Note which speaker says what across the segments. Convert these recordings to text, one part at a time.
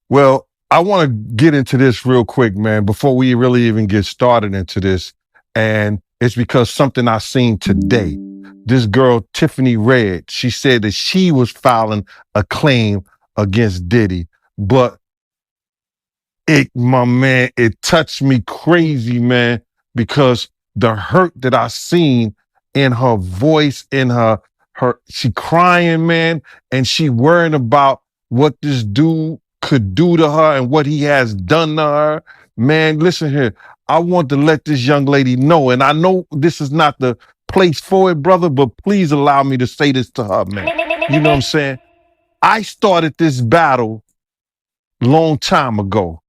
Speaker 1: Well, I want to get into this real quick, man, before we really even get started into this. And it's because something I seen today. This girl, Tiffany Red, she said that she was filing a claim against Diddy, but my man, it touched me crazy, man, because the hurt that I seen in her voice, in she crying, man, and she worrying about what this dude could do to her and what he has done to her. Man, listen here. I want to let this young lady know, and I know this is not the place for it, brother, but please allow me to say this to her, man. You know what I'm saying? I started this battle long time ago.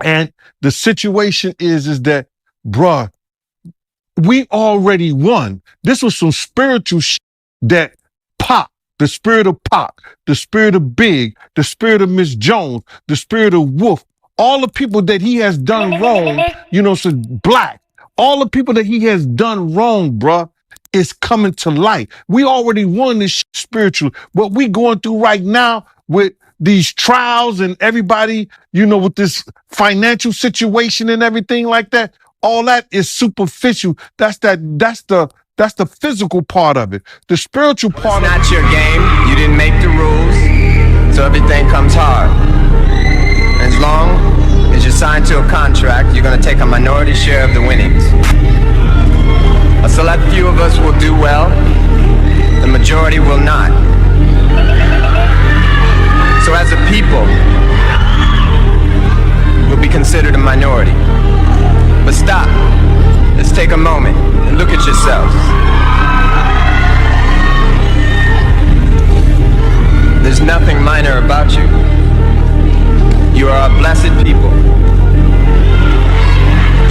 Speaker 1: And the situation is that, bruh, we already won. This was some spiritual that Pac, the spirit of Pac, the spirit of Big, the spirit of Miss Jones, the spirit of Wolf, all the people that he has done wrong, so Black, all the people that he has done wrong, bruh, is coming to light. We already won this spiritual. What we going through right now with these trials and everybody, with this financial situation and everything like that, all that is superficial. That's the physical part of it. The spiritual part.
Speaker 2: It's not your game. You didn't make the rules, so everything comes hard. As long as you're signed to a contract, you're going to take a minority share of the winnings. A select few of us will do well. The majority will not. So as a people, we'll be considered a minority. But stop. Let's take a moment and look at yourselves. There's nothing minor about you. You are a blessed people.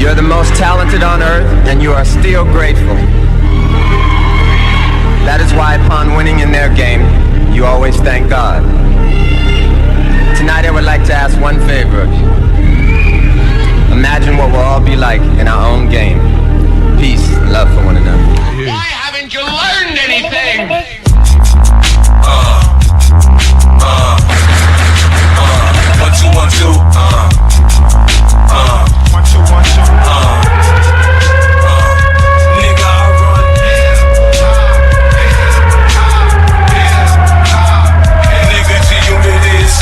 Speaker 2: You're the most talented on earth, and you are still grateful. That is why upon winning in their game, you always thank God. Tonight I would like to ask one favor of you. Imagine what we'll all be like in our own game. Peace and love for one another.
Speaker 3: Why haven't you learned anything?
Speaker 4: One, two, 1, 2, 1, 2, 1, 2, nigga, I run. Nigga, G-Unit is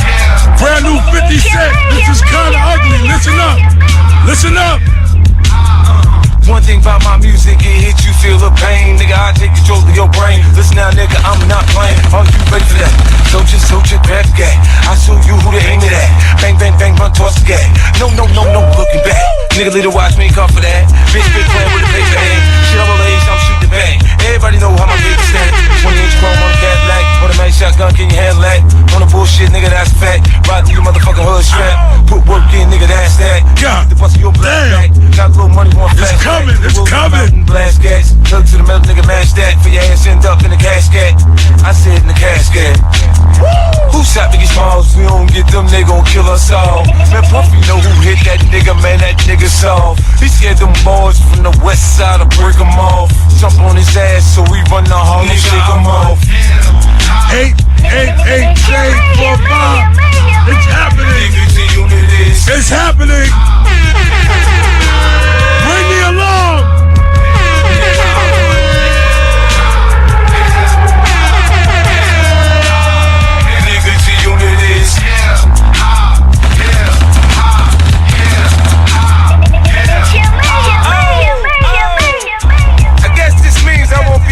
Speaker 5: brand new 50 Cent. This is kinda ugly. Listen up. Listen up.
Speaker 4: One thing about my music, it hits you, feel the pain. Nigga, I take control of your brain. Listen now, nigga, I'm not playing. Are you ready for that? Soldier, grab the gat. I show you who to aim it at. Bang, bang, bang, run, toss the gat. No, looking back. Nigga, little watch me come for that. Bitch, playing with a paper hand. Shit on the legs, I'm shooting bang. Everybody know how my bitch stand. 20-inch chrome on the Cadillac. On a main shotgun, can you handle that? On the bullshit, nigga, that's a fact. Ride through your motherfucking hood strap. Put work in, nigga, that's that.
Speaker 5: God
Speaker 4: the bust of your black back. Got a little money, one flash.
Speaker 5: It's coming.
Speaker 4: Blast gas. Tug to the metal, nigga, mash that. For your ass end up in the casket. I said in the casket. Who shot Biggie Smalls? We don't get them, they gon' kill us all. Man, Puffy know who hit that nigga, man, that nigga soft. He scared them boys from the west side to break them off. Jump on his ass so we run the hall and shake him off.
Speaker 5: 888J45. It's happening. It's happening. Bring me along.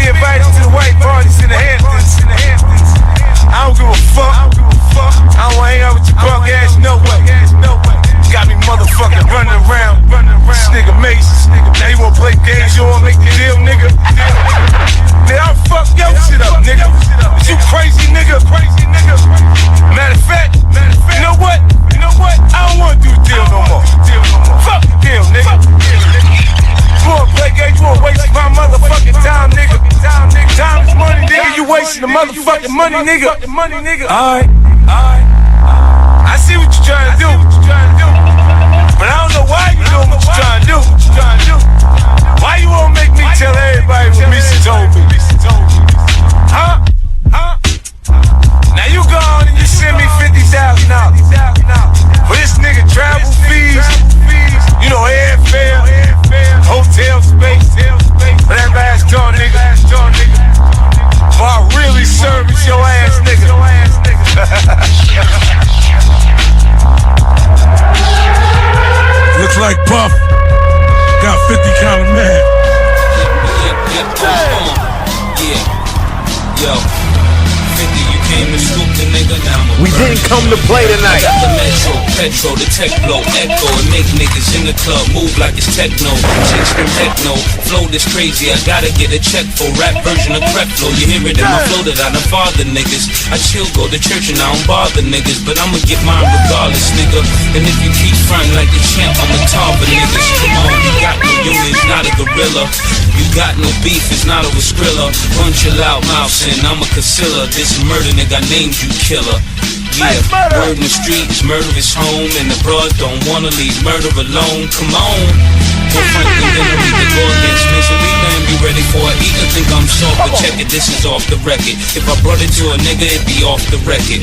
Speaker 4: Invited to the white parties in the Hamptons. I don't give a fuck. I don't wanna hang out with your punk ass, no way. Got me motherfucking running around. This nigga Mason. Now you wanna play games, you wanna make the deal, nigga? Nigga, I'll fuck your shit up, nigga. Is you crazy, nigga? Matter of fact, you know what? I don't wanna do the deal no more. Fuck the deal, nigga. You wanna play games, you wanna waste my motherfucking time, nigga. Time is money, nigga. You wasting the motherfucking money, nigga. Alright. I see what you're trying to do. But I don't know why you doing what you're trying to do. Why you wanna make me tell everybody what Missy told me? Huh? Now you go on and you send me $50,000.
Speaker 6: Yo, 50, you came and scooped the nigga down.
Speaker 7: We didn't come to play tonight.
Speaker 6: I got the metro, petro, the tech blow, echo, and make niggas in the club move like it's techno. Chicks from techno, flow this crazy. I gotta get a check for rap version of prep flow. You hear it in my flow that I done father niggas. I chill, go to church and I don't bother niggas, but I'ma get mine regardless, nigga. And if you keep frontin' like the champ, I'ma top of niggas. Come on, you got no unions, not a gorilla. You got no beef, it's not over Skrilla. Bunch of loud mouths and I'm a Casilla. This murder nigga, I named you killer. Yeah, word in the streets, murder is home, and the broad don't wanna leave murder alone. Come on, go Franklin, then I read the go against me, so we done be ready for it. Either think I'm soft, but check it, this is off the record. If I brought it to a nigga, it'd be off the record.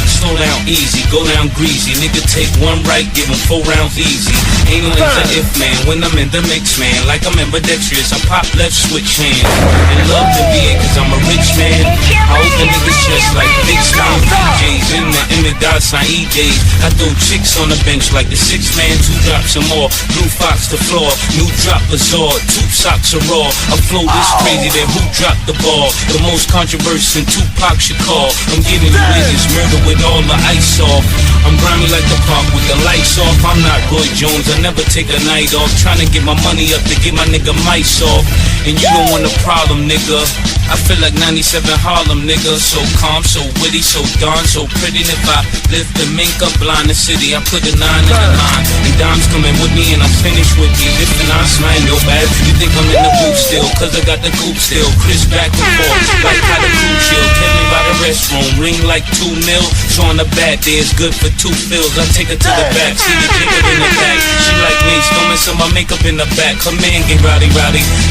Speaker 6: Slow down easy, go down greasy. Nigga take one right, give him 4 rounds easy. Ain't no if man, when I'm in the mix, man. Like I'm ambidextrous, I pop left, switch hands. And love to be it, cause I'm a rich man. I open niggas chest like big style DJs. In the $sign EJs. I throw chicks on the bench like the 6 man, 2 drops or more. Blue Fox the floor, new drop Azor, 2 socks are raw. I flow this crazy, then who dropped the ball? The most controversial Tupac should call. I'm giving you niggas murder with all the ice off. I'm grimy like the park with the lights off. I'm not Roy Jones, I never take a night off. Trying to get my money up to get my nigga mice off. And you don't want a problem, nigga. I feel like 97 Harlem, nigga. So calm, so witty, so darn, so pretty. And if I lift the mink up, blind the city, I put a 9 in the line. And Dom's coming with me and I'm finished with you. Lifting on slime, yo bad. You think I'm in the booth still, cause I got the coupe still. Chris back and forth, like how the crew chill. Tell me by the restroom, ring like 2 mil. So on a bad day, it's good for 2 fills. I take her to the back, see the jigger in the back. She like me, stoning some of my makeup in the back. Her man get rowdy.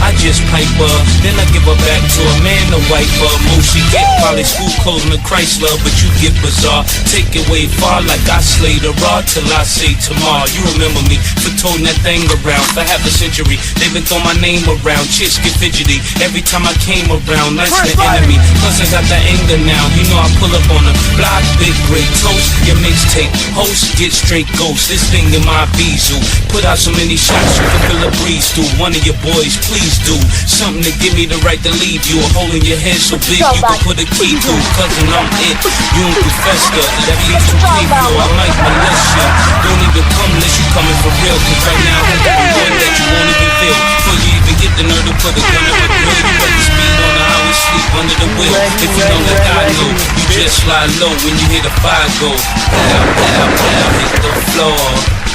Speaker 6: I just pipe her, then I give her back to a man to wipe her. Most she get probably school clothes in the Chrysler, but you get bizarre. Take it way far like I slayed a raw till I say tomorrow. You remember me for toting that thing around for half a century. They been throwing my name around, chicks get fidgety every time I came around. That's the enemy. Plus I got the anger now. You know I pull up on the block, big great toast. Your mixtape host get straight ghost. This thing in my Bizu. Put out so many shots you can feel a breeze through. One of your boys, please do something to give me the right to leave you. A hole in your head so big you can put a key through. Cousin, I'm it. You don't do fester. That beats too clean flow. I might molest you. Don't even come unless you coming for real. Cause right now I'm the one that you won't even feel. Before you even get the nerve to put a gun in my grill, you better speed on the highway, sleep under the wheel. If you don't let God know, you just slide low when you hear the fire go. Pow, hit the floor.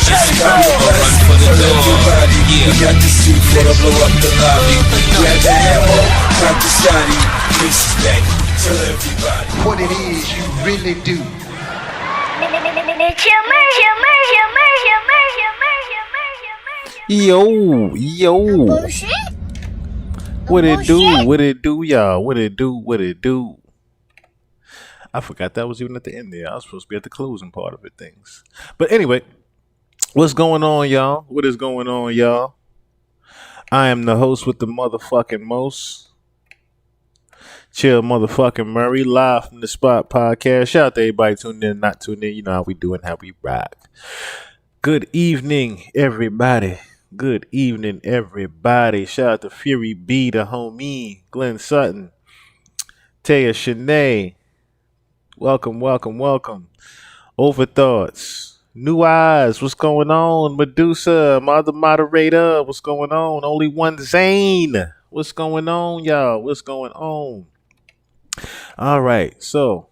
Speaker 6: Just run for the door. Yeah.
Speaker 4: We got the suit for to blow up the lobby. Grab the ammo, grab the shotty. This is back. Tell everybody
Speaker 8: what it is you really do.
Speaker 7: Yo. What it do, y'all? What it do? I forgot that was even at the end there. I was supposed to be at the closing part of it, things. But anyway, what's going on, y'all? What is going on, y'all? I am the host with the motherfucking most. Chill motherfucking Murray, live from the Spot Podcast. Shout out to everybody tuned in, not tuned in. You know how we do and how we rock. Good evening, everybody. Good evening, everybody. Shout out to Fury B, the homie, Glenn Sutton, Taya Shanae. Welcome. Overthoughts. New Eyes, what's going on? Medusa, my other moderator, what's going on? Only One Zane, what's going on, y'all? What's going on? All right, so,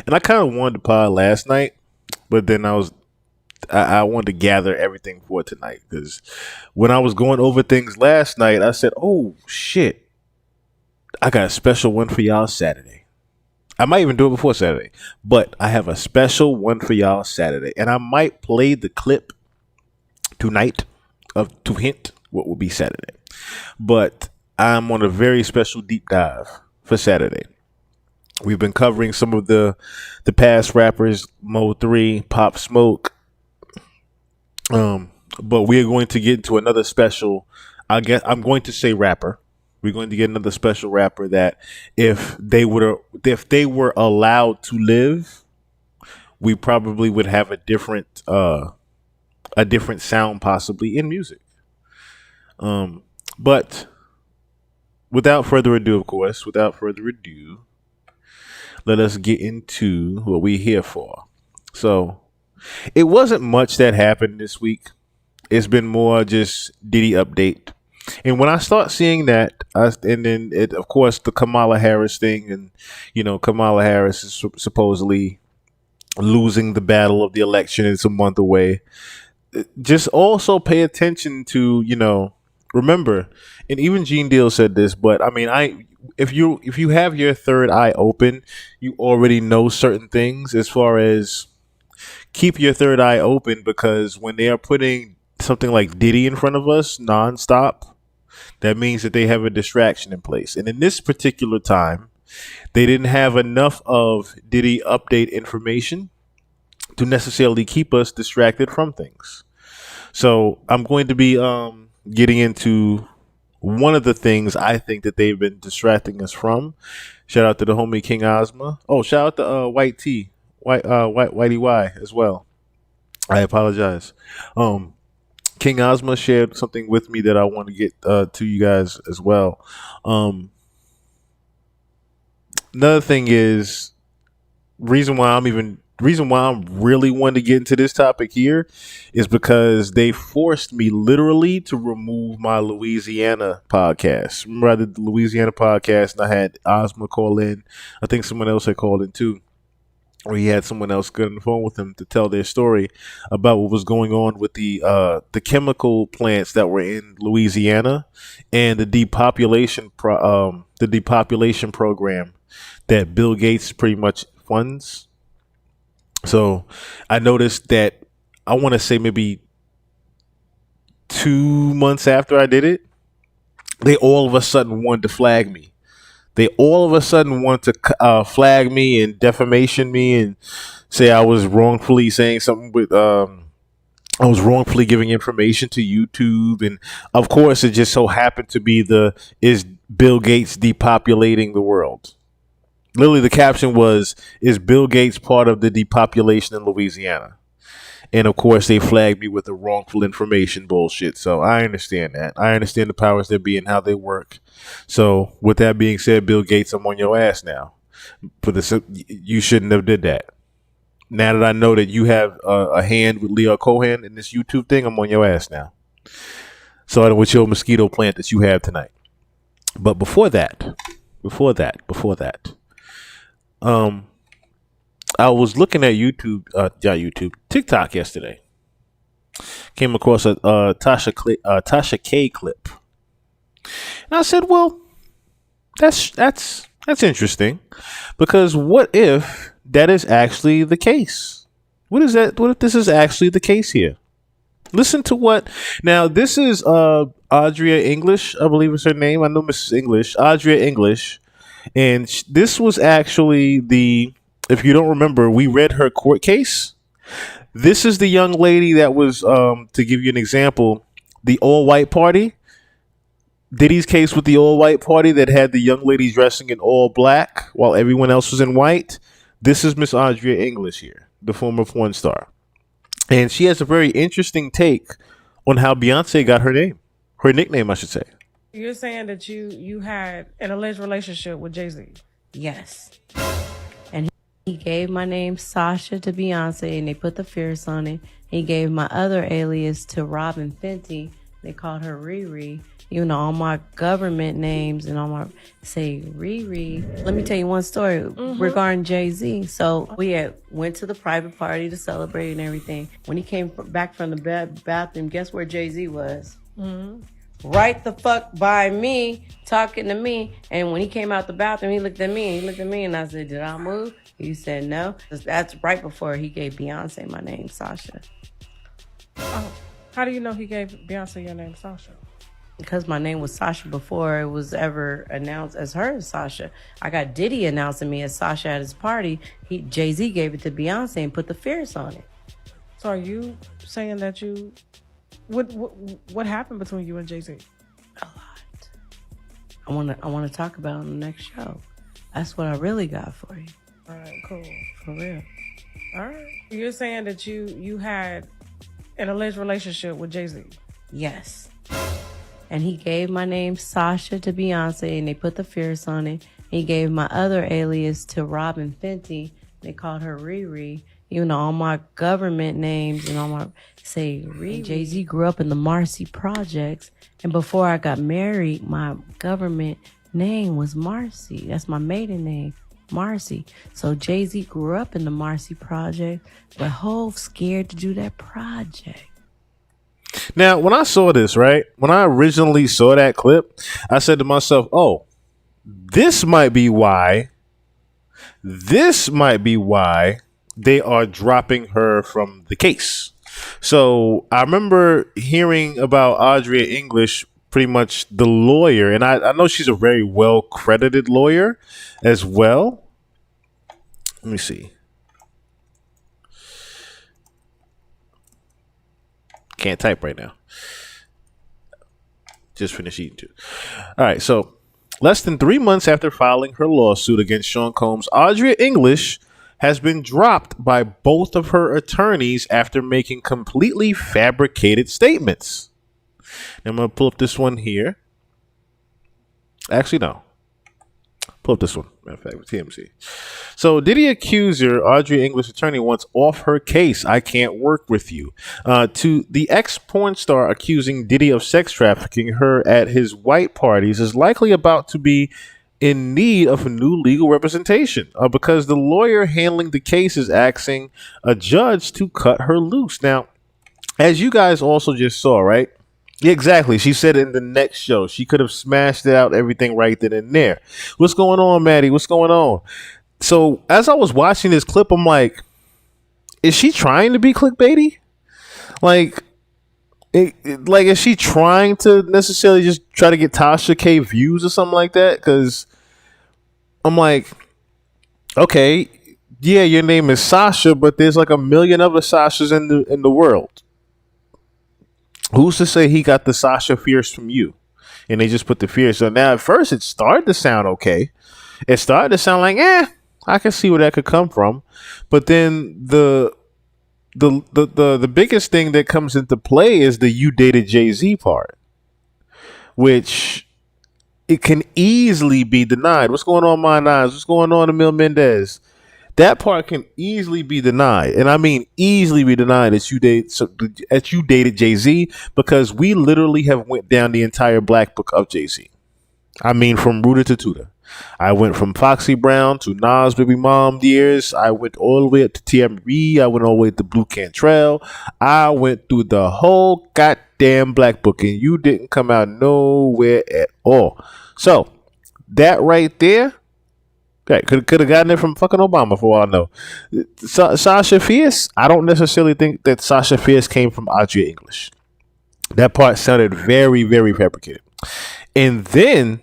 Speaker 7: and I kind of wanted to pod last night, but then I wanted to gather everything for tonight, because when I was going over things last night, I said, oh, shit, I got a special one for y'all Saturday. I might even do it before Saturday, but I have a special one for y'all Saturday, and I might play the clip tonight to hint what will be Saturday. But I'm on a very special deep dive for Saturday. We've been covering some of the past rappers, Mo3, Pop Smoke, but we are going to get into another special. I'm going to say rapper. We're going to get another special rapper that if they were allowed to live, we probably would have a different sound possibly in music. But without further ado, of course, let us get into what we're here for. So, it wasn't much that happened this week. It's been more just Diddy update. And when I start seeing that, and then of course the Kamala Harris thing, and Kamala Harris is supposedly losing the battle of the election. It's a month away. Just also pay attention to, remember, and even Gene Deal said this, but I mean, if you have your third eye open, you already know certain things as far as keep your third eye open, because when they are putting something like Diddy in front of us nonstop, that means that they have a distraction in place. And in this particular time, they didn't have enough of Diddy update information to necessarily keep us distracted from things. So I'm going to be getting into one of the things I think that they've been distracting us from. Shout out to the homie King Ozma. Oh, shout out to White T, Whitey Y as well. I apologize. King Ozma shared something with me that I want to get to you guys as well. Another thing is reason why I'm really wanting to get into this topic here is because they forced me literally to remove my Louisiana podcast. Remember, I did the Louisiana podcast and I had Ozma call in. I think someone else had called in too. Or he had someone else get on the phone with him to tell their story about what was going on with the chemical plants that were in Louisiana and the depopulation program that Bill Gates pretty much funds. So I noticed that, I want to say maybe 2 months after I did it, they all of a sudden wanted to flag me. They all of a sudden want to flag me and defamation me and say I was wrongfully saying something with, I was wrongfully giving information to YouTube. And of course, it just so happened to be is Bill Gates depopulating the world? Literally, the caption was, is Bill Gates part of the depopulation in Louisiana? And of course, they flagged me with the wrongful information bullshit. So I understand that. I understand the powers that be and how they work. So with that being said, Bill Gates, I'm on your ass now. You shouldn't have did that. Now that I know that you have a hand with Leo Cohen in this YouTube thing, I'm on your ass now. So I know with your mosquito plant that you have tonight. But before that, I was looking at TikTok yesterday. Came across a Tasha K clip, and I said, "Well, that's interesting, because what if that is actually the case? What if this is actually the case here? Listen to what. Now, this is Audria English, I believe is her name. I know Mrs. English, Audria English, and this was actually if you don't remember, we read her court case. This is the young lady that was, to give you an example, the all-white party. Diddy's case with the all-white party that had the young lady dressing in all black while everyone else was in white. This is Miss Audria English here, the former porn star. And she has a very interesting take on how Beyonce got her nickname, I should say.
Speaker 9: You're saying that you had an alleged relationship with Jay-Z?
Speaker 10: Yes. And he gave my name Sasha to Beyonce, and they put the fierce on it. He gave my other alias to Robin Fenty. They called her Riri. Even though all my government names and all my say Riri. Let me tell you one story regarding Jay-Z. So we went to the private party to celebrate and everything. When he came back from the bathroom, guess where Jay-Z was? Right the fuck by me, talking to me. And when he came out the bathroom, he looked at me and I said, did I move? He said no. That's right before he gave Beyonce my name, Sasha.
Speaker 9: Oh, how do you know he gave Beyonce your name, Sasha?
Speaker 10: Because my name was Sasha before it was ever announced as her, Sasha. I got Diddy announcing me as Sasha at his party. Jay-Z gave it to Beyonce and put the fierce on it.
Speaker 9: So are you saying that you... What happened between you and Jay-Z?
Speaker 10: A lot. I want to talk about it on the next show. That's what I really got for you.
Speaker 9: All right, cool.
Speaker 10: For real.
Speaker 9: All right. You're saying that you had an alleged relationship with Jay-Z?
Speaker 10: Yes. And he gave my name Sasha to Beyonce, and they put the fierce on it. He gave my other alias to Robin Fenty. They called her Riri. Even though all my government names and all my say Riri. Jay-Z grew up in the Marcy Projects. And before I got married, my government name was Marcy. That's my maiden name, Marcy. So Jay-Z grew up in the Marcy Project, but Hov scared to do that project.
Speaker 7: Now, when I saw this, right, when I originally saw that clip, I said to myself, oh, this might be why they are dropping her from the case. So I remember hearing about Audria English, pretty much the lawyer, and I know she's a very well credited lawyer as well. Let me see. Can't type right now. Just finished eating too. All right, so less than 3 months after filing her lawsuit against Sean Combs, Audria English has been dropped by both of her attorneys after making completely fabricated statements. I'm going to pull up this one here. Actually, no. Pull up this one. Matter of fact, with TMZ. So, Diddy accuser, Audria English attorney, wants off her case. I can't work with you. To the ex-porn star accusing Diddy of sex trafficking her at his white parties is likely about to be in need of a new legal representation because the lawyer handling the case is asking a judge to cut her loose. Now, as you guys also just saw, right? Yeah, exactly. She said it in the next show. She could have smashed out everything right then and there. What's going on, Maddie? What's going on? So as I was watching this clip, I'm like, is she trying to be clickbaity? Like, is she trying to necessarily just try to get Tasha K views or something like that? Because I'm like, okay, yeah, your name is Sasha, but there's like a million other Sashas in the world. Who's to say he got the Sasha Fierce from you? And they just put the Fierce. So now at first it started to sound okay. It started to sound like, I can see where that could come from. But then the biggest thing that comes into play is the "you dated Jay-Z" part, which it can easily be denied. What's going on, my nines? What's going on, Emil Mendez? That part can easily be denied, and I mean easily be denied that you dated Jay-Z, because we literally have went down the entire black book of Jay-Z. I mean, from Rooter to Tutor. I went from Foxy Brown to Nas Baby Mom years. I went all the way up to TME. I went all the way to Blue Cantrell. I went through the whole goddamn black book, and you didn't come out nowhere at all. So that right there, okay, could have gotten it from fucking Obama for all I know. Sasha Fierce, I don't necessarily think that Sasha Fierce came from Audria English. That part sounded very, very fabricated. And then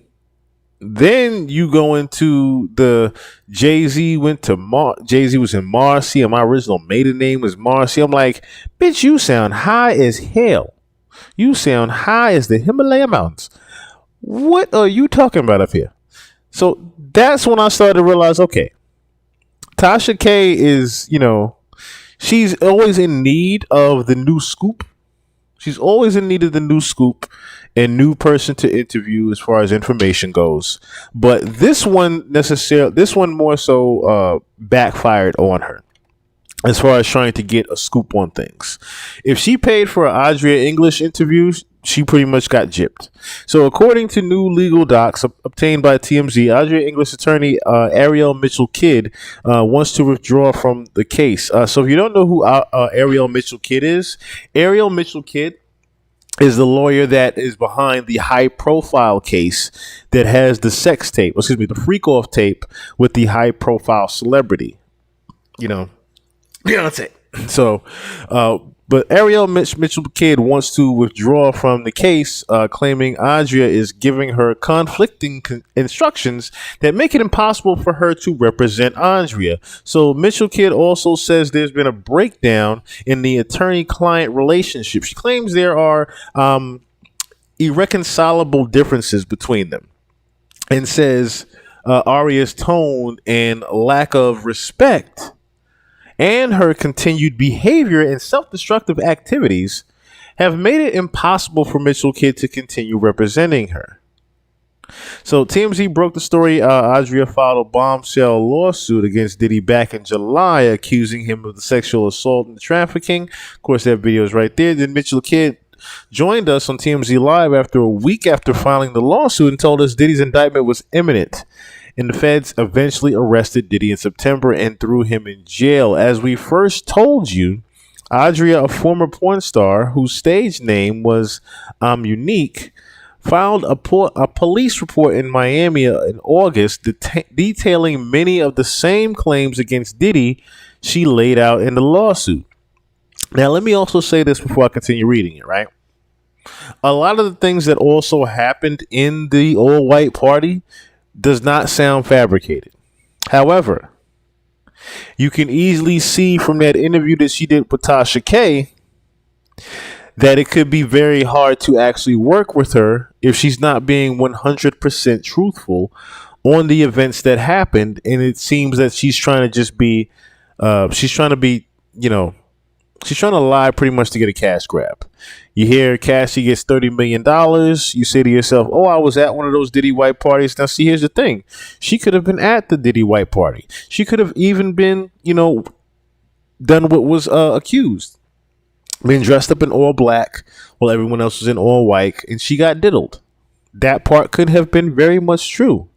Speaker 7: you go into the Jay-Z went to Jay-Z was in Marcy, and my original maiden name was Marcy. I'm like, bitch, you sound high as hell. You sound high as the Himalaya Mountains. What are you talking about up here? So that's when I started to realize, okay, Tasha K is, she's always in need of the new scoop. She's always in need of the new scoop and new person to interview as far as information goes. But this one more so backfired on her as far as trying to get a scoop on things. If she paid for an Audria English interview, she pretty much got gypped. So according to new legal docs obtained by TMZ, Audria English attorney Ariel Mitchell Kidd wants to withdraw from the case. So if you don't know who Ariel Mitchell Kidd is, Ariel Mitchell Kidd is the lawyer that is behind the high-profile case that has the sex tape, the freak-off tape with the high-profile celebrity, Beyonce. So, but Ariel Mitchell Kidd wants to withdraw from the case, claiming Audria is giving her conflicting instructions that make it impossible for her to represent Audria. So Mitchell Kidd also says there's been a breakdown in the attorney-client relationship. She claims there are irreconcilable differences between them, and says Aria's tone and lack of respect and her continued behavior and self-destructive activities have made it impossible for Mitchell Kidd to continue representing her. So TMZ broke the story. Adria filed a bombshell lawsuit against Diddy back in July, accusing him of the sexual assault and trafficking. Of course, that video is right there. Then Mitchell Kidd joined us on TMZ Live after a week after filing the lawsuit and told us Diddy's indictment was imminent. And the feds eventually arrested Diddy in September and threw him in jail. As we first told you, Adria, a former porn star whose stage name was Unique, filed a police report in Miami in August detailing many of the same claims against Diddy she laid out in the lawsuit. Now, let me also say this before I continue reading it, right? A lot of the things that also happened in the all-white party does not sound fabricated. However, you can easily see from that interview that she did with Tasha K that it could be very hard to actually work with her if she's not being 100% truthful on the events that happened. And it seems that she's trying to just be, she's trying to lie pretty much to get a cash grab. You hear Cassie gets $30 million. You say to yourself, oh, I was at one of those Diddy White parties. Now, see, here's the thing. She could have been at the Diddy White party. She could have even been, done what was accused. Been dressed up in all black while everyone else was in all white, and she got diddled. That part could have been very much true.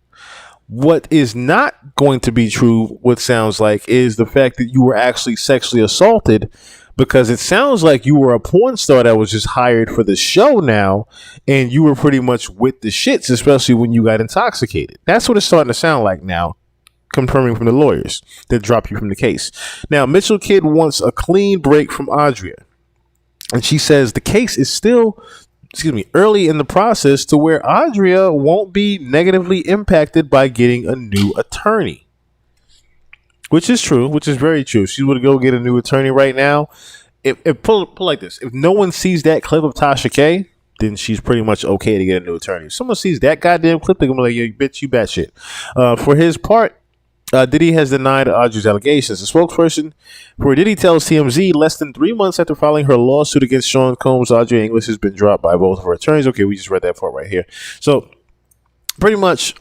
Speaker 7: What is not going to be true, what sounds like, is the fact that you were actually sexually assaulted, because it sounds like you were a porn star that was just hired for the show now, and you were pretty much with the shits, especially when you got intoxicated. That's what it's starting to sound like now, confirming from the lawyers that dropped you from the case. Now, Mitchell Kidd wants a clean break from Adria. And she says the case is still, early in the process to where Adria won't be negatively impacted by getting a new attorney. Which is true, which is very true. She would go get a new attorney right now. If pull like this, if no one sees that clip of Tasha K, then she's pretty much okay to get a new attorney. If someone sees that goddamn clip, they're gonna be like, "Yo, bitch, you batshit." For his part, Diddy has denied Adria's allegations. The spokesperson for Diddy tells TMZ less than 3 months after filing her lawsuit against Sean Combs, Adria English has been dropped by both of her attorneys. Okay, we just read that part right here. So pretty much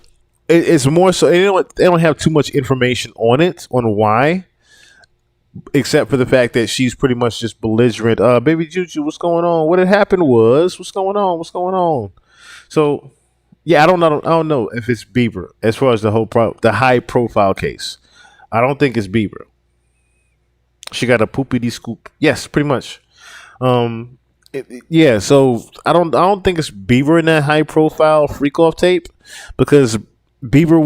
Speaker 7: it's more so they don't have too much information on it, on why, except for the fact that she's pretty much just belligerent. Baby Juju, what's going on? What had happened was, what's going on? So yeah, I don't know if it's Bieber as far as the high profile case. I don't think it's Bieber. She got a poopity scoop. Yes, pretty much. Yeah, so I don't think it's Bieber in that high profile freak off tape, because Bieber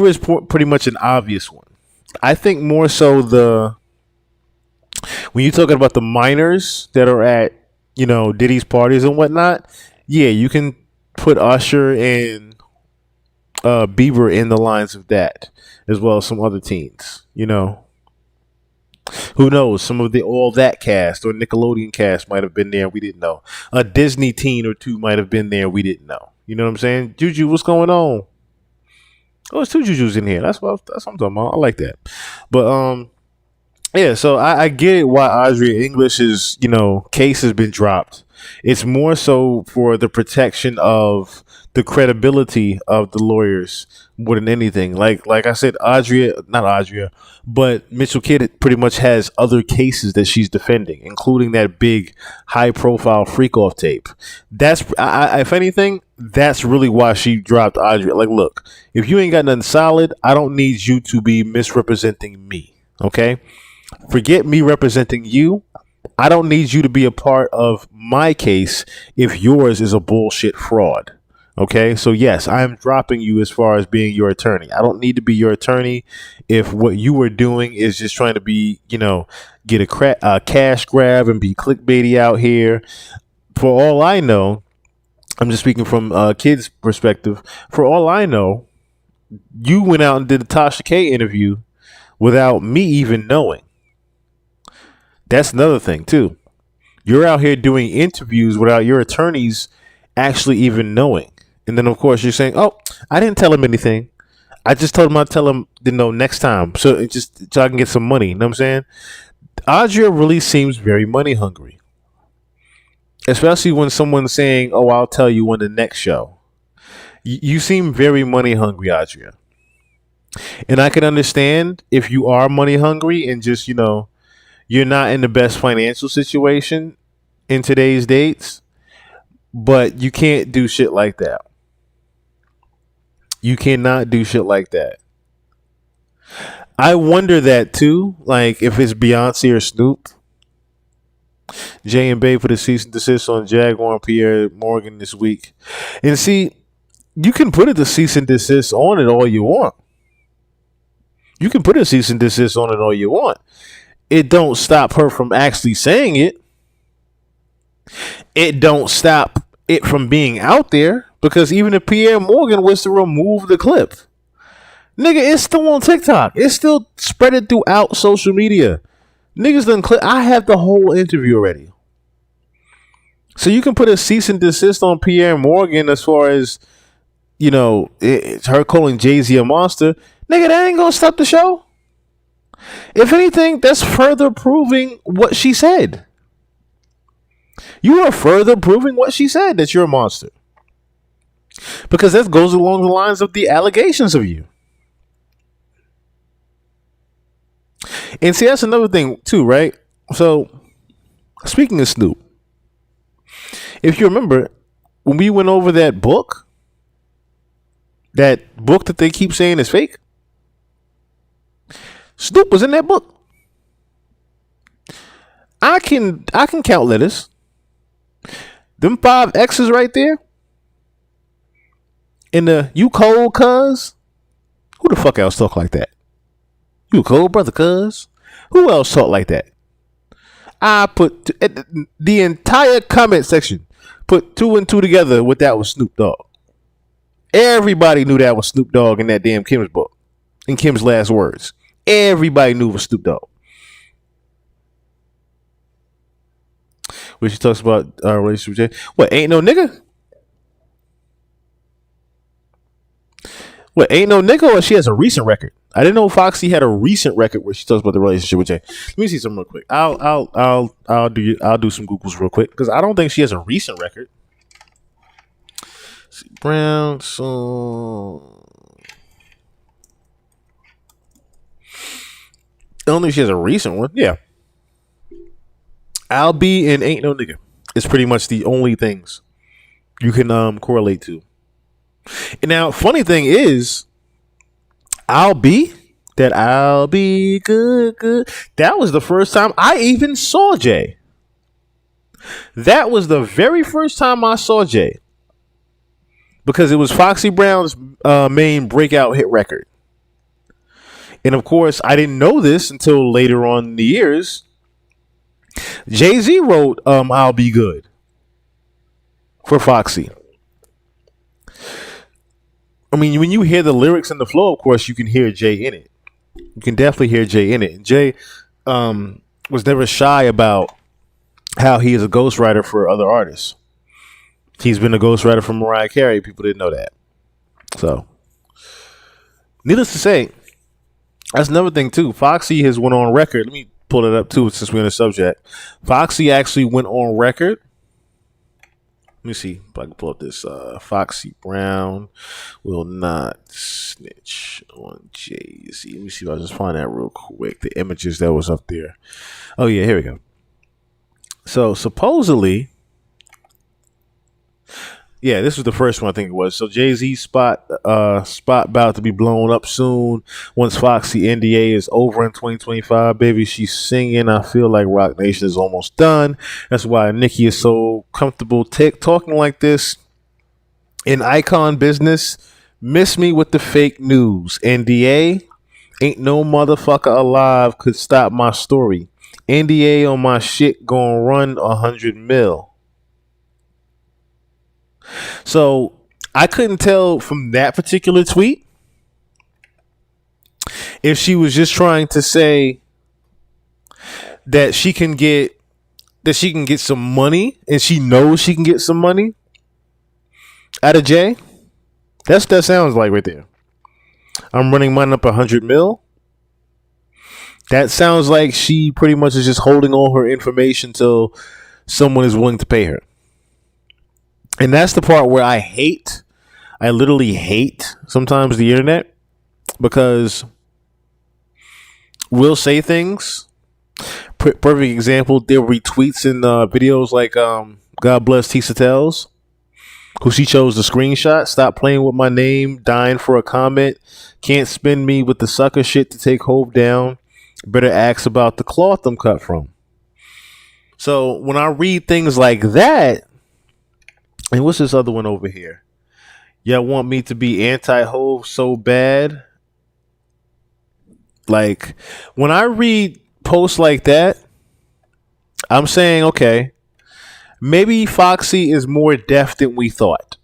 Speaker 7: is pretty much an obvious one. I think more so when you're talking about the minors that are at, Diddy's parties and whatnot, yeah, you can put Usher and Bieber in the lines of that, as well as some other teens, Who knows? Some of the All That cast or Nickelodeon cast might have been there. We didn't know. A Disney teen or two might have been there. We didn't know. You know what I'm saying? Juju, what's going on? Oh, there's 2 Jujus in here. That's what I'm talking about. I like that. But yeah. So I get it why Adria English's case has been dropped. It's more so for the protection of the credibility of the lawyers more than anything. Like I said, not Adria, but Mitchell Kidd pretty much has other cases that she's defending, including that big high-profile freak-off tape. That's, if anything, that's really why she dropped Adria. Like, look, if you ain't got nothing solid, I don't need you to be misrepresenting me, okay? Forget me representing you. I don't need you to be a part of my case if yours is a bullshit fraud. Okay, so yes, I am dropping you as far as being your attorney. I don't need to be your attorney if what you are doing is just trying to be, get a cash grab and be clickbaity out here. For all I know, I'm just speaking from Kidd's perspective. For all I know, you went out and did a Tasha K interview without me even knowing. That's another thing too. You're out here doing interviews without your attorneys actually even knowing. And then, of course, you're saying, oh, I didn't tell him anything. I just told him I'd tell him, next time. So I can get some money. You know what I'm saying? Audra really seems very money hungry, especially when someone's saying, "Oh, I'll tell you on the next show." You seem very money hungry, Audra, and I can understand if you are money hungry and just you're not in the best financial situation in today's dates, but you can't do shit like that. You cannot do shit like that. I wonder that too, like if it's Beyonce or Snoop. Jay and Bay put a cease and desist on Jaguar and Pierre Morgan this week. And see, you can put the cease and desist on it all you want. You can put a cease and desist on it all you want. It don't stop her from actually saying it. It don't stop it from being out there, because even if Pierre Morgan was to remove the clip, nigga, it's still on TikTok. It's still spreaded throughout social media. Niggas done clip. I have the whole interview already. So you can put a cease and desist on Pierre Morgan as far as, it's her calling Jay-Z a monster. Nigga, that ain't gonna stop the show. If anything, that's further proving what she said. You are further proving what she said, that you're a monster. Because that goes along the lines of the allegations of you. And see, that's another thing too, right? So, speaking of Snoop, if you remember, when we went over that book that they keep saying is fake, Snoop was in that book. I can count letters. Them 5 X's right there. In the "you cold cuz." Who the fuck else talk like that? You cold brother cuz. Who else talk like that? I put the entire comment section put 2 and 2 together with that was Snoop Dogg. Everybody knew that was Snoop Dogg in that damn Kim's book. In Kim's last words. Everybody knew it was Snoop Dogg. Where she talks about our relationship with Jay. What, ain't no nigga? What, ain't no nigga, or she has a recent record? I didn't know Foxy had a recent record where she talks about the relationship with Jay. Let me see something real quick. I'll do some Googles real quick, because I don't think she has a recent record. Let's see, Brown song. I don't think she has a recent one. Yeah. I'll Be and Ain't No Nigga. It's pretty much the only things you can correlate to. And now, funny thing is, I'll Be good. That was the first time I even saw Jay. That was the very first time I saw Jay. Because it was Foxy Brown's main breakout hit record. And of course, I didn't know this until later on in the years. Jay-Z wrote I'll Be Good for Foxy. I mean, when you hear the lyrics and the flow, of course, you can hear Jay in it. You can definitely hear Jay in it. And Jay was never shy about how he is a ghostwriter for other artists. He's been a ghostwriter for Mariah Carey. People didn't know that. So, needless to say, that's another thing, too. Foxy has went on record. Let me pull it up, too, since we're on the subject. Foxy actually went on record. Let me see if I can pull up this. Foxy Brown will not snitch on Jay-Z. Let me see if I just find that real quick. The images that was up there. Oh, yeah, here we go. So, supposedly, yeah, this was the first one, I think it was. So, Jay-Z spot about to be blown up soon. Once Foxy NDA is over in 2025, baby, she's singing. I feel like Rock Nation is almost done. That's why Nicki is so comfortable talking like this. In icon business, miss me with the fake news. NDA, ain't no motherfucker alive could stop my story. NDA on my shit gonna run 100 mil. So I couldn't tell from that particular tweet if she was just trying to say that she can get some money, and she knows she can get some money out of Jay. That's what that sounds like right there. I'm running mine up 100 mil. That sounds like she pretty much is just holding all her information till someone is willing to pay her. And that's the part where I literally hate sometimes the internet, because we'll say things. Perfect example, there were retweets in videos like God bless Tisa Tells, who she chose the screenshot. Stop playing with my name, dying for a comment. Can't spin me with the sucker shit to take Hove down. Better ask about the cloth I'm cut from. So when I read things like that, and what's this other one over here? Y'all want me to be anti-Hove so bad? Like, when I read posts like that, I'm saying, okay, maybe Foxy is more deaf than we thought.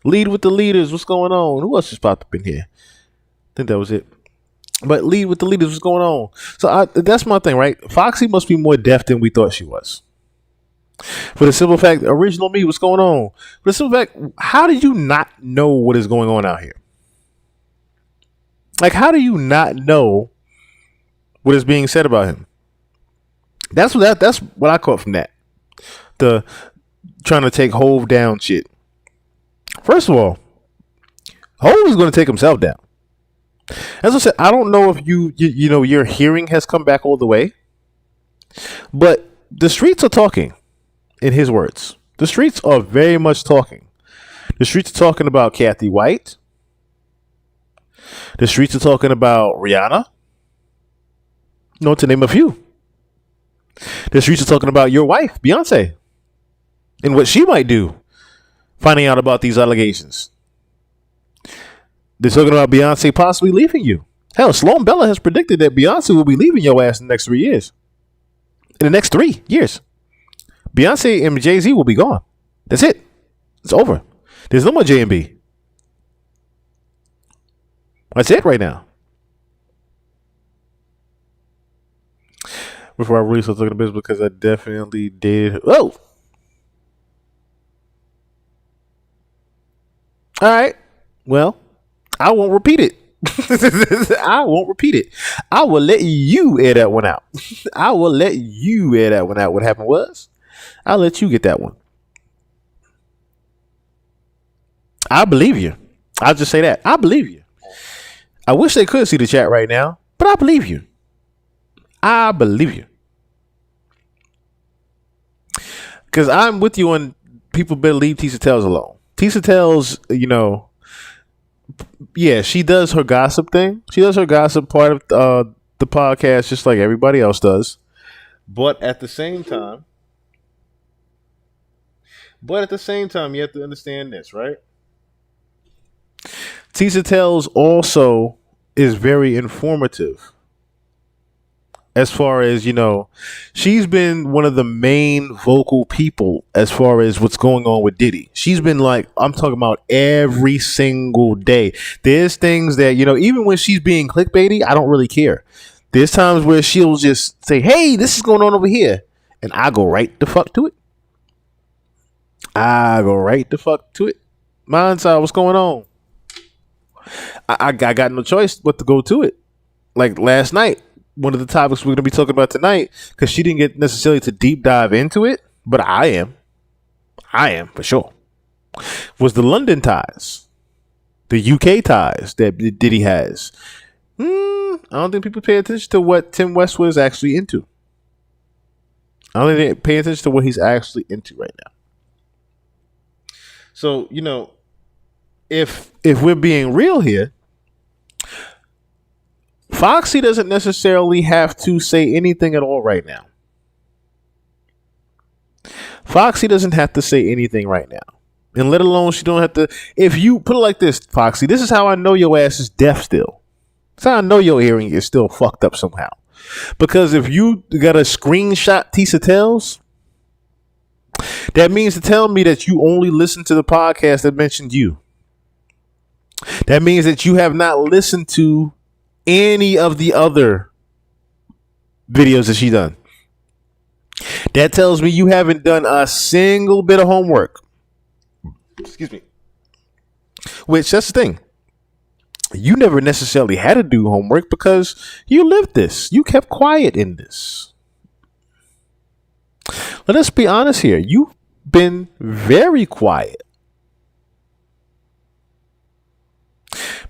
Speaker 7: Lead with the leaders. What's going on? Who else just popped up in here? I think that was it. But lead with the leaders. What's going on? So that's my thing, right? Foxy must be more deaf than we thought she was. For the simple fact, original me, what's going on? For the simple fact, how do you not know what is going on out here? Like, how do you not know what is being said about him? That's what I caught from that. The trying to take Hove down shit. First of all, Hove is going to take himself down. As I said, I don't know if you know your hearing has come back all the way, but the streets are talking. In his words, the streets are very much talking. The streets are talking about Kathy White. The streets are talking about Rihanna. No, to name a few. The streets are talking about your wife, Beyonce, and what she might do, finding out about these allegations. They're talking about Beyonce possibly leaving you. Hell, Sloan Bella has predicted that Beyonce will be leaving your ass in the next 3 years. In the next 3 years. Beyonce and Jay-Z will be gone. That's it. It's over. There's no more J&B. That's it right now. Before I really start talking about this, because I definitely did. Oh! All right. Well, I won't repeat it. I won't repeat it. I will let you air that one out. I will let you air that one out. What happened was, I'll let you get that one. I believe you. I'll just say that. I believe you. I wish they could see the chat right now, but I believe you. I believe you. Because I'm with you on people better leave Tisa Tells alone. Tisa Tells, you know, yeah, she does her gossip thing. She does her gossip part of the podcast just like everybody else does. But at the same time, you have to understand this, right? Tisa Tells also is very informative. As far as, you know, she's been one of the main vocal people as far as what's going on with Diddy. She's been like, I'm talking about every single day. There's things that, you know, even when she's being clickbaity, I don't really care. There's times where she'll just say, hey, this is going on over here. And I go right the fuck to it. Mine's what's going on? I got no choice but to go to it. Like last night, one of the topics we're going to be talking about tonight, because she didn't get necessarily to deep dive into it, but I am for sure, was the London ties, the UK ties that Diddy has. I don't think people pay attention to what Tim Westwood is actually into. I don't think they pay attention to what he's actually into right now. So, you know, if we're being real here, Foxy doesn't necessarily have to say anything at all right now. Foxy doesn't have to say anything right now. And let alone she don't have to. If you put it like this, Foxy, this is how I know your ass is deaf still. That's how I know your hearing is still fucked up somehow. Because if you got a screenshot Tisa Tells, that means to tell me that you only listen to the podcast that mentioned you. That means that you have not listened to any of the other videos that she done. That tells me you haven't done a single bit of homework. Excuse me. Which, that's the thing. you never necessarily had to do homework because you lived this. You kept quiet in this. Let us be honest here. You've been very quiet.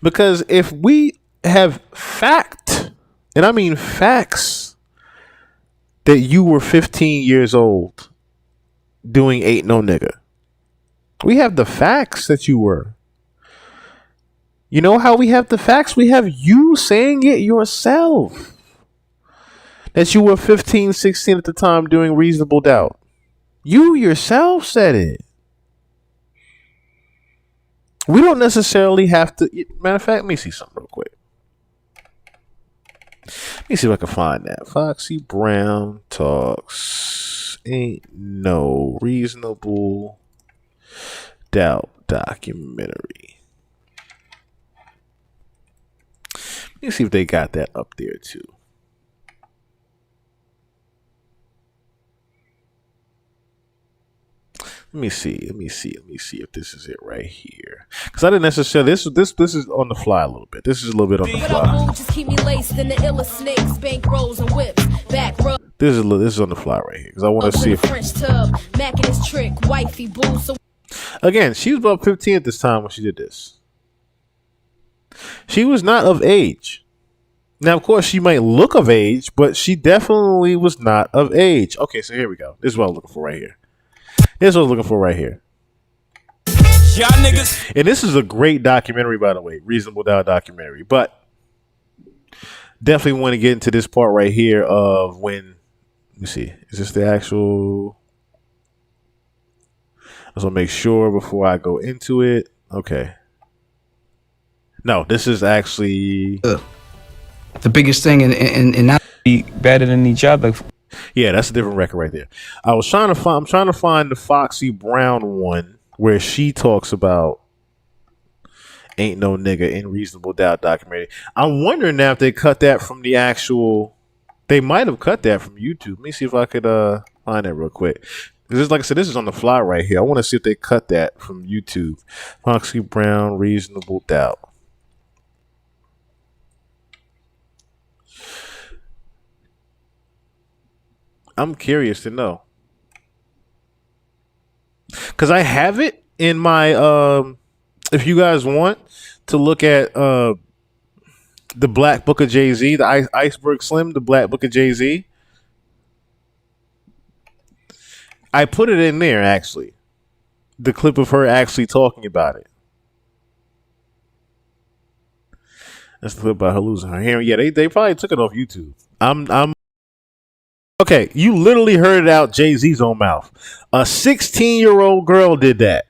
Speaker 7: Because if we have fact, and I mean facts, that you were 15 years old doing Ain't No Nigga. We have the facts that you were. You know how we have the facts? We have you saying it yourself. That you were 15, 16 at the time doing Reasonable Doubt. You yourself said it. We don't necessarily have to. Matter of fact, let me see something real quick. Let me see if I can find that. Foxy Brown talks Ain't No Reasonable Doubt documentary. Let me see if they got that up there too. Let me see if this is it right here. Because I didn't necessarily this is on the fly a little bit. This is a little bit on the fly.
Speaker 11: Just keep me laced in the illest snakes, bank rolls and whips, back row.
Speaker 7: This is on the fly right here because I want to see if
Speaker 11: French tub, macking his trick, wifey boo. So
Speaker 7: again, she was about 15 at this time when she did this. She was not of age. Now, of course, she might look of age, but she definitely was not of age. Okay, so here we go. This is what I'm looking for right here. Here's what I was looking for right here.
Speaker 6: Y'all niggas.
Speaker 7: And this is a great documentary, by the way. Reasonable Doubt documentary. But definitely want to get into this part right here of when, let me see. Is this the actual? I just want to make sure before I go into it. Okay. No, this is actually
Speaker 12: the biggest thing in not be better than each other.
Speaker 7: Yeah, that's a different record right there. I'm trying to find the Foxy Brown one where she talks about Ain't No Nigga in Reasonable Doubt documentary. I'm wondering now if they cut that from the actual. They might have cut that from YouTube. Let me see if I could find that real quick. This is, like I said, this is on the fly right here. I want to see if they cut that from YouTube. Foxy Brown, Reasonable Doubt. I'm curious to know. Because I have it in my, if you guys want to look at the Black Book of Jay-Z, the Iceberg Slim, the Black Book of Jay-Z. I put it in there, actually. The clip of her actually talking about it. That's the clip about her losing her hair. Yeah, they probably took it off YouTube. I'm okay, you literally heard it out Jay-Z's own mouth. A 16-year-old girl did that.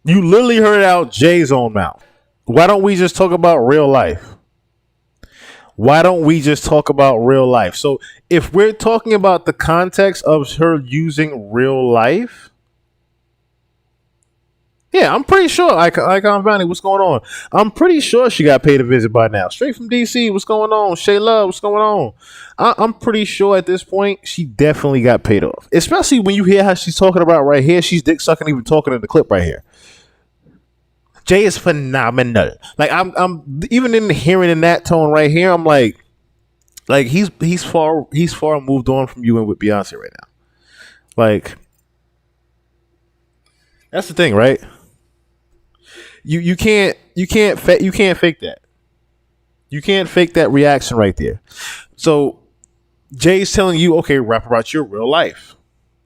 Speaker 7: You literally heard it out Jay's own mouth. Why don't we just talk about real life? Why don't we just talk about real life? So if we're talking about the context of her using real life, yeah, I'm pretty sure. Icon Valley, what's going on? I'm pretty sure she got paid a visit by now. Straight from DC, what's going on? Shay Love, what's going on? I'm pretty sure at this point she definitely got paid off. Especially when you hear how she's talking about right here. She's dick sucking even talking in the clip right here. Jay is phenomenal. Like I'm even in hearing in that tone right here. I'm like he's far moved on from you and with Beyonce right now. Like that's the thing, right? You can't fake that. You can't fake that reaction right there. So Jay's telling you, okay, rap about your real life.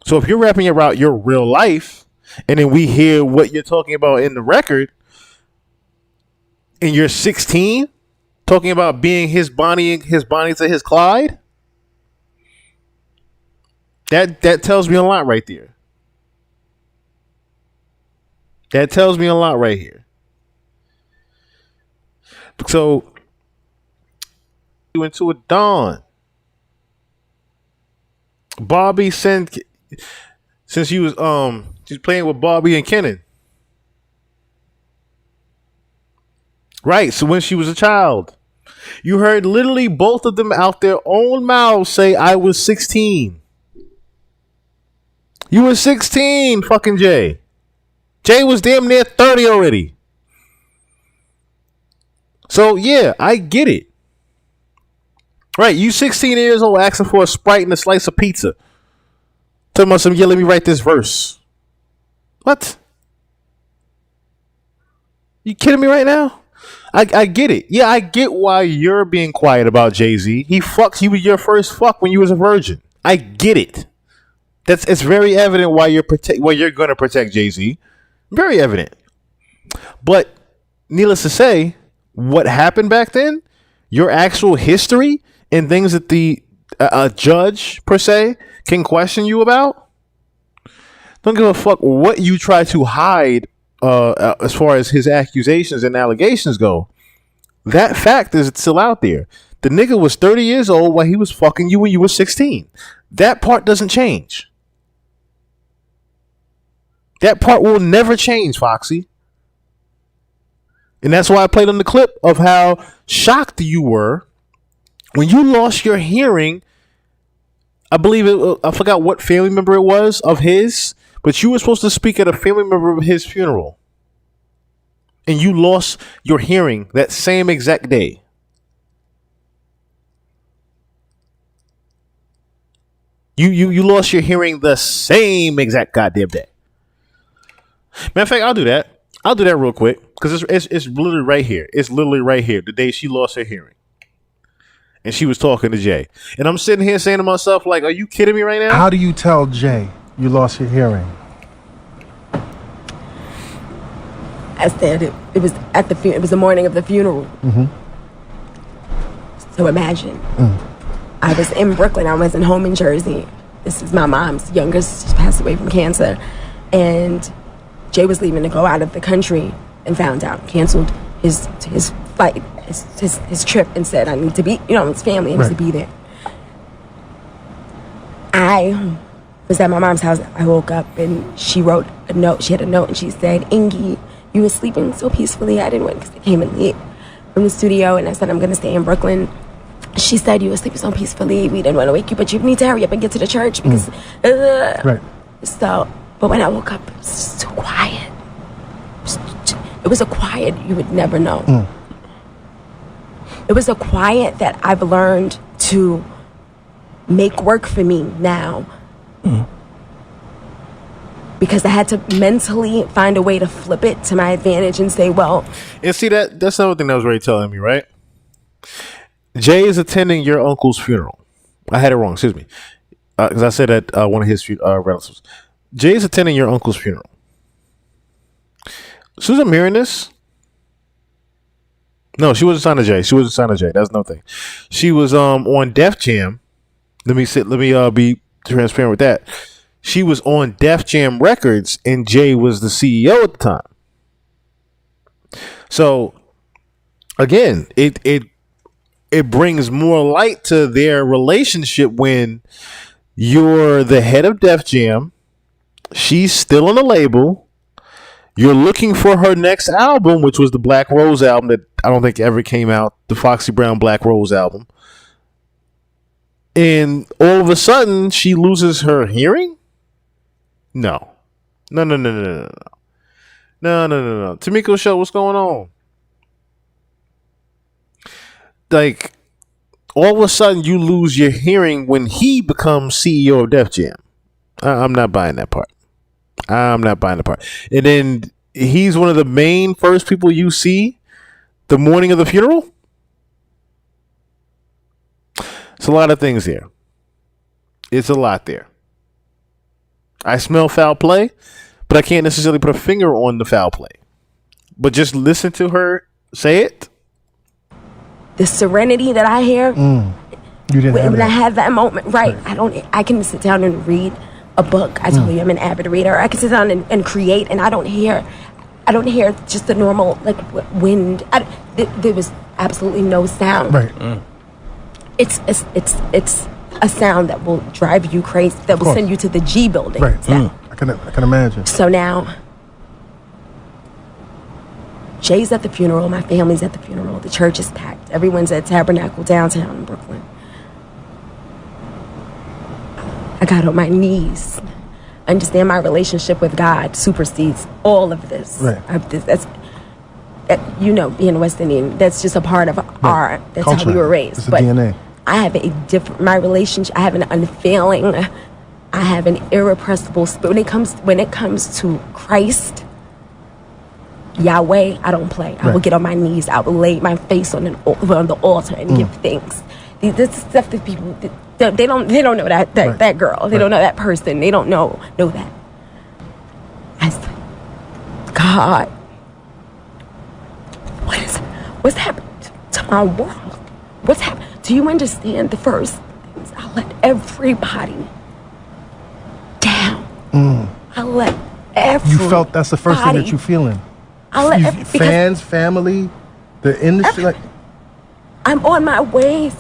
Speaker 7: So if you're rapping about your real life, and then we hear what you're talking about in the record, and you're 16, talking about being his Bonnie to his Clyde, that tells me a lot right there. That tells me a lot right here. So, into a dawn. Bobby since she was she's playing with Bobby and Kenan. Right, so when she was a child. You heard literally both of them out their own mouths say, I was 16. You were 16, fucking Jay. Jay was damn near 30 already. So yeah, I get it. Right, you 16 years old asking for a Sprite and a slice of pizza. Talking about some, yeah, let me write this verse. What? You kidding me right now? I get it. Yeah, I get why you're being quiet about Jay-Z. He was your first fuck when you was a virgin. I get it. It's very evident why you're going to protect Jay-Z. Very evident. But needless to say, what happened back then, your actual history and things that the judge per se can question you about, don't give a fuck what you try to hide as far as his accusations and allegations go. That fact is still out there. The nigga was 30 years old while he was fucking you when you were 16. That part doesn't change. That part will never change, Foxy. And that's why I played on the clip of how shocked you were when you lost your hearing. I believe I forgot what family member it was of his, but you were supposed to speak at a family member of his funeral. And you lost your hearing that same exact day. You lost your hearing the same exact goddamn day. Matter of fact, I'll do that. I'll do that real quick because it's literally right here. It's literally right here. The day she lost her hearing, and she was talking to Jay, and I'm sitting here saying to myself, like, "Are you kidding me right now?"
Speaker 13: How do you tell Jay you lost your hearing?
Speaker 14: I said it was at the it was the morning of the funeral.
Speaker 13: Mm-hmm.
Speaker 14: So imagine, I was in Brooklyn. I wasn't home in Jersey. This is my mom's youngest. She passed away from cancer, and Jay was leaving to go out of the country and found out, canceled his flight, his trip, and said, I need to be, his family needs to be there. I was at my mom's house. I woke up and she wrote a note. She had a note and she said, Ingy, you were sleeping so peacefully. I didn't wait because I came in late from the studio and I said, I'm going to stay in Brooklyn. She said, you were sleeping so peacefully. We didn't want to wake you, but you need to hurry up and get to the church because,
Speaker 13: Right.
Speaker 14: So, but when I woke up, it was just so quiet. It was a quiet you would never know. It was a quiet that I've learned to make work for me now. Because I had to mentally find a way to flip it to my advantage and say, well.
Speaker 7: And see, that's another thing that was Ray telling me, right? Jay is attending your uncle's funeral. I had it wrong, excuse me. Because I said that one of his relatives. Jay is attending your uncle's funeral. Susan hearing this? No, she wasn't signed to Jay. She wasn't signed to Jay. That's nothing. She was on Def Jam. Let me be transparent with that. She was on Def Jam Records, and Jay was the CEO at the time. So, again, it brings more light to their relationship when you're the head of Def Jam. She's still on the label. You're looking for her next album, which was the Black Rose album that I don't think ever came out, the Foxy Brown Black Rose album. And all of a sudden, she loses her hearing? No. No. Tamiko Show, what's going on? Like, all of a sudden, you lose your hearing when he becomes CEO of Def Jam. I'm not buying that part. I'm not buying the part. And then he's one of the main first people you see the morning of the funeral. It's a lot of things there. It's a lot there. I smell foul play, but I can't necessarily put a finger on the foul play. But just listen to her say it.
Speaker 14: The serenity that I hear
Speaker 13: You didn't have
Speaker 14: when I
Speaker 13: that.
Speaker 14: have that moment, right? I can sit down and read a book. I told you I'm an avid reader. I can sit down and create, and I don't hear just the normal like wind. There was absolutely no sound.
Speaker 13: Right.
Speaker 14: It's a sound that will drive you crazy. That will send you to the G building.
Speaker 13: Right. I can imagine.
Speaker 14: So now, Jay's at the funeral. My family's at the funeral. The church is packed. Everyone's at Tabernacle downtown in Brooklyn. I got on my knees. Understand my relationship with God supersedes all of this.
Speaker 13: Right.
Speaker 14: being West Indian, that's just a part of our, that's
Speaker 13: Culture.
Speaker 14: how we were raised.
Speaker 13: It's the
Speaker 14: but
Speaker 13: DNA.
Speaker 14: I have my relationship, I have an unfailing, I have an irrepressible spirit. When it comes to Christ, Yahweh, I don't play. I will get on my knees. I will lay my face on the altar and give thanks. This is stuff that people, they don't know that girl. They don't know that person. They don't know that. I said, God, what's happened to my world? What's happened? Do you understand the first things? I let everybody down. I let everybody.
Speaker 13: You felt that's the first thing that you feeling.
Speaker 14: I let
Speaker 13: fans, family, the industry.
Speaker 14: I'm on my way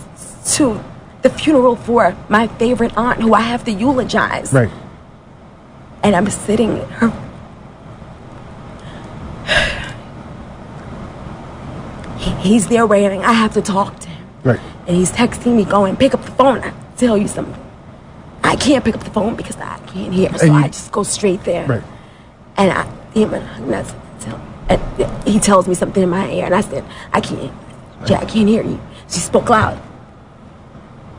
Speaker 14: to the funeral for my favorite aunt who I have to eulogize.
Speaker 13: Right.
Speaker 14: And I'm sitting in her. He's there waiting. I have to talk to him.
Speaker 13: Right.
Speaker 14: And he's texting me going, pick up the phone. I tell you something. I can't pick up the phone because I can't hear. So I just go straight there.
Speaker 13: Right.
Speaker 14: And he tells me something in my ear. And I said, I can't. Jay, I can't hear you. She spoke loud.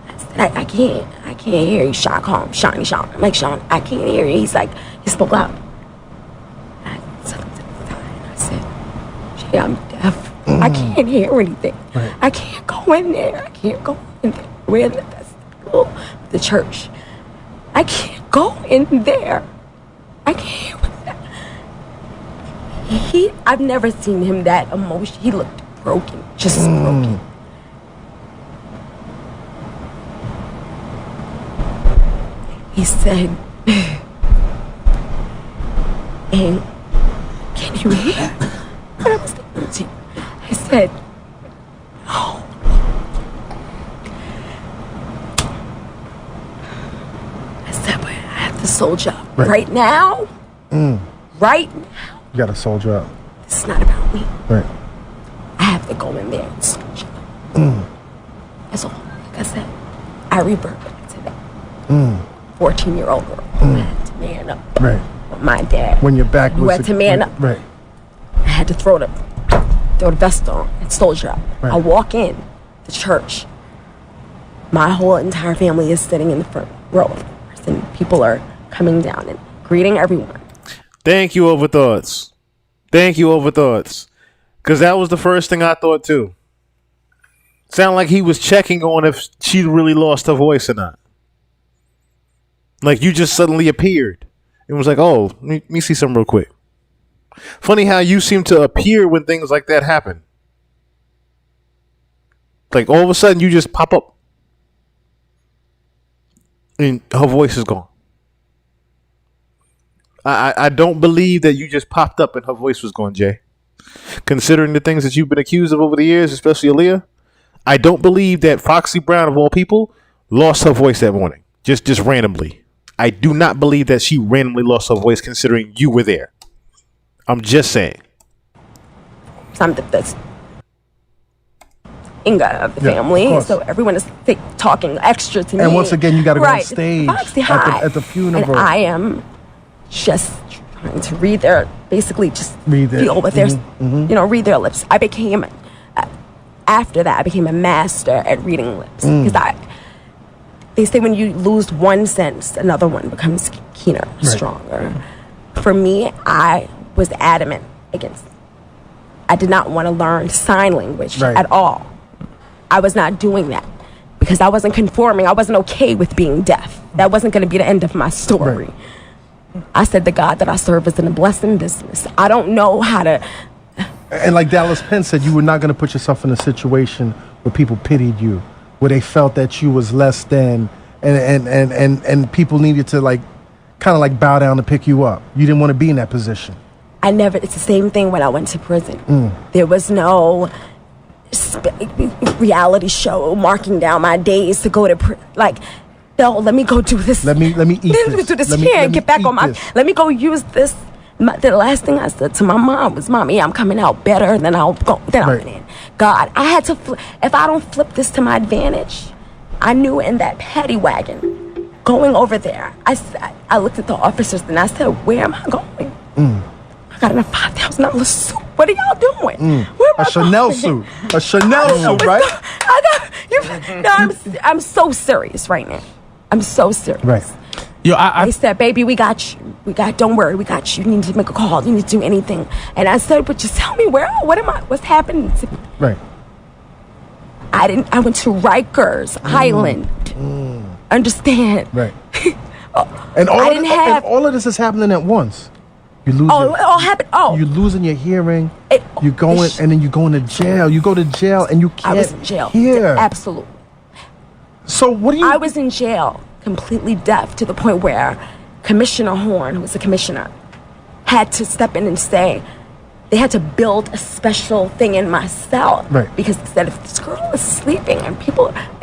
Speaker 14: I said, I can't hear you. Sean, call him. Sean. I'm like, Sean, I can't hear you. He's like, he spoke loud. I said, Jay, I'm deaf. I can't hear anything.
Speaker 13: Right.
Speaker 14: I can't go in there. I can't go in there. We're in the festival, the church. I can't go in there. I can't. I've never seen him that emotional. He looked broken, just broken. He said, and can you hear what I was saying to you? I said, no. I said, but I have to soldier up. Right now, right now.
Speaker 13: You got to soldier up.
Speaker 14: This is not about me.
Speaker 13: Right.
Speaker 14: I have to go in there and soldier up. That's all. Like I said, I revert back to that 14-year-old girl who had to man up.
Speaker 13: Right.
Speaker 14: With my dad.
Speaker 13: When your back
Speaker 14: who
Speaker 13: was
Speaker 14: had to man up.
Speaker 13: Right.
Speaker 14: I had to throw the vest on and soldier up.
Speaker 13: Right.
Speaker 14: I walk in the church. My whole entire family is sitting in the front row, of course, and people are coming down and greeting everyone.
Speaker 7: Thank you, Overthoughts. Thank you, Overthoughts. Because that was the first thing I thought, too. Sound like he was checking on if she really lost her voice or not. Like you just suddenly appeared. It was like, oh, let me see something real quick. Funny how you seem to appear when things like that happen. Like all of a sudden you just pop up. And her voice is gone. I don't believe that you just popped up and her voice was gone, Jay. Considering the things that you've been accused of over the years, especially Aaliyah, I don't believe that Foxy Brown, of all people, lost her voice that morning. Just randomly. I do not believe that she randomly lost her voice considering you were there. I'm just saying.
Speaker 14: Something that's Inga of the family, so everyone is talking extra to me.
Speaker 13: And once again, you got to go on
Speaker 14: Right.
Speaker 13: stage
Speaker 14: Foxy, hi.
Speaker 13: at the funeral.
Speaker 14: And I am just trying to read their, basically just
Speaker 13: Read their-
Speaker 14: feel with their,
Speaker 13: mhm.
Speaker 14: read their lips. I became, after that, I became a master at reading lips. Because they say when you lose one sense, another one becomes keener, stronger. For me, I was adamant against, I did not want to learn sign language at all. I was not doing that because I wasn't conforming. I wasn't okay with being deaf. That wasn't going to be the end of my story. I said the God that I serve is in the blessing business. I don't know how to.
Speaker 13: And like Dallas Penn said, you were not going to put yourself in a situation where people pitied you, where they felt that you was less than, and people needed to kind of bow down to pick you up. You didn't want to be in that position.
Speaker 14: It's the same thing when I went to prison. There was no reality show marking down my days to go to no, let me go do this.
Speaker 13: Let me eat this.
Speaker 14: Do this
Speaker 13: Let
Speaker 14: here
Speaker 13: me
Speaker 14: and get back on my.
Speaker 13: this.
Speaker 14: Let me go use this. The last thing I said to my mom was, "Mommy, I'm coming out better than I'm in." God, I had to. If I don't flip this to my advantage, I knew in that paddy wagon, going over there. I looked at the officers and I said, "Where am I going?" I got in a $5,000 suit. What are y'all doing? Where am
Speaker 13: A
Speaker 14: I
Speaker 13: Chanel
Speaker 14: going?
Speaker 13: suit. A Chanel suit, right?
Speaker 14: I'm so serious right now. I'm so serious.
Speaker 13: Right.
Speaker 15: Yo,
Speaker 14: They said, baby, we got you. Don't worry, we got you. You need to make a call. You need to do anything. And I said, but just tell me what's happening to me?
Speaker 13: Right.
Speaker 14: I went to Rikers Island. Understand?
Speaker 13: Right. And all of this is happening at once. You lose.
Speaker 14: It all happened.
Speaker 13: You're losing your hearing. You're going, and then you go into jail. You go to jail, and you can't
Speaker 14: I was in jail.
Speaker 13: hear.
Speaker 14: Absolutely.
Speaker 13: So what do you?
Speaker 14: I was in jail, completely deaf, to the point where Commissioner Horn, who was the commissioner, had to step in and say they had to build a special thing in my cell.
Speaker 13: Right.
Speaker 14: Because instead of this girl is sleeping and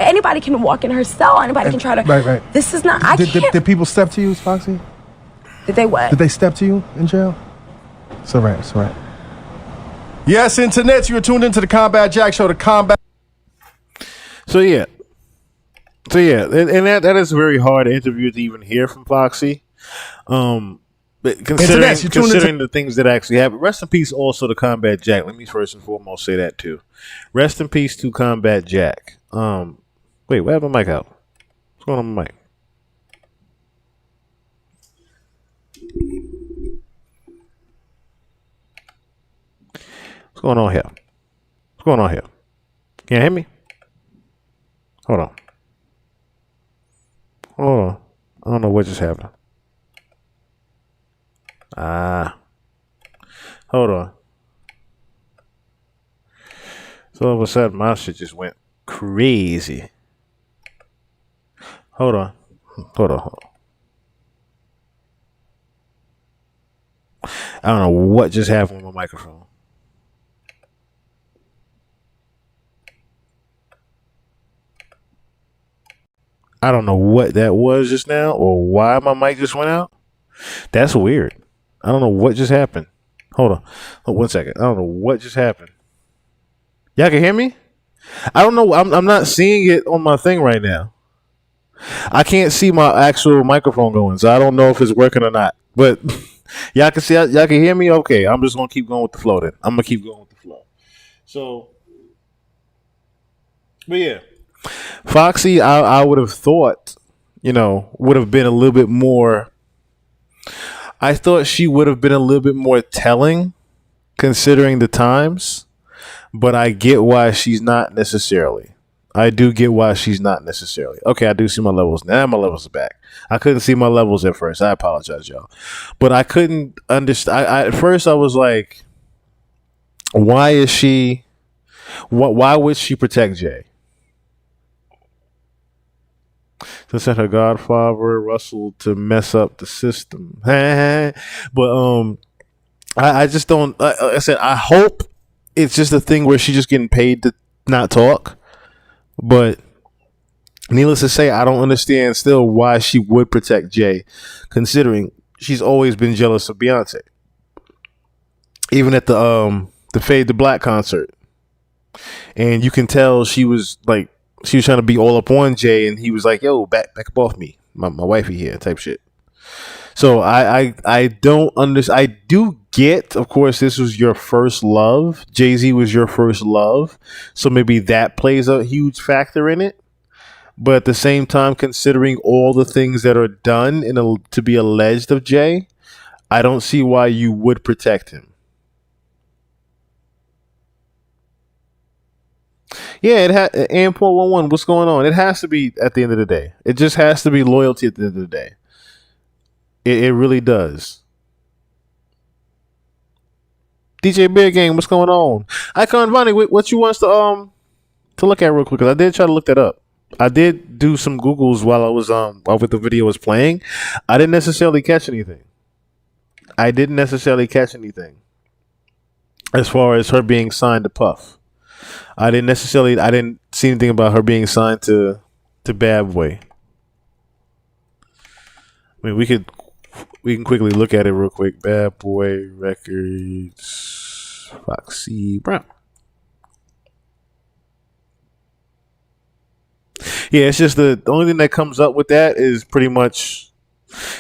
Speaker 14: anybody can walk in her cell, anybody can try to.
Speaker 13: Right.
Speaker 14: This is not.
Speaker 13: Did people step to you, Foxy?
Speaker 14: Did they what?
Speaker 13: Did they step to you in jail? It's all right. It's all right. Yes, internet. You are tuned into the Combat Jack Show. The Combat.
Speaker 7: So yeah, and that is a very hard interview to even hear from Foxy. But considering the things that actually happened, rest in peace also to Combat Jack. Let me first and foremost say that too. Rest in peace to Combat Jack. Wait, why have my mic out? What's going on with my mic? What's going on here? What's going on here? Can you hear me? Hold on. I don't know what just happened. Hold on. So all of a sudden my shit just went crazy. Hold on. I don't know what just happened with my microphone. I don't know what that was just now or why my mic just went out. That's weird. I don't know what just happened. Hold on. 1 second. I don't know what just happened. Y'all can hear me? I don't know. I'm not seeing it on my thing right now. I can't see my actual microphone going, so I don't know if it's working or not. But y'all can see, y'all can hear me? Okay, I'm just going to keep going with the flow then. I'm going to keep going with the flow. So, but yeah. Foxy, I would have thought, would have been a little bit more. I thought she would have been a little bit more telling, considering the times. But I get why she's not necessarily. I do get why she's not necessarily. Okay, I do see my levels. Now my levels are back. I couldn't see my levels at first. I apologize, y'all. But I couldn't understand. At first, I was like, why is she... Why would she protect Jay? To send her godfather Russell to mess up the system. But I just don't. Like I said, I hope it's just a thing where she's just getting paid to not talk. But needless to say, I don't understand still why she would protect Jay, considering she's always been jealous of Beyonce. Even at the Fade to Black concert, and you can tell she was trying to be all up on Jay, and he was like, "Yo, back up off me, my wifey here," type shit. So I don't understand. I do get, of course, this was your first love. Jay-Z was your first love, so maybe that plays a huge factor in it. But at the same time, considering all the things that are done to be alleged of Jay, I don't see why you would protect him. Yeah, and .11, what's going on? It has to be at the end of the day. It just has to be loyalty at the end of the day. It really does. DJ Bear Gang, what's going on? Icon Vonnie, what you want us to look at real quick? Because I did try to look that up. I did do some Googles while I was while the video was playing. I didn't necessarily catch anything. As far as her being signed to Puff. I didn't see anything about her being signed to Bad Boy. I mean, we can quickly look at it real quick. Bad Boy Records, Foxy Brown. Yeah, it's just the only thing that comes up with that is pretty much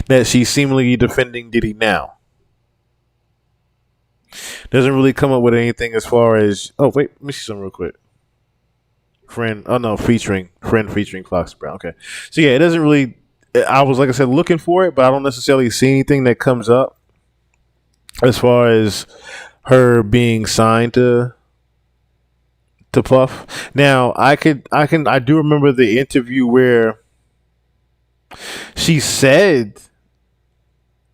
Speaker 7: that she's seemingly defending Diddy now. Doesn't really come up with anything as far as. Oh wait, let me see something real quick. Friend, oh no, featuring Foxy Brown. Okay, so yeah, it doesn't really. I was, like I said, looking for it, but I don't necessarily see anything that comes up as far as her being signed to Puff. Now, I do remember the interview where she said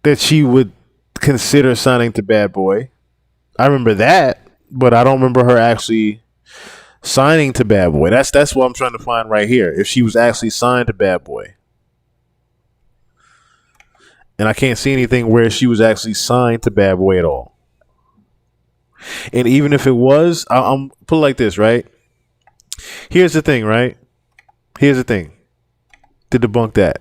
Speaker 7: that she would consider signing to Bad Boy. I remember that, but I don't remember her actually signing to Bad Boy. That's what I'm trying to find right here. If she was actually signed to Bad Boy. And I can't see anything where she was actually signed to Bad Boy at all. And even if it was, I'm put it like this, right? Here's the thing, right? Here's the thing. To debunk that.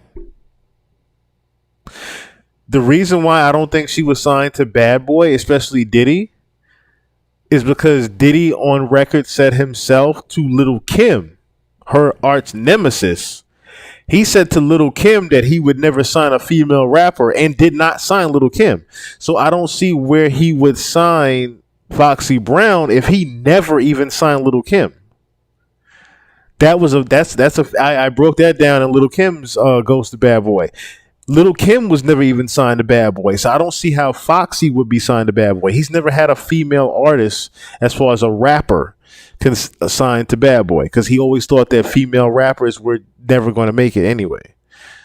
Speaker 7: The reason why I don't think she was signed to Bad Boy, especially Diddy, is because Diddy on record said himself to Lil' Kim, her arch nemesis. He said to Lil' Kim that he would never sign a female rapper and did not sign Lil' Kim. So I don't see where he would sign Foxy Brown if he never even signed Lil' Kim. I broke that down in Lil' Kim's Ghost to Bad Boy. Lil' Kim was never even signed to Bad Boy, so I don't see how Foxy would be signed to Bad Boy. He's never had a female artist as far as a rapper assigned to Bad Boy, because he always thought that female rappers were never going to make it anyway.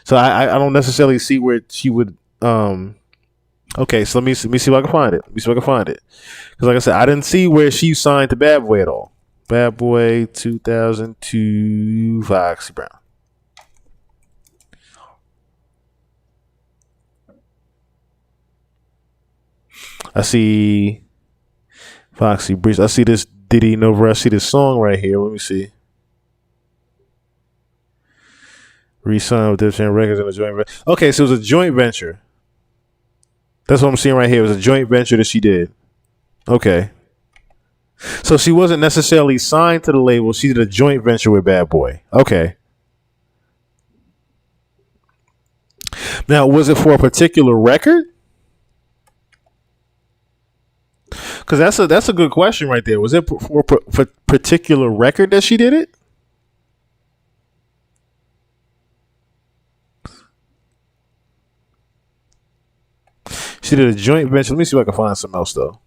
Speaker 7: So I don't necessarily see where she would. Okay, so let me see if I can find it. Because like I said, I didn't see where she signed to Bad Boy at all. Bad Boy 2002 Foxy Brown. I see Foxy Breeze. I see this Diddy Nova. I see this song right here. Let me see. Re-signed with Def Jam Records and a joint venture. Okay, so it was a joint venture. That's what I'm seeing right here. It was a joint venture that she did. Okay. So she wasn't necessarily signed to the label. She did a joint venture with Bad Boy. Okay. Now, was it for a particular record? Because that's a good question right there. Was it for a particular record that she did it? She did a joint venture. Let me see if I can find something else, though.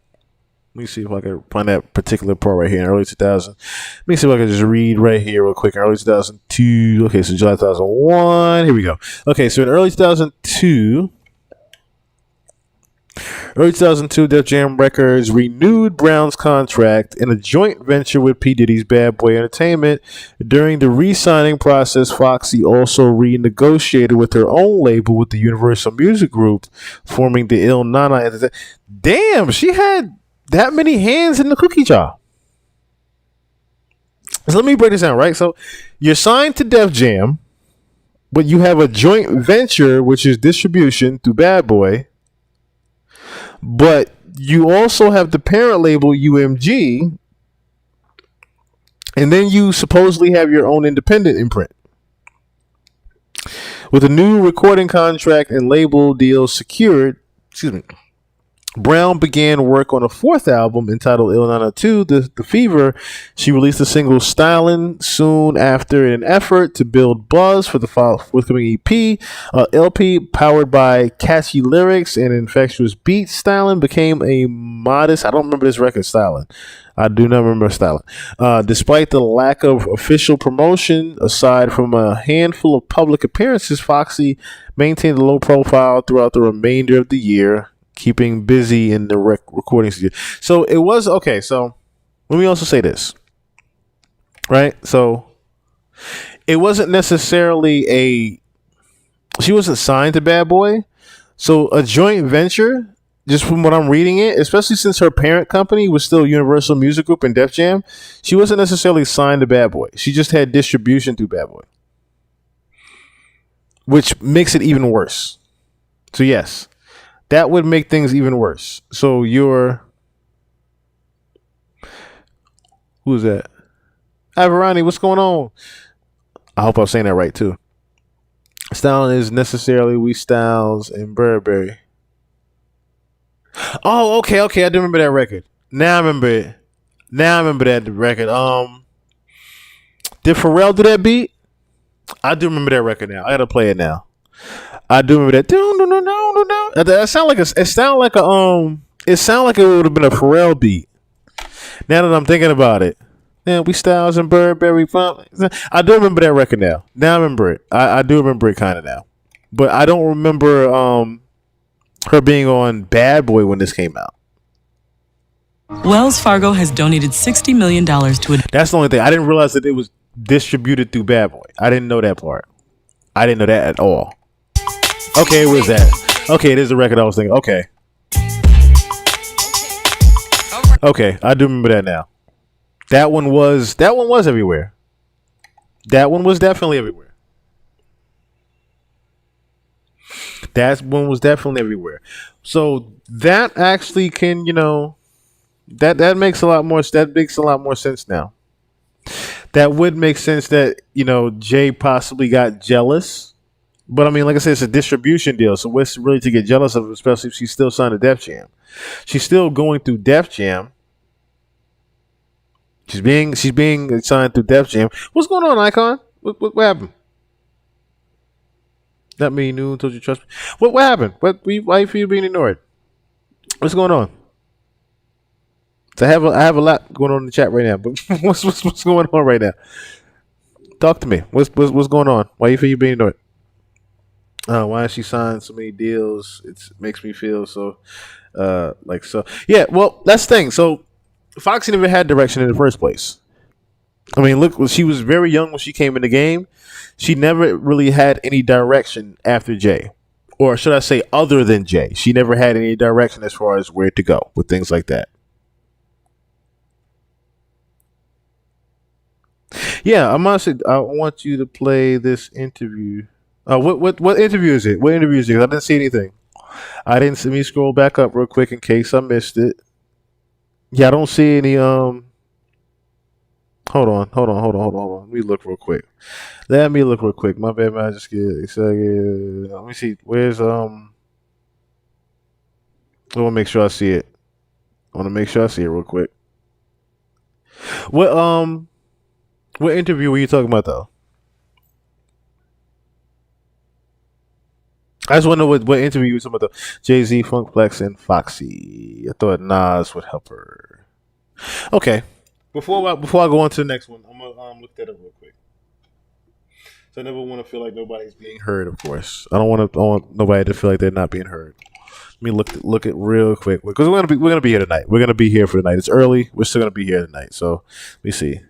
Speaker 7: Let me see if I can find that particular part right here in early 2000. Let me see if I can just read right here real quick. In early 2002. Okay, so July 2001. Here we go. Okay, so in early 2002, Def Jam Records renewed Brown's contract in a joint venture with P. Diddy's Bad Boy Entertainment. During the re-signing process, Foxy also renegotiated with her own label with the Universal Music Group, forming the Il Nana Entertainment. Damn, she had that many hands in the cookie jar. So let me break this down, right? So you're signed to Def Jam, but you have a joint venture, which is distribution through Bad Boy. But you also have the parent label, UMG, and then you supposedly have your own independent imprint. With a new recording contract and label deal secured, Brown began work on a fourth album entitled Il Nana 2, The Fever. She released the single Stylin' soon after in an effort to build buzz for the forthcoming EP. LP, powered by catchy lyrics and infectious beats, Stylin' became a modest... I don't remember this record, Stylin'. I do not remember Stylin'. Despite the lack of official promotion, aside from a handful of public appearances, Foxy maintained a low profile throughout the remainder of the year, keeping busy in the recording studio. So it was okay. So let me also say this, right? So it wasn't necessarily she wasn't signed to Bad Boy. So a joint venture, just from what I'm reading it, especially since her parent company was still Universal Music Group and Def Jam, she wasn't necessarily signed to Bad Boy. She just had distribution through Bad Boy, which makes it even worse. So yes, that would make things even worse. So who's that? Averani, what's going on? I hope I'm saying that right too. Stylin' is necessarily We Styles and Burberry. Oh, okay. I do remember that record. Now I remember it. Now I remember that record. Did Pharrell do that beat? I do remember that record now. I gotta play it now. I do remember that. It sound like it would have been a Pharrell beat. Now that I'm thinking about it. Yeah, we Styles and Burberry Funk. I do remember that record now. Now I remember it. I do remember it kind of now. But I don't remember her being on Bad Boy when this came out.
Speaker 15: Wells Fargo has donated $60 million to a...
Speaker 7: That's the only thing. I didn't realize that it was distributed through Bad Boy. I didn't know that part. I didn't know that at all. Okay, it was that. Okay, it is the record I was thinking. Okay. Okay, I do remember that now. That one was everywhere. That one was definitely everywhere. That one was definitely everywhere. So that actually can, that makes a lot more sense now. That would make sense that, Jay possibly got jealous. But I mean, like I said, it's a distribution deal. So what's really to get jealous of, especially if she's still signed to Def Jam. She's still going through Def Jam. She's being signed through Def Jam. What's going on, Icon? What happened? Not me, Noon, told you trust me. What happened? Why are you being ignored? What's going on? So I have a lot going on in the chat right now. But what's going on right now? Talk to me. What's going on? Why you feel you being ignored? Why has she signed so many deals? It makes me feel so so. Yeah, well, that's the thing. So Foxy never had direction in the first place. I mean, look, she was very young when she came in the game. She never really had any direction after Jay. Or should I say other than Jay. She never had any direction as far as where to go with things like that. Yeah, I want you to play this interview. What interview is it? What interview is it? I didn't see anything. Let me scroll back up real quick in case I missed it. Yeah, I don't see any. Hold on. Let me look real quick. My bad, man. I just get excited. Let me see. Where's I want to make sure I see it. Real quick. What interview were you talking about though? I just want to know what interview you were talking about though. Jay-Z, Funk Flex, and Foxy. I thought Nas would help her. Okay. Before I go on to the next one, I'm gonna look that up real quick. So I never want to feel like nobody's being heard. Of course, I don't want nobody to feel like they're not being heard. Let me look at real quick because we're gonna be here tonight. We're gonna be here for the night. It's early. We're still gonna be here tonight. So let me see.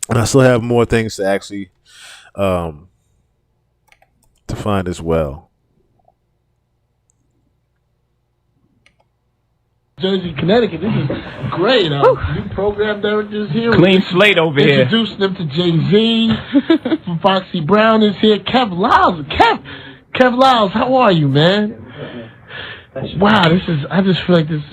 Speaker 7: And I still have more things to actually to find as well.
Speaker 16: Jersey, Connecticut. This is great. New program directors here.
Speaker 17: Clean slate over here.
Speaker 16: Introducing them to Jay-Z. Foxy Brown is here. Kev Lyles, how are you, man? Wow, I just feel like this.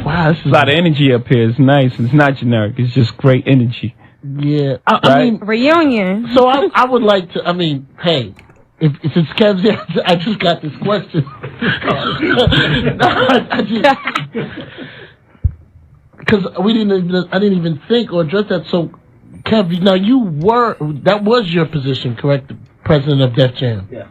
Speaker 16: Wow, this is
Speaker 17: a lot of energy up here. It's nice. It's not generic. It's just great energy.
Speaker 16: Yeah, I mean
Speaker 9: reunion.
Speaker 16: So I would like to. I mean, hey. If it's Kev's answer, I just got this question. Because I didn't even think or address that. So, Kev, now that was your position, correct? The president of Def Jam.
Speaker 18: Yeah.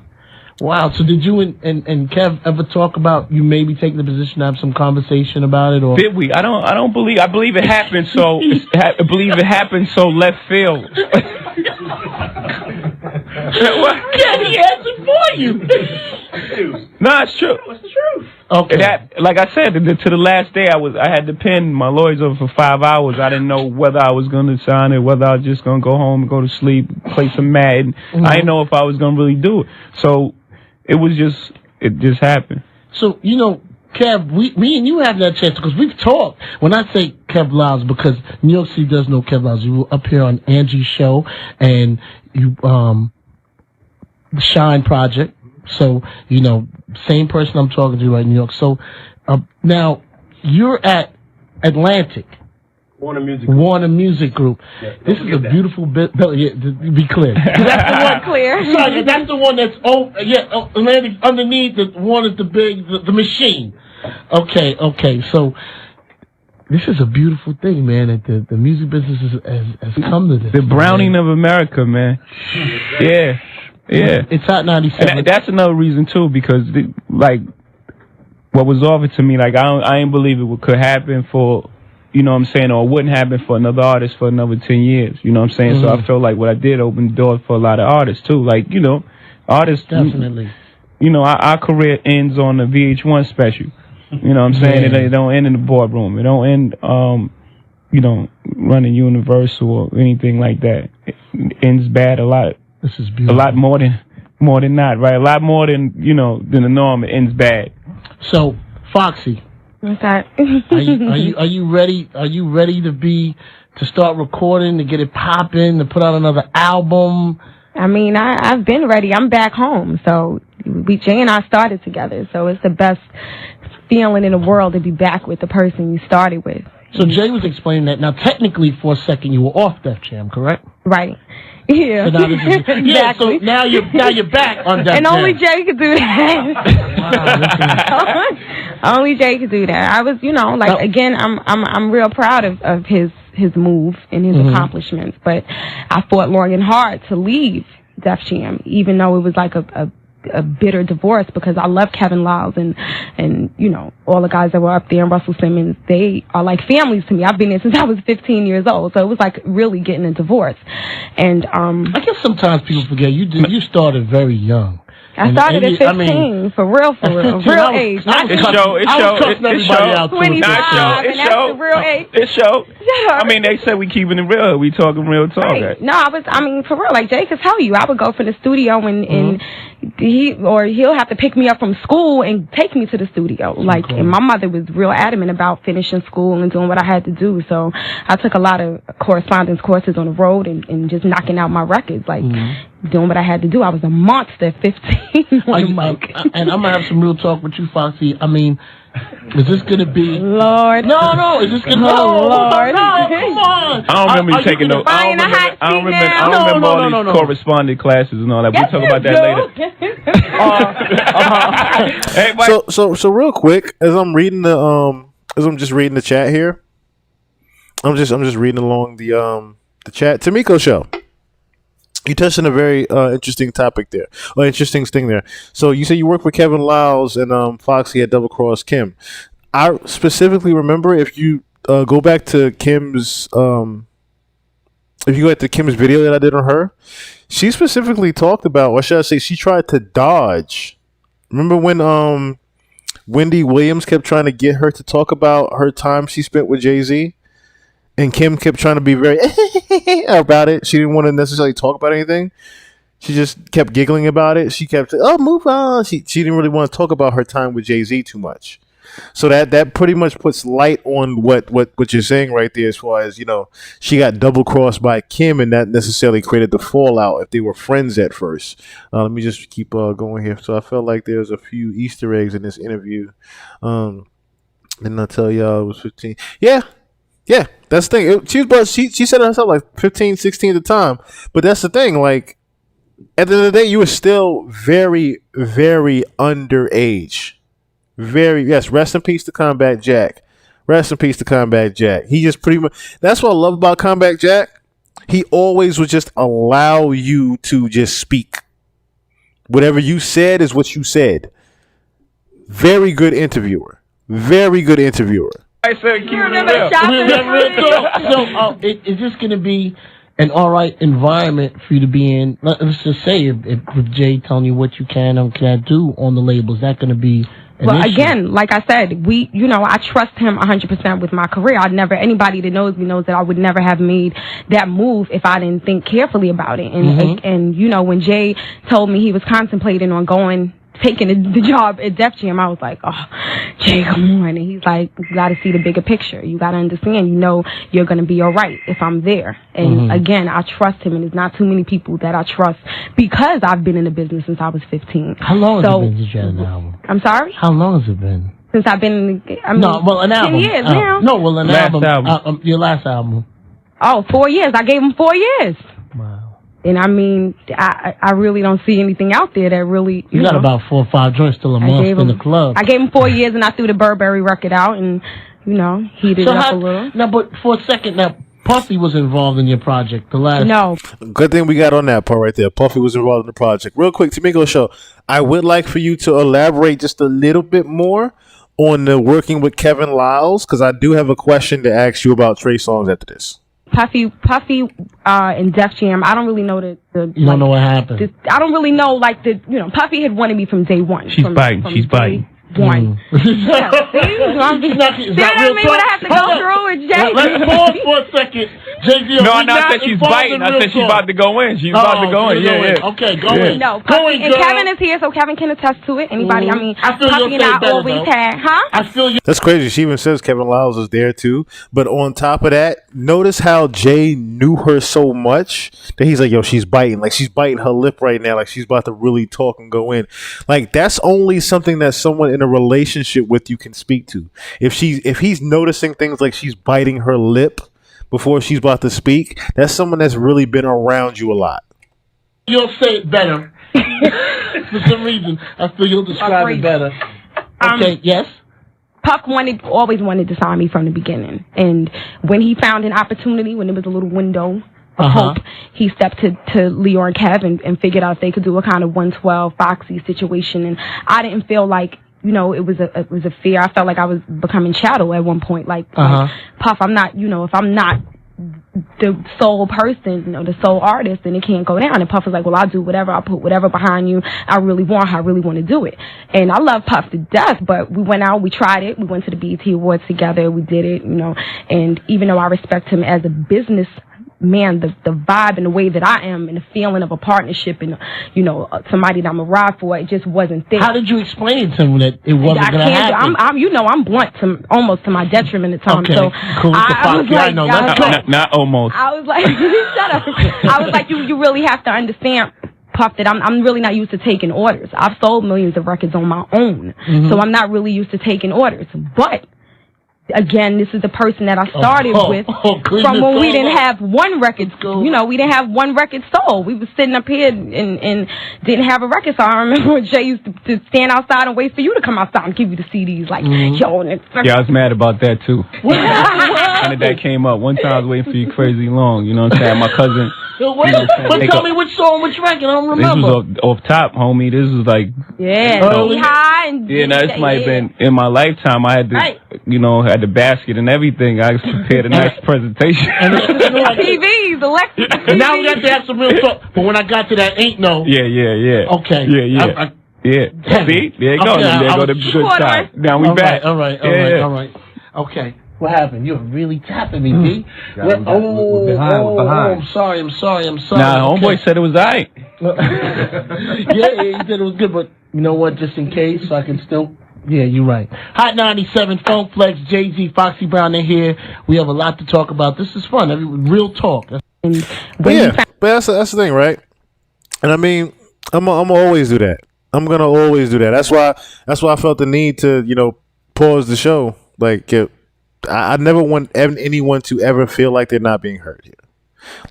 Speaker 16: Wow. So did you and Kev ever talk about you maybe taking the position, have some conversation about it, or
Speaker 17: did we? I believe it happened. So I believe it happened. So left field.
Speaker 16: Yeah, he answered for you.
Speaker 17: No, it's true.
Speaker 18: What's the truth?
Speaker 17: Okay. Like I said, to the last day, I had to pin my lawyers over for 5 hours. I didn't know whether I was going to sign it, whether I was just going to go home and go to sleep, play some Madden. Mm-hmm. I didn't know if I was going to really do it. So it just happened.
Speaker 16: So, Kev, me and you have that chance because we've talked. When I say Kev Lyles, because New York City does know Kev Lyles. You were up here on Angie's show, and you the Shine Project. So, same person I'm talking to right in New York. So, now you're at Atlantic.
Speaker 18: Warner
Speaker 16: Music Group.
Speaker 18: Yeah,
Speaker 16: this is a beautiful bit. No, yeah, to be clear. That's the one.
Speaker 9: Clear.
Speaker 16: Sorry, that's the one that's Atlantic underneath. The one is the big, the machine. Okay. So This is a beautiful thing, man. That the music business has come to this.
Speaker 17: The Browning of America, man. Yeah.
Speaker 16: It's Hot 97.
Speaker 17: And that's another reason too, because like what was offered to me, like I ain't believe it could happen for, you know what I'm saying, or it wouldn't happen for another artist for another 10 years. You know what I'm saying? So I felt like what I did opened the door for a lot of artists too. Like, you know, artists
Speaker 16: definitely.
Speaker 17: You know, our career ends on the VH1 special. You know what I'm saying? It don't end in the boardroom. It don't end, you know, running Universal or anything like that. It ends bad a lot.
Speaker 16: This is beautiful.
Speaker 17: A lot more than not, right? A lot more than, you know, than the norm. It ends bad.
Speaker 16: So, Foxy.
Speaker 10: What's that?
Speaker 16: are you ready? Are you ready to start recording, to get it popping, to put out another album?
Speaker 14: I mean, I've been ready. I'm back home, so Jay and I started together, so it's the best feeling in the world to be back with the person you started with.
Speaker 16: So Jay was explaining that. Now, technically, for a second, you were off Def Jam, correct?
Speaker 14: Right. Yeah.
Speaker 16: So now this is,
Speaker 14: exactly.
Speaker 16: So now you're back on Def
Speaker 14: and
Speaker 16: Jam.
Speaker 14: only Jay could do that. Only Jay could do that. I was, you know, like again, I'm real proud of his move and his accomplishments, but I fought long and hard to leave Def Jam, even though it was like a bitter divorce, because I love Kevin Lyles and you know, all the guys that were up there, and Russell Simmons. They are like families to me. I've been there since I was 15 years old, so it was like really getting a divorce. And I
Speaker 16: guess sometimes people forget you started very young.
Speaker 14: I started at 15, for real, real age.
Speaker 17: It showed. It showed. I mean, they said we keeping it real. We talking real talk.
Speaker 14: Right. No, I mean, for real. Like Jay could tell you, I would go from the studio and he'll have to pick me up from school and take me to the studio. Like, and my mother was real adamant about finishing school and doing what I had to do. So I took a lot of correspondence courses on the road and just knocking out my records, like doing what I had to do. I was a monster at 15.
Speaker 16: And I'm gonna have some real talk with you, Foxy. I mean, is this gonna be
Speaker 14: Lord?
Speaker 16: No. Is this gonna?
Speaker 14: Lord.
Speaker 16: No, come on.
Speaker 17: I don't remember you taking no. I don't remember all these corresponding classes and all that. We'll talk about that later.
Speaker 7: So real quick, as I'm reading I'm just reading the chat here. I'm just reading along the chat. Tamiko Show. You touched on a very interesting topic there, or interesting thing there. So you said you worked with Kevin Lyles and Foxy at Double Cross Kim. I specifically remember, if you go back to Kim's, if you go back to Kim's video that I did on her, she specifically talked about, or should I say, she tried to dodge. Remember when Wendy Williams kept trying to get her to talk about her time she spent with Jay-Z? And Kim kept trying to be very about it. She didn't want to necessarily talk about anything. She just kept giggling about it. She kept saying, "Oh, move on." She didn't really want to talk about her time with Jay-Z too much. So that pretty much puts light on what you're saying right there, as far as, you know, she got double crossed by Kim, and that necessarily created the fallout if they were friends at first. Let me just keep going here. So I felt like there's a few Easter eggs in this interview. Didn't I tell y'all it was 15? Yeah, that's the thing. She said herself like 15, 16 at the time. But that's the thing. Like, at the end of the day, you were still very, very underage. Yes, rest in peace to Combat Jack. Rest in peace to Combat Jack. He just pretty much... That's what I love about Combat Jack. He always would just allow you to just speak. Whatever you said is what you said. Very good interviewer. Very good interviewer.
Speaker 17: I said keep it
Speaker 16: real. So, is this going to be an all right environment for you to be in? Let's just say if Jay telling you what you can and can't do on the label, is that going to be an issue?
Speaker 14: Again, like I said, I trust him 100% with my career. Anybody that knows me knows that I would never have made that move if I didn't think carefully about it. And you know, when Jay told me he was contemplating on taking the job at Def Jam, I was like, oh, Jay, come on. And he's like, you got to see the bigger picture. You got to understand, you know, you're going to be all right if I'm there. And again, I trust him, and there's not too many people that I trust because I've been in the business since I was 15.
Speaker 16: How long has it been since you had an album?
Speaker 14: I'm sorry?
Speaker 16: How long has it been?
Speaker 14: Since I've been,
Speaker 16: an album.
Speaker 14: 10 years now.
Speaker 16: No, an album. Your last album.
Speaker 14: Oh, 4 years. I gave him 4 years.
Speaker 16: Wow.
Speaker 14: And I mean, I really don't see anything out there that really...
Speaker 16: You got about 4 or 5 joints still a month in the club.
Speaker 14: I gave him 4 years, and I threw the Burberry record out, and heated
Speaker 16: So
Speaker 14: it up
Speaker 16: how-
Speaker 14: a little.
Speaker 16: Now, but for a second, now Puffy was involved in your project. The last.
Speaker 14: No.
Speaker 7: Good thing we got on that part right there. Puffy was involved in the project. Real quick, Tamiko Show, I would like for you to elaborate just a little bit more on the working with Kevin Lyles, because I do have a question to ask you about Trey Songz after this.
Speaker 14: Puffy, and Def Jam. I don't really know the
Speaker 16: You don't know what happened.
Speaker 14: I don't really know Puffy had wanted me from day one.
Speaker 17: She's biting. She's biting.
Speaker 14: One.
Speaker 16: It's
Speaker 14: See,
Speaker 16: not
Speaker 14: what I mean? What I have to go through with Jay?
Speaker 16: Let's pause for a second. Jay-Z,
Speaker 17: No, I said she's biting. I said she's about to go in. She's about to go in. Yeah.
Speaker 16: Okay, go in.
Speaker 14: No,
Speaker 16: Go
Speaker 14: Puffy,
Speaker 16: in,
Speaker 14: and
Speaker 16: girl.
Speaker 14: Kevin is here, so Kevin can attest to it. Anybody? I mean,
Speaker 16: I feel
Speaker 14: Puffy
Speaker 16: you'll
Speaker 14: and
Speaker 16: say
Speaker 14: I
Speaker 16: better,
Speaker 14: always
Speaker 16: though.
Speaker 14: had, huh?
Speaker 16: I feel you.
Speaker 7: That's crazy. She even says Kevin Lyles is there too. But on top of that, notice how Jay knew her so much that he's like, yo, she's biting. Like, she's biting her lip right now. Like, she's about to really talk and go in. Like, that's only something that someone in a relationship with you can speak to. If he's noticing things like she's biting her lip before she's about to speak, that's someone that's really been around you a lot.
Speaker 16: You'll say it better. For some reason, I feel you'll describe it better. Okay, yes?
Speaker 14: Puff always wanted to sign me from the beginning. And when he found an opportunity, when there was a little window of hope, he stepped to Lyor and Kev and figured out if they could do a kind of 112 Foxy situation. And I didn't feel like, it was a fear. I felt like I was becoming chattel at one point. Like Puff, I'm not, if I'm not the sole person, the sole artist, then it can't go down. And Puff was like, well, I'll do whatever. I'll put whatever behind you. I really want to do it. And I love Puff to death, but we went out, we tried it. We went to the BET Awards together. We did it, and even though I respect him as a business man, the vibe and the way that I am and the feeling of a partnership and, somebody that I'm a ride for, it just wasn't there.
Speaker 16: How did you explain to him that it wasn't going to happen?
Speaker 14: I'm blunt almost to my detriment at times.
Speaker 16: Okay,
Speaker 14: so
Speaker 16: cool.
Speaker 14: I
Speaker 17: know. Not almost.
Speaker 14: I was like, shut up. I was like, you really have to understand, Puff, that I'm really not used to taking orders. I've sold millions of records on my own. So I'm not really used to taking orders. But again, this is the person that I started with from when we didn't have one record. We didn't have one record sold. We was sitting up here and didn't have a record. So I remember when Jay used to stand outside and wait for you to come outside and give you the CDs. Like, yo.
Speaker 17: Yeah, I was mad about that too. When that came up, one time I was waiting for you crazy long. You know what I'm saying? My cousin.
Speaker 16: But tell me which song, which record. I don't remember.
Speaker 17: This was off top, homie. This was like
Speaker 14: early high. And
Speaker 17: this might have been in my lifetime. I had to, had the basket and everything. I prepared a nice presentation.
Speaker 14: TVs, Alexa.
Speaker 16: And now we got to have some real talk. But when I got to that, ain't no.
Speaker 17: Yeah.
Speaker 16: Okay.
Speaker 17: Yeah. See, there you go. There go the good side. Now we back.
Speaker 16: All right. Okay. What happened? You're really tapping me, B.
Speaker 18: We're behind.
Speaker 16: I'm sorry.
Speaker 17: Nah, homeboy said it was alright.
Speaker 16: Yeah, he said it was good, but you know what? Just in case, so I can still. Yeah, you're right. Hot 97, Funk Flex, Jay-Z, Foxy Brown are here. We have a lot to talk about. This is fun. Real talk.
Speaker 7: But that's the thing, right? And I mean, I'm gonna always do that. I'm gonna always do that. That's why I felt the need to pause the show. Like, I never want anyone to ever feel like they're not being heard here.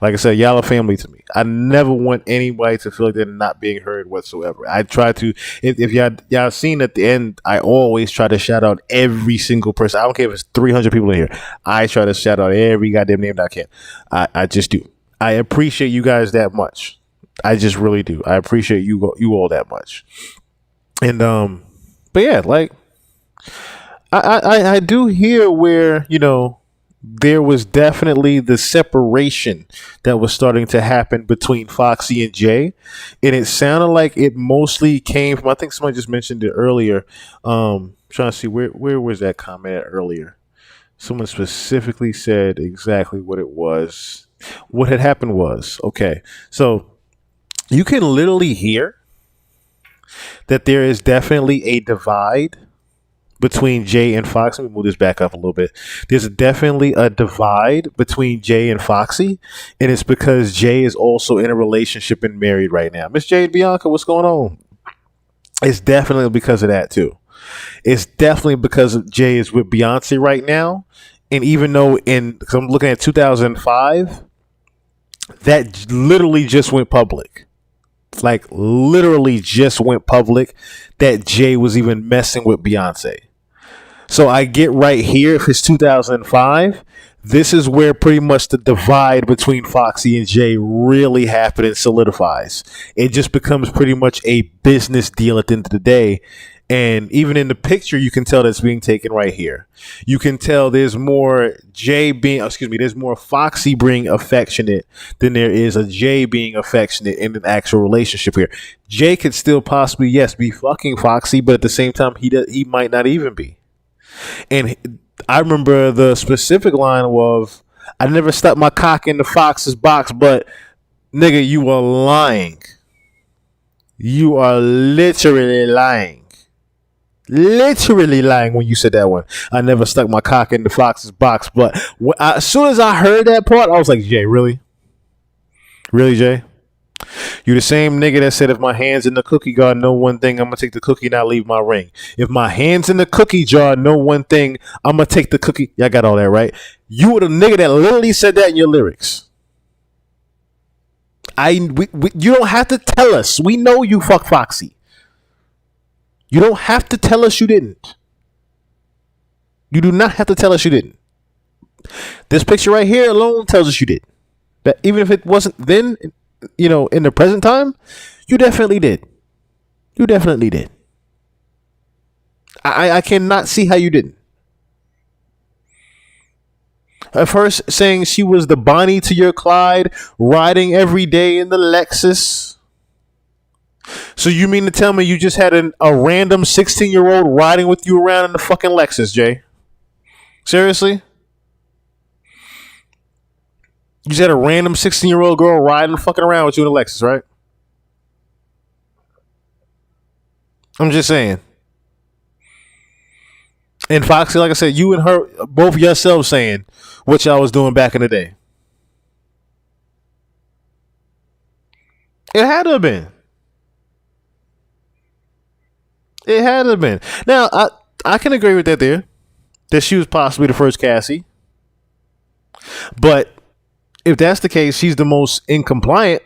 Speaker 7: Like I said, y'all are family to me. I never want anybody to feel like they're not being heard whatsoever. I try to, if y'all seen at the end, I always try to shout out every single person. I don't care if it's 300 people in here. I try to shout out every goddamn name that I can. I just do. I appreciate you guys that much. I just really do. I appreciate you all that much. And but yeah, like I do hear where there was definitely the separation that was starting to happen between Foxy and Jay, and it sounded like it mostly came from, I think somebody just mentioned it earlier. Trying to see where was that comment earlier. Someone specifically said exactly what it was. What had happened was, okay, so you can literally hear that there is definitely a divide between Jay and Foxy. Let me move this back up a little bit. There's definitely a divide between Jay and Foxy, and it's because Jay is also in a relationship and married right now. Miss Jade Bianca, what's going on? It's definitely because of that too. It's definitely because Jay is with Beyonce right now, and even though because I'm looking at 2005, that literally just went public. Like literally just went public that Jay was even messing with Beyonce. So I get right here, if it's 2005, this is where pretty much the divide between Foxy and Jay really happens and solidifies. It just becomes pretty much a business deal at the end of the day. And even in the picture, you can tell that's being taken right here. You can tell there's more there's more Foxy being affectionate than there is a Jay being affectionate in an actual relationship here. Jay could still possibly, yes, be fucking Foxy, but at the same time, he might not even be. And I remember the specific line of, I never stuck my cock in the fox's box, but nigga, you are lying. You are literally lying. Literally lying when you said that one. I never stuck my cock in the fox's box, but as soon as I heard that part, I was like, Jay, really? Really, Jay? You the same nigga that said if my hand's in the cookie jar, know one thing, I'm gonna take the cookie, not leave my ring. If my hand's in the cookie jar, know one thing, I'm gonna take the cookie. Y'all got all that, right? You were the nigga that literally said that in your lyrics. You don't have to tell us. We know you fuck Foxy. You don't have to tell us you didn't. You do not have to tell us you didn't. This picture right here alone tells us you did. That even if it wasn't then, in the present time, you definitely did. You definitely did. I cannot see how you didn't. At first saying she was the Bonnie to your Clyde, riding every day in the Lexus. So you mean to tell me you just had a random 16-year-old riding with you around in the fucking Lexus, Jay? Seriously? You just had a random 16-year-old girl riding fucking around with you in a Lexus, right? I'm just saying. And Foxy, like I said, you and her, both yourselves saying what y'all was doing back in the day. It had to have been. It had to have been. Now, I can agree with that there. That she was possibly the first Cassie. But if that's the case, she's the most incompliant.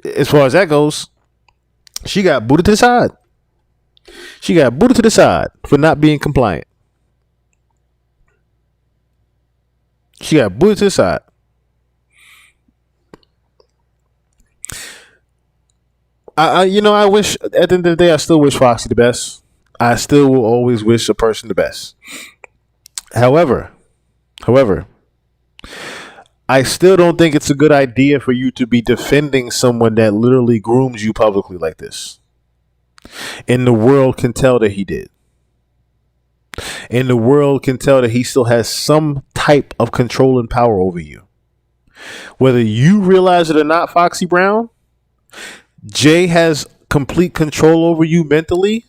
Speaker 7: As far as that goes, she got booted to the side. She got booted to the side for not being compliant. She got booted to the side. I wish, at the end of the day, I still wish Foxy the best. I still will always wish a person the best. However, I still don't think it's a good idea for you to be defending someone that literally grooms you publicly like this. And the world can tell that he did. And the world can tell that he still has some type of control and power over you. Whether you realize it or not, Foxy Brown, Jay has complete control over you mentally,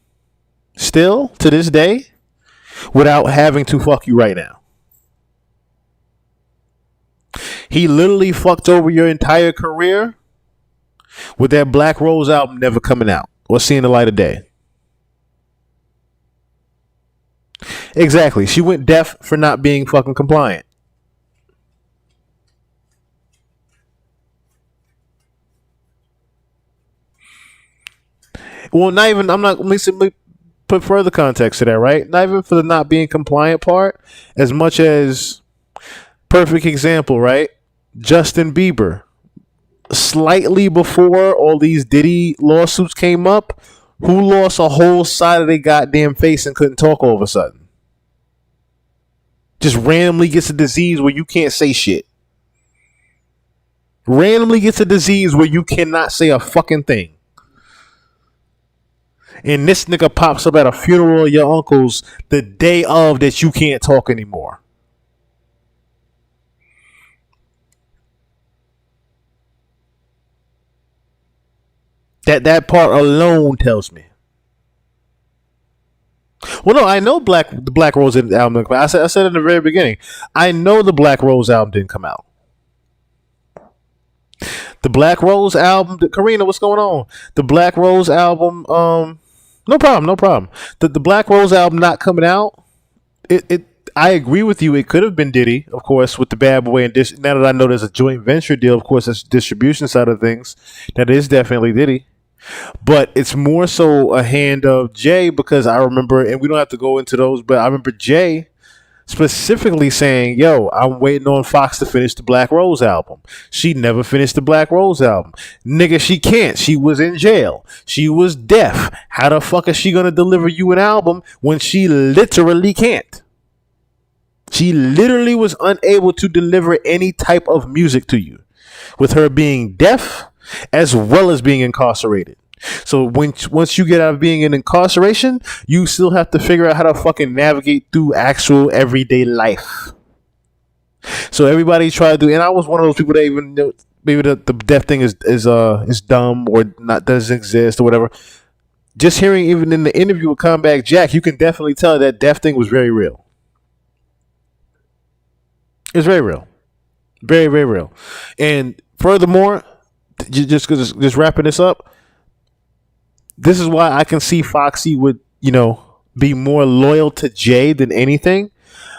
Speaker 7: still, to this day, without having to fuck you right now. He literally fucked over your entire career with that Black Rose album never coming out or seeing the light of day. Exactly. She went deaf for not being fucking compliant. Well, not even, let me put further context to that, right? Not even for the not being compliant part, as much as, perfect example, right? Justin Bieber, slightly before all these Diddy lawsuits came up, who lost a whole side of their goddamn face and couldn't talk all of a sudden? Just randomly gets a disease where you can't say shit. Randomly gets a disease where you cannot say a fucking thing. And this nigga pops up at a funeral of your uncle's the day of that you can't talk anymore. That part alone tells me. Well, no, I know the Black Rose album didn't come out. I said in the very beginning, I know the Black Rose album didn't come out. The Black Rose album, Karina, what's going on? The Black Rose album, no problem. The Black Rose album not coming out. I agree with you. It could have been Diddy, of course, with the Bad Boy and now that I know there's a joint venture deal, of course, that's distribution side of things. That is definitely Diddy. But it's more so a hand of Jay, because I remember, and we don't have to go into those, but I remember Jay specifically saying, yo, I'm waiting on Fox to finish the Black Rose album. She never finished the Black Rose album. Nigga, she can't. She was in jail. She was deaf. How the fuck is she gonna deliver you an album when she literally can't? She literally was unable to deliver any type of music to you, with her being deaf as well as being incarcerated. So once you get out of being in incarceration, you still have to figure out how to fucking navigate through actual everyday life. So everybody tried to do, and I was one of those people that even knew maybe the deaf thing is dumb or not, doesn't exist or whatever. Just hearing even in the interview with Comeback Jack, you can definitely tell that deaf thing was very real. It's very real, very, very real. And furthermore, just wrapping this up. This is why I can see Foxy would, be more loyal to Jay than anything,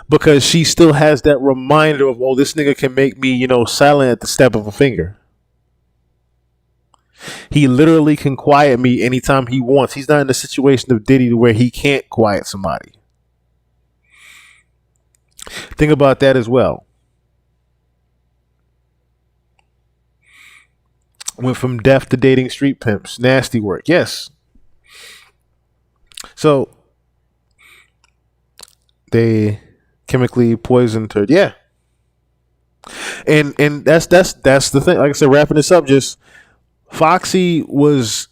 Speaker 7: because she still has that reminder of, oh, this nigga can make me, silent at the step of a finger. He literally can quiet me anytime he wants. He's not in the situation of Diddy where he can't quiet somebody. Think about that as well. Went from deaf to dating street pimps. Nasty work. Yes. So they chemically poisoned her. Yeah. And that's the thing. Like I said, wrapping this up, just Foxy was,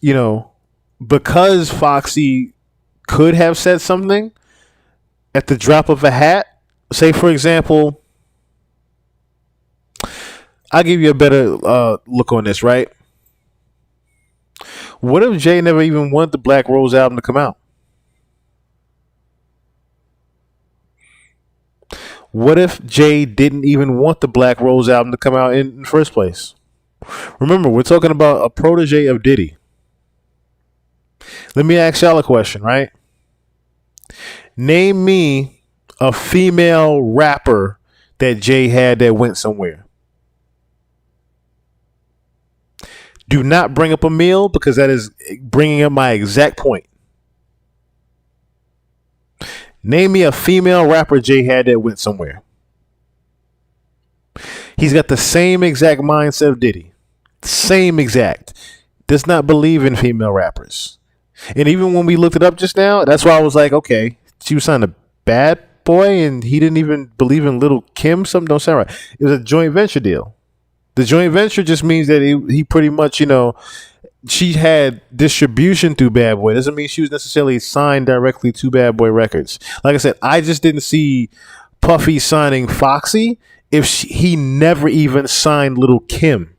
Speaker 7: because Foxy could have said something at the drop of a hat. Say, for example, I'll give you a better look on this, right? What if Jay never even wanted the Black Rose album to come out? What if Jay didn't even want the Black Rose album to come out in the first place? Remember, we're talking about a protege of Diddy. Let me ask y'all a question, right? Name me a female rapper that Jay had that went somewhere. Do not bring up a meal, because that is bringing up my exact point. Name me a female rapper Jay had that went somewhere. He's got the same exact mindset of Diddy. Same exact. Does not believe in female rappers. And even when we looked it up just now, that's why I was like, okay, she was signed to Bad Boy and he didn't even believe in Little Kim. Something don't sound right. It was a joint venture deal. The joint venture just means that he pretty much, she had distribution through Bad Boy. Doesn't mean she was necessarily signed directly to Bad Boy Records. Like I said, I just didn't see Puffy signing Foxy if he never even signed Little Kim.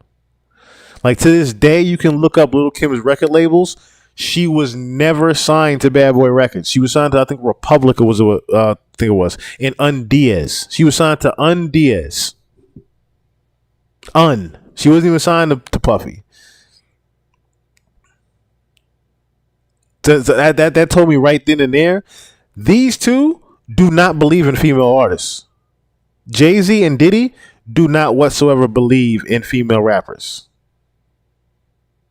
Speaker 7: Like, to this day, you can look up Little Kim's record labels. She was never signed to Bad Boy Records. She was signed to, I think, Republica was what I think it was, and Undiaz. She was signed to Undiaz. She wasn't even signed to Puffy. So that told me right then and there, these two do not believe in female artists. Jay-Z and Diddy do not whatsoever believe in female rappers.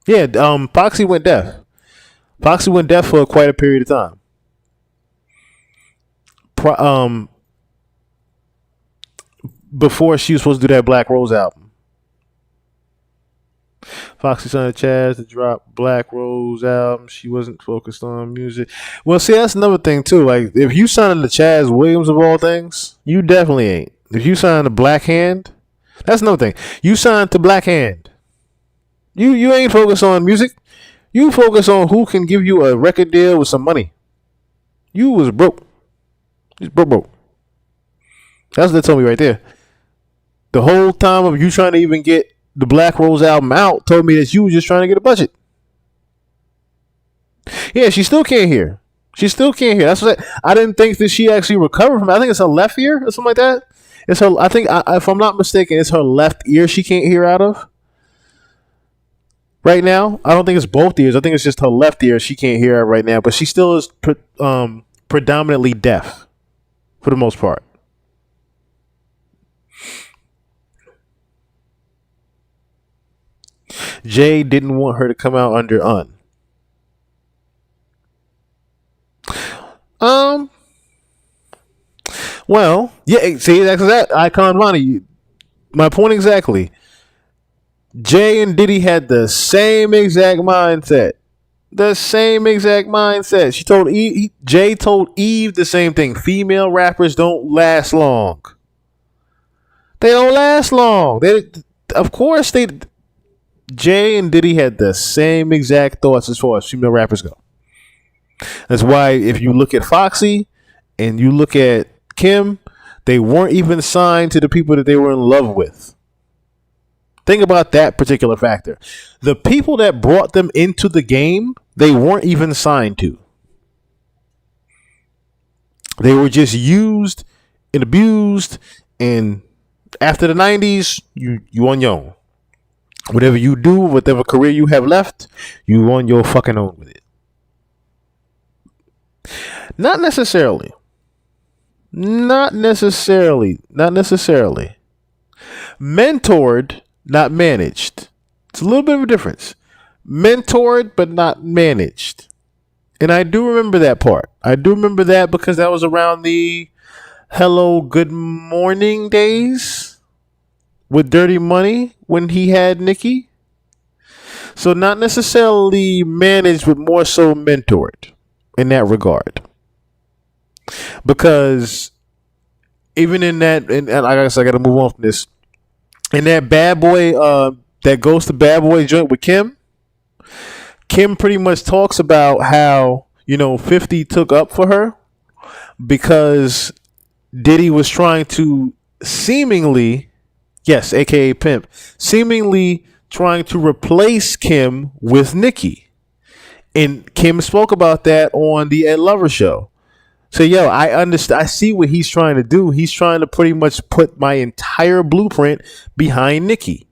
Speaker 7: Yeah, Foxy went deaf. Foxy went deaf for quite a period of time. Before she was supposed to do that Black Rose album. Foxy signed Chaz to drop Black Rose album. She wasn't focused on music. Well, see, that's another thing too. Like, if you signed to Chaz Williams of all things, you definitely ain't. If you signed to Black Hand, that's another thing. You signed to Black Hand. You ain't focused on music. You focus on who can give you a record deal with some money. You was broke. Just broke. That's what they told me right there. The whole time of you trying to even get the Black Rose album out told me that you were just trying to get a budget. Yeah, she still can't hear. That's what I didn't think that she actually recovered from. I think it's her left ear or something like that. It's her. I think, if I'm not mistaken, it's her left ear she can't hear out of. Right now, I don't think it's both ears. I think it's just her left ear she can't hear out right now. But she still is predominantly deaf for the most part. Jay didn't want her to come out under Un. Well, yeah. See, that's that Icon Money. My point exactly. Jay and Diddy had the same exact mindset. The same exact mindset. She told Jay told Eve the same thing. Female rappers don't last long. They don't last long. Jay and Diddy had the same exact thoughts as far as female rappers go. That's why if you look at Foxy and you look at Kim, they weren't even signed to the people that they were in love with. Think about that particular factor. The people that brought them into the game, they weren't even signed to. They were just used and abused, and after the 90s, you on your own. Whatever you do, whatever career you have left, you on your fucking own with it. Not necessarily. Mentored, not managed. It's a little bit of a difference. Mentored, but not managed. And I do remember that part. I do remember that because that was around the Hello Good Morning days with Dirty Money when he had Nicki. So not necessarily managed, but more so mentored in that regard. Because even in that, and I guess I got to move on from this. In that Bad Boy, that Ghost of Bad Boy joint with Kim pretty much talks about how, 50 took up for her because Diddy was trying to seemingly, yes, aka Pimp, seemingly trying to replace Kim with Nicki. And Kim spoke about that on the Ed Lover show. So, I understand. I see what he's trying to do. He's trying to pretty much put my entire blueprint behind Nicki.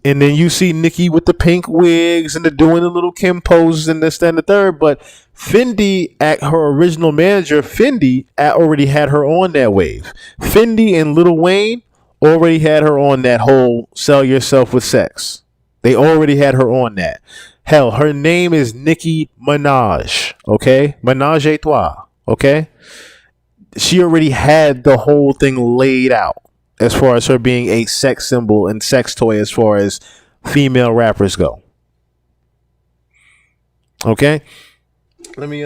Speaker 7: And then you see Nicki with the pink wigs and doing the little Kim poses and this, that, and the third. But Fendi, at her original manager, Fendi already had her on that wave. Fendi and Lil Wayne already had her on that whole sell yourself with sex. They already had her on that. Hell, her name is Nicki Minaj, okay? Menage a trois, okay? She already had the whole thing laid out as far as her being a sex symbol and sex toy as far as female rappers go. Okay? Let me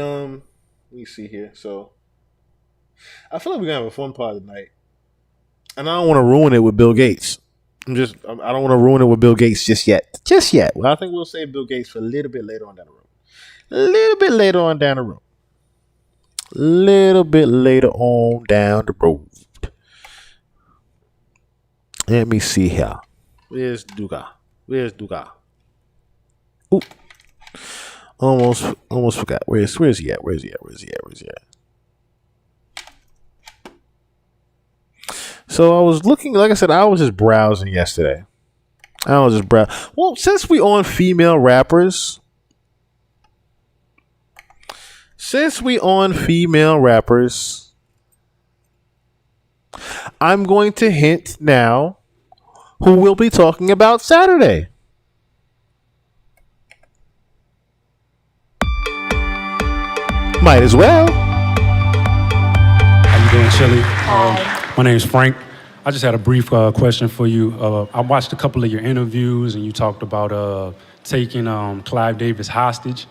Speaker 7: see here. So, I feel like we're going to have a fun part tonight. And I don't want to ruin it with Bill Gates. I don't want to ruin it with Bill Gates just yet. Well, I think we'll save Bill Gates for a little bit later on down the road. Let me see here. Where's Duga? Ooh. Almost forgot. Where's he at? So I was looking, like I said, I was just browsing yesterday. Well, since we on female rappers, I'm going to hint now who we'll be talking about Saturday. Might as well.
Speaker 19: How you doing, Chili? My name's Frank. I just had a brief question for you. I watched a couple of your interviews, and you talked about taking Clive Davis hostage.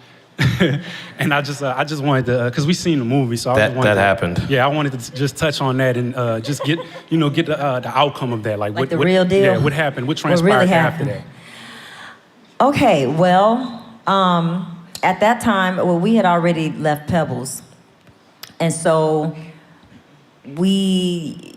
Speaker 19: And I just wanted to, because we seen the movie, so I wanted
Speaker 20: that happened.
Speaker 19: Yeah, I wanted to just touch on that and just get the outcome of that,
Speaker 21: like what, the real deal.
Speaker 19: Yeah, what happened? What transpired really after that?
Speaker 21: Okay, well, at that time, we had already left Pebbles, and so we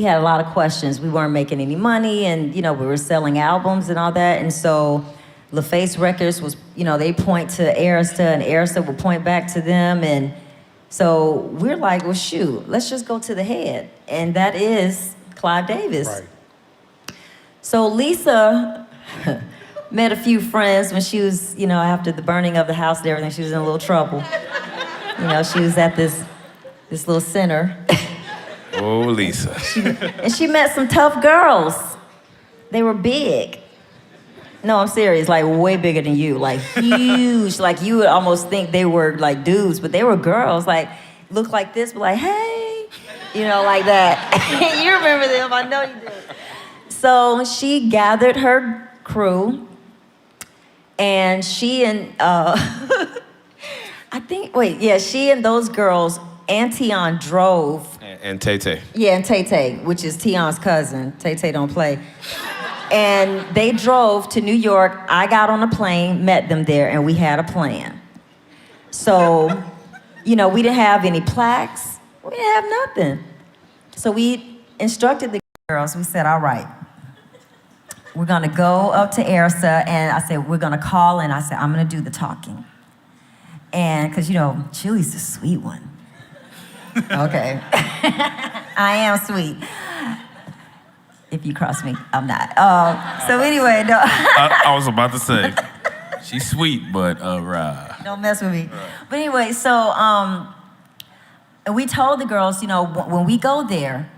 Speaker 21: had a lot of questions. We weren't making any money, and we were selling albums and all that, and so LaFace Records was, they point to Arista, and Arista would point back to them, and so we're like, well, shoot, let's just go to the head, and that is Clive Davis. Right. So Lisa met a few friends when she was, after the burning of the house and everything, she was in a little trouble. She was at this little center.
Speaker 20: Oh, Lisa.
Speaker 21: And she met some tough girls. They were big. No, I'm serious. Like way bigger than you. Like huge. Like you would almost think they were like dudes, but they were girls. Like look like this, but like, hey, you know, like that. You remember them? I know you do. So she gathered her crew, and she and she and those girls. And Tion drove.
Speaker 20: And Tay-Tay.
Speaker 21: Yeah, and Tay-Tay, which is Tion's cousin. Tay-Tay don't play. And they drove to New York. I got on a plane, met them there, and we had a plan. So, you know, we didn't have any plaques. We didn't have nothing. So we instructed the girls. We said, all right, we're going to go up to Ersa, and I said, we're going to call, and I said, I'm going to do the talking. And, because, you know, Chili's the sweet one. Okay. I am sweet. If you cross me, I'm not. So anyway, no.
Speaker 22: I was about to say, she's sweet, but
Speaker 21: don't mess with me. But anyway, so and we told the girls, you know, when we go there,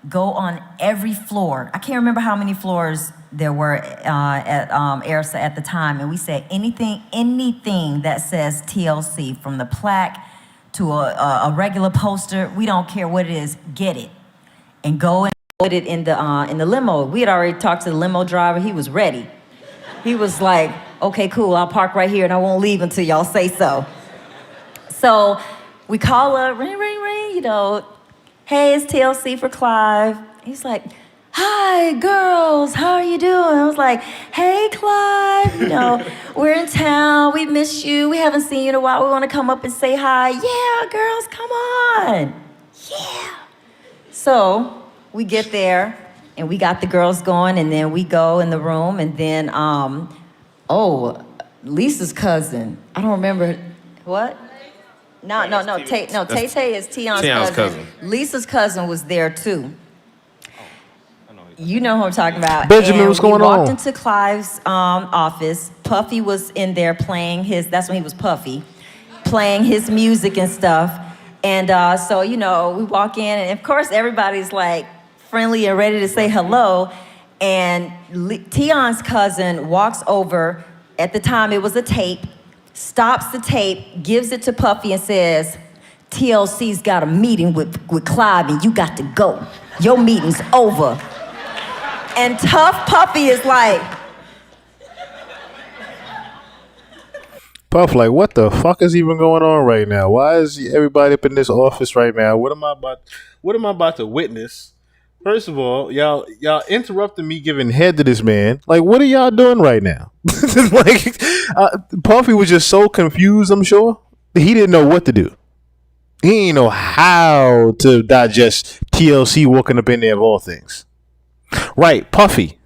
Speaker 21: go on every floor. I can't remember how many floors there were at Ersa at the time, and we said anything that says TLC, from the plaque to a regular poster, we don't care what it is, get it. And go and put it in the limo. We had already talked to the limo driver, he was ready. He was like, okay, cool, I'll park right here and I won't leave until y'all say so. So we call up, ring, ring, ring, you know, hey, it's TLC for Clive. He's like, hi, girls, how are you doing? I was like, hey, Clive, you know, we're in town, we miss you, we haven't seen you in a while, we want to come up and say hi. Yeah, girls, come on. Yeah. So we get there, and we got the girls going, and then we go in the room, and then, Lisa's cousin, I don't remember, what? No, Tay-Tay is Tion's cousin. Lisa's cousin was there, too. You know who I'm talking about.
Speaker 7: Benjamin, what's going on?
Speaker 21: We walked into Clive's office. Puffy was in there playing that's when he was Puffy, playing his music and stuff. And so, you know, we walk in, and of course, everybody's like friendly and ready to say hello. And Tion's cousin walks over. At the time, it was a tape, stops the tape, gives it to Puffy, and says, TLC's got a meeting with Clive, and you got to go. Your meeting's over. And Tough Puffy is like,
Speaker 7: Puff, like, what the fuck is even going on right now? Why is everybody up in this office right now? What am I about to witness? First of all, y'all interrupted me giving head to this man. Like, what are y'all doing right now? Like, Puffy was just so confused, I'm sure. He didn't know what to do. He didn't know how to digest TLC walking up in there of all things. Right, Puffy.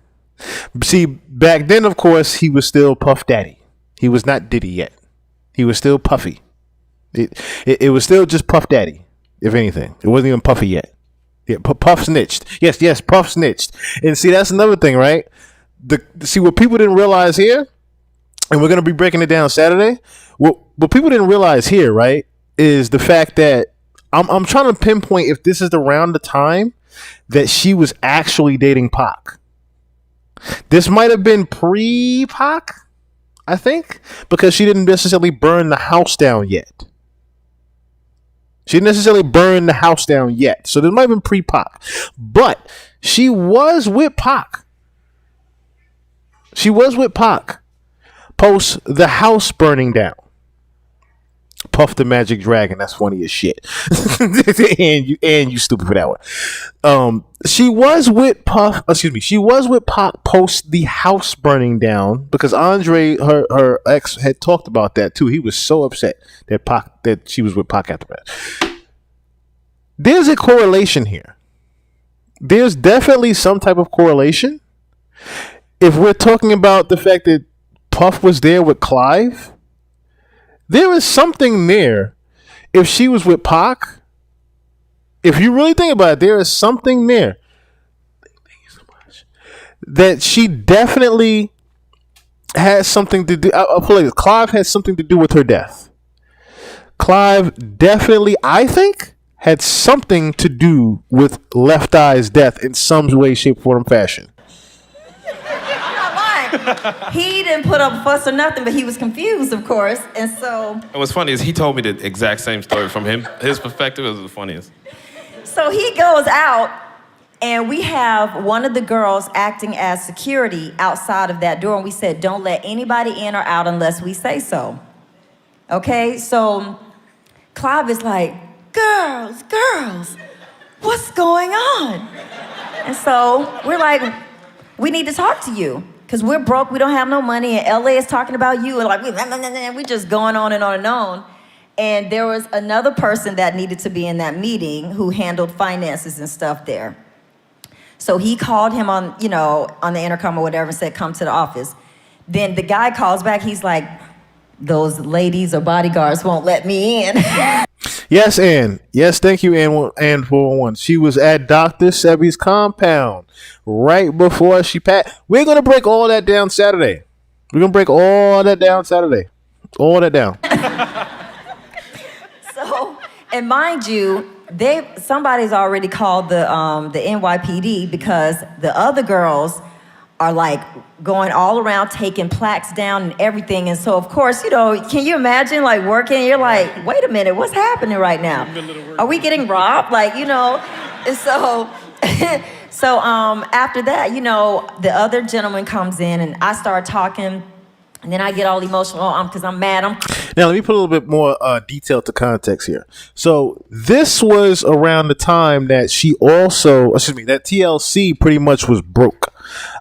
Speaker 7: See, back then, of course, he was still Puff Daddy. He was not Diddy yet. He was still Puffy. It was still just Puff Daddy, if anything. It wasn't even Puffy yet. Yeah, Puff snitched. Yes, Puff snitched. And see, that's another thing, right? See, what people didn't realize here, and we're going to be breaking it down Saturday, what people didn't realize here, right, is the fact that I'm trying to pinpoint if this is around the time that she was actually dating Pac. This might have been pre-Pac, I think, because she didn't necessarily burn the house down yet. She didn't necessarily burn the house down yet. So this might have been pre-Pac. But she was with Pac. She was with Pac post the house burning down. Puff the Magic Dragon. That's funny as shit. and you stupid for that one. She was with Puff. She was with Pac post the house burning down because Andre, her ex, had talked about that too. He was so upset that she was with Pac after that. There's a correlation here. There's definitely some type of correlation. If we're talking about the fact that Puff was there with Clive, there is something there. If she was with Pac, if you really think about it, there is something there that she definitely has something to do. I'll put it like this. Clive had something to do with her death. Clive definitely, I think, had something to do with Left Eye's death in some way, shape, form, fashion.
Speaker 21: I'm not lying. He didn't put up a fuss or nothing, but he was confused, of course. And so,
Speaker 1: And what's funny is he told me the exact same story from him. His perspective is the funniest.
Speaker 21: so he goes out, and we have one of the girls acting as security outside of that door. And we said, don't let anybody in or out unless we say so. Okay, so Clive is like, girls, what's going on? And so we're like, we need to talk to you because we're broke, we don't have no money, and LA is talking about you, and like, we just going on and on and on. And there was another person that needed to be in that meeting who handled finances and stuff there. So he called him on, on the intercom or whatever and said, come to the office. Then the guy calls back, he's like, those ladies or bodyguards won't let me in.
Speaker 7: Yes, Ann. Yes, thank you, Ann 411. She was at Dr. Sebi's compound right before she passed. We're going to break all that down Saturday. We're going to break all that down Saturday. All that down.
Speaker 21: So, and mind you, somebody's already called the NYPD because the other girls are like going all around taking plaques down and everything. And so, of course, can you imagine like working? You're like, wait a minute, what's happening right now? Are we getting robbed? And so, after that, the other gentleman comes in and I start talking. And then I get all emotional because I'm mad.
Speaker 7: Now, let me put a little bit more detail to context here. So this was around the time that that TLC pretty much was broke.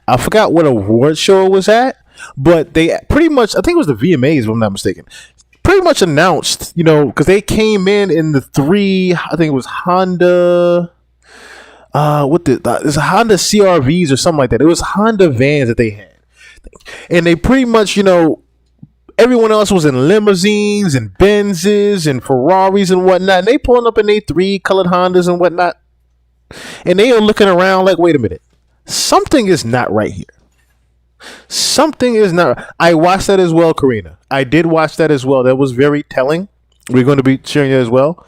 Speaker 7: I forgot what award show it was at, but they pretty much, I think it was the VMAs, if I'm not mistaken, pretty much announced, because they came in the three, I think it was Honda, it's a Honda CRVs or something like that. It was Honda vans that they had. And they pretty much, everyone else was in limousines and Benzes and Ferraris and whatnot. And they pulling up in their 3 colored Hondas and whatnot. And they are looking around like, wait a minute. Something is not right here. Something is not. I watched that as well, Karina. I did watch that as well. That was very telling. We're going to be sharing it as well.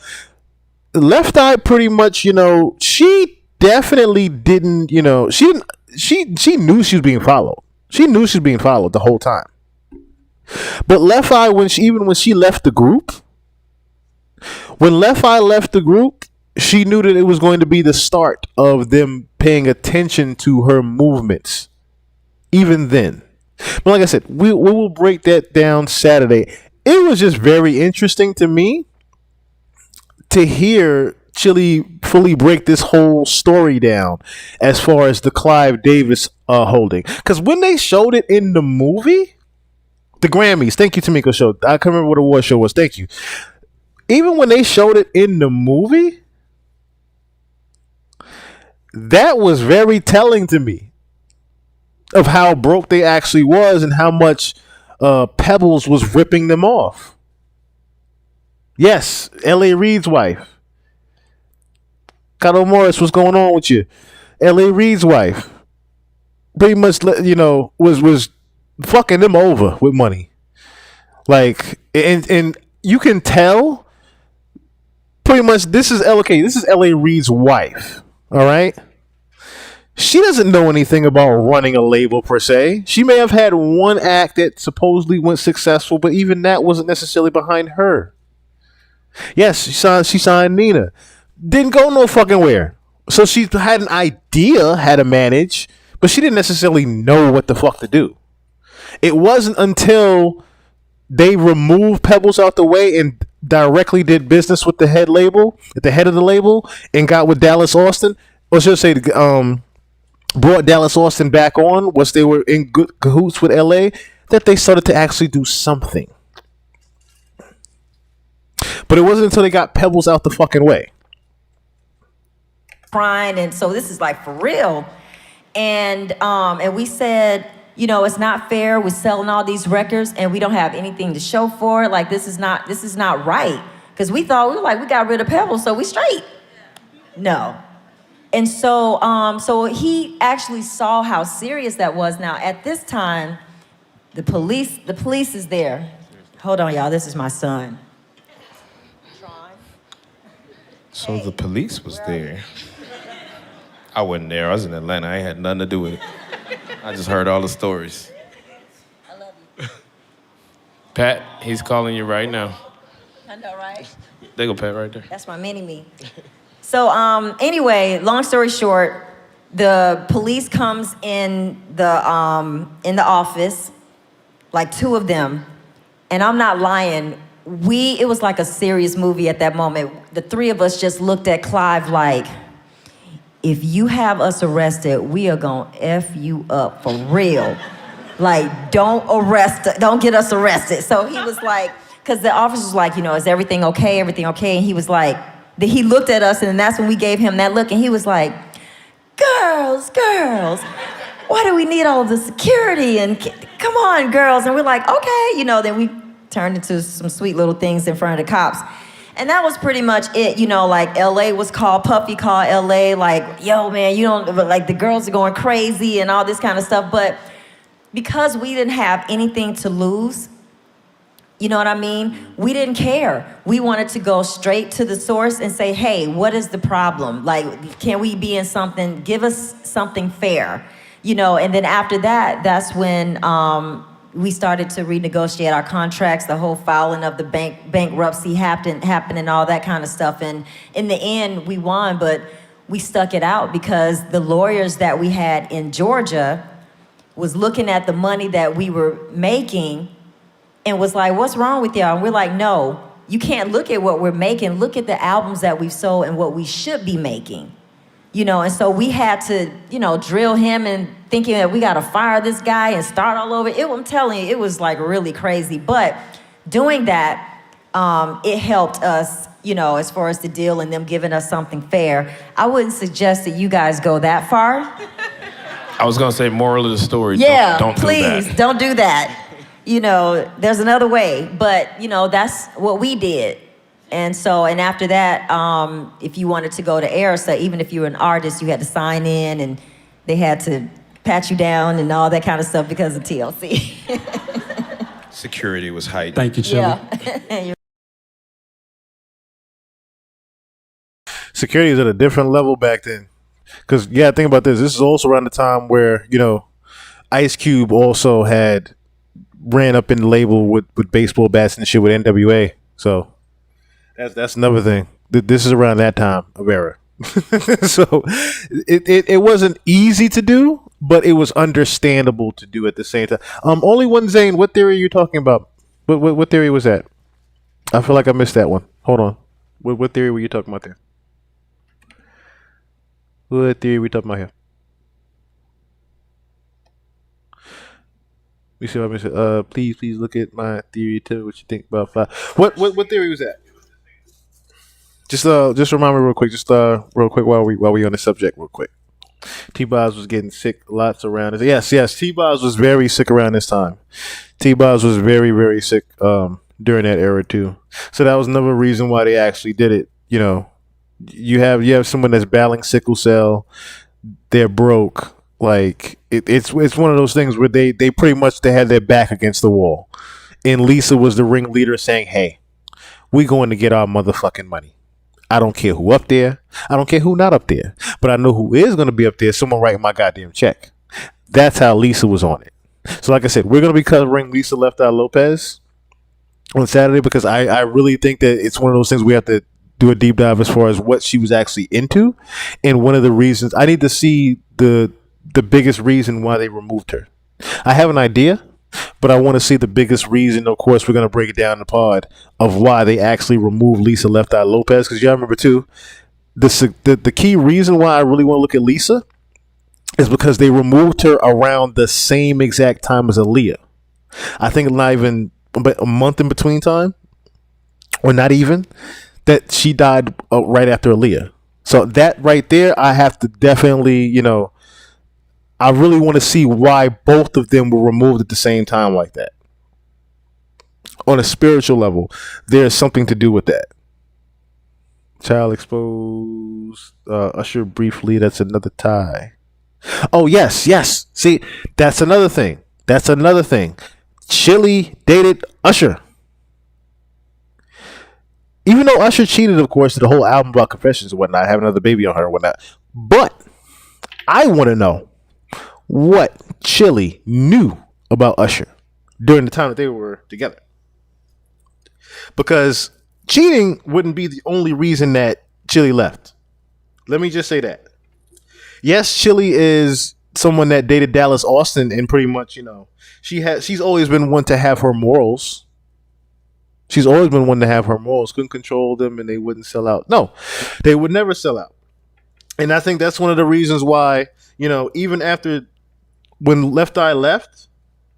Speaker 7: Left Eye pretty much, she definitely didn't, she knew she was being followed. She knew she was being followed the whole time. But Left Eye, when she left the group, she knew that it was going to be the start of them paying attention to her movements. Even then. But like I said, we will break that down Saturday. It was just very interesting to me to hear Chili fully break this whole story down as far as the Clive Davis holding. Because when they showed it in the movie, the Grammys, thank you, Tamiko Show. I can't remember what award show was. Thank you. Even when they showed it in the movie, that was very telling to me of how broke they actually was and how much Pebbles was ripping them off. Yes, L.A. Reid's wife. Kato Morris, what's going on with you? L.A. Reid's wife pretty much, was fucking them over with money. Like, and you can tell pretty much this is L.A. Reid's wife. All right? She doesn't know anything about running a label per se. She may have had one act that supposedly went successful, but even that wasn't necessarily behind her. Yes, she signed Nina. Didn't go no fucking where. So she had an idea how to manage, but she didn't necessarily know what the fuck to do. It wasn't until they removed Pebbles out the way and directly did business with the head of the label, and got with Dallas Austin, or should I say, brought Dallas Austin back on once they were in good cahoots with LA, that they started to actually do something. But it wasn't until they got Pebbles out the fucking way.
Speaker 21: Crying, and so this is like for real. And we said, it's not fair. We're selling all these records and we don't have anything to show for it. Like, this is not right. Because we thought, we got rid of Pebbles, so we straight. No. And so he actually saw how serious that was. Now, at this time, the police is there. Hold on, y'all. This is my son.
Speaker 1: So the police was there. I wasn't there. I was in Atlanta. I ain't had nothing to do with it. I just heard all the stories. Pat, he's calling you right now.
Speaker 21: I know, right?
Speaker 1: There go Pat right there.
Speaker 21: That's my mini-me. So anyway, long story short, the police comes in the office, like 2 of them, and I'm not lying. It was like a serious movie at that moment. The 3 of us just looked at Clive like, if you have us arrested, we are gonna F you up for real. Like, don't get us arrested. So he was like, because the officer was like, is everything okay? Everything okay? And he was like, he looked at us, and that's when we gave him that look, and he was like, girls, why do we need all of the security? And come on, girls. And we're like, okay. Then we turned into some sweet little things in front of the cops. And that was pretty much it. Like LA was called, Puffy called LA, like, yo, man, like the girls are going crazy and all this kind of stuff. But because we didn't have anything to lose, you know what I mean? We didn't care. We wanted to go straight to the source and say, hey, what is the problem? Like, can we be in something? Give us something fair, And then after that, that's when we started to renegotiate our contracts, the whole filing of the bankruptcy happened and all that kind of stuff. And in the end, we won, but we stuck it out because the lawyers that we had in Georgia was looking at the money that we were making and was like, what's wrong with y'all? And we're like, no, you can't look at what we're making. Look at the albums that we've sold and what we should be making. And so we had to, drill him and thinking that we got to fire this guy and start all over. I'm telling you, it was like really crazy. But doing that, it helped us, as far as the deal and them giving us something fair. I wouldn't suggest that you guys go that far.
Speaker 1: I was going to say moral of the story.
Speaker 21: Yeah,
Speaker 1: don't
Speaker 21: please,
Speaker 1: do that.
Speaker 21: don't do that. There's another way. But, that's what we did. And after that, if you wanted to go to Arista, even if you were an artist, you had to sign in and they had to pat you down and all that kind of stuff because of TLC.
Speaker 2: Security was heightened.
Speaker 19: Thank you, Chili.
Speaker 21: Yeah.
Speaker 7: Security is at a different level back then. Because, think about this. This is also around the time where, Ice Cube also had ran up in the label with baseball bats and shit with NWA. So that's another thing. This is around that time of era. So it wasn't easy to do, but it was understandable to do at the same time. Only One Zane, what theory are you talking about? What theory was that? I feel like I missed that one. Hold on. What theory were you talking about there? What theory are we talking about here? We see what I missed. Please look at my theory. Tell me what you think about five. What theory was that? Just remind me real quick. Real quick while we on the subject real quick. T-Boz was getting sick lots around. Yes. T-Boz was very sick around this time. T-Boz was very, very sick during that era too. So that was another reason why they actually did it. You have someone that's battling sickle cell. They're broke. Like it's one of those things where they pretty much they had their back against the wall. And Lisa was the ringleader saying, hey, we going to get our motherfucking money. I don't care who up there. I don't care who not up there. But I know who is going to be up there. Someone writing my goddamn check. That's how Lisa was on it. So like I said, we're going to be covering Lisa Left Eye Lopez on Saturday because I really think that it's one of those things we have to do a deep dive as far as what she was actually into. And one of the reasons, I need to see the biggest reason why they removed her. I have an idea, but I want to see the biggest reason. Of course, we're going to break it down in the pod of why they actually removed Lisa Left Eye Lopez. Because y'all remember too, the key reason why I really want to look at Lisa is because they removed her around the same exact time as Aaliyah. I think not even a month in between time, or not even, that she died right after Aaliyah. So that right there, I have to definitely, I really want to see why both of them were removed at the same time like that. On a spiritual level, there's something to do with that. Child exposed, Usher briefly, that's another tie. Oh, yes. See, that's another thing. Chili dated Usher. Even though Usher cheated, of course, to the whole album about confessions and whatnot, having another baby on her and whatnot. But I want to know what Chili knew about Usher during the time that they were together. because cheating wouldn't be the only reason that Chili left. Let me just say that. Yes, Chili is someone that dated Dallas Austin, and pretty much, she's always been one to have her morals. She's always been one to have her morals. Couldn't control them, and they wouldn't sell out. No, they would never sell out. And I think that's one of the reasons why, even after when Left Eye left,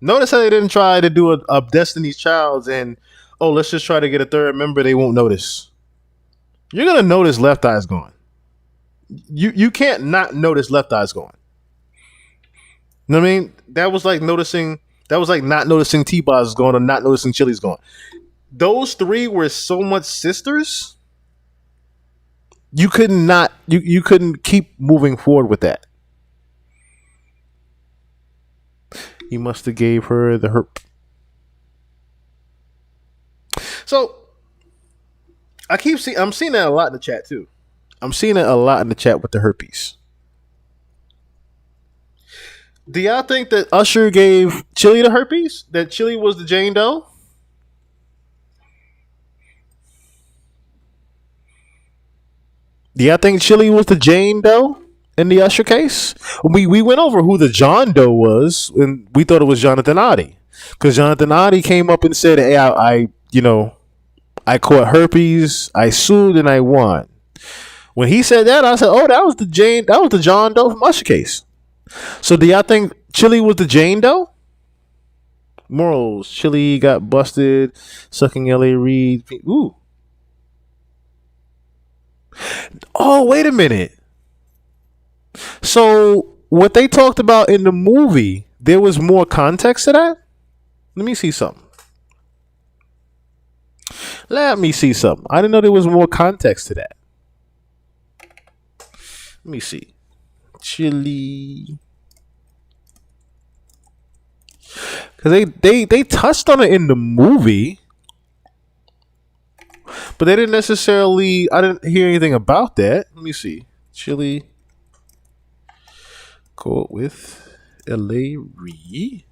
Speaker 7: notice how they didn't try to do a Destiny's Child's and, let's just try to get a third member. They won't notice. You're gonna notice Left Eye's gone. You can't not notice Left Eye's gone. You know what I mean? That was like not noticing T-Boz is gone or not noticing Chili's gone. Those three were so much sisters. You couldn't keep moving forward with that. He must have gave her the herp. So I'm seeing that a lot in the chat too. I'm seeing it a lot in the chat with the herpes. Do y'all think that Usher gave Chili the herpes? That Chili was the Jane Doe? Do y'all think Chili was the Jane Doe in the Usher case? We went over who the John Doe was, and we thought it was Jonathan Oddie. Because Jonathan Oddie came up and said, hey, I caught herpes, I sued, and I won. When he said that, I said, that was the John Doe from Usher case. So do y'all think Chili was the Jane Doe? Morals. Chili got busted sucking L.A. Reid. Ooh. Oh, wait a minute. So what they talked about in the movie, there was more context to that? Let me see something. I didn't know there was more context to that. Let me see. Chili. Because they touched on it in the movie, but they didn't necessarily. I didn't hear anything about that. Let me see. Chili caught with L.A. Reid.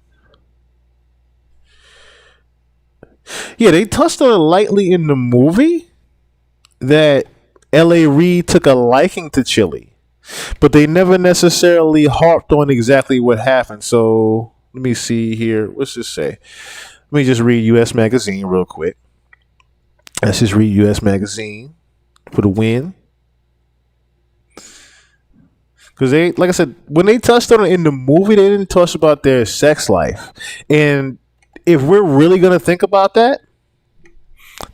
Speaker 7: Yeah, they touched on it lightly in the movie that L.A. Reid took a liking to Chili, but they never necessarily harped on exactly what happened. So let me see here. What's this say? Let me just read U.S. Magazine real quick. Let's just read U.S. Magazine for the win. Because they, like I said, when they touched on it in the movie, they didn't touch about their sex life. And if we're really going to think about that,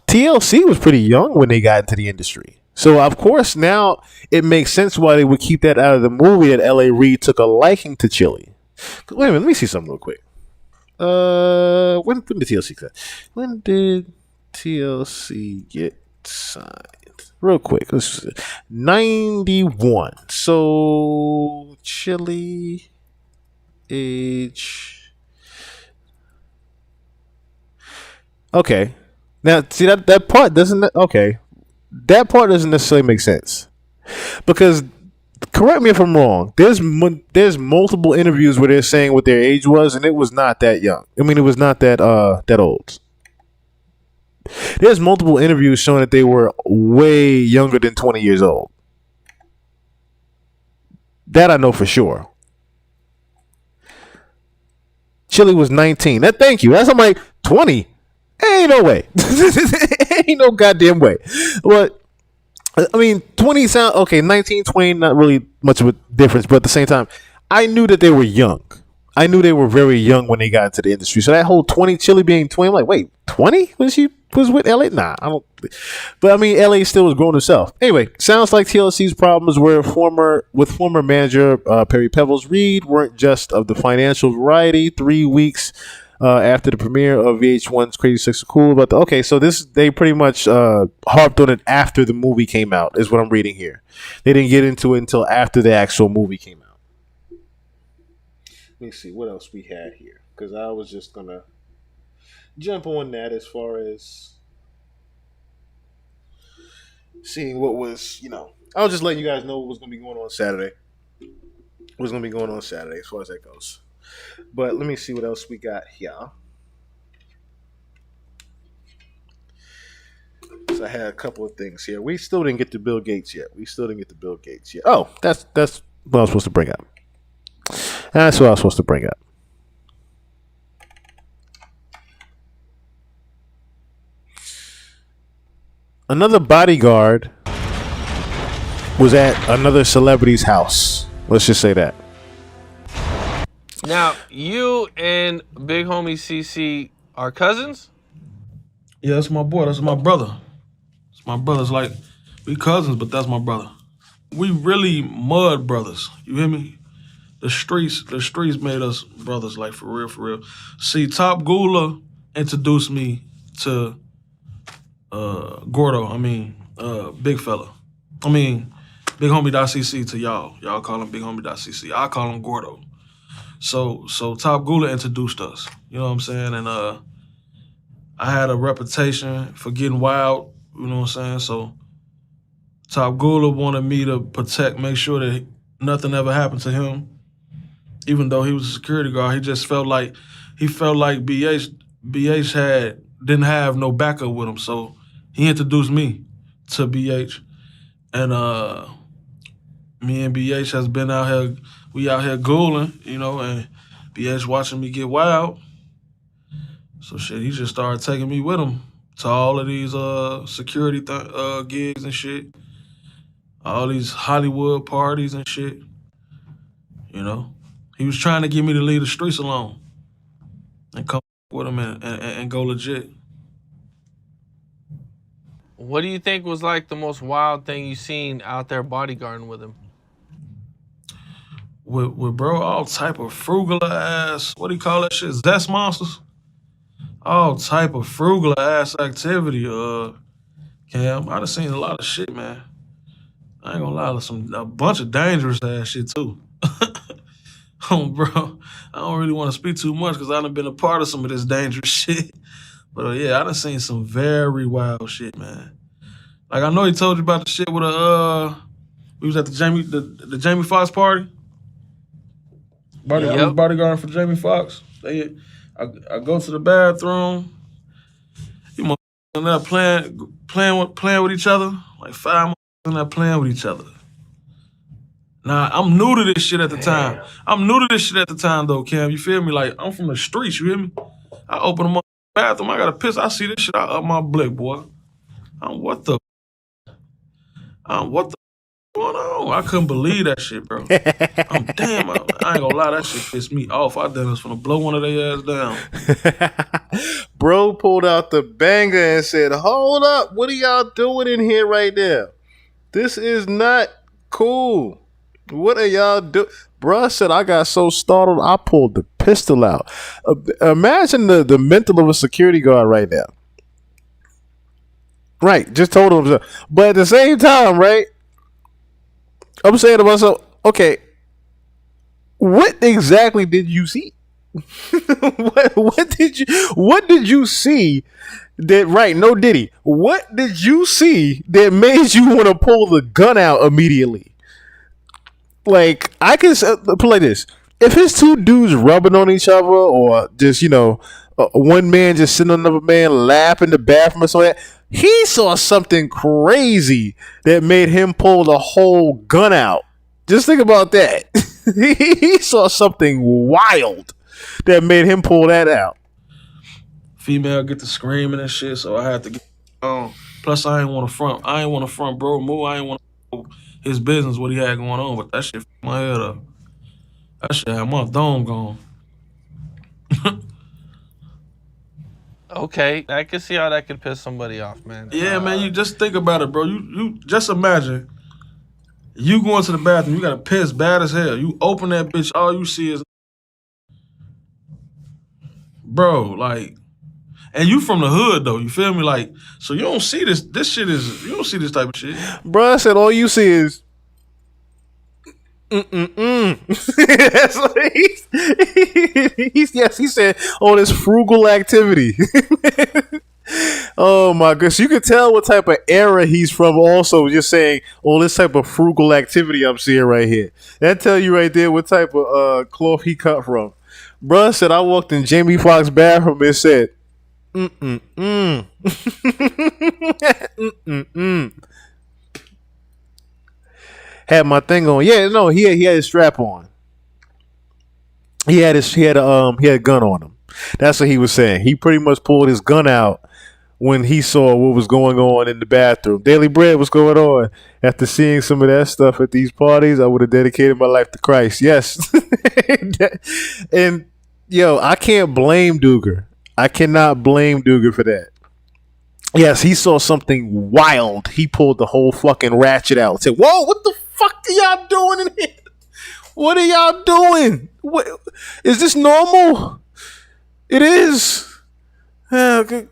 Speaker 7: TLC was pretty young when they got into the industry. So, of course, now it makes sense why they would keep that out of the movie, that L.A. Reid took a liking to Chili. Wait a minute, let me see something real quick. When did TLC cut? When did TLC get signed? Real quick. 91. So, Chili age. Okay. Now, see that part doesn't. Okay. That part doesn't necessarily make sense. Because, correct me if I'm wrong, there's multiple interviews where they're saying what their age was, and it was not that young. I mean, it was not that old. There's multiple interviews showing that they were way younger than 20 years old. That I know for sure. Chili was 19. Thank you. That's I'm like 20. Ain't no way. Ain't no goddamn way. But I mean, 20 sound okay. 19, 20, not really much of a difference. But at the same time, I knew that they were young. I knew they were very young when they got into the industry. So that whole 20, Chili being 20, I'm like, wait, 20? When she was with LA? Nah, I don't. But I mean, LA still was growing herself. Anyway, sounds like TLC's problems were with former manager Perry Pebbles Reid weren't just of the financial variety. 3 weeks after the premiere of VH1's Crazy Six of Cool, so they pretty much harped on it after the movie came out, is what I'm reading here. They didn't get into it until after the actual movie came out. Let me see what else we had here, because I was just gonna jump on that as far as seeing what was, I was just letting you guys know what was gonna be going on Saturday. What's gonna be going on Saturday as far as that goes. But let me see what else we got here. 'Cause I had a couple of things here. We still didn't get to Bill Gates yet. Oh, that's what I was supposed to bring up. That's what I was supposed to bring up. Another bodyguard was at another celebrity's house. Let's just say that.
Speaker 3: Now, you and Big Homie CC are cousins?
Speaker 5: Yeah, that's my boy. That's my brother. It's my brother's like, we cousins, but that's my brother. We really mud brothers. You hear me? The streets made us brothers, like for real, for real. See, Top Gula introduced me to Gordo. Big fella. Big Homie.cc to y'all. Y'all call him Big Homie.cc. I call him Gordo. So Top Gula introduced us. You know what I'm saying? And I had a reputation for getting wild. You know what I'm saying? So Top Gula wanted me to make sure that nothing ever happened to him. Even though he was a security guard, he just felt like BH didn't have no backup with him. So he introduced me to BH. And me and BH has been out here, we out here ghouling, you know, and BH watching me get wild. So shit, he just started taking me with him to all of these security gigs and shit. All these Hollywood parties and shit. You know? He was trying to get me to leave the streets alone and come with him and go legit.
Speaker 3: What do you think was like the most wild thing you seen out there bodyguarding with him?
Speaker 5: With bro, all type of frugal ass, what do you call that shit? Zest monsters? All type of frugal ass activity, Cam. I done seen a lot of shit, man. I ain't gonna lie, a bunch of dangerous ass shit too. Bro, I don't really want to speak too much because I done been a part of some of this dangerous shit. But yeah, I done seen some very wild shit, man. Like I know he told you about the shit with we was at the Jamie Foxx party. I was bodyguarding for Jamie Foxx. I go to the bathroom. You in there playing with each other. Like 5 in there playing with each other. Nah, I'm new to this shit at the time. Though, Cam. You feel me? Like, I'm from the streets, you hear me? I open them up in the bathroom, I gotta piss. I see this shit out of my blick, boy. What the going on? I couldn't believe that shit, bro. Damn, I ain't gonna lie, that shit pissed me off. I done was finna blow one of their ass down.
Speaker 7: Bro pulled out the banger and said, hold up, what are y'all doing in here right now? This is not cool. What are y'all doing? Bruh said, I got so startled, I pulled the pistol out. Imagine the mental of a security guard right now. Right, just told him. But at the same time, right, I'm saying to myself, okay, what exactly did you see? what did you see that, right, no Diddy, what did you see that made you want to pull the gun out immediately? Like, I can put it like this. If it's two dudes rubbing on each other or just, you know, one man just sitting on another man laughing in the bathroom or something like that, he saw something crazy that made him pull the whole gun out. Just think about that. He saw something wild that made him pull that out.
Speaker 5: Female get to screaming and shit, so I had to get on. Plus, I ain't want to front. Bro move. I ain't want to know his business, what he had going on, but that shit fucked my head up. That shit had my dome gone.
Speaker 3: Okay, I can see how that could piss somebody off, man.
Speaker 5: Yeah, man, you just think about it, bro. You just imagine you going to the bathroom, you got to piss bad as hell. You open that bitch, all you see is, bro, like, and you from the hood though, you feel me? Like, so you don't see this shit is, you don't see this type of shit.
Speaker 7: Bro, I said all you see is That's what he said, oh, this frugal activity. Oh my goodness, you can tell what type of era he's from also just saying, oh, this type of frugal activity I'm seeing right here. That tell you right there what type of cloth he cut from. Bruh said, I walked in Jamie Foxx's bathroom and said, Had my thing on. Yeah, no, he had his strap on. He had a gun on him. That's what he was saying. He pretty much pulled his gun out when he saw what was going on in the bathroom. Daily Bread, what's going on? After seeing some of that stuff at these parties, I would have dedicated my life to Christ. Yes. And yo, I can't blame Duger. I cannot blame Duger for that. Yes, he saw something wild. He pulled the whole fucking ratchet out and said, "Whoa, what the fuck are y'all doing in here? What are y'all doing? What is this normal?" It is. Okay.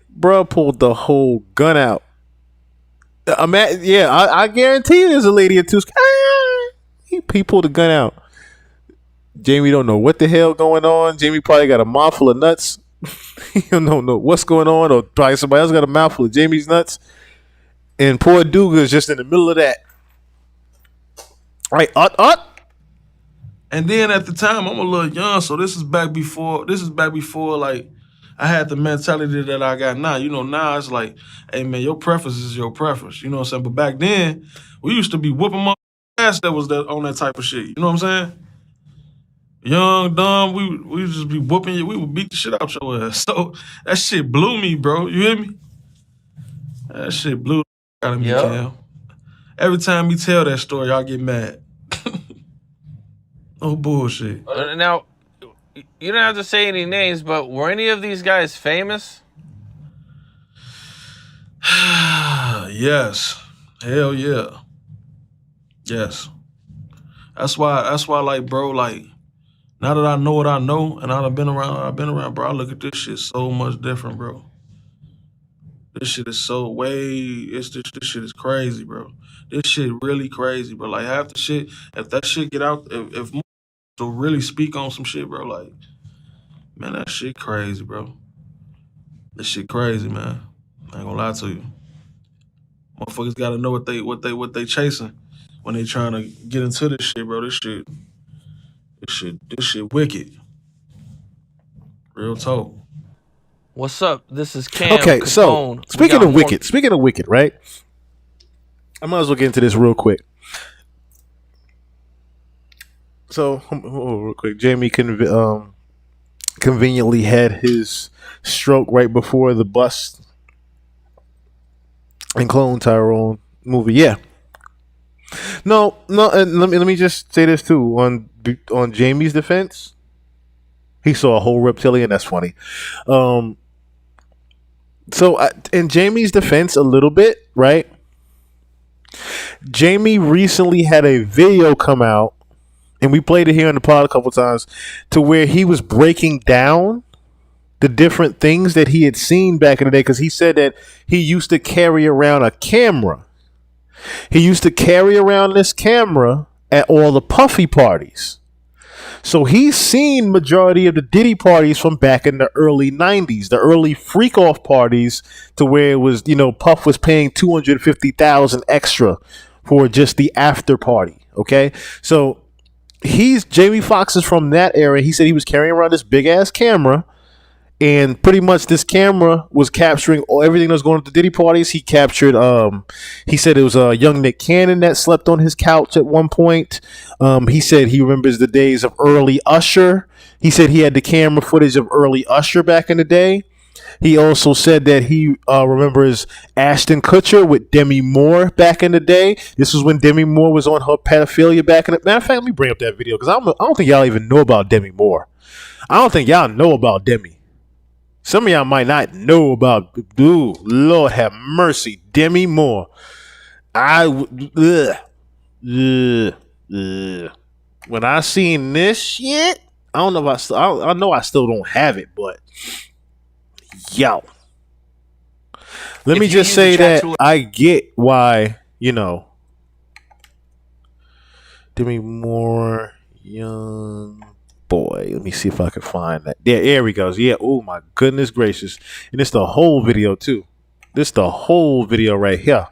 Speaker 7: Bro pulled the whole gun out. I guarantee you there's a lady or two. He pulled the gun out. Jamie don't know what the hell going on. Jamie probably got a mouthful of nuts. He don't know what's going on, or probably somebody else got a mouthful of Jamie's nuts. And poor Duga is just in the middle of that. All right,
Speaker 5: And then at the time, I'm a little young, so this is back before like I had the mentality that I got now. You know, now it's like, hey man, your preference is your preference. You know what I'm saying? But back then, we used to be whooping my ass that was on that type of shit. You know what I'm saying? Young, dumb, we would just be whooping you. We would beat the shit out your ass. So that shit blew me, bro. You hear me? That shit blew the out of me, Cam. Every time you tell that story, y'all get mad. No bullshit.
Speaker 3: Now, you don't have to say any names, but were any of these guys famous?
Speaker 5: Yes. Hell yeah. Yes. That's why, like, bro, like, now that I know what I know and I've been around, bro, I look at this shit so much different, bro. This shit is this shit is crazy, bro. This shit really crazy, bro. Like, half the shit, if that shit get out, if more to really speak on some shit, bro, like, man, that shit crazy, bro. This shit crazy, man. I ain't gonna lie to you. Motherfuckers gotta know what they chasing when they trying to get into this shit, bro. This shit wicked. Real talk.
Speaker 3: What's up? This is Cam.
Speaker 7: Okay, so
Speaker 3: Capone.
Speaker 7: speaking of wicked, right? I might as well get into this real quick. So, real quick, Jamie conveniently had his stroke right before the bust and Clone Tyrone movie. Yeah. No. And let me just say this too. On Jamie's defense, he saw a whole reptilian. That's funny. So in Jamie's defense, a little bit, right? Jamie recently had a video come out, and we played it here on the pod a couple times, to where he was breaking down the different things that he had seen back in the day, because he said that he used to carry around a camera. He used to carry around this camera at all the Puffy parties. So he's seen majority of the Diddy parties from back in the early 90s, the early freak off parties, to where it was, Puff was paying $250,000 extra for just the after party. Okay. So Jamie Foxx is from that era. He said he was carrying around this big ass camera, and pretty much this camera was capturing everything that was going on at the Diddy parties. He captured, he said it was a young Nick Cannon that slept on his couch at one point. He said he remembers the days of early Usher. He said he had the camera footage of early Usher back in the day. He also said that he remembers Ashton Kutcher with Demi Moore back in the day. This was when Demi Moore was on her pedophilia back in the... Matter of fact, let me bring up that video, because I don't think y'all even know about Demi Moore. I don't think y'all know about Demi. Some of y'all might not know about, dude, Lord have mercy, Demi Moore. When I seen this shit, I don't know if I know I still don't have it, but yo, let me just say that I get why, Demi Moore, young boy. Let me see if I can find that. There he goes. Yeah. Oh my goodness gracious. And it's the whole video too. This the whole video right here.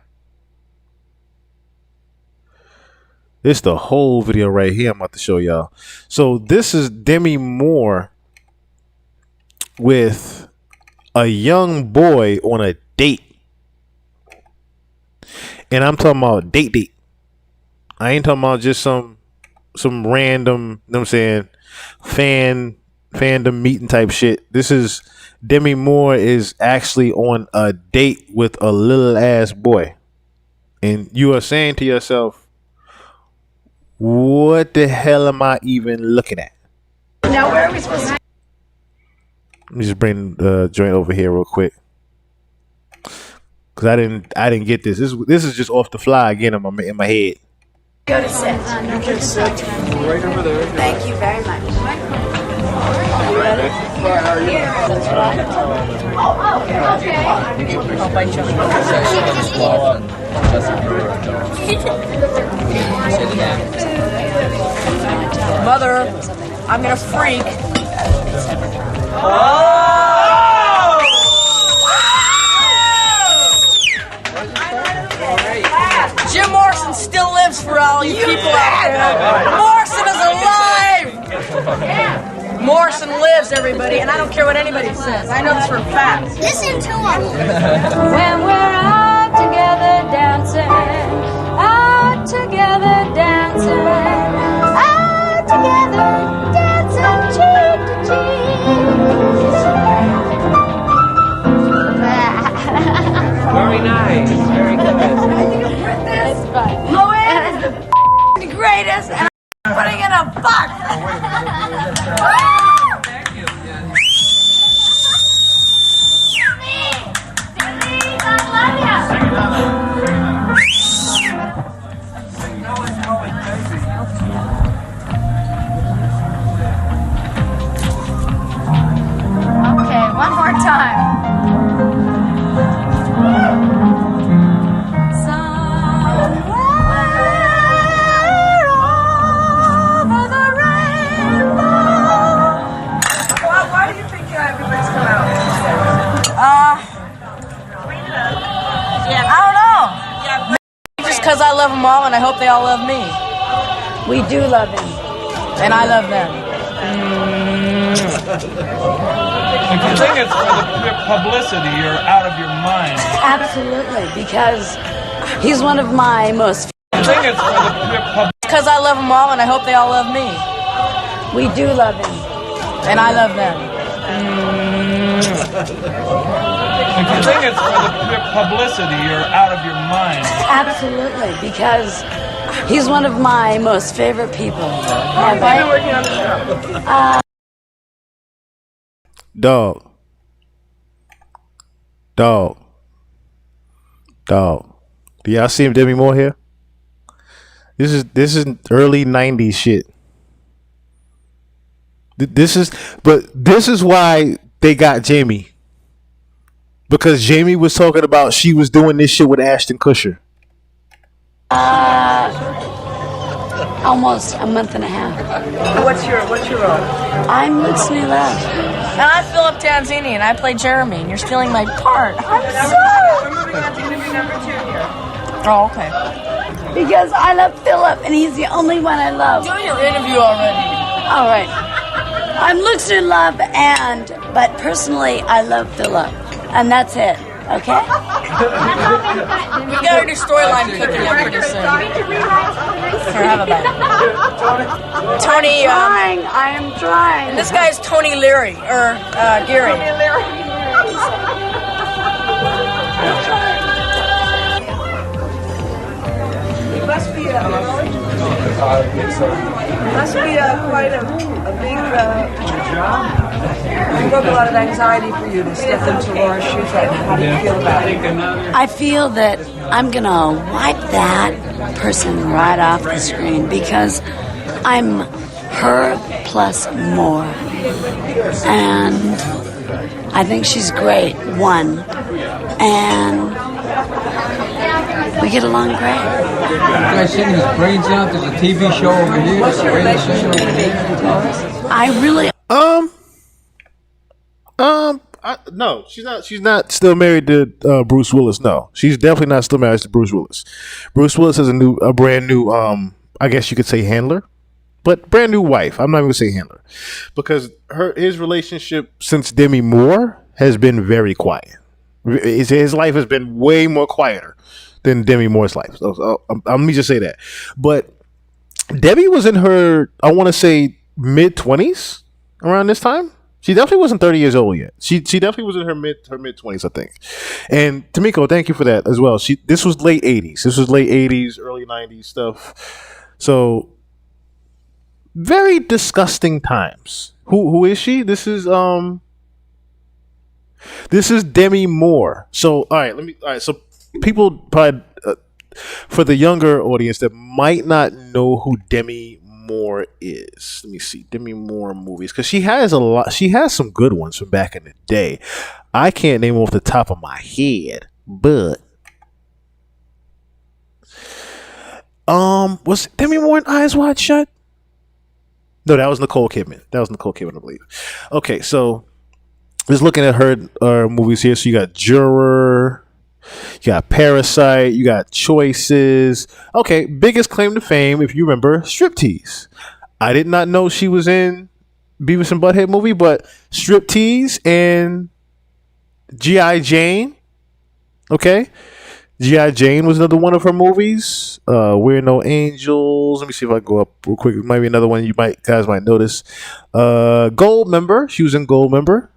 Speaker 7: It's the whole video right here I'm about to show y'all. So this is Demi Moore with a young boy on a date. And I'm talking about date. I ain't talking about just some random, you know what I'm saying, fandom meeting type shit. This is Demi Moore is actually on a date with a little ass boy. And you are saying to yourself, what the hell am I even looking at?
Speaker 4: Now where are we supposed to?
Speaker 7: Let me just bring the joint over here real quick. Cause I didn't get this. This is just off the fly again in my head.
Speaker 4: Go to set.
Speaker 5: You can sit right over there.
Speaker 4: Thank you very much.
Speaker 5: You ready? That's right.
Speaker 4: Oh, okay.
Speaker 5: I'll bite you.
Speaker 4: Mother, I'm gonna freak. Jim Morrison still lives for all you people out there. Morrison is alive! Morrison lives, everybody, and I don't care what anybody says. I know this for a fact. Listen to him.
Speaker 20: When we're out together dancing, out together dancing, out together dancing cheek to cheek.
Speaker 4: Very nice. Very good. It's fun. Moed is the greatest, and I'm putting in a box. Okay, one more time. Because I love them all, and I hope they all love me. We do love him, and I love them.
Speaker 23: If you think it's for the publicity, you're out of your mind.
Speaker 4: Absolutely, because he's one of my most.
Speaker 23: I think it's for the publicity.
Speaker 4: Because I love them all, and I hope they all love me. We do love him, and I love them.
Speaker 23: If you think it's for the publicity, you're out of your mind.
Speaker 4: Absolutely, because he's one of my most favorite people.
Speaker 23: I've been working on the show.
Speaker 7: Dog. Do y'all see him, Demi Moore here? This is early 90s shit. This is why they got Jamie. Because Jamie was talking about she was doing this shit with Ashton Kutcher.
Speaker 4: Almost a month and a half. What's your role? I'm Lucy Love. And I'm Philip Tanzini, and I play Jeremy, and you're stealing my part. I'm sorry. We're moving on to interview number 2 here. Oh, okay. Because I love Philip, and he's the only one I love. Do your interview already. All right. I'm Lucy Love, but personally, I love Philip. And that's it, okay? We got a new storyline cooking up pretty soon. Here, have a bite. Tony, I am trying. This guy's Tony Leary, or Geary. Tony Leary. It must be quite a big it broke a lot of anxiety for you to step into Laura's shoes right now. How do you feel about it? I feel that I'm gonna wipe that person right off the screen because I'm her plus more. And I think she's great, one. And we get along great.
Speaker 18: You guys sending his brains out? There's a TV show over here.
Speaker 4: What's your relationship with me? I really...
Speaker 7: No, she's not still married to Bruce Willis. No, she's definitely not still married to Bruce Willis. Bruce Willis has a brand new I guess you could say handler, but brand new wife. I'm not even gonna say handler because his relationship since Demi Moore has been very quiet. His life has been way more quieter than Demi Moore's life. So let me just say that. But Demi was in her, I want to say, mid-20s around this time. She definitely wasn't 30 years old yet. She definitely was in her mid-20s, I think. And Tamiko, thank you for that as well. This was late 80s. This was late 80s, early 90s stuff. So very disgusting times. Who is she? This is Demi Moore. So all right. So people probably for the younger audience that might not know who Demi Moore is. Let me see. Demi Moore movies, because she has a lot. She has some good ones from back in the day. I can't name them off the top of my head, but was Demi Moore in Eyes Wide Shut? No, that was Nicole Kidman. I believe. Okay, so just looking at her movies here. So you got Juror, you got Parasite, you got Choices. Okay, biggest claim to fame, if you remember, Striptease. I did not know she was in Beavis and Butthead movie, but Striptease and G.I. Jane. Okay, G.I. Jane was another one of her movies. We're No Angels. Let me see if I go up real quick. It might be another one you guys might notice. Goldmember. She was in Goldmember.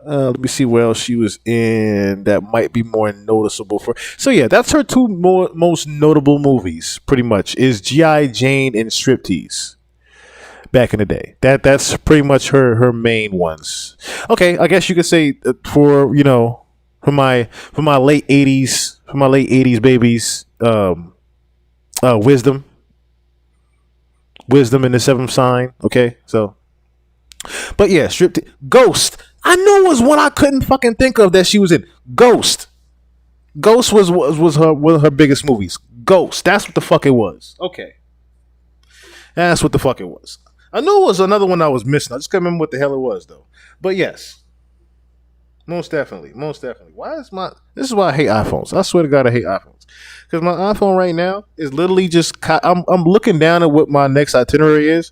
Speaker 7: Let me see where else she was in that might be more noticeable for. So yeah, that's her two most notable movies. Pretty much is G.I. Jane and Striptease. Back in the day, that's pretty much her main ones. Okay, I guess you could say for my late 80s babies, Wisdom in the Seventh Sign. Okay, so, but yeah, Ghost. I knew it was one I couldn't fucking think of that she was in. Ghost was her one of her biggest movies. Ghost. That's what the fuck it was. Okay, that's what the fuck it was. I knew it was another one I was missing. I just couldn't remember what the hell it was though. But yes, most definitely. This is why I hate iPhones. I swear to God, I hate iPhones because my iPhone right now is literally just. I'm looking down at what my next itinerary is,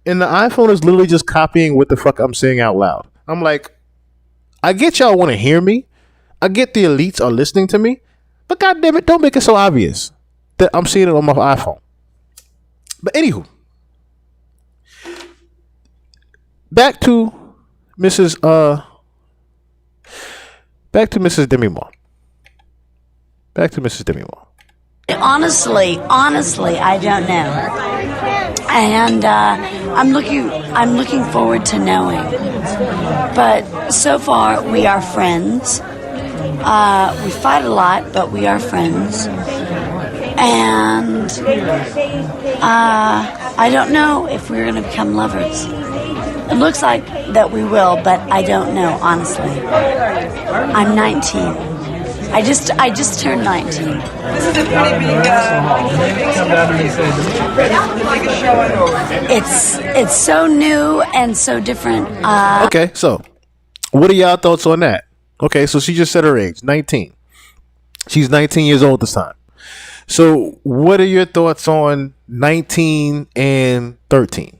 Speaker 7: and the iPhone is literally just copying what the fuck I'm saying out loud. I'm like, I get y'all want to hear me. I get the elites are listening to me, but goddamn it, don't make it so obvious that I'm seeing it on my iPhone. But anywho, back to Mrs. Demi Moore.
Speaker 4: Honestly, I don't know, and I'm looking forward to knowing. But so far, we are friends. We fight a lot, but we are friends. And I don't know if we're going to become lovers. It looks like that we will, but I don't know, honestly. I'm 19. I just turned 19.
Speaker 23: This is a funny being come down to me and say, like a show I know.
Speaker 4: It's so new and so different.
Speaker 7: Okay, so what are y'all thoughts on that? Okay, so she just said her age, 19. She's 19 years old this time. So what are your thoughts on 19 and 13?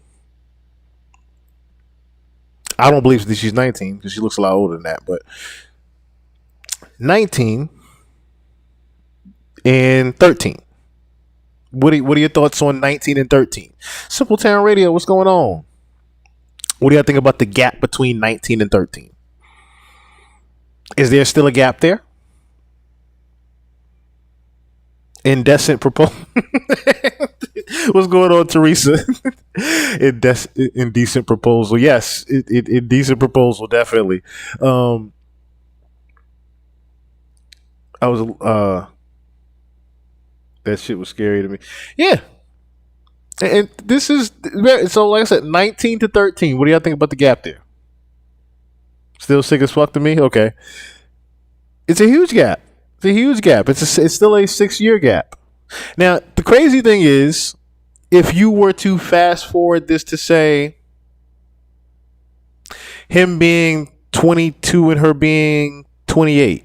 Speaker 7: I don't believe that she's 19 because she looks a lot older than that, but 19 and 13. What are your thoughts on 19 and 13? Simple Town Radio, what's going on? What do y'all think about the gap between 19 and 13? Is there still a gap there? Indecent proposal. What's going on, Teresa? Indecent proposal. Yes, indecent proposal, definitely. I was that shit was scary to me. Yeah. And this is so like I said, 19 to 13. What do y'all think about the gap there? Still sick as fuck to me? Okay. It's a huge gap. It's still a 6-year gap. Now, the crazy thing is, if you were to fast forward this to say him being 22 and her being 28,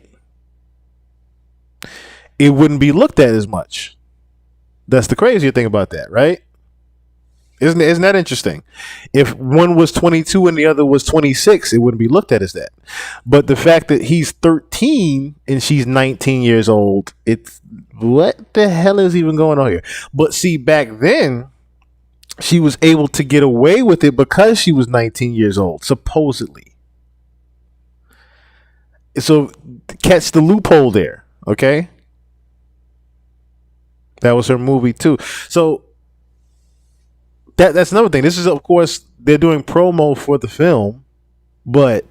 Speaker 7: it wouldn't be looked at as much. That's the crazier thing about that, right? Isn't that interesting? If one was 22 and the other was 26, it wouldn't be looked at as that. But the fact that he's 13 and she's 19 years old, it's what the hell is even going on here? But see, back then, she was able to get away with it because she was 19 years old, supposedly. So catch the loophole there, okay? That was her movie too. So that's another thing. This is, of course, they're doing promo for the film, but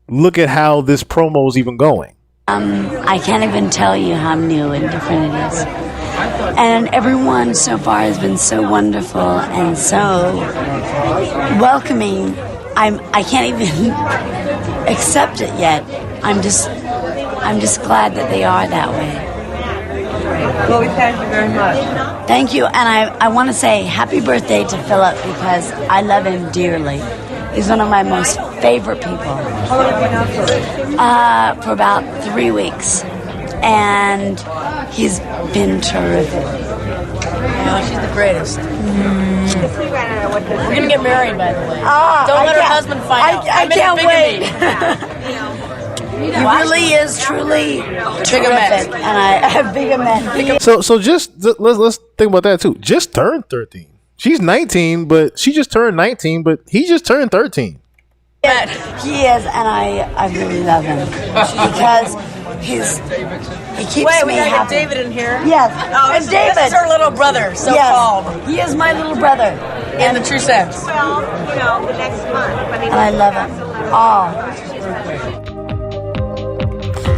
Speaker 7: look at how this promo is even going.
Speaker 4: I can't even tell you how new and different it is. And everyone so far has been so wonderful and so welcoming. I can't even accept it yet. I'm just glad that they are that way.
Speaker 23: Well, we thank you very much.
Speaker 4: Thank you, and I want to say happy birthday to Philip because I love him dearly. He's one of my most favorite people.
Speaker 23: How long have you known for?
Speaker 4: For about 3 weeks, and he's been terrific.
Speaker 23: She's the greatest.
Speaker 4: We're gonna get married, by the way.
Speaker 23: Don't let her husband find out.
Speaker 4: I can't wait. He really is truly terrific, and I big man.
Speaker 7: So just let's think about that too. Just turned 13. She's 19, but she just turned 19, but he just turned 13.
Speaker 4: He is, and I really love him because he keeps
Speaker 23: Wait, we
Speaker 4: me
Speaker 23: gotta
Speaker 4: happy.
Speaker 23: get David in here.
Speaker 4: Yes,
Speaker 23: Oh,
Speaker 4: and
Speaker 23: this
Speaker 4: David.
Speaker 23: is her little brother, so-called.
Speaker 4: He is my little brother,
Speaker 23: In the true sense.
Speaker 20: Well, the next month.
Speaker 4: and I love him.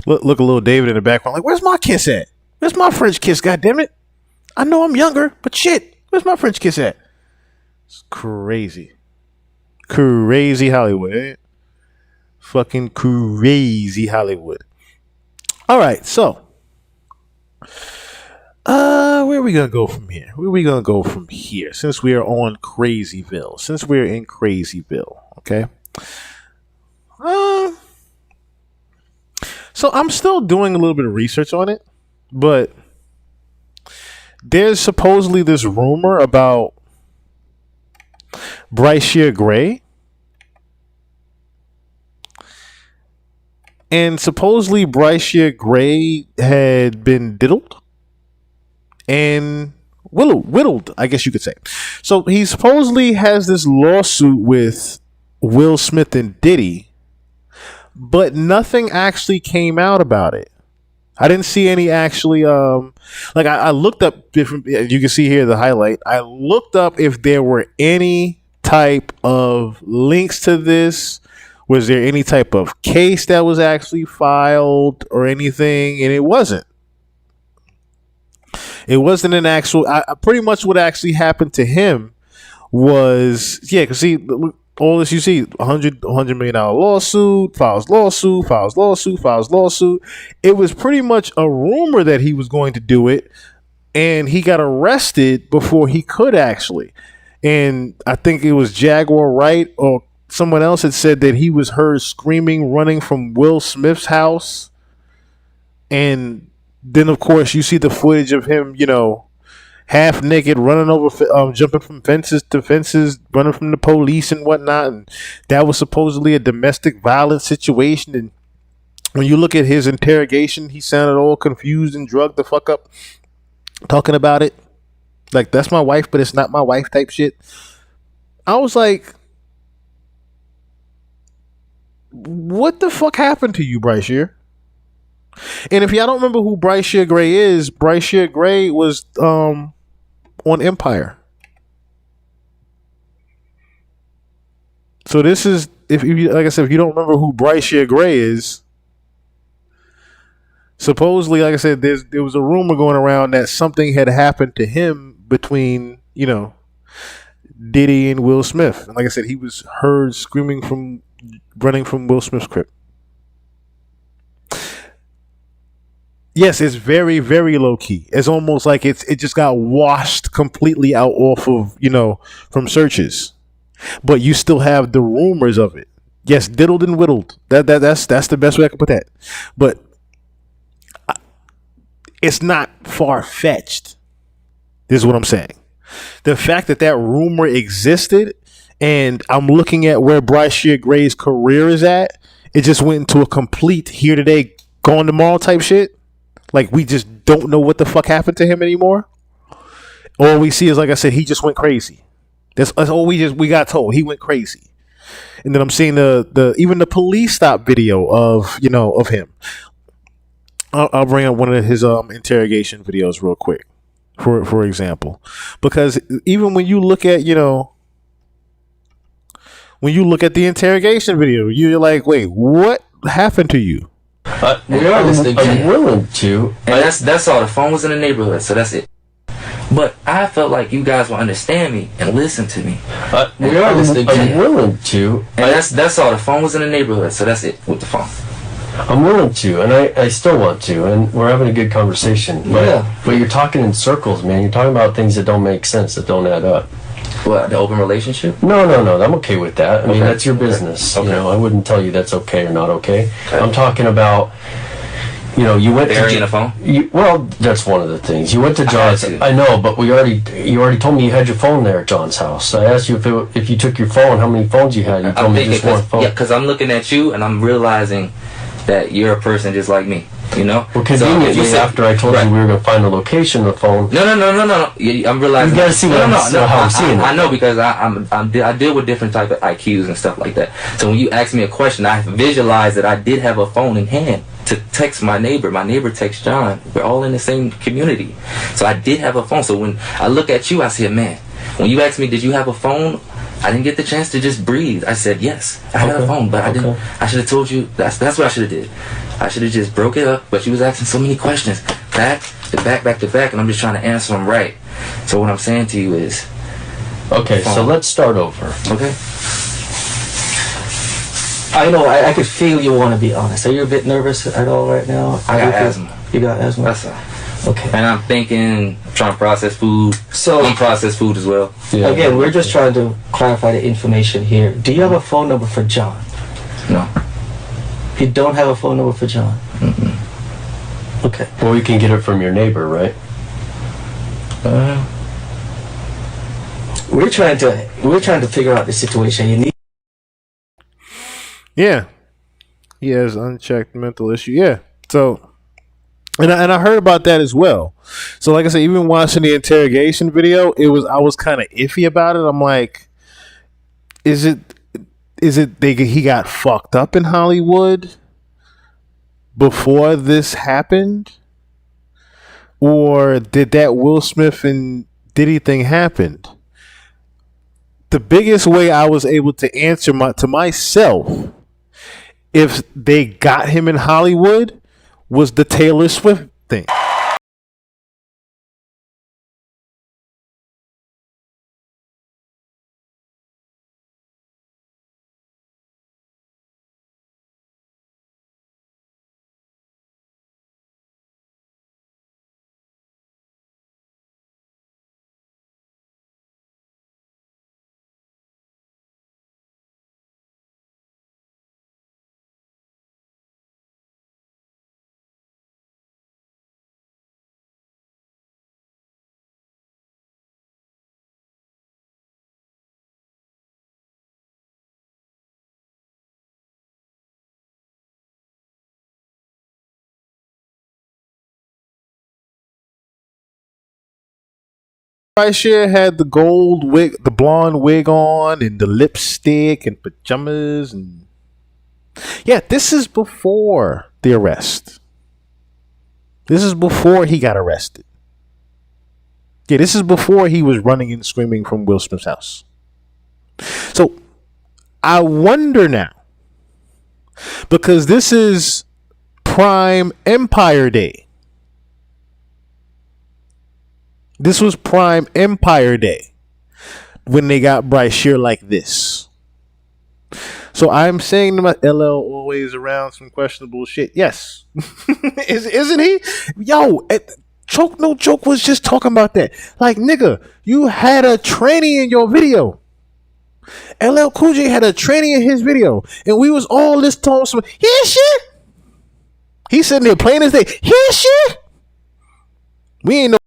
Speaker 7: Look a little David in the background, like, where's my kiss at? Where's my French kiss? God damn it! I know I'm younger, but shit, where's my French kiss at? It's crazy, crazy Hollywood, ain't it? Fucking crazy Hollywood. All right, so where are we gonna go from here? Where are we gonna go from here? Since we are on Crazyville, since we're in Crazyville, okay. So I'm still doing a little bit of research on it, but there's supposedly this rumor about Bryce Shear Gray. And supposedly Bryce Shear Gray had been diddled and whittled, I guess you could say. So he supposedly has this lawsuit with Will Smith and Diddy, but nothing actually came out about it. I didn't see any actually, I looked up different, you can see here the highlight. I looked up if there were any type of links to this. Was there any type of case that was actually filed or anything? And it wasn't. It wasn't an actual, pretty much what actually happened to him was, because see, all this you see, $100 million lawsuit, files lawsuit. It was pretty much a rumor that he was going to do it, and he got arrested before he could actually. And I think it was Jaguar Wright or someone else had said that he was heard screaming, running from Will Smith's house. And then, of course, you see the footage of him, half naked, running over, jumping from fences to fences, running from the police and whatnot. And that was supposedly a domestic violence situation. And when you look at his interrogation, he sounded all confused and drugged the fuck up, talking about it like that's my wife, but it's not my wife type shit. I was like, what the fuck happened to you, Bryce Shear? And if y'all don't remember who Bryce Shear Gray is, Bryce Shear Gray was on Empire. So this is, if you, like I said, if you don't remember who Bryce Shear Gray is, supposedly, like I said, there was a rumor going around that something had happened to him between, Diddy and Will Smith. And like I said, he was heard screaming running from Will Smith's crib. Yes, it's very, very low key. It's almost like it just got washed completely out off of, from searches. But you still have the rumors of it. Yes, diddled and whittled. That's the best way I can put that. But it's not far-fetched. This is what I'm saying. The fact that that rumor existed, and I'm looking at where Brashear Gray's career is at, it just went into a complete here today, gone tomorrow type shit. Like, we just don't know what the fuck happened to him anymore. All we see is, like I said, he just went crazy. That's all we got told. He went crazy. And then I'm seeing the even the police stop video of him. I'll bring up one of his interrogation videos real quick, for example, because even when you look at the interrogation video, you're like, wait, what happened to you?
Speaker 6: We are listening. I'm willing to, and that's all. The phone was in the neighborhood, so that's it. But I felt like you guys will understand me and listen to me. We are listening. I'm willing to, and that's all. The phone was in the neighborhood, so that's it with the phone.
Speaker 8: I'm willing to, and I still want to, and we're having a good conversation. But you're talking in circles, man. You're talking about things that don't make sense, that don't add up.
Speaker 6: What, the open relationship?
Speaker 8: No. I'm okay with that. I mean, that's your business. Okay. I wouldn't tell you that's okay or not okay. I'm talking about, you went
Speaker 6: burying a phone.
Speaker 8: Well, that's one of the things. You went to John's. I know, but you already told me you had your phone there at John's house. I asked you if you took your phone, how many phones you had. You told me just one phone.
Speaker 6: Yeah, because I'm looking at you and I'm realizing that you're a person just like me. Well,
Speaker 8: conveniently, after I told you we were going to find the location of the phone.
Speaker 6: No. I'm realizing.
Speaker 8: You got to see how I'm seeing it.
Speaker 6: I know, because I deal with different type of IQs and stuff like that. So when you ask me a question, I visualize that I did have a phone in hand to text my neighbor. My neighbor texts John. We're all in the same community. So I did have a phone. So when I look at you, I say, man, when you asked me, did you have a phone? I didn't get the chance to just breathe. I said, yes, I had a phone, but I didn't. I should have told you. That's what I should have did. I should have just broke it up, but you was asking so many questions, back to back, and I'm just trying to answer them right. So what I'm saying to you is,
Speaker 8: okay, so let's start over.
Speaker 6: Okay.
Speaker 11: I know, I could feel you want to be honest. Are you a bit nervous at all right now?
Speaker 6: I got asthma.
Speaker 11: You got asthma?
Speaker 6: That's all.
Speaker 11: Okay.
Speaker 6: And I'm trying to process food.
Speaker 11: So
Speaker 6: unprocessed food as well.
Speaker 11: Yeah. Again, we're just trying to clarify the information here. Do you have a phone number for John?
Speaker 6: No.
Speaker 11: You don't have a phone number for John?
Speaker 6: Mm-mm.
Speaker 11: Okay.
Speaker 8: Well, you can get it from your neighbor, right?
Speaker 11: We're trying to figure out the situation. You need.
Speaker 7: Yeah, he has unchecked mental issue. Yeah, so and I heard about that as well. So like I said, even watching the interrogation video, I was kind of iffy about it. I'm like, is it he got fucked up in Hollywood before this happened, or did that Will Smith and Diddy thing happen? The biggest way I was able to answer to myself if they got him in Hollywood was the Taylor Swift thing. Brashear had the gold wig, the blonde wig on, and the lipstick and pajamas, and yeah, this is before the arrest. This is before he got arrested. Yeah, this is before he was running and screaming from Will Smith's house. So I wonder now, because this is prime Empire Day. This was prime Empire Day when they got Brashear like this. So I'm saying to my LL always around some questionable shit. Yes. Isn't he? Yo, Choke No Joke was just talking about that. Like, nigga, you had a tranny in your video. LL Cool J had a tranny in his video. And we was all listening to some, yeah, shit. He's sitting there playing his thing. Yeah, shit. We ain't no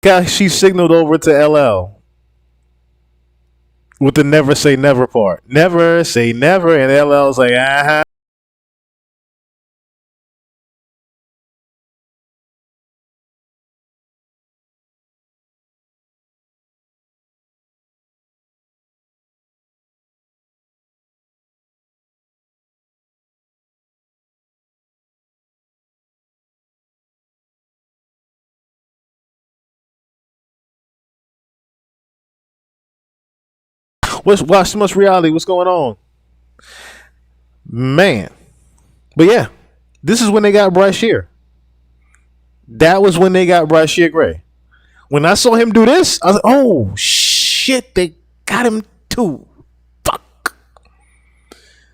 Speaker 7: Guy, she signaled over to LL with the never say never part. Never say never. And LL's like, uh-huh. Watch too much reality. What's going on? Man. But yeah, this is when they got Brashear. That was when they got Brashear Gray. When I saw him do this, I was like, oh shit, they got him too. Fuck.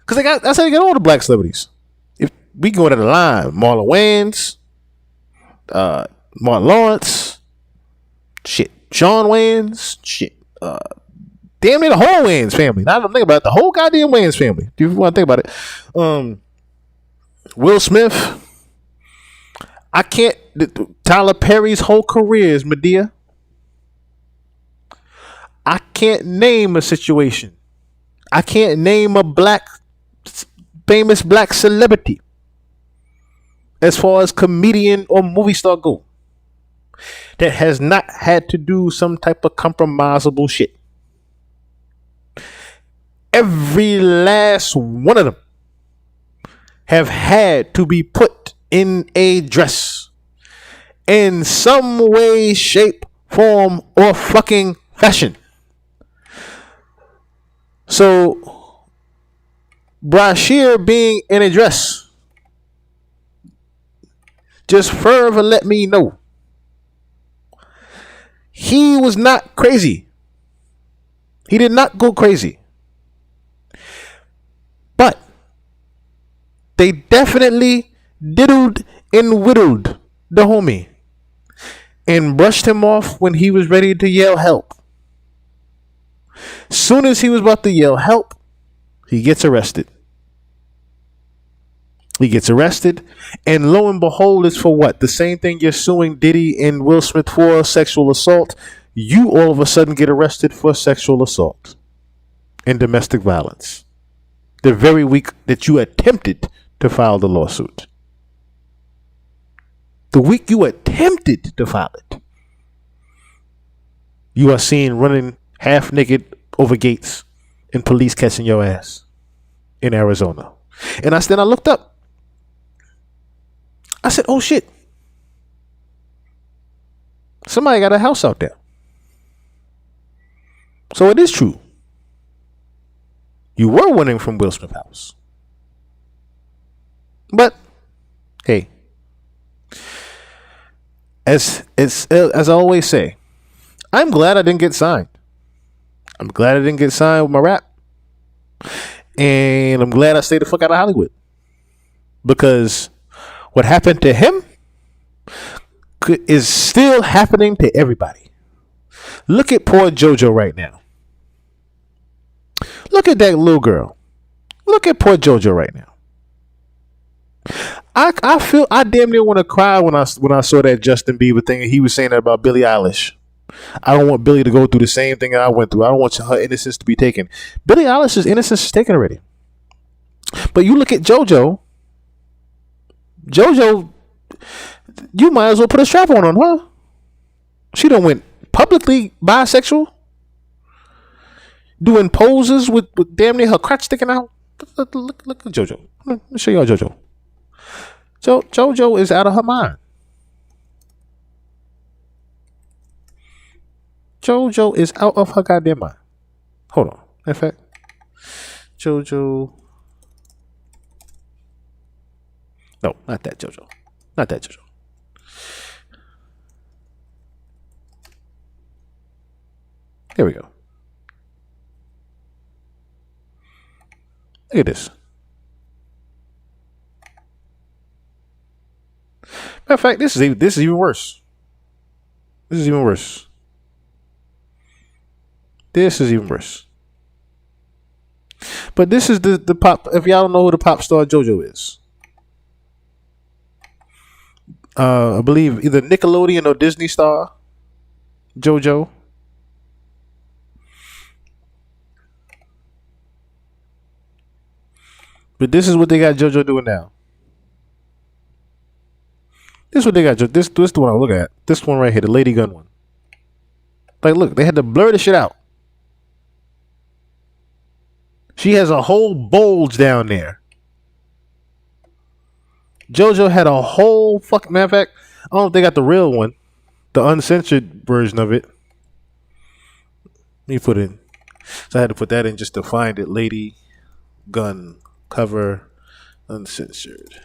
Speaker 7: Because that's how they get all the black celebrities. If we go to the line, Marlon Wayans, Martin Lawrence, shit, Sean Wayans, shit, damn near the whole Wayans family. Now I don't think about it, the whole goddamn Wayans family. Do you want to think about it? Will Smith. I can't. Tyler Perry's whole career is Medea. I can't name a situation. I can't name a famous black celebrity as far as comedian or movie star go that has not had to do some type of compromisable shit. Every last one of them have had to be put in a dress in some way, shape, form, or fucking fashion. So, Brashear being in a dress just further let me know he was not crazy. He did not go crazy. But they definitely diddled and whittled the homie and brushed him off when he was ready to yell help. Soon as he was about to yell help, he gets arrested. He gets arrested, and lo and behold, it's for what? The same thing you're suing Diddy and Will Smith for, sexual assault. You all of a sudden get arrested for sexual assault and domestic violence the very week that you attempted to file the lawsuit. The week you attempted to file it, you are seen running half naked over gates and police catching your ass in Arizona. And I looked up. I said, oh shit. Somebody got a house out there. So it is true. You were winning from Will Smith's house. But hey, as I always say, I'm glad I didn't get signed. I'm glad I didn't get signed with my rap. And I'm glad I stayed the fuck out of Hollywood. Because what happened to him is still happening to everybody. Look at poor JoJo right now. Look at that little girl. Look at poor JoJo right now. I feel I damn near want to cry when I saw that Justin Bieber thing and he was saying that about Billie Eilish. I don't want Billie to go through the same thing I went through. I don't want her innocence to be taken. Billie Eilish's innocence is taken already. But you look at JoJo. JoJo, you might as well put a strap on her. She done went publicly bisexual, doing poses with damn near her crotch sticking out. Look at JoJo. Let me show y'all JoJo. JoJo is out of her mind. JoJo is out of her goddamn mind. Hold on. In fact, JoJo. No, not that JoJo. Not that JoJo. Here we go. Look at this. Matter of fact, this is even worse. This is even worse. This is even worse. But this is the pop. If y'all don't know who the pop star JoJo is, I believe either Nickelodeon or Disney star. JoJo. But this is what they got JoJo doing now. This is what they got. This is the one I look at. This one right here, the Lady Gun one. Like, look, they had to blur the shit out. She has a whole bulge down there. JoJo had a whole fucking. Matter of fact, I don't know if they got the real one, the uncensored version of it. Let me put in. So I had to put that in just to find it. Lady Gun cover uncensored.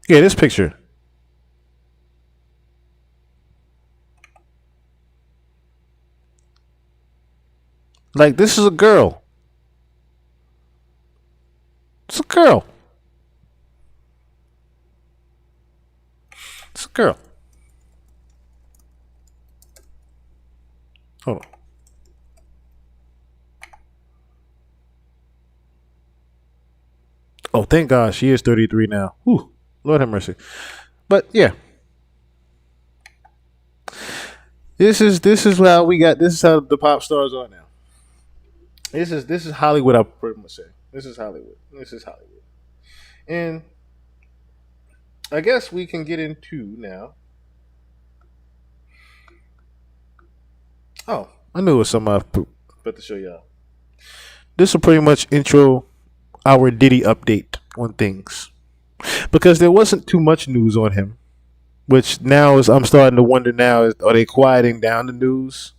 Speaker 7: Yeah, this picture. Like, this is a girl. It's a girl. It's a girl. Hold on. Oh, thank God she is 33 now. Whew. Lord have mercy. But yeah. This is how we got. This is how the pop stars are now. This is Hollywood. I pretty much say this is Hollywood. This is Hollywood, and I guess we can get into now. Oh, I knew it was something I was about to show y'all. This will pretty much intro our Diddy update on things, because there wasn't too much news on him, which now is I'm starting to wonder now, are they quieting down the news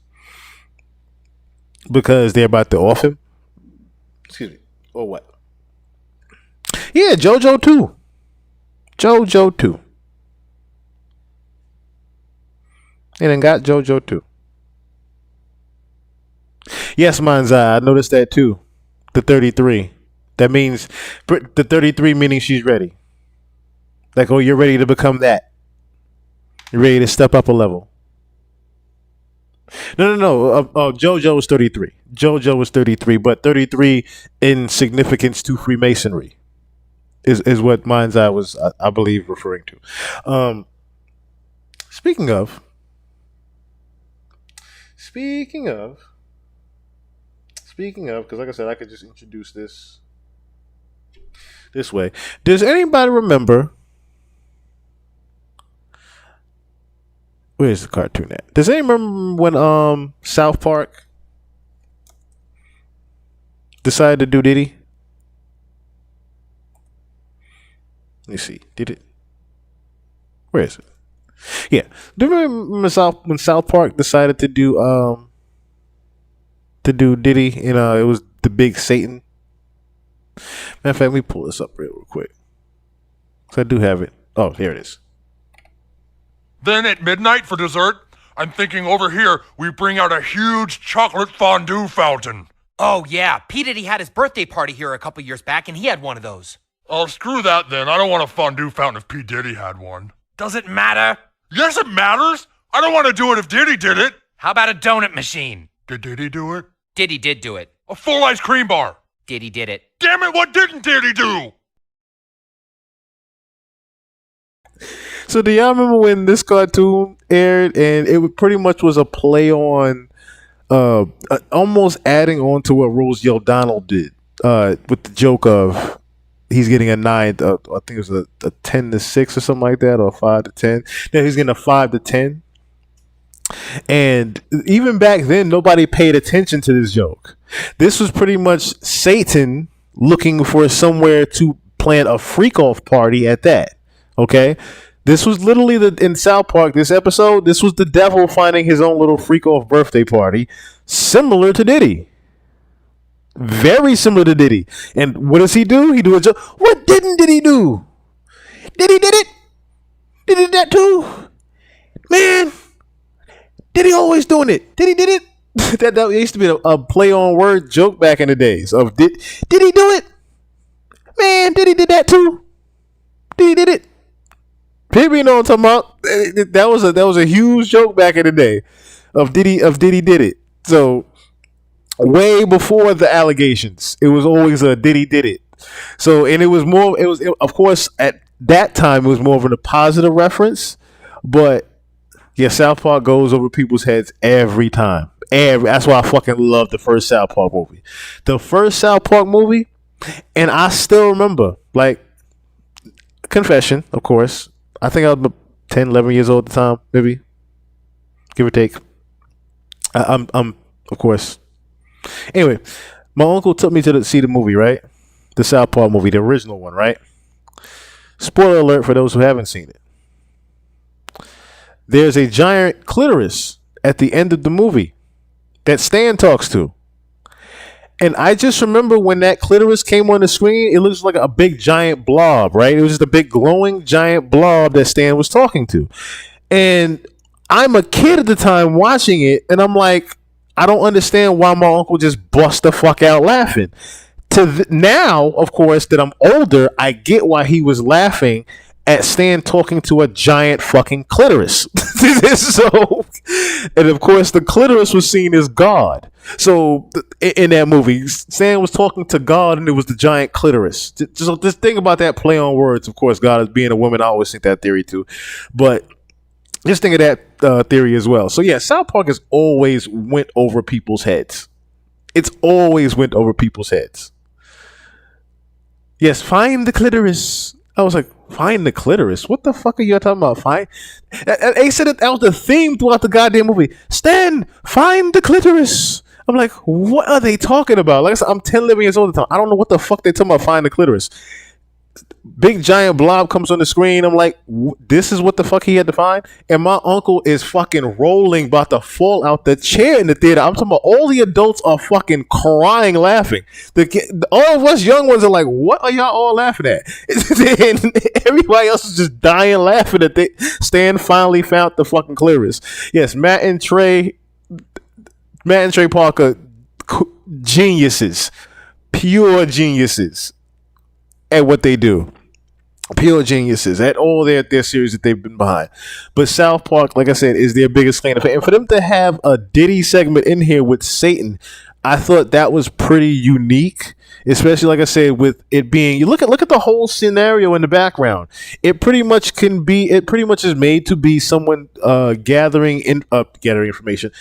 Speaker 7: because they're about to off him? Excuse me. Or what? Yeah, JoJo too. JoJo too. They done got JoJo too. Yes, Manzai, I noticed that too. The 33. That means the 33 meaning she's ready. Like, oh, you're ready to become that. You're ready to step up a level. No. JoJo was 33. JoJo was 33, but 33 in significance to Freemasonry is what Mind's Eye was, I believe, referring to. Speaking of, because like I said, I could just introduce this way. Does anybody remember? Where's the cartoon at? Does anyone remember when South Park decided to do Diddy? Let me see. Did it? Where is it? Yeah. Do you remember when South Park decided to do Diddy? You know, it was the big Satan. Matter of fact, let me pull this up real quick. So I do have it. Oh, here it is.
Speaker 12: Then at midnight for dessert, I'm thinking over here we bring out a huge chocolate fondue fountain.
Speaker 13: Oh yeah, P. Diddy had his birthday party here a couple years back and he had one of those.
Speaker 12: Oh, screw that then. I don't want a fondue fountain if P. Diddy had one.
Speaker 13: Does it matter?
Speaker 12: Yes, it matters. I don't want to do it if Diddy did it.
Speaker 13: How about a donut machine?
Speaker 12: Did Diddy do it?
Speaker 13: Diddy did do it.
Speaker 12: A full ice cream bar.
Speaker 13: Diddy did it.
Speaker 12: Damn it, what didn't Diddy do?
Speaker 7: So do y'all remember when this cartoon aired and it pretty much was a play on almost adding on to what Rose O'Donnell did with the joke of he's getting a 9 I think it was a 10 to 6 or something like that, or 5 to 10. No, he's getting a 5 to 10. And even back then nobody paid attention to this joke. This was pretty much Satan looking for somewhere to plan a freak off party at that. Okay? This was literally in South Park, this episode, this was the devil finding his own little freak off birthday party, similar to Diddy. Very similar to Diddy. And what does he do? He do a joke. What didn't Diddy do? Diddy did it. Diddy did that too. Man, Diddy always doing it. Diddy did it. that used to be a play on word joke back in the days of did he do it? Man, Diddy did that too. Diddy did it. People, you know what I'm talking about? That was a huge joke back in the day of Diddy did it. So way before the allegations, it was always a Diddy did it. So, and of course at that time it was more of a positive reference. But yeah, South Park goes over people's heads every time. That's why I fucking love the first South Park movie. The first South Park movie, and I still remember, like, confession, of course. I think I was about 10, 11 years old at the time, maybe, give or take. I'm of course. Anyway, my uncle took me to see the movie, right? The South Park movie, the original one, right? Spoiler alert for those who haven't seen it. There's a giant clitoris at the end of the movie that Stan talks to. And I just remember when that clitoris came on the screen, it looks like a big giant blob, right? It was just a big glowing giant blob that Stan was talking to. And I'm a kid at the time watching it, and I'm like, I don't understand why my uncle just bust the fuck out laughing. Now, of course, that I'm older, I get why he was laughing at Stan talking to a giant fucking clitoris. So, and of course, the clitoris was seen as God. So, in that movie, Stan was talking to God, and it was the giant clitoris. Just think about that play on words. Of course, God is being a woman. I always think that theory too. But just think of that theory as well. So, yeah, South Park has always went over people's heads. It's always went over people's heads. Yes, find the clitoris. I was like, find the clitoris? What the fuck are you talking about? Find? They said that was the theme throughout the goddamn movie. Stan, find the clitoris. I'm like, what are they talking about? Like I said, I'm 10, 11 years old at the time. I don't know what the fuck they talking about, find the clitoris. Big giant blob comes on the screen. I'm like, this is what the fuck he had to find? And my uncle is fucking rolling, about to fall out the chair in the theater. I'm talking about all the adults are fucking crying, laughing. All of us young ones are like, what are y'all all laughing at? And everybody else is just dying laughing that Stan finally found the fucking clitoris. Yes, Matt and Trey Parker, geniuses, pure geniuses at what they do. Pure geniuses at all their series that they've been behind. But South Park, like I said, is their biggest claim to fame. And for them to have a Diddy segment in here with Satan, I thought that was pretty unique. Especially, like I said, with it being, you look at the whole scenario in the background. It pretty much is made to be someone gathering information,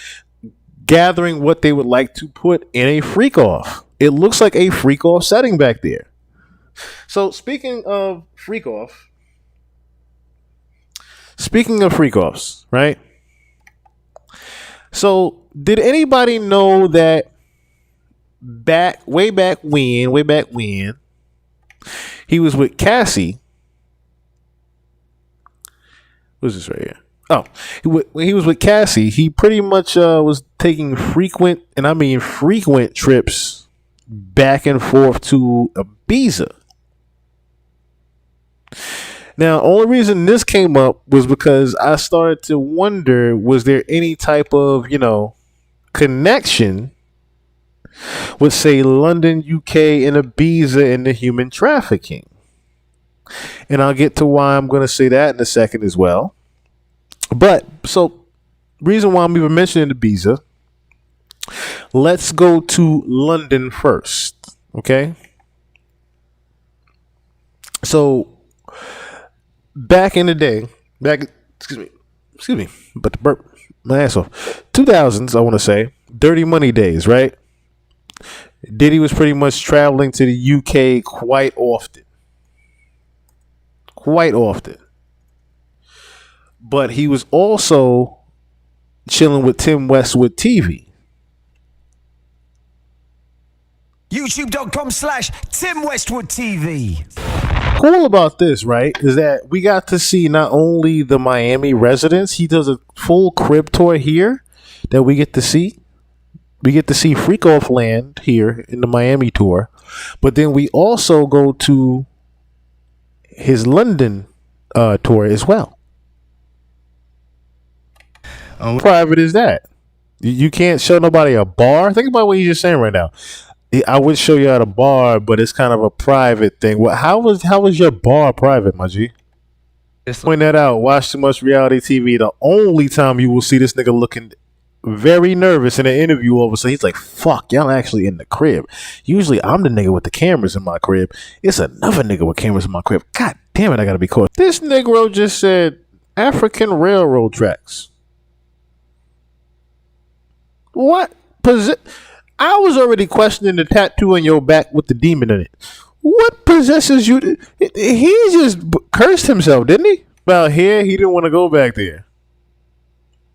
Speaker 7: gathering what they would like to put in a freak off. It looks like a freak off setting back there. So speaking of freak offs, right? So did anybody know that way back when he was with Cassie? What's this right here? Oh, when he was with Cassie, he pretty much was taking frequent trips back and forth to Ibiza. Now, only reason this came up was because I started to wonder, was there any type of, connection with, say, London, UK, and Ibiza and the human trafficking? And I'll get to why I'm going to say that in a second as well. But, so, reason why I'm even mentioning Ibiza, let's go to London first, okay? So, back in the day, excuse me, but to burp my ass off. 2000s, I want to say, Dirty Money days, right? Diddy was pretty much traveling to the UK quite often. But he was also chilling with Tim Westwood TV.
Speaker 9: YouTube.com/Tim Westwood TV.
Speaker 7: Cool about this, right, is that we got to see not only the Miami residence, he does a full crib tour here that we get to see. We get to see Freak Off Land here in the Miami tour. But then we also go to his London tour as well. How private is that? You can't show nobody a bar? Think about what you're just saying right now. I would show you at a bar, but it's kind of a private thing. How was your bar private, my G? Point that out. Watch too much reality TV. The only time you will see this nigga looking very nervous in an interview, all of a sudden he's like, fuck, y'all actually in the crib. Usually I'm the nigga with the cameras in my crib. It's another nigga with cameras in my crib. God damn it, I gotta be caught. This Negro just said, African railroad tracks. What I was already questioning the tattoo on your back with the demon in it. What possesses you? He just cursed himself, didn't he? Well, here he didn't want to go back there,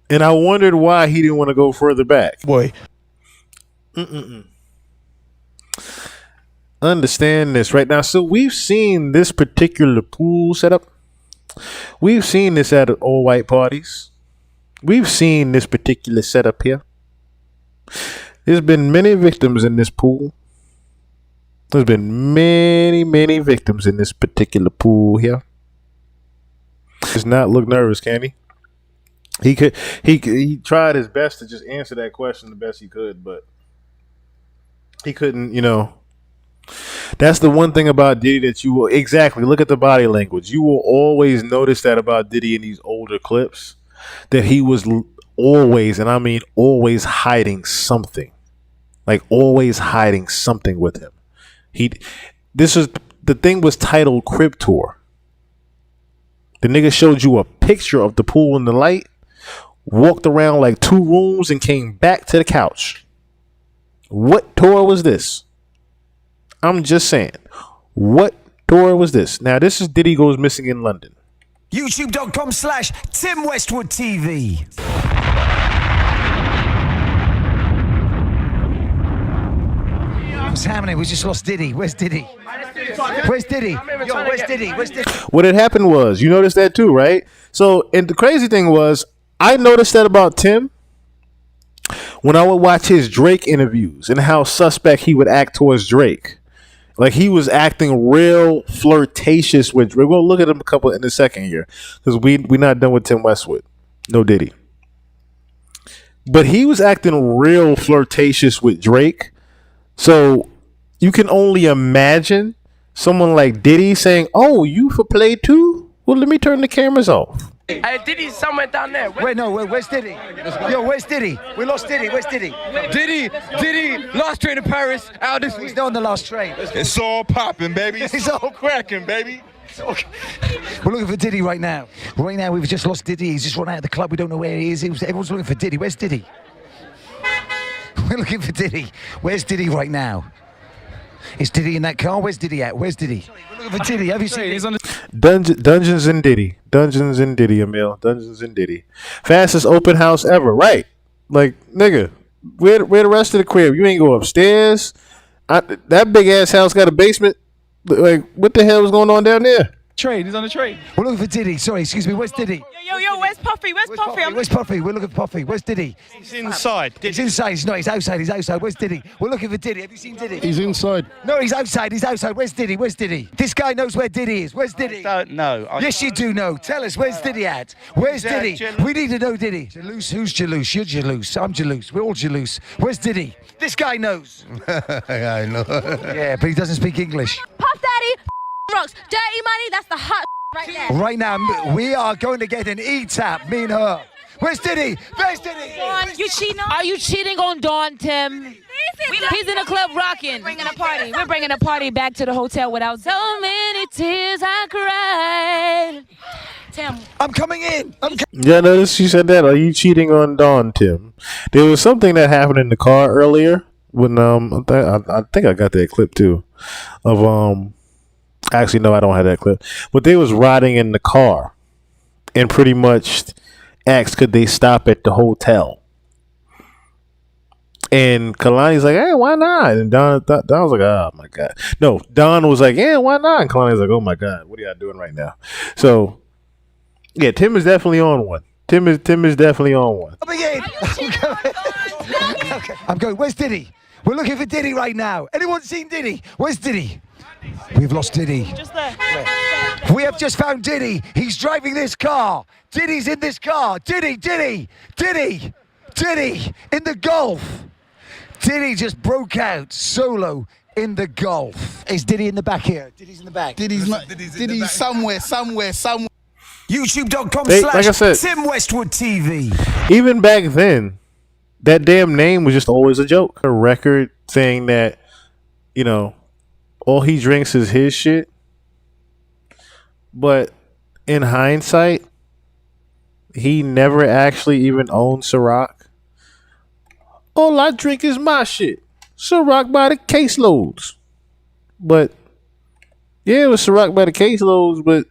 Speaker 7: and I wondered why he didn't want to go further back.
Speaker 2: Boy,
Speaker 7: understand this right now. So we've seen this particular pool setup. We've seen this at all white parties. We've seen this particular setup here. There's been many victims in this pool. There's been many, many victims in this particular pool here. Does not look nervous, can he? He tried his best to just answer that question the best he could, but he couldn't, That's the one thing about Diddy that you will exactly look at the body language. You will always notice that about Diddy in these older clips, that he was always, and I mean always, hiding something. Like always hiding something with him. The thing was titled Crib Tour. The nigga showed you a picture of the pool in the light, walked around like 2 rooms, and came back to the couch. What tour was this? I'm just saying. What tour was this? Now, this is Diddy Goes Missing in London.
Speaker 9: YouTube.com/Tim Westwood TV.
Speaker 10: What's happening? We just lost Diddy. Where's Diddy? Where's Diddy? Yo, where's Diddy? Where's Diddy?
Speaker 7: What had happened was, you noticed that too, right? So, and the crazy thing was, I noticed that about Tim when I would watch his Drake interviews and how suspect he would act towards Drake. Like he was acting real flirtatious with Drake. We'll look at him a couple in a second here because we're not done with Tim Westwood. No Diddy. But he was acting real flirtatious with Drake. So you can only imagine someone like Diddy saying, "Oh, you for play too? Well, let me turn the cameras off."
Speaker 14: Hey, Diddy's somewhere down there.
Speaker 10: Where's Diddy? Yo, where's Diddy? We lost Diddy. Where's Diddy?
Speaker 14: Diddy, last train to Paris. Out this week.
Speaker 10: He's not on the last train.
Speaker 2: It's all popping, baby. It's all cracking, baby.
Speaker 10: We're looking for Diddy right now. Right now, we've just lost Diddy. He's just run out of the club. We don't know where he is. Everyone's looking for Diddy. Where's Diddy? We're looking for Diddy. Where's Diddy right now? Is Diddy in that car? Where's Diddy at? Where's Diddy? We're looking for Diddy. Have you seen him?
Speaker 7: Dungeons and Diddy. Dungeons and Diddy, Emil. Dungeons and Diddy. Fastest open house ever. Right. Like, nigga, where the rest of the crib? You ain't go upstairs. That big ass house got a basement. Like, what the hell was going on down there?
Speaker 10: Train. He's on the train. We're looking for Diddy. Sorry, excuse me. Where's Diddy?
Speaker 20: Yo, where's Puffy? Where's Puffy?
Speaker 10: Where's Puffy? We're looking for Puffy. Where's Diddy?
Speaker 2: He's inside.
Speaker 10: He's inside. He's not. He's outside. He's outside. Where's Diddy? We're looking for Diddy. Have you seen Diddy?
Speaker 5: He's inside.
Speaker 10: No, he's outside. He's outside. Where's Diddy? Where's Diddy? This guy knows where Diddy is. Where's Diddy?
Speaker 2: I don't know.
Speaker 10: Yes, you do know. Tell us. Where's Diddy at? Where's Diddy? We need to know Diddy. Jalous. Who's Jalous? You're Jalous. I'm Jalous. We're all Jalous. Where's Diddy? This guy knows.
Speaker 2: I know.
Speaker 10: Yeah, but he doesn't speak English.
Speaker 4: Puff Daddy, rocks, dirty money. That's the hot right there.
Speaker 10: Right now, we are going to get an E-tap, me and her. Where's Diddy? Where's Diddy?
Speaker 20: You cheating? Are you cheating on Dawn, Tim? He's in the club rocking. We're bringing a party back to the hotel without so many tears I cried. Tim,
Speaker 10: I'm coming in.
Speaker 7: Yeah, notice you said that. Are you cheating on Dawn, Tim? There was something that happened in the car earlier when I think I got that clip too of actually no, I don't have that clip. But they was riding in the car and pretty much asked could they stop at the hotel. And Kalani's like, hey, why not? And Don was like, oh my God. No, Don was like, yeah, why not? And Kalani's like, oh my God, what are y'all doing right now? So yeah, Tim is definitely on one. Tim is definitely on one.
Speaker 10: Coming in. Okay. I'm going. Where's Diddy? We're looking for Diddy right now. Anyone seen Diddy? Where's Diddy? We've lost Diddy.
Speaker 20: just there.
Speaker 10: We have just found Diddy. He's driving this car. Diddy's in this car. Diddy in the Golf. Diddy just broke out solo in the Golf. Is Diddy in the back here? Diddy's in the back.
Speaker 2: Diddy's somewhere.
Speaker 9: YouTube.com/Tim Westwood TV.
Speaker 7: Even back then, that damn name was just always a joke. A record saying that, all he drinks is his shit. But in hindsight, he never actually even owned Ciroc. All I drink is my shit. Ciroc by the caseloads. But yeah, it was Ciroc by the caseloads, but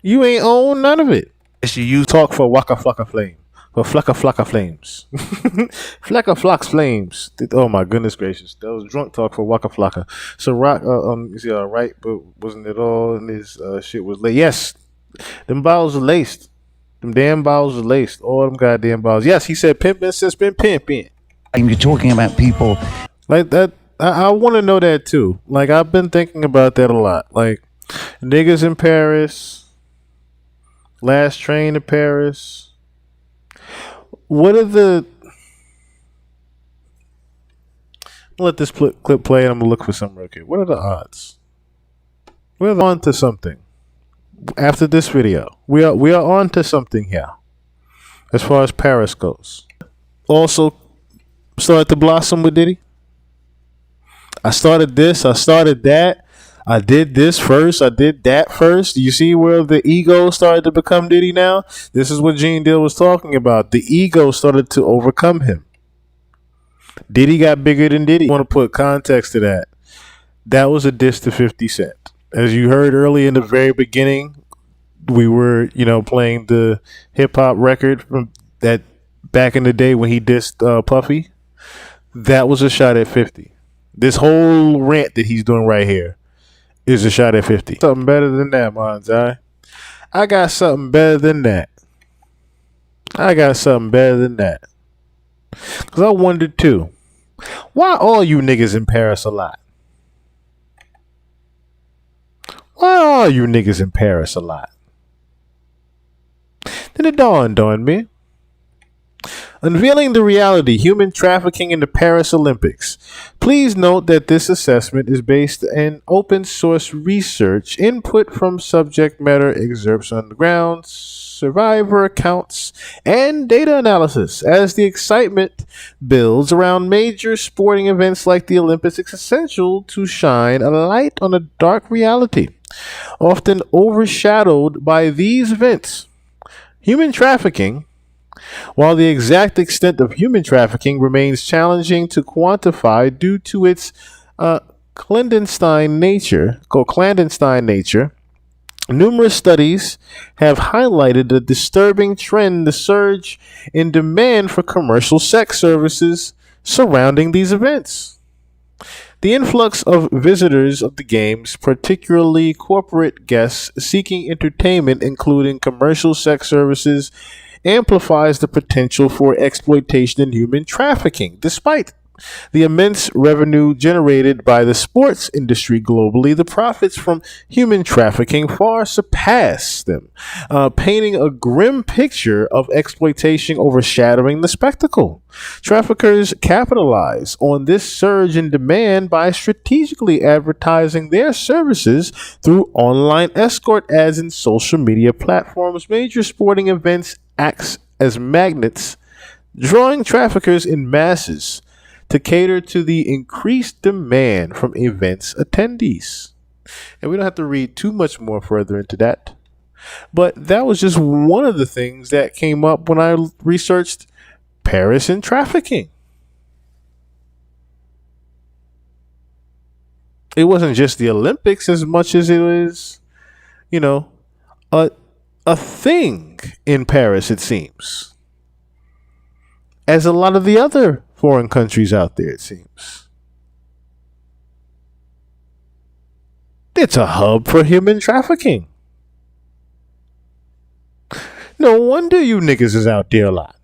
Speaker 7: you ain't own none of it. She used talk for Waka Flocka Flame. For Flocka Flocka Flames. Flocka Flocks Flames. Oh my goodness gracious. That was drunk talk for Waka Flocka. Ciroc, is he alright? But wasn't it all? And his shit was laced. Yes. Them bottles are laced. Them damn bottles are laced. All them goddamn bottles. Yes, he said pimpin' since been pimpin'.
Speaker 10: You're talking about people
Speaker 7: like that. I want to know that too. Like, I've been thinking about that a lot. Like, niggas in Paris, last train to Paris. What are the? I'll let this clip play, and I'm gonna look for some real quick. What are the odds? We're on to something. After this video, we are on to something here, as far as Paris goes. Also, started to blossom with Diddy. I started this, I started that. I did this first, I did that first. You see where the ego started to become Diddy now? This is what Gene Deal was talking about. The ego started to overcome him. Diddy got bigger than Diddy. I want to put context to that. That was a diss to 50 Cent. As you heard early in the very beginning, we were, playing the hip hop record from that back in the day when he dissed Puffy. That was a shot at 50. This whole rant that he's doing right here is a shot at 50. Something better than that, Monzai. I got something better than that. Because I wondered too, why all you niggas in Paris a lot? Why are you niggas in Paris a lot? Then it dawned on me. Unveiling the reality, human trafficking in the Paris Olympics. Please note that this assessment is based on open source research, input from subject matter excerpts on the ground, survivor accounts, and data analysis. As the excitement builds around major sporting events like the Olympics, it's essential to shine a light on a dark reality, often overshadowed by these events. Human trafficking. While the exact extent of human trafficking remains challenging to quantify due to its clandestine nature, numerous studies have highlighted a disturbing trend, the surge in demand for commercial sex services surrounding these events. The influx of visitors of the games, particularly corporate guests seeking entertainment, including commercial sex services, amplifies the potential for exploitation and human trafficking. Despite the immense revenue generated by the sports industry globally, the profits from human trafficking far surpass them, painting a grim picture of exploitation overshadowing the spectacle. Traffickers capitalize on this surge in demand by strategically advertising their services through online escort ads and social media platforms. Major sporting events acts as magnets, drawing traffickers in masses to cater to the increased demand from events attendees. And we don't have to read too much more further into that. But that was just one of the things that came up when I researched Paris and trafficking. It wasn't just the Olympics as much as it was, a thing in Paris, it seems. As a lot of the other foreign countries out there, it seems. It's a hub for human trafficking. No wonder you niggas is out there a lot.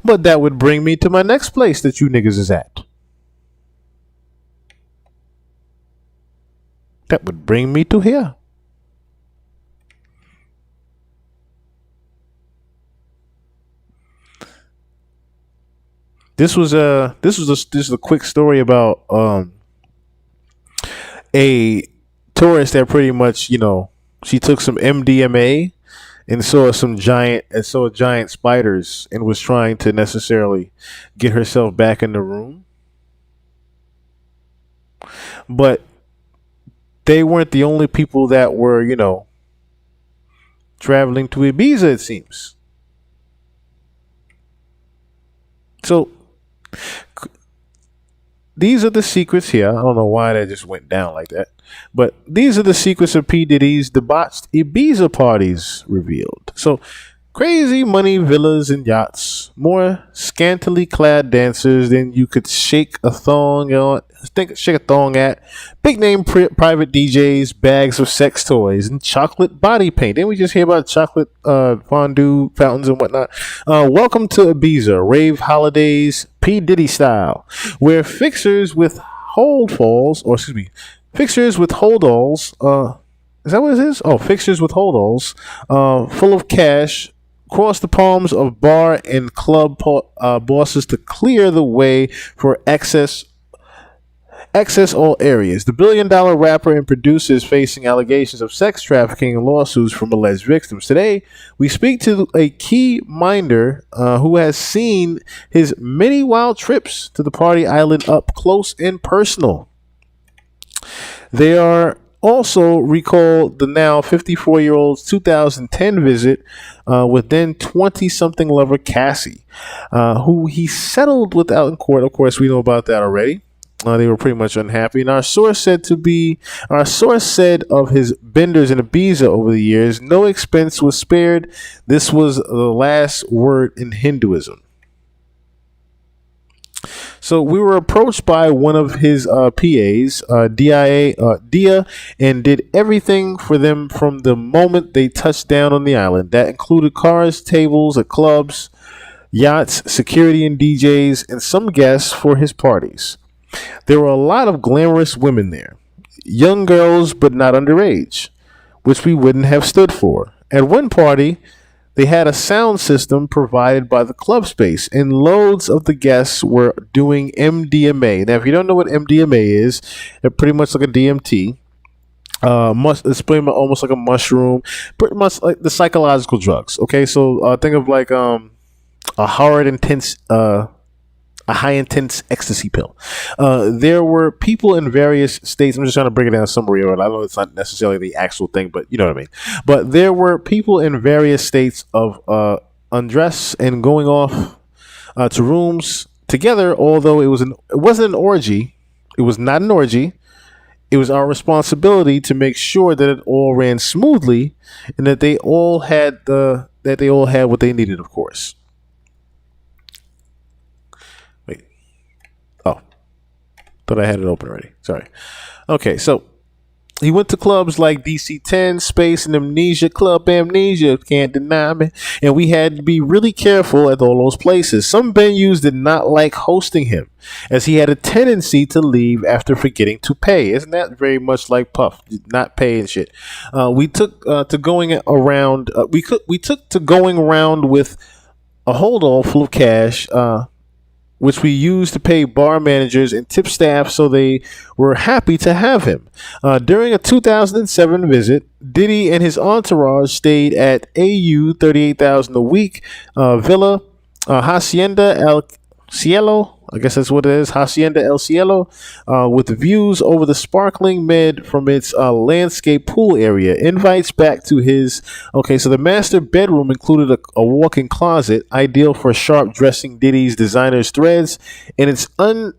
Speaker 7: But that would bring me to my next place that you niggas is at. That would bring me to here. This is a quick story about a tourist that pretty much, she took some MDMA and saw giant spiders and was trying to necessarily get herself back in the room. But they weren't the only people that were, traveling to Ibiza, it seems. So these are the secrets here. I don't know why that just went down like that. But these are the secrets of P. Diddy's debauched Ibiza parties revealed. So crazy money, villas, and yachts. More scantily clad dancers than you could shake a thong at. Big name private DJs, bags of sex toys, and chocolate body paint. Didn't we just hear about chocolate fondue fountains and whatnot? Welcome to Ibiza, rave holidays, P. Diddy style, where fixers with holdalls, is that what it is? Oh, fixtures with holdalls, full of cash, cross the palms of bar and club bosses to clear the way for access all areas. The billion-dollar rapper and producer is facing allegations of sex trafficking and lawsuits from alleged victims. Today, we speak to a key minder who has seen his many wild trips to the party island up close and personal. They are also recall the now 54-year-old's 2010 visit with then 20-something lover Cassie, who he settled without in court. Of course, we know about that already. They were pretty much unhappy. And our source said of his benders in Ibiza over the years, no expense was spared. This was the last word in Hinduism. So we were approached by one of his PAs, Dia, and did everything for them from the moment they touched down on the island. That included cars, tables at clubs, yachts, security and DJs, and some guests for his parties. There were a lot of glamorous women there, young girls but not underage, which we wouldn't have stood for. At one party, they had a sound system provided by the club space, and loads of the guests were doing MDMA. Now, if you don't know what MDMA is, it's pretty much like a DMT. It's pretty much almost like a mushroom, pretty much like the psychological drugs. Okay, so think of like a high intense ecstasy pill. There were people in various states. I'm just trying to break it down summary of it. I know it's not necessarily the actual thing, but you know what I mean. But there were people in various states of undress and going off to rooms together. Although it wasn't an orgy. It was not an orgy. It was our responsibility to make sure that it all ran smoothly and that they all had what they needed, of course. Thought I had it open already. Sorry. Okay, so he went to clubs like DC-10, Space, and Amnesia. Club Amnesia, can't deny me. And we had to be really careful at all those places. Some venues did not like hosting him, as he had a tendency to leave after forgetting to pay. Isn't that very much like Puff? Not pay and shit. We took to going around with a holdall full of cash, which we used to pay bar managers and tip staff, so they were happy to have him. During a 2007 visit, Diddy and his entourage stayed at AU 38,000 a week villa Hacienda El Cielo. I guess that's what it is, Hacienda El Cielo, with views over the sparkling Med from its landscape pool area. Invites back to his... Okay, so the master bedroom included a walk-in closet, ideal for sharp dressing Diddy's designer's threads, and its own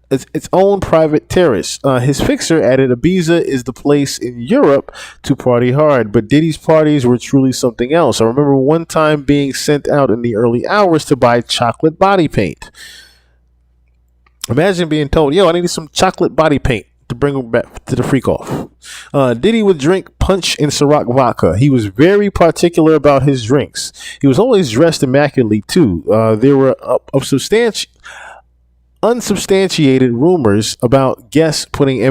Speaker 7: private terrace. His fixer added, Ibiza is the place in Europe to party hard, but Diddy's parties were truly something else. I remember one time being sent out in the early hours to buy chocolate body paint. Imagine being told, yo, I need some chocolate body paint to bring him back to the freak off. Diddy would drink punch and Ciroc vodka. He was very particular about his drinks. He was always dressed immaculately, too. There were unsubstantiated rumors about guests putting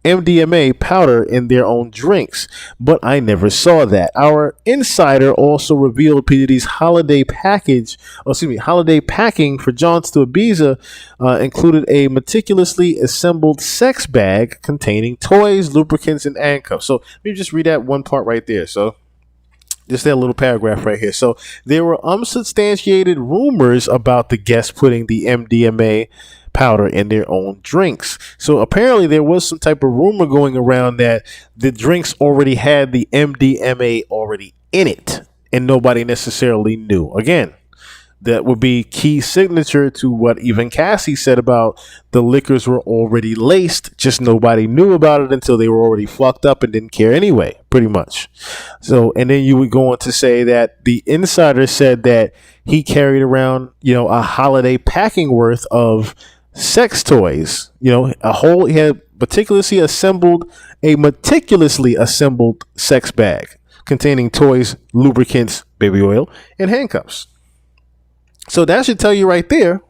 Speaker 7: MDMA powder in their own drinks, but I never saw that. Our insider also revealed P. Diddy's holiday packing for Jaunts to Ibiza included a meticulously assembled sex bag containing toys, lubricants, and handcuffs. So let me just read that one part right there. So just that little paragraph right here. So there were unsubstantiated rumors about the guests putting the MDMA powder in their own drinks. So apparently there was some type of rumor going around that the drinks already had the MDMA already in it, and nobody necessarily knew. Again, that would be key signature to what even Cassie said about the liquors were already laced, just nobody knew about it until they were already fucked up and didn't care anyway, pretty much. So, and then you would go on to say that the insider said that he carried around, a holiday packing worth of sex toys, he had meticulously assembled sex bag containing toys, lubricants, baby oil, and handcuffs. So that should tell you right there,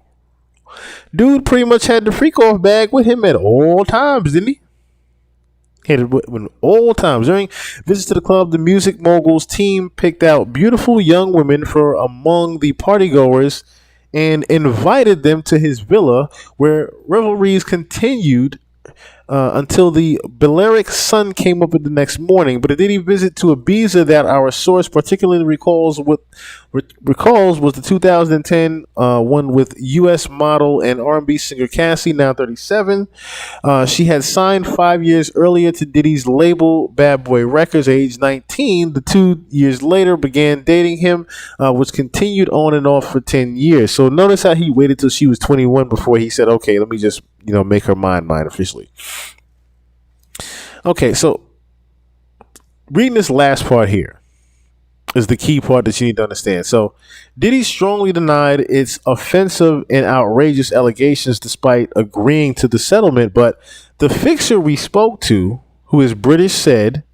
Speaker 7: dude pretty much had the freak off bag with him at all times, didn't he? Had it with all times. During visits to the club, the Music Moguls team picked out beautiful young women for among the partygoers and invited them to his villa, where revelries continued until the Balearic sun came up the next morning. But a Diddy visit to Ibiza that our source particularly recalls was the 2010 one with U.S. model and R&B singer Cassie, now 37. She had signed 5 years earlier to Diddy's label Bad Boy Records at age 19. The 2 years later began dating him, which continued on and off for 10 years. So notice how he waited till she was 21 before he said, okay, let me just make her mine officially. Okay, so reading this last part here is the key part that you need to understand. So Diddy strongly denied its offensive and outrageous allegations despite agreeing to the settlement, but the fixer we spoke to, who is British, said,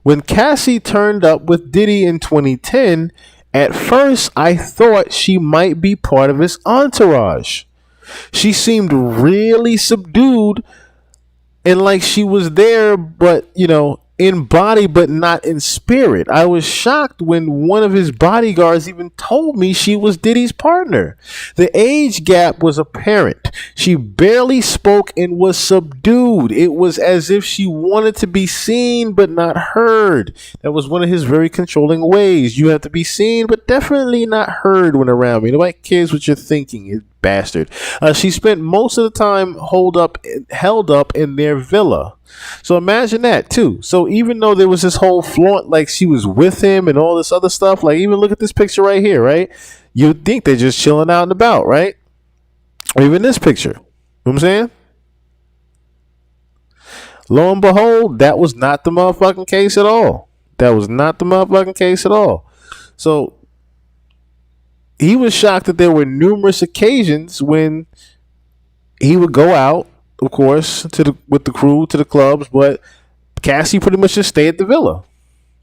Speaker 7: when Cassie turned up with Diddy in 2010, at first I thought she might be part of his entourage. She seemed really subdued and like she was there, but, in body, but not in spirit. I was shocked when one of his bodyguards even told me she was Diddy's partner. The age gap was apparent. She barely spoke and was subdued. It was as if she wanted to be seen, but not heard. That was one of his very controlling ways. You have to be seen, but definitely not heard when around me. Nobody cares what you're thinking, you bastard. She spent most of the time held up in their villa. So imagine that too. So even though there was this whole flaunt, like she was with him and all this other stuff, like even look at this picture right here, right? You'd think they're just chilling out and about, right? Or even this picture. You know what I'm saying? Lo and behold, that was not the motherfucking case at all. That was not the motherfucking case at all. So he was shocked that there were numerous occasions when he would go out, of course, with the crew to the clubs, but Cassie pretty much just stayed at the villa.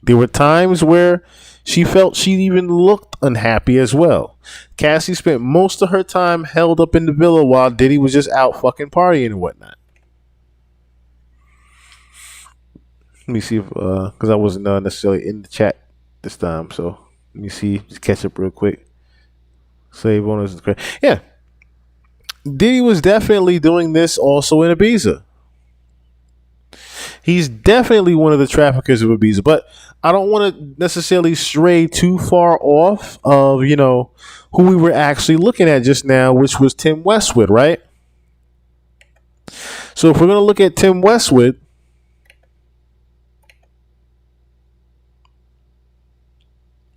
Speaker 7: There were times where she felt she even looked unhappy as well. Cassie spent most of her time held up in the villa while Diddy was just out fucking partying and whatnot. Let me see if, because I wasn't necessarily in the chat this time, so let me see, just catch up real quick. Save on us. Yeah. Diddy was definitely doing this also in Ibiza. He's definitely one of the traffickers of Ibiza, but I don't want to necessarily stray too far off of, who we were actually looking at just now, which was Tim Westwood, right? So if we're going to look at Tim Westwood,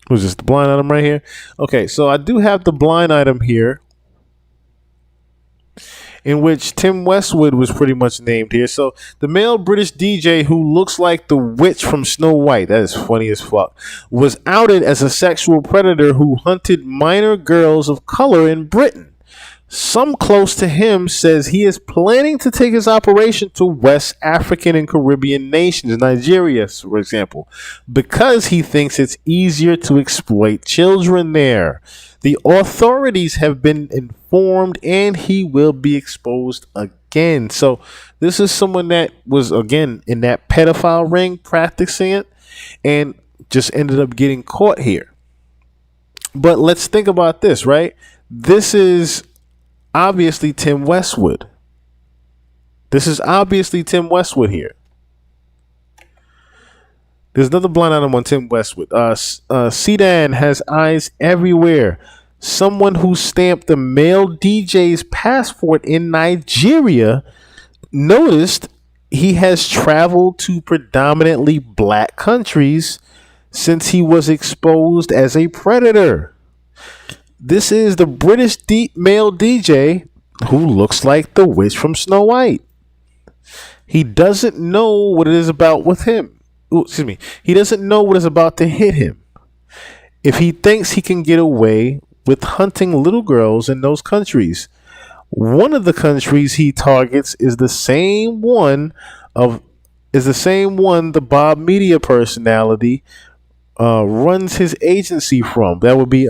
Speaker 7: was this the blind item right here? Okay, so I do have the blind item here, in which Tim Westwood was pretty much named here. So the male British DJ who looks like the witch from Snow White, that is funny as fuck, was outed as a sexual predator who hunted minor girls of color in Britain. Some close to him says he is planning to take his operation to West African and Caribbean nations, Nigeria, for example, because he thinks it's easier to exploit children there. The authorities have been informed and he will be exposed again. So this is someone that was, again, in that pedophile ring practicing it and just ended up getting caught here. But let's think about this, right? This is obviously Tim Westwood. This is obviously Tim Westwood here. There's another blind item on Tim Westwood. Sedan has eyes everywhere. someone who stamped the male DJ's passport in Nigeria noticed he has traveled to predominantly black countries since he was exposed as a predator. This is the British male DJ who looks like the witch from Snow White. He doesn't know what it is about with him. Ooh, excuse me. He doesn't know what is about to hit him. If he thinks he can get away with hunting little girls in those countries. One of the countries he targets is the same one the Bob Media personality runs his agency from. That would be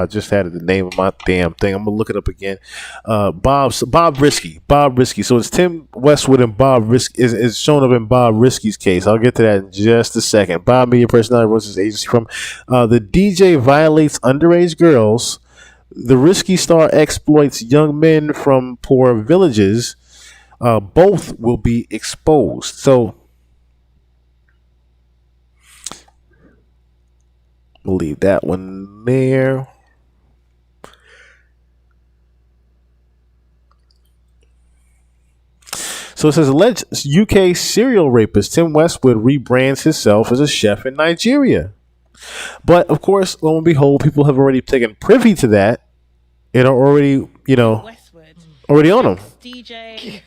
Speaker 7: just had the name of my damn thing. I'm gonna look it up again. Bob Risky. So it's Tim Westwood and Bob Risky is shown up in Bob Risky's case. I'll get to that in just a second. Bob Media personality runs his agency from. The DJ violates underage girls. The Risky star exploits young men from poor villages. Both will be exposed. So we'll leave that one there. So it says alleged UK serial rapist Tim Westwood rebrands himself as a chef in Nigeria. But of course, lo and behold, people have already taken privy to that and are already, already on him.
Speaker 15: DJ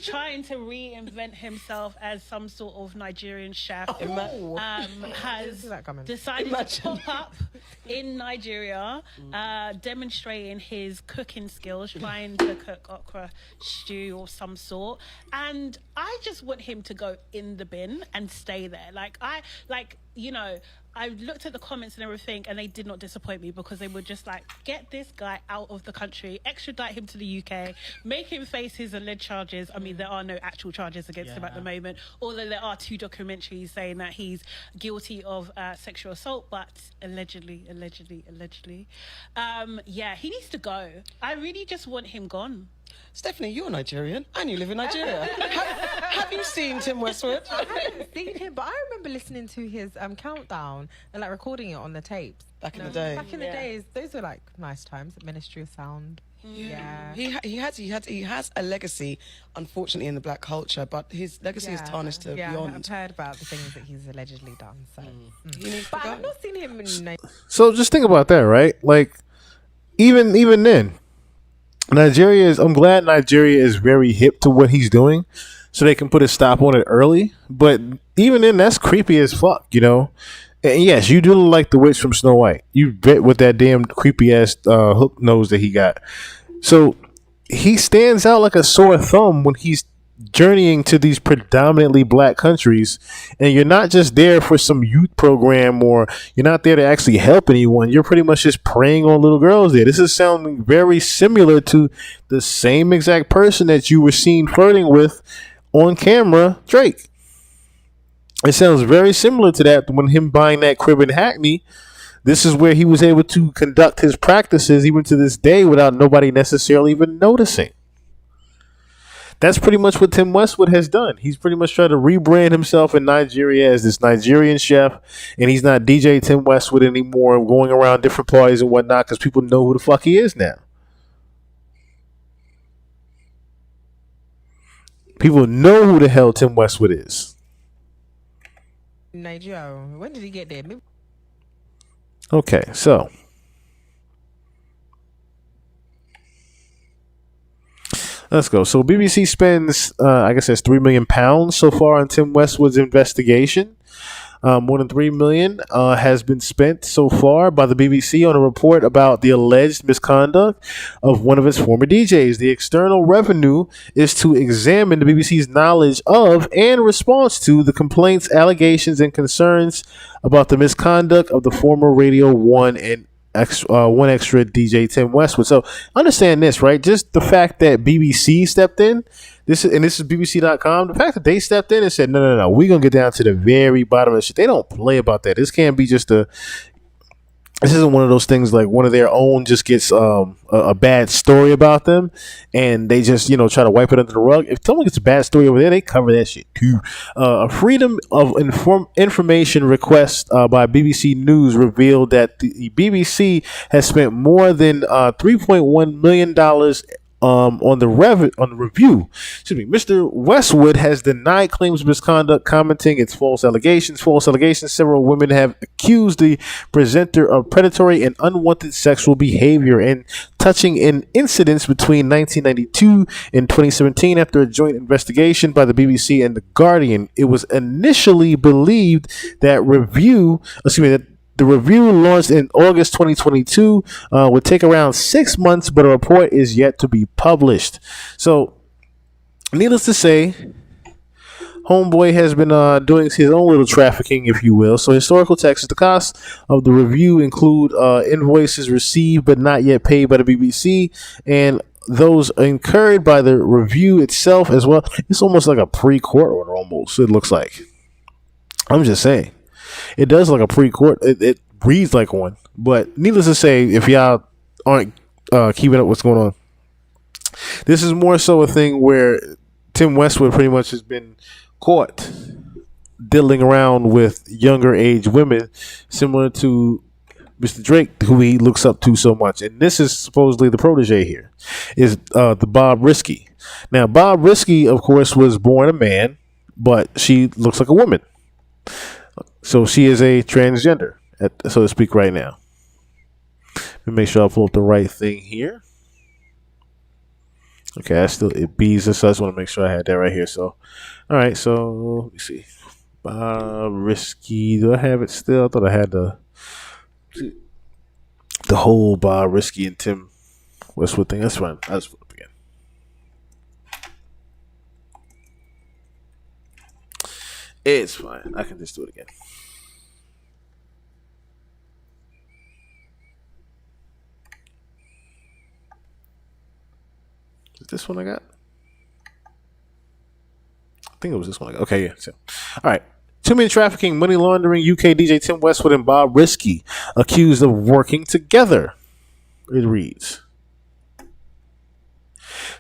Speaker 15: trying to reinvent himself as some sort of Nigerian chef has decided to pop up in Nigeria, demonstrating his cooking skills, trying to cook okra stew or some sort. And I just want him to go in the bin and stay there. I looked at the comments and everything, and they did not disappoint me because they were just like, get this guy out of the country, extradite him to the UK, make him face his alleged charges. I mean, there are no actual charges against him at the moment, although there are 2 documentaries saying that he's guilty of sexual assault, but allegedly. He needs to go. I really just want him gone.
Speaker 23: Stephanie, you're Nigerian and you live in Nigeria. Have you seen Tim Westwood?
Speaker 16: I haven't seen him, but I remember listening to his countdown and recording it on the tapes.
Speaker 23: Back in the day.
Speaker 16: Back in the days, those were nice times at Ministry of Sound. Yeah.
Speaker 23: He has a legacy, unfortunately, in the black culture, but his legacy is tarnished to beyond.
Speaker 16: I've heard about the things that he's allegedly done. So,
Speaker 23: but
Speaker 16: I've not seen him in.
Speaker 7: So just think about that, right? Like, even then, I'm glad Nigeria is very hip to what he's doing, so they can put a stop on it early. But even then, that's creepy as fuck, And yes, you do look like the witch from Snow White. You bet with that damn creepy ass hook nose that he got. So he stands out like a sore thumb when he's journeying to these predominantly black countries, and you're not just there for some youth program, or you're not there to actually help anyone. You're pretty much just preying on little girls there. This is sounding very similar to the same exact person that you were seen flirting with on camera, Drake. It sounds very similar to that when him buying that crib in Hackney. This is where he was able to conduct his practices even to this day without nobody necessarily even noticing. That's pretty much what Tim Westwood has done. He's pretty much tried to rebrand himself in Nigeria as this Nigerian chef, and he's not DJ Tim Westwood anymore, going around different parties and whatnot because people know who the fuck he is now. People know who the hell Tim Westwood is.
Speaker 16: Nigeria. When did he get there?
Speaker 7: Okay, so let's go. So BBC spends, I guess that's £3 million so far on Tim Westwood's investigation. More than $3 million has been spent so far by the BBC on a report about the alleged misconduct of one of its former DJs. The external revenue is to examine the BBC's knowledge of and response to the complaints, allegations, and concerns about the misconduct of the former Radio 1 and One Extra DJ Tim Westwood. So understand this, right? Just the fact that BBC stepped in. This is BBC.com. The fact that they stepped in and said, no, we're going to get down to the very bottom of the shit. They don't play about that. This can't be just this isn't one of those things like one of their own just gets a bad story about them, and they just try to wipe it under the rug. If someone gets a bad story over there, they cover that shit too. A Freedom of Information request by BBC News revealed that the BBC has spent more than $3.1 million on the review. Excuse me. Mr. Westwood has denied claims of misconduct, commenting it's false allegations. Several women have accused the presenter of predatory and unwanted sexual behavior and touching in incidents between 1992 and 2017. After a joint investigation by the BBC and the Guardian, it was initially believed that the review, launched in August 2022, would take around 6 months, but a report is yet to be published. So, needless to say, Homeboy has been doing his own little trafficking, if you will. So, historical texts. The costs of the review include invoices received but not yet paid by the BBC, and those incurred by the review itself as well. It's almost like a pre-court order, almost, it looks like. I'm just saying. It does like a pre-court. It reads like one. But needless to say, if y'all aren't keeping up what's going on, this is more so a thing where Tim Westwood pretty much has been caught diddling around with younger age women, similar to Mr. Drake, who he looks up to so much. And this is supposedly the protege here, is the Bob Risky. Now, Bob Risky, of course, was born a man, but she looks like a woman. So she is a transgender, so to speak, right now. Let me make sure I pull up the right thing here. Okay, it bees and such. I want to make sure I had that right here. So, all right. So let me see. Bob Risky. Do I have it still? I thought I had the whole Bob Risky and Tim Westwood thing. That's fine. I'll just put it up again. It's fine. I can just do it again. Is this one I got? I think it was this one I got. Okay, yeah. So, all right. 2 million trafficking, money laundering, UK DJ Tim Westwood and Bob Risky accused of working together. It reads.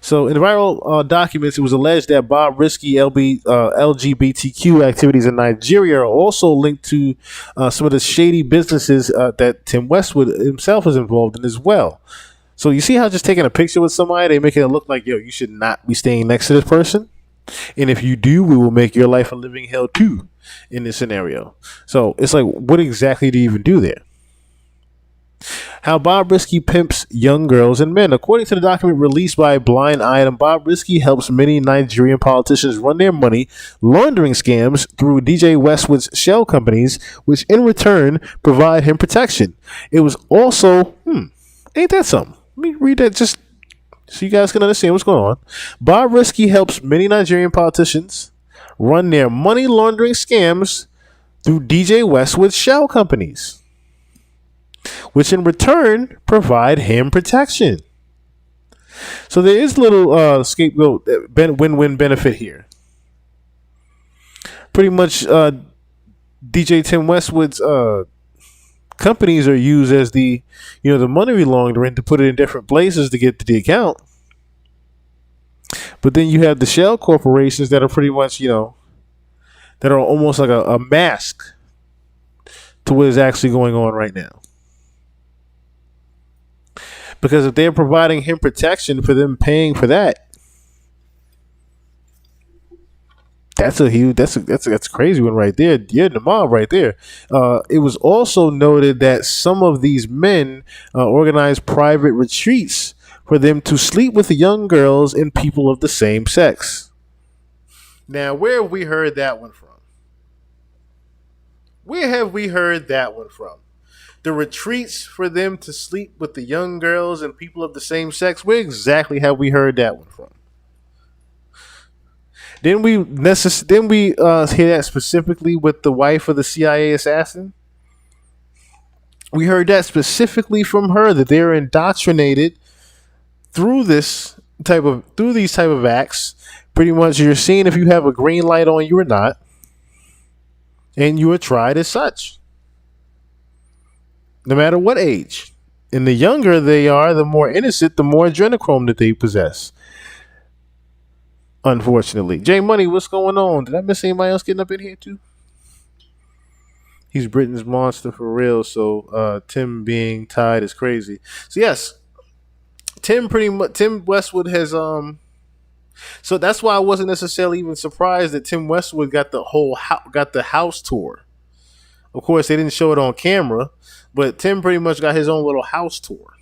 Speaker 7: So, in the viral documents, it was alleged that Bob Risky LGBTQ activities in Nigeria are also linked to some of the shady businesses that Tim Westwood himself is involved in as well. So, you see how just taking a picture with somebody, they make it look like, yo, you should not be staying next to this person. And if you do, we will make your life a living hell too in this scenario. So, it's like, what exactly do you even do there? How Bob Risky pimps young girls and men. According to the document released by Blind Item, Bob Risky helps many Nigerian politicians run their money laundering scams through DJ Westwood's shell companies, which in return provide him protection. It was also, ain't that something? Let me read that just so you guys can understand what's going on. Bob Risky helps many Nigerian politicians run their money laundering scams through DJ Westwood's shell companies, which in return provide him protection. So there is little scapegoat win-win benefit here. Pretty much DJ Tim Westwood's companies are used as the money laundering to put it in different places to get to the account. But then you have the shell corporations that are pretty much, that are almost like a mask to what is actually going on right now. Because if they're providing him protection for them paying for that, that's a crazy one right there. You're in the mob right there. It was also noted that some of these men organized private retreats for them to sleep with the young girls and people of the same sex. Now, where have we heard that one from? Where have we heard that one from? The retreats for them to sleep with the young girls and people of the same sex. Where exactly have we heard that one from? Didn't we hear that specifically with the wife of the CIA assassin? We heard that specifically from her, that they're indoctrinated through these type of acts. Pretty much, you're seeing if you have a green light on you or not, and you are tried as such. no matter what age. And the younger they are, the more innocent, the more adrenochrome that they possess. Unfortunately. J Money, what's going on? Did I miss anybody else getting up in here too? He's Britain's monster for real. So Tim being tied is crazy. So yes, Tim Westwood has So that's why I wasn't necessarily even surprised that Tim Westwood got the house tour. Of course, they didn't show it on camera, but Tim pretty much got his own little house tour.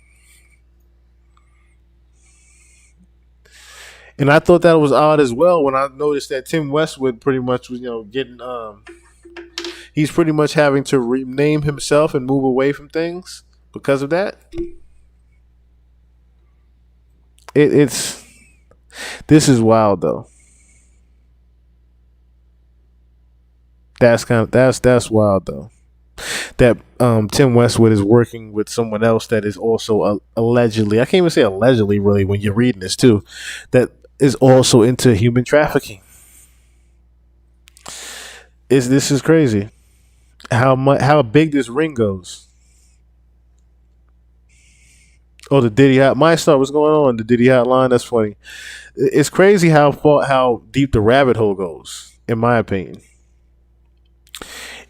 Speaker 7: And I thought that was odd as well when I noticed that Tim Westwood pretty much was, getting he's pretty much having to rename himself and move away from things because of that. This is wild though. That's wild though. That Tim Westwood is working with someone else that is also allegedly, I can't even say allegedly really when you're reading this too, that is also into human trafficking. This is crazy. How big this ring goes. Oh, the Diddy hot. My star, what's going on? The Diddy hotline. That's funny. It's crazy how deep the rabbit hole goes, in my opinion.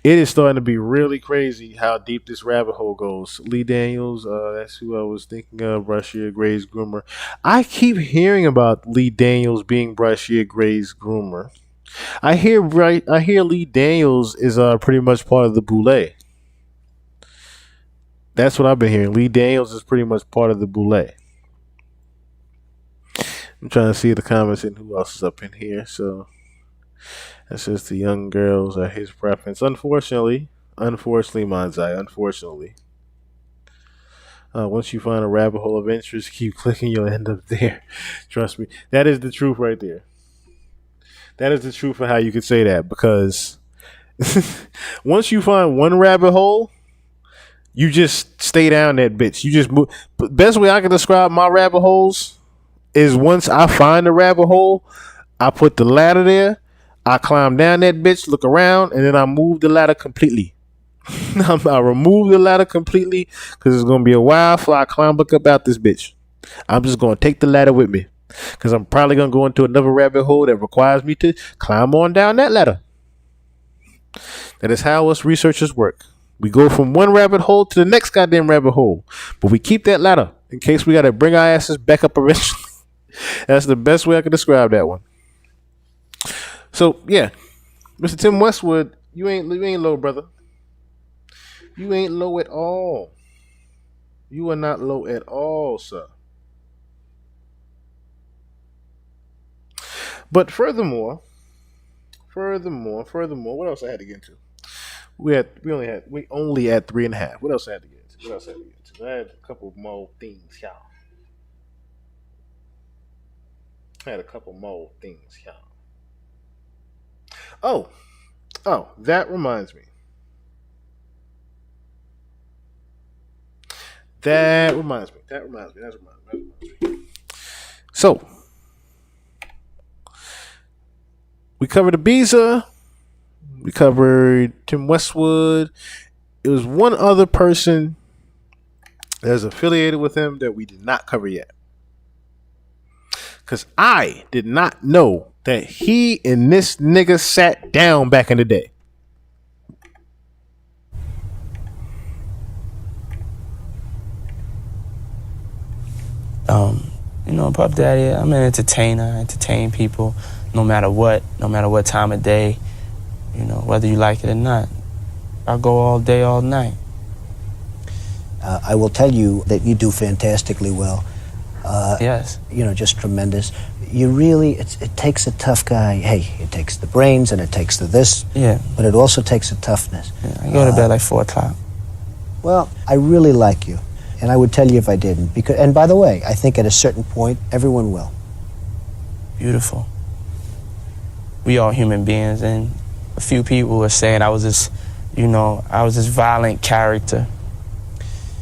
Speaker 7: It is starting to be really crazy how deep this rabbit hole goes. Lee Daniels, that's who I was thinking of. Brashear Gray's groomer. I keep hearing about Lee Daniels being Brashear Gray's groomer. I hear Lee Daniels is pretty much part of the Boule. That's what I've been hearing. Lee Daniels is pretty much part of the Boule. I'm trying to see the comments and who else is up in here. So that's just the young girls are his preference. Unfortunately, Manzai, unfortunately. Once you find a rabbit hole of interest, keep clicking, you'll end up there. Trust me. That is the truth right there. That is the truth of how you could say that, because once you find one rabbit hole, you just stay down that bitch. You just move. But best way I can describe my rabbit holes is once I find a rabbit hole, I put the ladder there, I climb down that bitch, look around, and then I move the ladder completely. I remove the ladder completely because it's going to be a while before I climb back up out this bitch. I'm just going to take the ladder with me because I'm probably going to go into another rabbit hole that requires me to climb on down that ladder. That is how us researchers work. We go from one rabbit hole to the next goddamn rabbit hole, but we keep that ladder in case we got to bring our asses back up eventually. That's the best way I can describe that one. So yeah, Mr. Tim Westwood, you ain't low, brother. You ain't low at all. You are not low at all, sir. But furthermore, what else I had to get into? We only had 3.5. What else I had to get into? I had a couple more things, y'all. Oh, that reminds me. So, we covered Ibiza. We covered Tim Westwood. It was one other person that's affiliated with him that we did not cover yet. Because I did not know that he and this nigga sat down back in the day.
Speaker 1: Puff Daddy, I'm an entertainer. I entertain people no matter what time of day, whether you like it or not. I go all day, all night.
Speaker 17: I will tell you that you do fantastically well.
Speaker 1: Yes.
Speaker 17: Just tremendous. You really, it takes a tough guy. Hey, it takes the brains and it takes the this.
Speaker 1: Yeah.
Speaker 17: But it also takes a toughness.
Speaker 1: Yeah, I go to bed like 4 o'clock.
Speaker 17: Well, I really like you. And I would tell you if I didn't. And by the way, I think at a certain point, everyone will.
Speaker 1: Beautiful. We all human beings, and a few people were saying I was this violent character.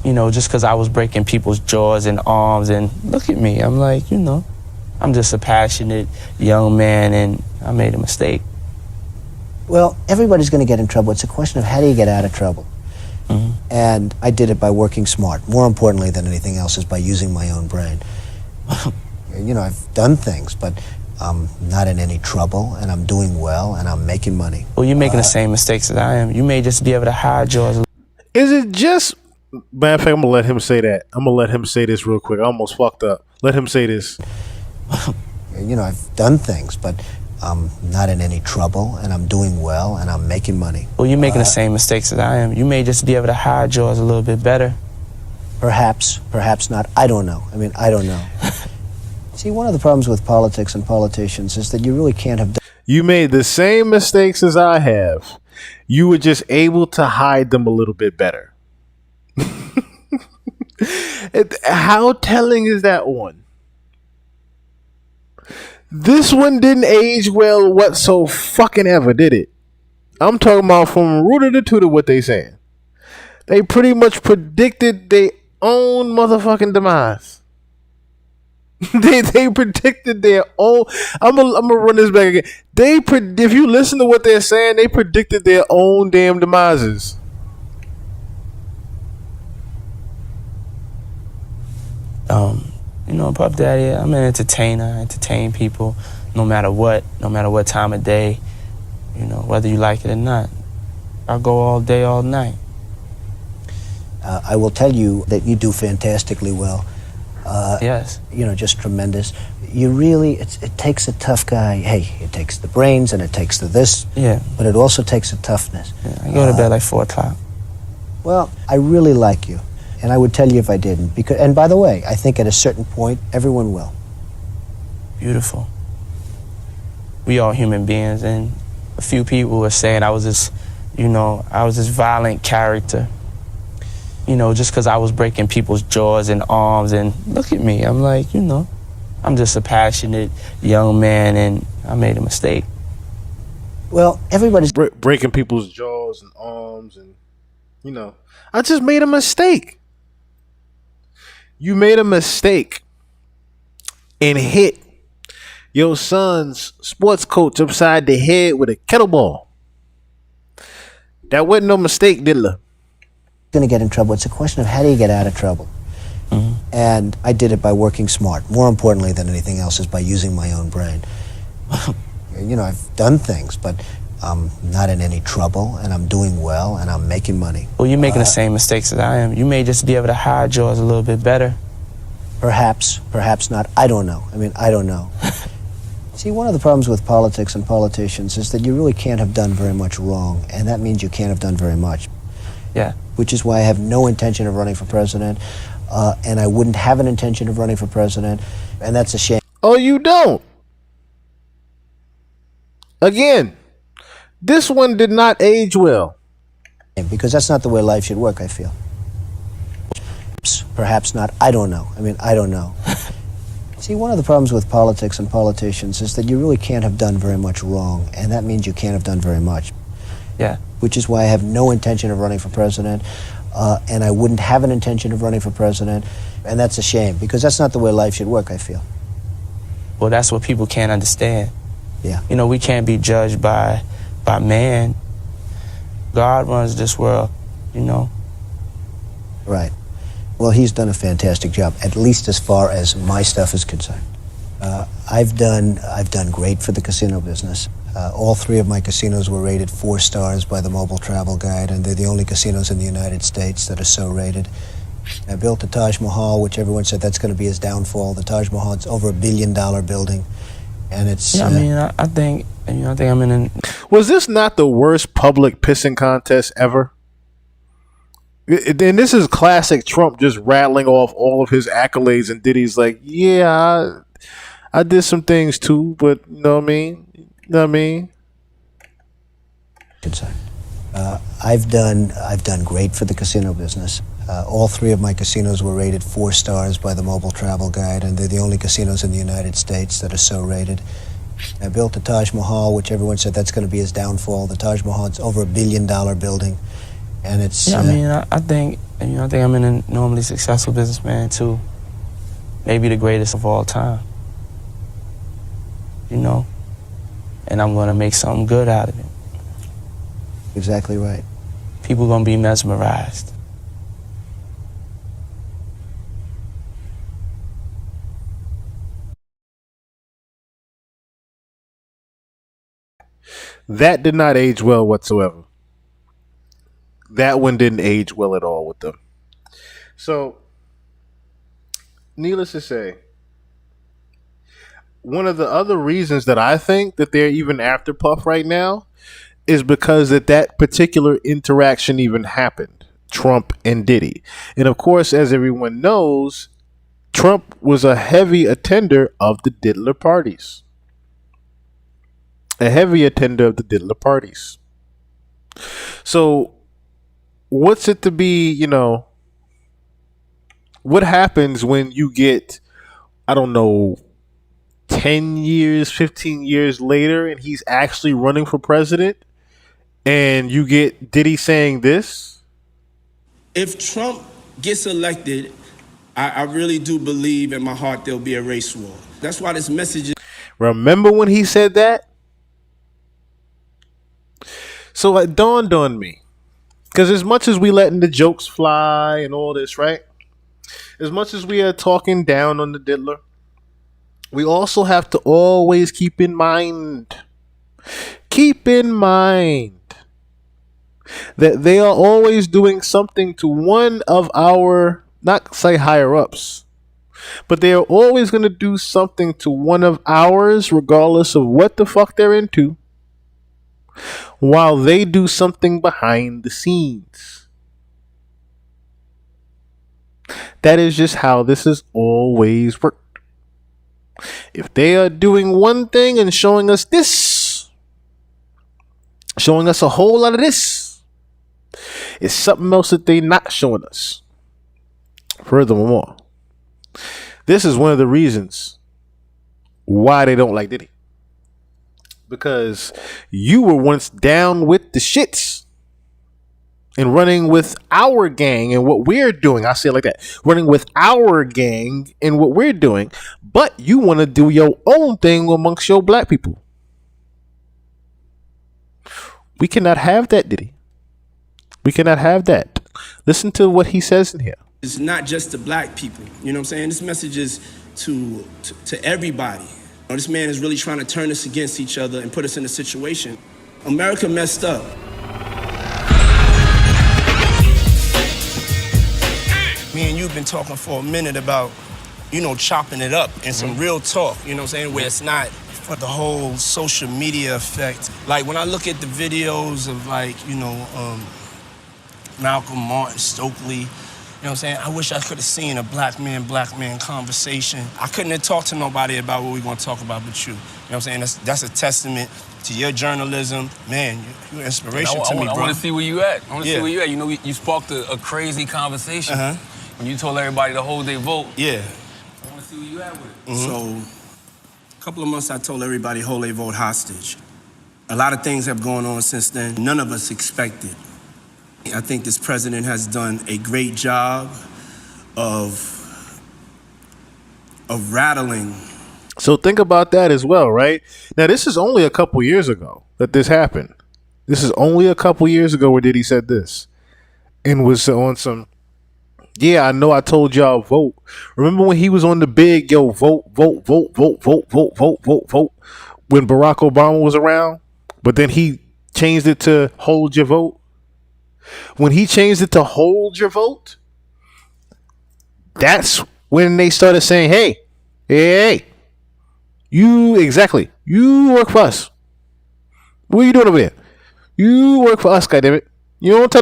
Speaker 1: Just because I was breaking people's jaws and arms, and look at me. I'm like, I'm just a passionate young man, and I made a mistake.
Speaker 17: Well, everybody's going to get in trouble. It's a question of how do you get out of trouble. And I did it by working smart. More importantly than anything else is by using my own brain. You know, I've done things, but I'm not in any trouble, and I'm doing well, and I'm making money.
Speaker 1: Well, you're making the same mistakes as I am. You may just be able to hide yours.
Speaker 7: Is it just... Matter of fact, I'm going to let him say that. I'm going to let him say this real quick. I almost fucked up. Let him say this.
Speaker 17: You know, I've done things, but I'm not in any trouble, and I'm doing well, and I'm making money.
Speaker 1: Well, you're making the same mistakes as I am. You may just be able to hide yours a little bit better.
Speaker 17: Perhaps, perhaps not. I don't know. I mean, I don't know. See, one of the problems with politics and politicians is that you really can't have done...
Speaker 7: You made the same mistakes as I have. You were just able to hide them a little bit better. How telling is that one? This one didn't age well whatso fucking ever, did it? I'm talking about from rooter to tutor what they saying. They pretty much predicted their own motherfucking demise. they predicted their own. I'm gonna run this back again. If you listen to what they're saying, they predicted their own damn demises.
Speaker 1: You know, Puff Daddy, I'm an entertainer. I entertain people no matter what time of day, you know, whether you like it or not. I go all day, all night.
Speaker 17: I will tell you that you do fantastically well.
Speaker 1: Yes.
Speaker 17: You know, just tremendous. You really, it takes a tough guy. Hey, it takes the brains and it takes the this.
Speaker 1: Yeah.
Speaker 17: But it also takes a toughness.
Speaker 1: Yeah, I go to bed like 4 o'clock.
Speaker 17: Well, I really like you. And I would tell you if I didn't. Because, and by the way, I think at a certain point, everyone will.
Speaker 1: Beautiful. We all human beings, and a few people were saying I was this violent character. You know, just because I was breaking people's jaws and arms, and look at me. I'm like, you know, I'm just a passionate young man, and I made a mistake.
Speaker 17: Well, everybody's
Speaker 7: breaking people's jaws and arms, and, you know, I just made a mistake. You made a mistake and hit your son's sports coach upside the head with a kettlebell. That wasn't no mistake, Diddler.
Speaker 17: Going to get in trouble. It's a question of how do you get out of trouble. And I did it by working smart. More importantly than anything else is by using my own brain. You know, I've done things, but I'm not in any trouble, and I'm doing well, and I'm making money.
Speaker 1: Well, you're making the same mistakes as I am. You may just be able to hide yours a little bit better.
Speaker 17: Perhaps, perhaps not. I don't know. I mean, I don't know. See, one of the problems with politics and politicians is that you really can't have done very much wrong, and that means you can't have done very much.
Speaker 1: Yeah.
Speaker 17: Which is why I have no intention of running for president, and I wouldn't have an intention of running for president, and that's a shame.
Speaker 7: Oh, you don't? Again, this one did not age well.
Speaker 17: Because that's not the way life should work, I feel. Perhaps not. I don't know. I mean, I don't know. See, one of the problems with politics and politicians is that you really can't have done very much wrong, and that means you can't have done very much.
Speaker 1: Yeah.
Speaker 17: Which is why I have no intention of running for president, and I wouldn't have an intention of running for president, and that's a shame, because that's not the way life should work, I feel.
Speaker 1: Well, that's what people can't understand.
Speaker 17: Yeah.
Speaker 1: You know, we can't be judged by man. God runs this world, you know.
Speaker 17: Right. Well, he's done a fantastic job, at least as far as my stuff is concerned. I've done great for the casino business. All 3 of my casinos were rated 4 stars by the Mobile Travel Guide, and they're the only casinos in the United States that are so rated. I built the Taj Mahal, which everyone said that's going to be his downfall. The Taj Mahal, it's over $1 billion building, and it's.
Speaker 1: Yeah, I mean, I think I'm in.
Speaker 7: Was this not the worst public pissing contest ever? And this is classic Trump just rattling off all of his accolades, and Diddy's like, yeah, I did some things too, but you know what I mean? You know what I mean?
Speaker 17: I've done great for the casino business. All 3 of my casinos were rated 4 stars by the Mobile Travel Guide, and they're the only casinos in the United States that are so rated. I built the Taj Mahal, which everyone said that's going to be his downfall. The Taj Mahal, it's over $1 billion building. And it's.
Speaker 1: Yeah, I mean, I think I'm an enormously successful businessman too. Maybe the greatest of all time. You know, and I'm gonna make something good out of it.
Speaker 17: Exactly right.
Speaker 1: people gonna be mesmerized.
Speaker 7: That did not age well whatsoever. That one didn't age well at all with them. So, needless to say, one of the other reasons that I think that they're even after Puff right now is because that particular interaction even happened. Trump and Diddy. And of course, as everyone knows, Trump was a heavy attender of the Diddler parties. A heavy attender of the Diddler parties. So, what's it to be, what happens when you get, I don't know, 10 years, 15 years later, and he's actually running for president, and you get Diddy saying this?
Speaker 19: If Trump gets elected, I really do believe in my heart there'll be a race war. That's why this message is...
Speaker 7: Remember when he said that? So it dawned on me, because as much as we letting the jokes fly and all this, right? As much as we are talking down on the Diddler, we also have to always keep in mind that they are always doing something to one of our, not say higher ups, but they are always going to do something to one of ours, regardless of what the fuck they're into, while they do something behind the scenes. That is just how this has always worked. If they are doing one thing and showing us this, showing us a whole lot of this, it's something else that they're not showing us. Furthermore, this is one of the reasons why they don't like Diddy. Because you were once down with the shits and running with our gang and what we're doing. I say it like that. Running with our gang and what we're doing. But you want to do your own thing amongst your black people. We cannot have that, Diddy. We cannot have that. Listen to what he says in here.
Speaker 19: It's not just to black people. You know what I'm saying? This message is to everybody. This man is really trying to turn us against each other and put us in a situation. America messed up. Me and you've been talking for a minute about, chopping it up and some real talk, you know what I'm saying, where it's not for the whole social media effect. Like when I look at the videos of Malcolm, Martin, Stokely, you know what I'm saying? I wish I could have seen a black man conversation. I couldn't have talked to nobody about what we're going to talk about but you. You know what I'm saying? That's a testament to your journalism. Man, you're an inspiration to me, bro.
Speaker 21: I want to see where you at. I want to see where you at. You sparked a crazy conversation when you told everybody to hold their vote.
Speaker 19: Yeah.
Speaker 21: I want to see where you at with it.
Speaker 19: Mm-hmm. So, a couple of months I told everybody hold their vote hostage. A lot of things have gone on since then. None of us expected. I think this president has done a great job of rattling.
Speaker 7: So think about that as well, right? Now, this is only a couple years ago that this happened. This is only a couple years ago where Diddy said this and was on some, I know I told y'all vote. Remember when he was on the big, vote, when Barack Obama was around? But then he changed it to hold your vote. When he changed it to hold your vote, that's when they started saying, hey, you work for us. What are you doing over there? You work for us, goddammit. You don't tell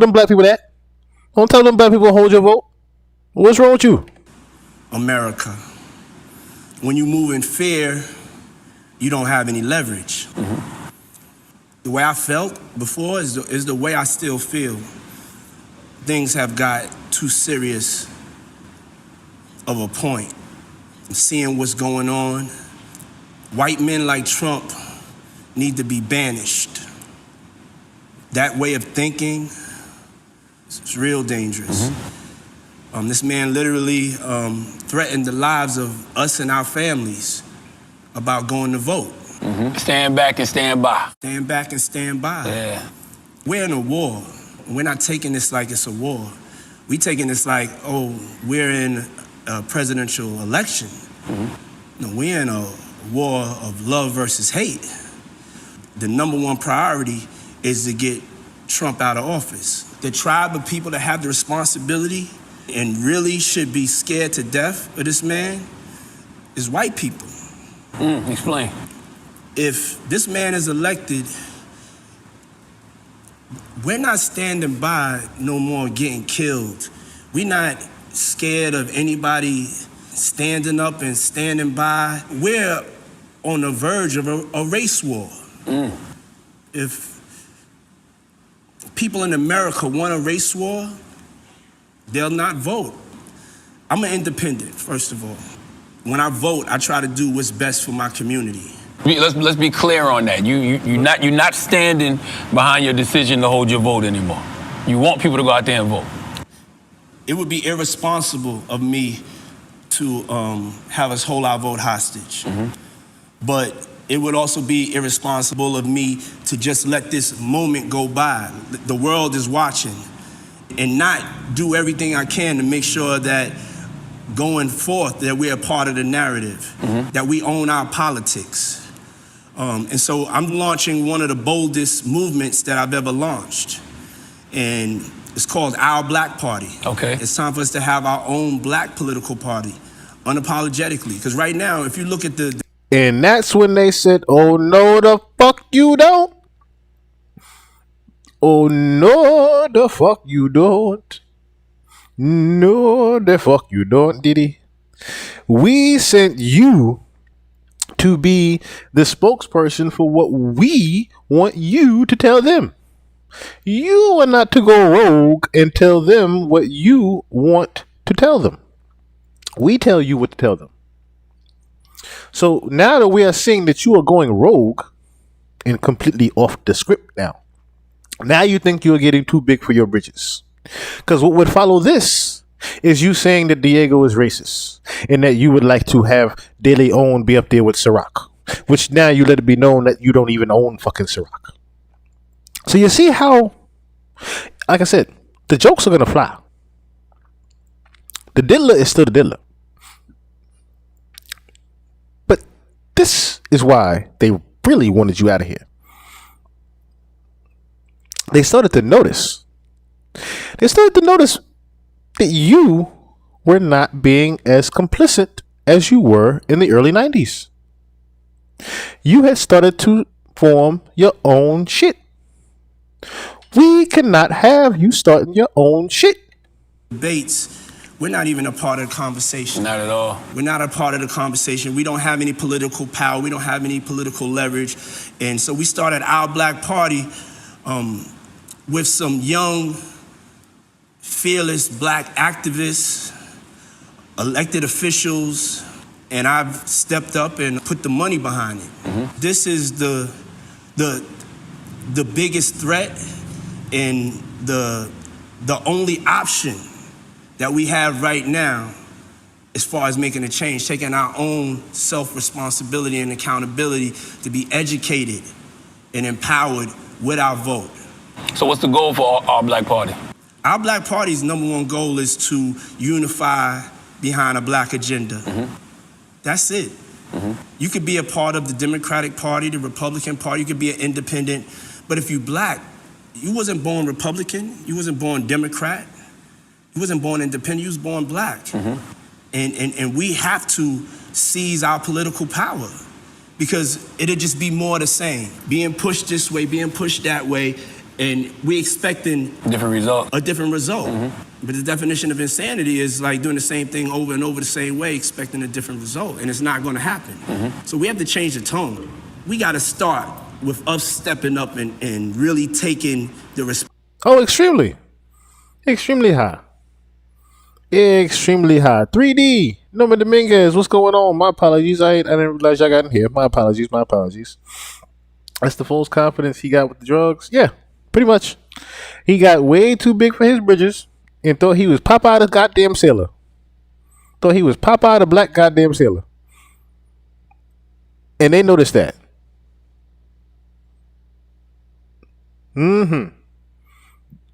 Speaker 7: them black people that. Don't tell them black people to hold your vote. What's wrong with you?
Speaker 19: America. When you move in fear, you don't have any leverage. Mm-hmm. The way I felt before is the way I still feel. Things have got too serious of a point. Seeing what's going on, white men like Trump need to be banished. That way of thinking is real dangerous. Mm-hmm. This man literally threatened the lives of us and our families about going to vote.
Speaker 21: Mm-hmm. Stand back and stand by.
Speaker 19: Stand back and stand by.
Speaker 21: Yeah.
Speaker 19: We're in a war. we're not taking this like it's a war. We taking this like, oh, we're in a presidential election. No, we're in a war of love versus hate. The number one priority is to get Trump out of office. The tribe of people that have the responsibility and really should be scared to death of this man is white people.
Speaker 21: Explain.
Speaker 19: If this man is elected, we're not standing by no more getting killed. We're not scared of anybody standing up and standing by. We're on the verge of a race war. If people in America want a race war, they'll not vote. I'm an independent, first of all. When I vote, I try to do what's best for my community.
Speaker 21: Let's be clear on that. You're not standing behind your decision to hold your vote anymore. You want people to go out there and vote.
Speaker 19: It would be irresponsible of me to have us hold our vote hostage. But it would also be irresponsible of me to just let this moment go by. The world is watching, and not do everything I can to make sure that going forth that we're a part of the narrative, that we own our politics. And so I'm launching one of the boldest movements that I've ever launched. And it's called Our Black Party.
Speaker 21: Okay.
Speaker 19: It's time for us to have our own black political party, unapologetically. Because right now, if you look at the...
Speaker 7: And that's when they said, oh, no, the fuck you don't. Oh, no, the fuck you don't. No, the fuck you don't, Diddy. We sent you to be the spokesperson for what we want you to tell them. You are not to go rogue and tell them what you want to tell them. We tell you what to tell them. So now that we are seeing that you are going rogue and completely off the script now you think you are getting too big for your britches. Because what would follow this is you saying that Diego is racist and that you would like to have De Leon be up there with Ciroc, which now you let it be known that you don't even own fucking Ciroc. So you see how, like I said, the jokes are going to fly. The diddler is still the diddler. But this is why they really wanted you out of here. They started to notice that you were not being as complicit as you were in the early 90s. You had started to form your own shit. We cannot have you starting your own shit.
Speaker 19: Debates, we're not even a part of the conversation.
Speaker 21: Not at all.
Speaker 19: We're not a part of the conversation. We don't have any political power. We don't have any political leverage. And so we started Our Black Party with some young, fearless black activists, elected officials, and I've stepped up and put the money behind it. This is the biggest threat and the only option that we have right now as far as making a change, taking our own self-responsibility and accountability to be educated and empowered with our vote.
Speaker 21: So what's the goal for Our Black Party?
Speaker 19: Our Black Party's number one goal is to unify behind a black agenda. That's it. You could be a part of the Democratic Party, the Republican Party, you could be an independent, but if you black, you wasn't born Republican, you wasn't born Democrat, you wasn't born independent, you was born black. And we have to seize our political power because it'll just be more the same. Being pushed this way, being pushed that way, and we expecting
Speaker 21: a different result.
Speaker 19: But the definition of insanity is like doing the same thing over and over the same way, expecting a different result, and it's not gonna happen. So we have to change the tone. We gotta start with us stepping up and really taking the responsibility.
Speaker 7: Oh, extremely. Extremely high. Extremely high. 3D. Norman Dominguez, what's going on? My apologies. I didn't realize y'all got in here. My apologies. That's the false confidence he got with the drugs. Yeah, pretty much. He got way too big for his britches and thought he was Popeye the goddamn sailor. Thought he was Popeye the black goddamn sailor. And they noticed that.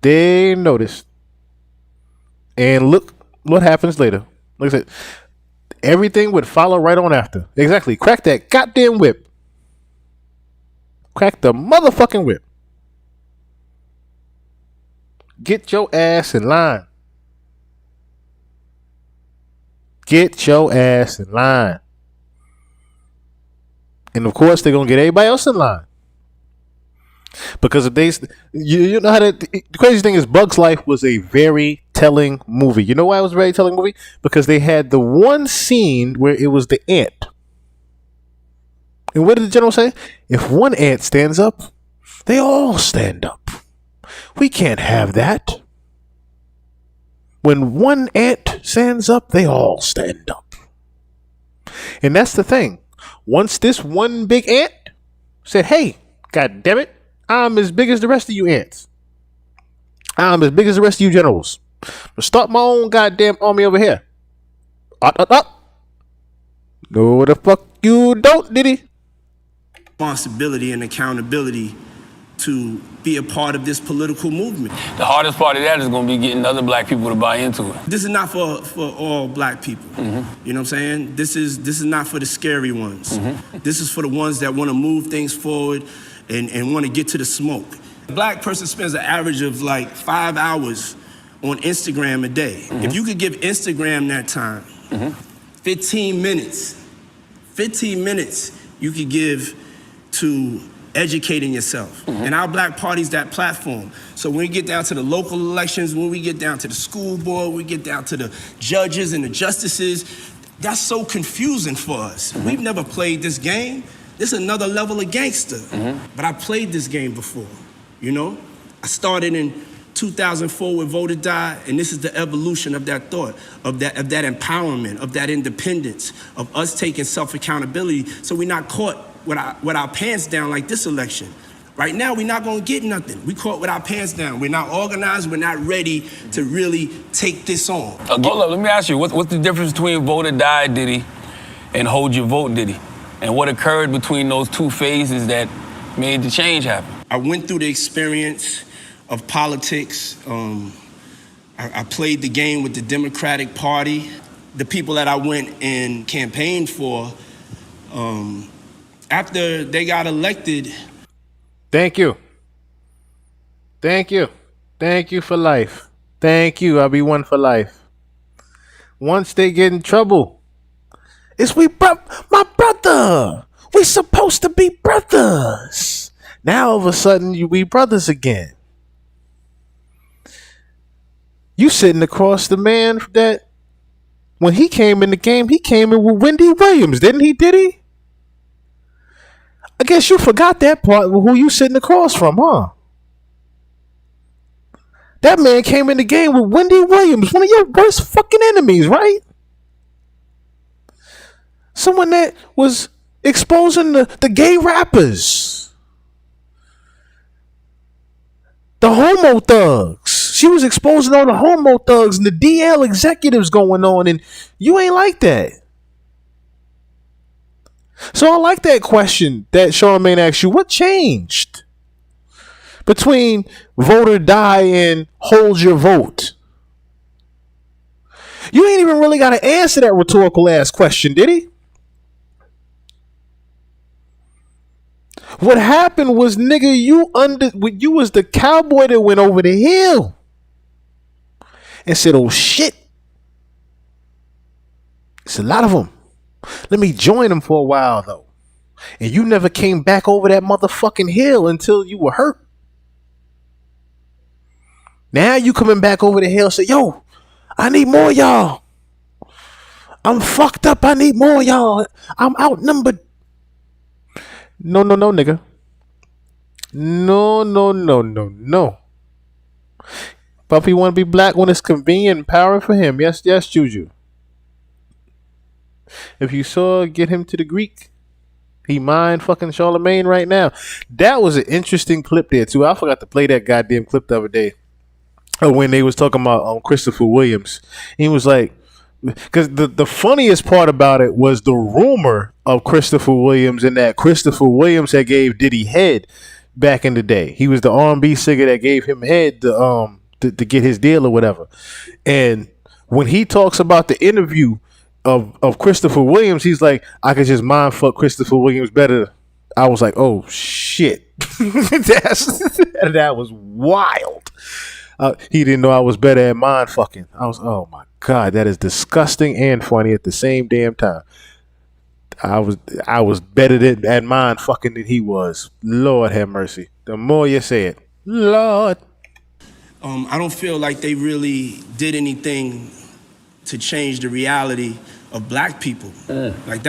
Speaker 7: They noticed. And look what happens later. Like I said, everything would follow right on after. Exactly. Crack that goddamn whip. Crack the motherfucking whip. Get your ass in line. Get your ass in line. And of course, they're going to get everybody else in line. Because if they, you know how the crazy thing is, Bugs Life was a very telling movie. You know why it was a very telling movie? Because they had the one scene where it was the ant. And what did the general say? If one ant stands up, they all stand up. We can't have that. When one ant stands up, they all stand up. And that's the thing. Once this one big ant said, hey, God damn it, I'm as big as the rest of you ants. I'm as big as the rest of you generals. I'll start my own goddamn army over here. No, the fuck you don't, Diddy.
Speaker 19: Responsibility and accountability to be a part of this political movement.
Speaker 21: The hardest part of that is going to be getting other black people to buy into it.
Speaker 19: This is not for all black people. Mm-hmm. You know what I'm saying? This is not for the scary ones. Mm-hmm. This is for the ones that want to move things forward and want to get to the smoke. A black person spends an average of like 5 hours on Instagram a day. Mm-hmm. If you could give Instagram that time, 15 minutes you could give to educating yourself. And our Black Party's that platform. So when we get down to the local elections, when we get down to the school board, we get down to the judges and the justices, that's so confusing for us. We've never played this game. This is another level of gangster. But I played this game before, you know? I started in 2004 with Vote or Die, and this is the evolution of that thought, of that empowerment, of that independence, of us taking self-accountability so we're not caught with our pants down like this election. Right now, we're not gonna get nothing. We caught with our pants down. We're not organized, we're not ready to really take this on.
Speaker 21: Hold up, let me ask you, what's the difference between Vote or Die Diddy and Hold Your Vote Diddy? And what occurred between those two phases that made the change happen?
Speaker 19: I went through the experience of politics. I played the game with the Democratic Party. The people that I went and campaigned for, after they got elected.
Speaker 7: Thank you. Thank you. Thank you for life. Thank you. I'll be one for life. Once they get in trouble, it's my brother. We supposed to be brothers. Now all of a sudden you be brothers again. You sitting across the man that when he came in the game, he came in with Wendy Williams, didn't he? Did he? I guess you forgot that part with who you sitting across from, huh? That man came in the game with Wendy Williams, one of your worst fucking enemies, right? Someone that was exposing the gay rappers. The homo thugs. She was exposing all the homo thugs and the DL executives going on, and you ain't like that. So I like that question that Charlamagne asked you. What changed between Vote or Die and Hold Your Vote? You ain't even really got to answer that rhetorical ass question, did he? What happened was, nigga, you was the cowboy that went over the hill and said, oh shit, it's a lot of them. Let me join them for a while though. And you never came back over that motherfucking hill until you were hurt. Now you coming back over the hill and say, yo, I need more of y'all. I'm fucked up. I need more of y'all. I'm outnumbered. No, nigga. No. Puffy want to be black when it's convenient and empowering for him. Yes, Juju. If you saw Get Him to the Greek, he mind fucking Charlamagne right now. That was an interesting clip there too. I forgot to play that goddamn clip the other day when they was talking about Christopher Williams. He was like, because the funniest part about it was the rumor of Christopher Williams and that Christopher Williams had gave Diddy head. back in the day. He was the R&B singer that gave him head to get his deal or whatever. And when he talks about the interview of Christopher Williams, he's like, I could just mind fuck Christopher Williams better. I was like, oh shit. That was wild. He didn't know I was better at mind fucking. I was, oh my God, that is disgusting and funny at the same damn time. I was better at mind fucking than he was. Lord have mercy. The more you say it, Lord.
Speaker 19: I don't feel like they really did anything to change the reality of black people. Like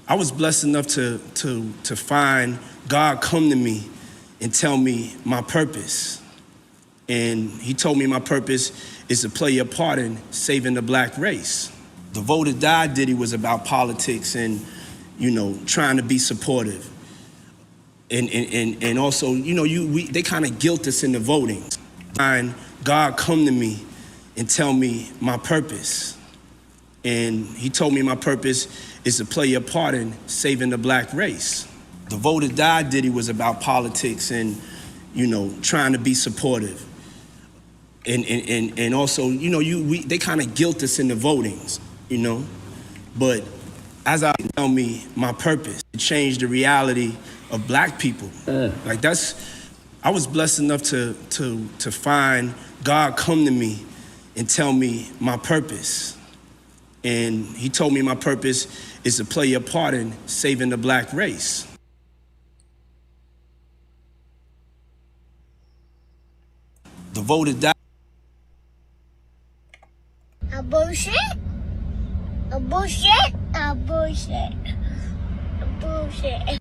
Speaker 19: I was blessed enough to find God come to me and tell me my purpose. And he told me my purpose is to play a part in saving the black race. The Vote or Die Diddy was about politics and, trying to be supportive. And also, they kind of guilt us into voting. And God come to me and tell me my purpose. And he told me my purpose is to play a part in saving the black race. The Vote or Die Diddy was about politics and, trying to be supportive. And also, they kind of guilt us into votings, But as I tell me my purpose, to change the reality of black people. Like I was blessed enough to find God come to me and tell me my purpose. And he told me my purpose is to play a part in saving the black race. The Vote or Die.
Speaker 3: A bullshit. A bullshit. A bullshit. A bullshit.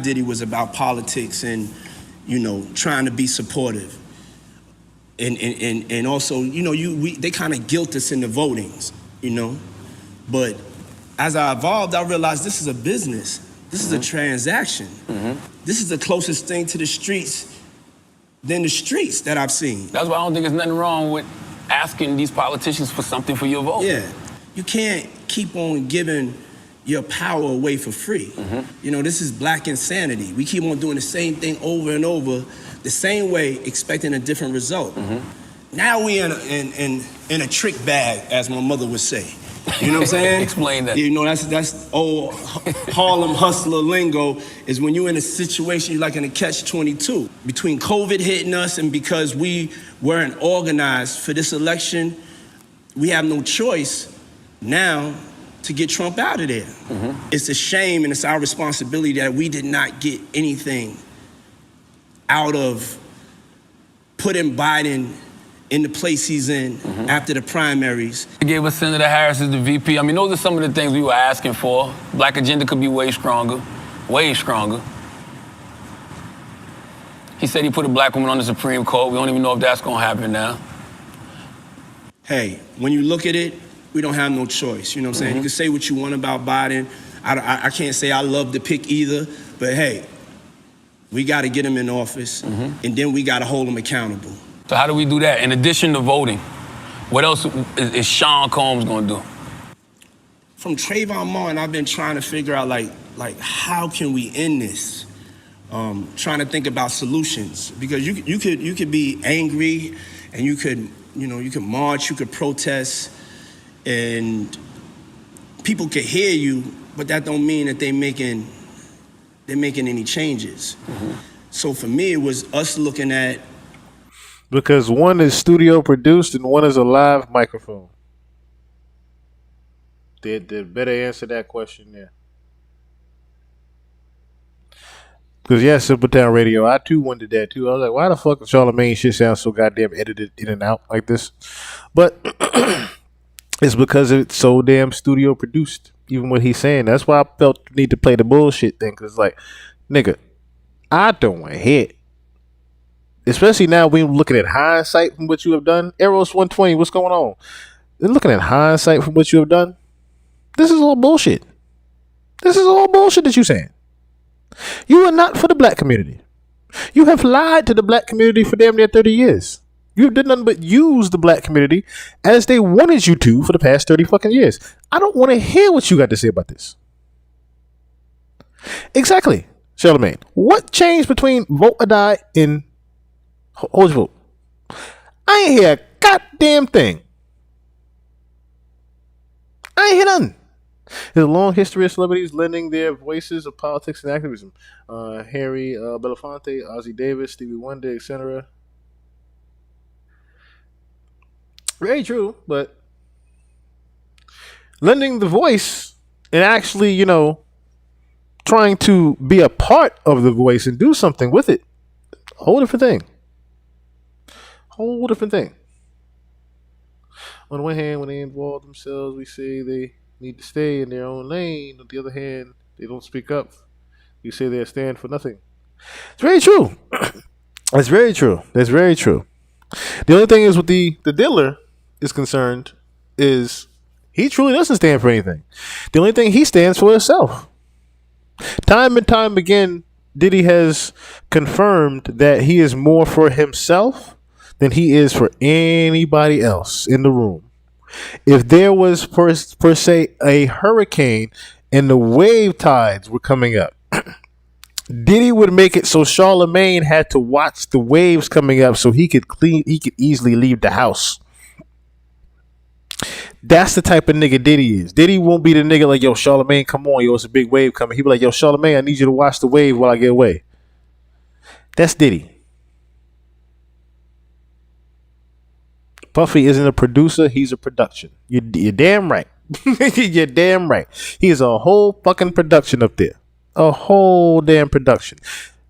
Speaker 19: Diddy was about politics and, trying to be supportive. And also, they kind of guilt us into votings, But as I evolved, I realized this is a business. This is a transaction. This is the closest thing to the streets than the streets that I've seen.
Speaker 21: That's why I don't think there's nothing wrong with asking these politicians for something for your vote.
Speaker 19: Yeah. You can't keep on giving your power away for free. This is black insanity. We keep on doing the same thing over and over, the same way, expecting a different result. Now we in a trick bag, as my mother would say. You know what I'm saying?
Speaker 21: Explain that.
Speaker 19: That's old Harlem hustler lingo, is when you're in a situation, you're like in a catch-22. Between COVID hitting us and because we weren't organized for this election, we have no choice now to get Trump out of there. It's a shame and it's our responsibility that we did not get anything out of putting Biden in the place he's in after the primaries.
Speaker 21: They gave us Senator Harris as the VP. I mean, those are some of the things we were asking for. Black agenda could be way stronger, way stronger. He said he put a black woman on the Supreme Court. We don't even know if that's gonna happen now.
Speaker 19: Hey, when you look at it, we don't have no choice, you know what I'm saying? You can say what you want about Biden. I can't say I love the pick either, but hey, we gotta get him in office, and then we gotta hold him accountable.
Speaker 21: So how do we do that? In addition to voting, what else is Sean Combs gonna do?
Speaker 19: From Trayvon Martin, I've been trying to figure out like how can we end this? Trying to think about solutions, because you could be angry, and you could march, you could protest, and people could hear you, but that don't mean that they're making any changes. So for me, it was us looking at,
Speaker 7: because one is studio produced and one is a live microphone. Did better answer that question there. Because yeah, Simple Town Radio, I too wondered that too. I was like, why the fuck does Charlamagne shit sound so goddamn edited in and out like this? But it's because it's so damn studio produced. Even what he's saying, that's why I felt the need to play the bullshit thing. Because like, nigga, I don't want to hit. Especially now we're looking at hindsight from what you have done. Eros 120, what's going on? They're looking at hindsight from what you have done. This is all bullshit. This is all bullshit that you're saying. You are not for the black community. You have lied to the black community for damn near 30 years. You did nothing but use the black community as they wanted you to for the past 30 fucking years. I don't want to hear what you got to say about this. Exactly, Charlamagne. What changed between Vote or Die and Hold Your Vote? I ain't hear a goddamn thing. I ain't hear nothing. There's a long history of celebrities lending their voices of politics and activism. Harry Belafonte, Ozzie Davis, Stevie Wonder, etc. Very true, but lending the voice and actually, trying to be a part of the voice and do something with it, whole different thing. Whole different thing. On the one hand, when they involve themselves, we say they need to stay in their own lane. On the other hand, they don't speak up. You say they stand for nothing. It's very true. That's very true. That's very true. The only thing is with the dealer is concerned is he truly doesn't stand for anything. The only thing he stands for is self. Time and time again, Diddy has confirmed that he is more for himself than he is for anybody else in the room. If there was per se a hurricane and the wave tides were coming up, Diddy would make it so Charlamagne had to watch the waves coming up so he could easily leave the house. That's the type of nigga Diddy is. Diddy won't be the nigga like, yo, Charlamagne, come on, yo, it's a big wave coming. He'll be like, yo, Charlamagne, I need you to watch the wave while I get away. That's Diddy. Puffy isn't a producer, he's a production. You're damn right. You're damn right. He is a whole fucking production up there. A whole damn production.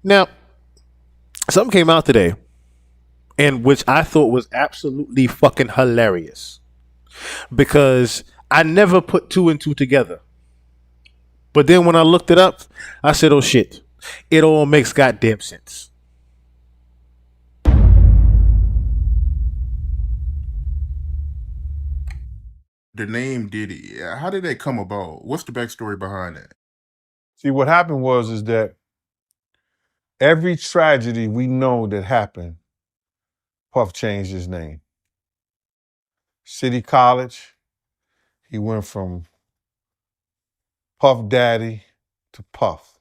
Speaker 7: Now, something came out today, and which I thought was absolutely fucking hilarious. Because I never put two and two together. But then when I looked it up, I said, oh shit, it all makes goddamn sense.
Speaker 6: The name Diddy, how did that come about? What's the backstory behind that?
Speaker 18: See, what happened was that every tragedy we know that happened, Puff changed his name. City College, he went from Puff Daddy to Puff.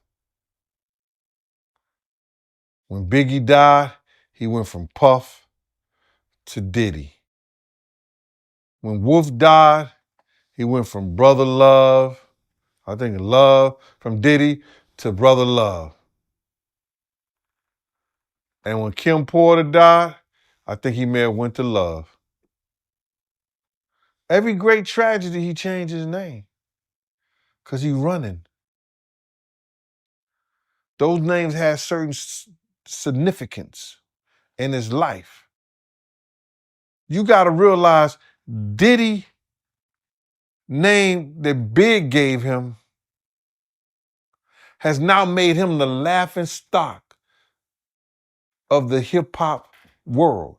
Speaker 18: When Biggie died, he went from Puff to Diddy. When Wolf died, he went from Brother Love, from Diddy to Brother Love. And when Kim Porter died, I think he may have went to Love. Every great tragedy, he changed his name because he's running. Those names had certain significance in his life. You got to realize Diddy name that Big gave him has now made him the laughing stock of the hip hop world.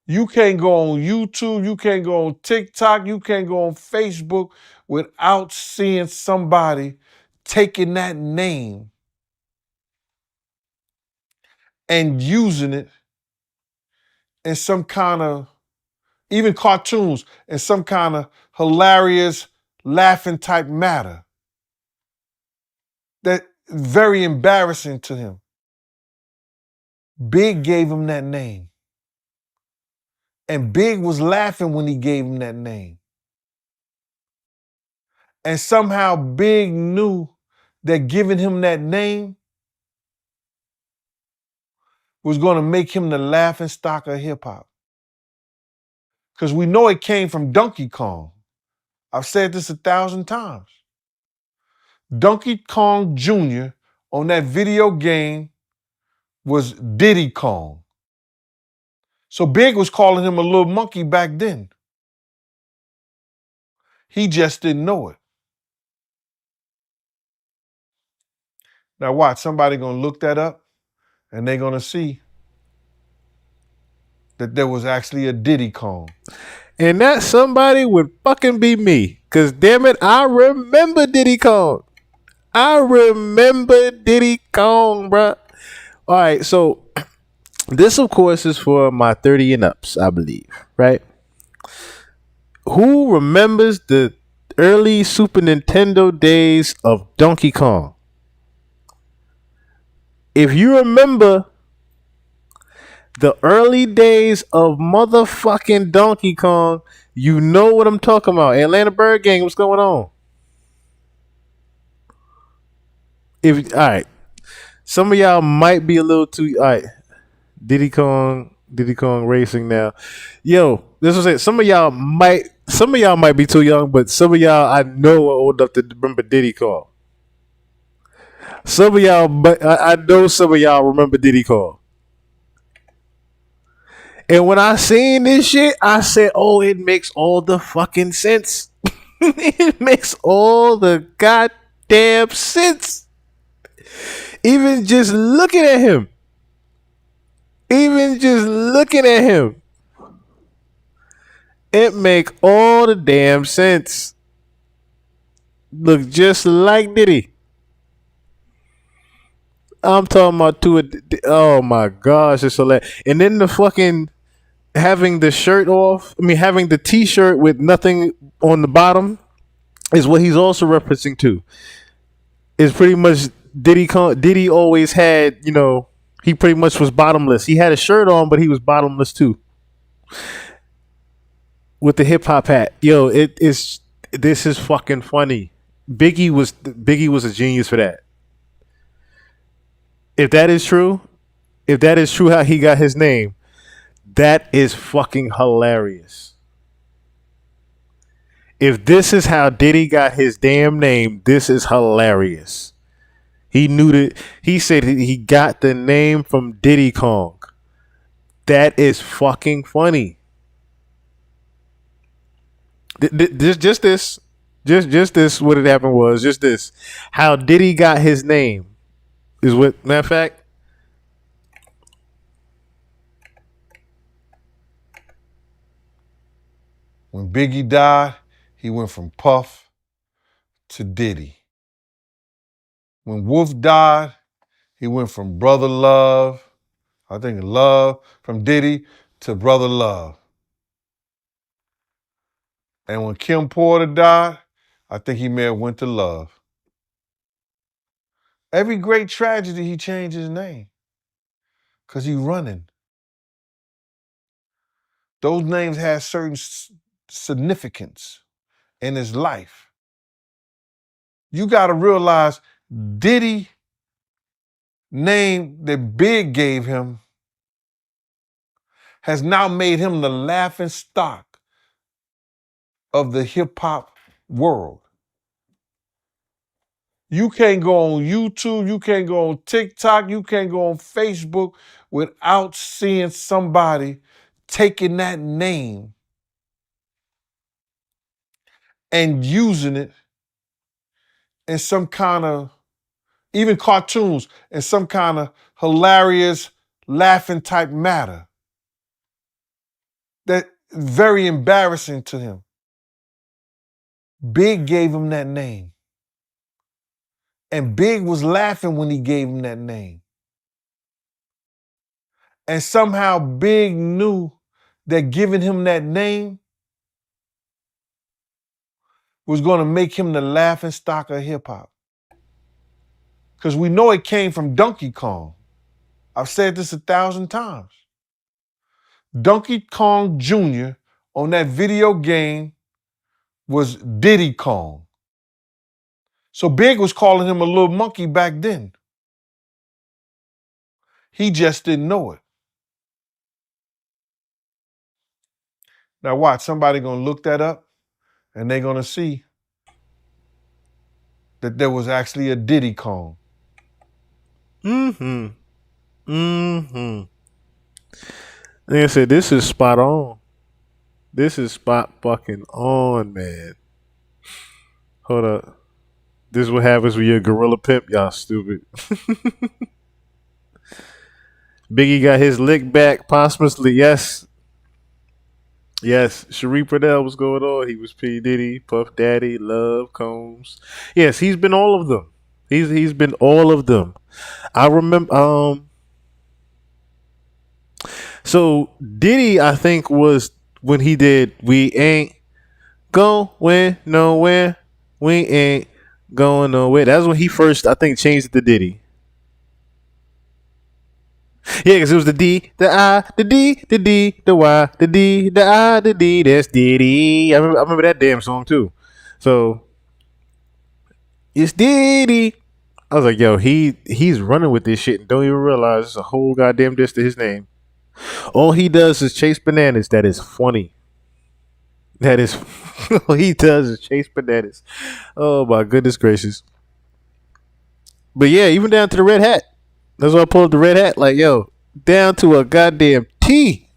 Speaker 18: You can't go on YouTube, you can't go on TikTok, you can't go on Facebook without seeing somebody taking that name and using it in some kind of, even cartoons, in some kind of hilarious, laughing type matter. That's very embarrassing to him. Big gave him that name. And Big was laughing when he gave him that name. And somehow Big knew that giving him that name was going to make him the laughing stock of hip hop. Because we know it came from Donkey Kong. I've said this 1,000 times. Donkey Kong Jr. on that video game was Diddy Kong. So Big was calling him a little monkey back then. He just didn't know it. Now watch, somebody gonna look that up and they're gonna see that there was actually a Diddy Kong.
Speaker 7: And that somebody would fucking be me. Cause damn it, I remember Diddy Kong. I remember Diddy Kong, bruh. All right, so this, of course, is for my 30 and ups, I believe, right? Who remembers the early Super Nintendo days of Donkey Kong. If you remember the early days of motherfucking Donkey Kong, you know what I'm talking about. Atlanta Bird Gang, what's going on? All right, some of y'all might be a little too. All right, Diddy Kong Racing now. Yo, this was it. Some of y'all might be too young, but some of y'all I know are old enough to remember Diddy Kong. Some of y'all, but I know some of y'all remember Diddy Kong. And when I seen this shit, I said, "Oh, it makes all the fucking sense. It makes all the goddamn sense." Even just looking at him. It make all the damn sense. Look just like Diddy. I'm talking about oh my gosh, it's hilarious. And then the fucking having the shirt off, having the t-shirt with nothing on the bottom is what he's also referencing to. It's pretty much Diddy always had, he pretty much was bottomless. He had a shirt on, but he was bottomless too. With the hip hop hat. Yo, this is fucking funny. Biggie was a genius for that. If that is true how he got his name, that is fucking hilarious. If this is how Diddy got his damn name, this is hilarious. He knew that. He said he got the name from Diddy Kong. That is fucking funny. Just this. What had happened was just this. How Diddy got his name is what. Matter of fact.
Speaker 18: When Biggie died, he went from Puff to Diddy. When Wolf died, he went from Brother Love, Love from Diddy to Brother Love. And when Kim Porter died, I think he may have went to Love. Every great tragedy, he changed his name because he's running. Those names had certain significance in his life. You got to realize Diddy name that Big gave him has now made him the laughing stock of the hip hop world. You can't go on YouTube, you can't go on TikTok, you can't go on Facebook without seeing somebody taking that name and using it in some kind of, even cartoons, in some kind of hilarious, laughing type matter. That's very embarrassing to him. Big gave him that name. And Big was laughing when he gave him that name. And somehow Big knew that giving him that name was going to make him the laughing stock of hip hop. Because we know it came from Donkey Kong. I've said this 1,000 times. Donkey Kong Jr. on that video game was Diddy Kong. So Big was calling him a little monkey back then. He just didn't know it. Now watch, somebody gonna look that up and they're gonna see that there was actually a Diddy Kong.
Speaker 7: Like I said, this is spot on. This is spot fucking on, man. Hold up. This is what happens when you're a gorilla pimp, y'all stupid. Biggie got his lick back posthumously. Yes. Yes. Sharif Pradell, what's going on? He was P. Diddy, Puff Daddy, Love, Combs. Yes, he's been all of them. He's been all of them. I remember so Diddy, I think, was when he did We Ain't going nowhere. We ain't going nowhere. That's when he first, I think, changed it to Diddy. Yeah, because it was the D, the I, the D, the D, the Y, the D, the I, the D. That's Diddy. I remember that damn song too. So it's Diddy. I was like, yo, he's running with this shit and don't even realize it's a whole goddamn diss to his name. All he does is chase bananas. That is funny. That is all he does is chase bananas. Oh my goodness gracious. But yeah, even down to the red hat. That's why I pulled up the red hat. Like, yo, down to a goddamn T.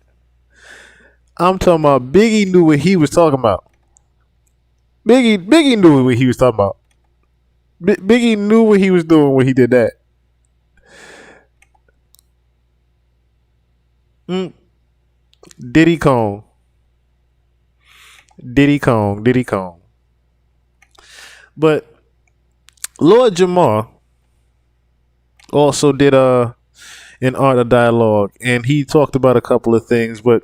Speaker 7: I'm talking about Biggie knew what he was talking about. Biggie knew what he was talking about. Biggie knew what he was doing when he did that. Diddy Kong. But Lord Jamar also did an art of dialogue, and he talked about a couple of things, but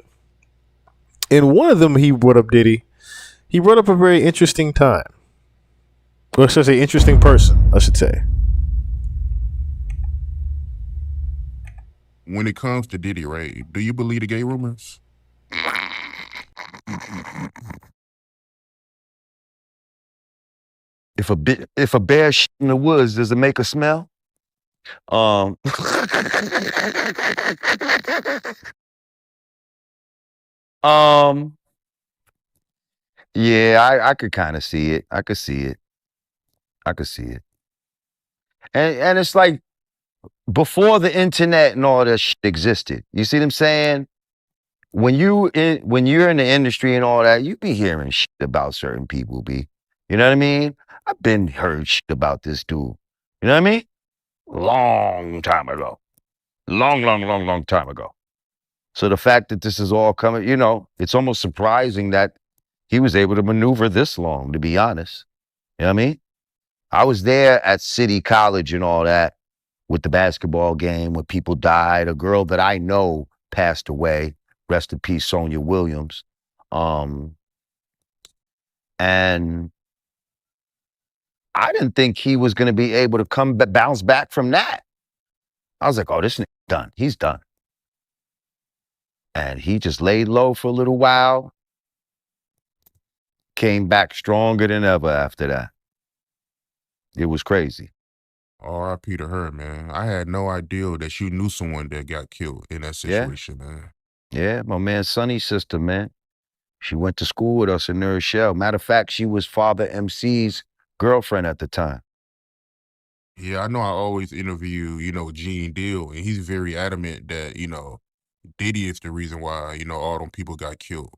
Speaker 7: in one of them he brought up Diddy. He brought up a very interesting time. Or should I say interesting person, I should say.
Speaker 6: When it comes to Diddy, right, do you believe the gay rumors?
Speaker 8: If a bear shit in the woods, does it make a smell? Yeah, I could kind of see it. I could see it. And it's like before the internet and all that shit existed. You see what I'm saying? When you're in the industry and all that, you be hearing shit about certain people, B. You know what I mean? I've been heard shit about this dude. You know what I mean? Long time ago. Long time ago. So the fact that this is all coming, it's almost surprising that he was able to maneuver this long, to be honest. You know what I mean? I was there at City College and all that with the basketball game when people died. A girl that I know passed away. Rest in peace, Sonia Williams. And I didn't think he was going to be able to bounce back from that. I was like, oh, this nigga's done. He's done. And he just laid low for a little while. Came back stronger than ever after that. It was crazy.
Speaker 6: R.I.P. to her, man. I had no idea that you knew someone that got killed in that situation, man.
Speaker 8: Yeah, my man Sonny's sister, man. She went to school with us in New Rochelle. Matter of fact, she was Father MC's girlfriend at the time.
Speaker 6: Yeah, I know I always interview, Gene Deal, and he's very adamant that, Diddy is the reason why, all them people got killed,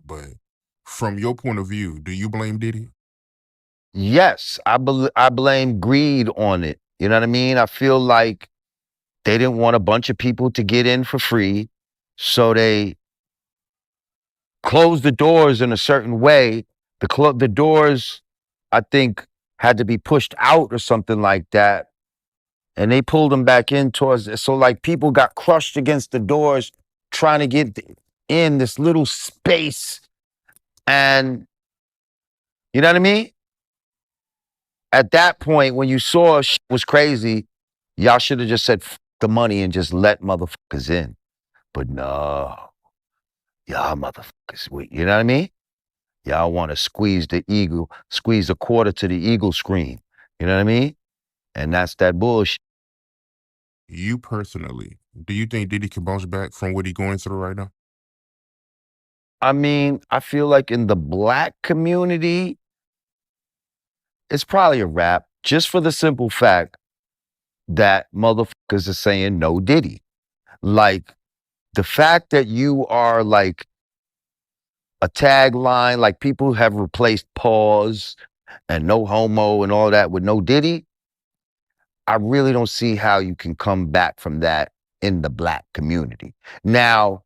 Speaker 6: but from your point of view, do you blame Diddy?
Speaker 8: Yes, I blame greed on it. You know what I mean? I feel like they didn't want a bunch of people to get in for free, so they closed the doors in a certain way. The doors, I think, had to be pushed out or something like that, and they pulled them back in towards. So like people got crushed against the doors trying to get in this little space, and you know what I mean? At that point, when you saw shit was crazy, y'all should have just said F the money and just let motherfuckers in. But no, y'all motherfuckers, you know what I mean? Y'all want to squeeze a quarter to the eagle scream. You know what I mean? And that's that bullshit.
Speaker 6: You personally, do you think Diddy can bounce back from what he's going through right now?
Speaker 8: I mean, I feel like in the black community, it's probably a wrap, just for the simple fact that motherfuckers are saying no Diddy. Like, the fact that you are like a tagline, like people have replaced pause and no homo and all that with no Diddy, I really don't see how you can come back from that in the black community. Now,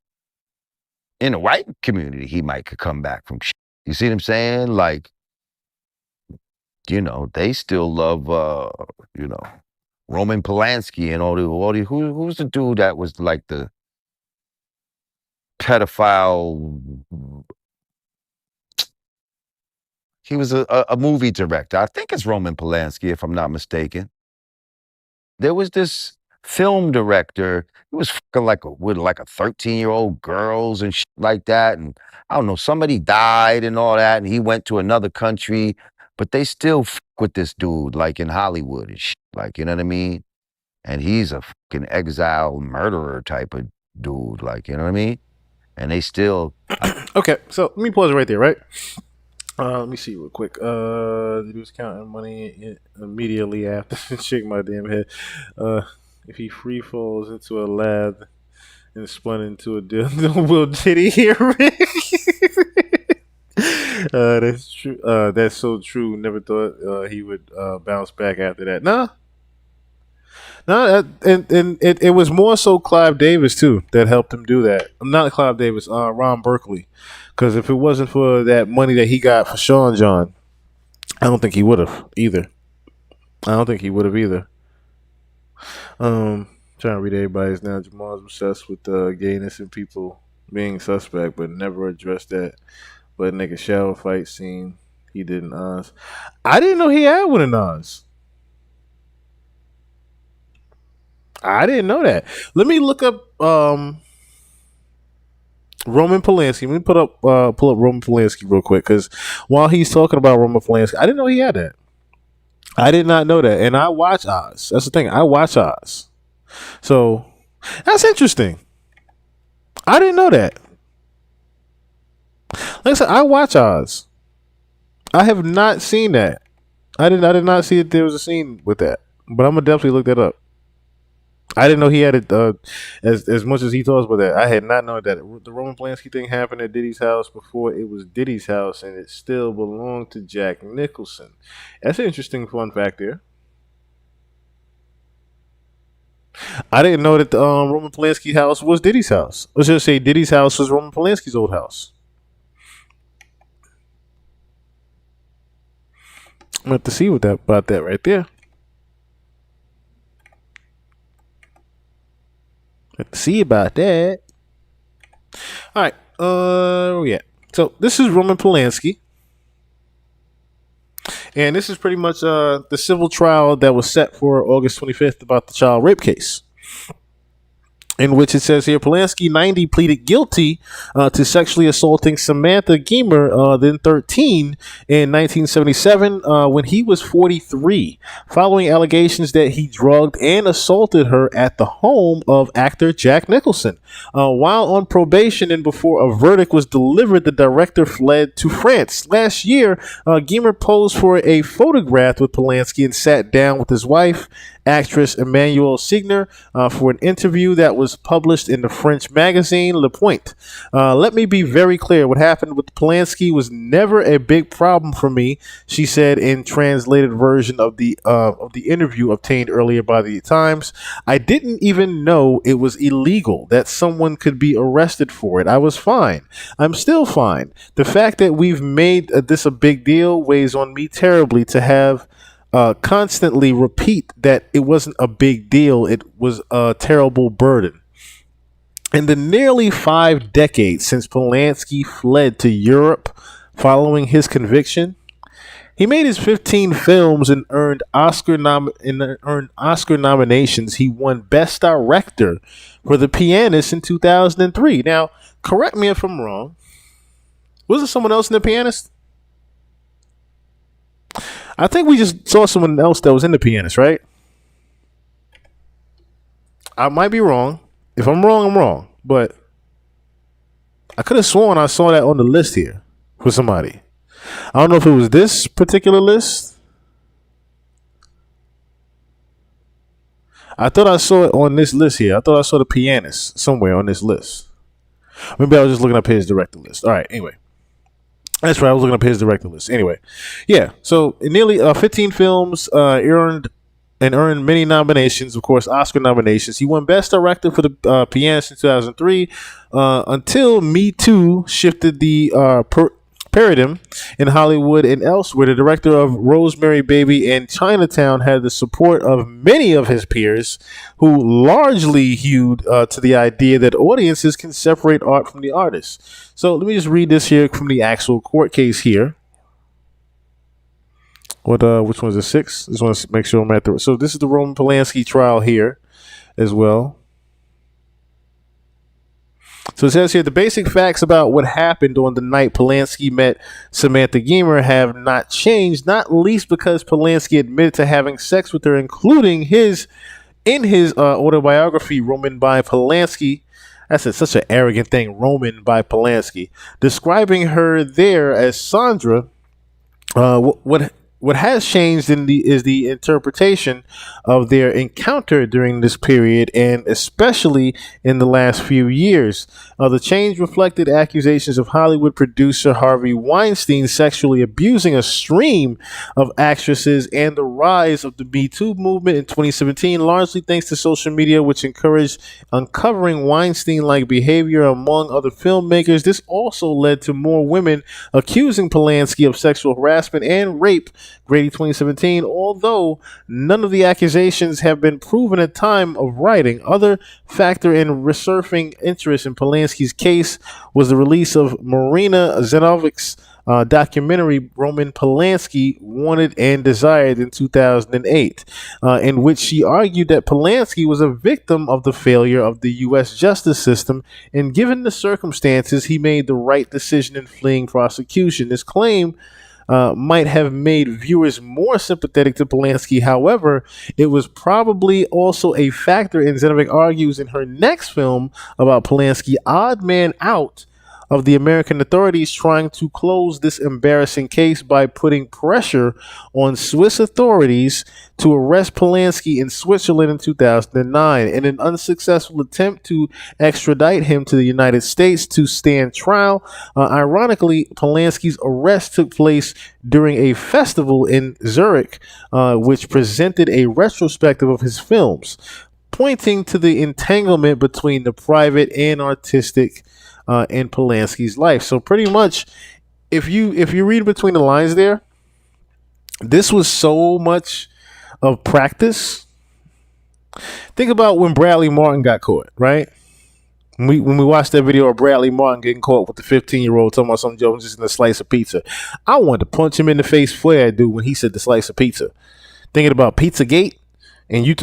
Speaker 8: in the white community, he might could come back from shit. You see what I'm saying? Like, they still love, Roman Polanski and all the who's the dude that was like the pedophile He was a movie director. I think it's Roman Polanski, if I'm not mistaken. There was this film director. He was fucking with like a 13-year-old girls and shit like that. And I don't know, somebody died and all that, and he went to another country, but they still fuck with this dude, like in Hollywood and shit. Like, you know what I mean? And he's a fucking exile murderer type of dude, like, you know what I mean? And they still...
Speaker 7: Okay, so let me pause it right there, right? Let me see real quick. He was counting money immediately after. Shake my damn head. If he free falls into a lab and spun into a dildo, will Diddy hear it? That's true. That's so true. Never thought he would bounce back after that. No, and it was more so Clive Davis too that helped him do that. Not Clive Davis, Ron Burkley. Because if it wasn't for that money that he got for Sean John, I don't think he would have either. Trying to read everybody's now. Jamal's obsessed with gay innocent people being suspect, but never addressed that. But nigga shower fight scene he did in Oz. I didn't know he had one in Oz. I didn't know that. Let me look up Roman Polanski. Let me pull up Roman Polanski real quick, because while he's talking about Roman Polanski, I didn't know he had that. I did not know that, and I watch Oz. That's the thing. I watch Oz, so that's interesting. I didn't know that. Like I said, I watch Oz. I have not seen that. I did not see that there was a scene with that, but I'm gonna definitely look that up. I didn't know he had it as much as he talks about that. I had not known that the Roman Polanski thing happened at Diddy's house before it was Diddy's house, and it still belonged to Jack Nicholson. That's an interesting fun fact there. I didn't know that the Roman Polanski house was Diddy's house. Let's just say Diddy's house was Roman Polanski's old house. I'm going to have to see about that right there. Let's see about that. All right. Yeah. So this is Roman Polanski. And this is pretty much the civil trial that was set for August 25th about the child rape case, in which it says here, Polanski, 90, pleaded guilty to sexually assaulting Samantha Geimer, then 13, in 1977 when he was 43, following allegations that he drugged and assaulted her at the home of actor Jack Nicholson. While on probation and before a verdict was delivered, the director fled to France. Last year, Geimer posed for a photograph with Polanski and sat down with his wife, actress Emmanuelle Signer, for an interview that was published in the French magazine Le Point. Let me be very clear. What happened with Polanski was never a big problem for me, she said in translated version of the interview obtained earlier by the Times. I didn't even know it was illegal, that someone could be arrested for it. I was fine. I'm still fine. The fact that we've made this a big deal weighs on me terribly to have constantly repeat that it wasn't a big deal. It was a terrible burden. In the nearly 5 decades since Polanski fled to Europe following his conviction, he made his 15 films and earned Oscar nominations. He won Best Director for The Pianist in 2003. Now, correct me if I'm wrong. Was there someone else in The Pianist? I think we just saw someone else that was in The Pianist, right? I might be wrong. If I'm wrong, I'm wrong. But I could have sworn I saw that on the list here for somebody. I don't know if it was this particular list. I thought I saw it on this list here. I thought I saw The Pianist somewhere on this list. Maybe I was just looking up his director list. All right, anyway. That's right, I was looking up his director list. Anyway, yeah, so nearly 15 films earned many nominations, of course, Oscar nominations. He won Best Director for The Pianist in 2003 until Me Too shifted the paradigm in Hollywood and elsewhere. The director of Rosemary Baby and Chinatown had the support of many of his peers who largely hewed to the idea that audiences can separate art from the artist. So let me just read this here from the actual court case here. Which one is it? 6? Just want to make sure I'm at the. So this is the Roman Polanski trial here, as well. So it says here the basic facts about what happened on the night Polanski met Samantha Geimer have not changed, not least because Polanski admitted to having sex with her, including in his autobiography, Roman by Polanski. That's such an arrogant thing, Roman by Polanski, describing her there as Sandra. What has changed is the interpretation of their encounter during this period, and especially in the last few years. The change reflected accusations of Hollywood producer Harvey Weinstein sexually abusing a stream of actresses, and the rise of the Me Too movement in 2017, largely thanks to social media, which encouraged uncovering Weinstein-like behavior among other filmmakers. This also led to more women accusing Polanski of sexual harassment and rape. Grady 2017, although none of the accusations have been proven at time of writing. Other factor in resurfacing interest in Polanski's case was the release of Marina Zenovic's documentary Roman Polanski Wanted and Desired in 2008, in which she argued that Polanski was a victim of the failure of the U.S. justice system, and given the circumstances, he made the right decision in fleeing prosecution. This claim might have made viewers more sympathetic to Polanski. However, it was probably also a factor, and Zenovic argues in her next film about Polanski, Odd Man Out, of the American authorities trying to close this embarrassing case by putting pressure on Swiss authorities to arrest Polanski in Switzerland in 2009. In an unsuccessful attempt to extradite him to the United States to stand trial, ironically, Polanski's arrest took place during a festival in Zurich, which presented a retrospective of his films, pointing to the entanglement between the private and artistic in Polanski's life. So pretty much, if you read between the lines there, this was so much of practice. Think about when Bradley Martin got caught, right? When we watched that video of Bradley Martin getting caught with the 15-year-old talking about some joke just in a slice of pizza, I wanted to punch him in the face for that dude when he said the slice of pizza. Thinking about Pizzagate, and you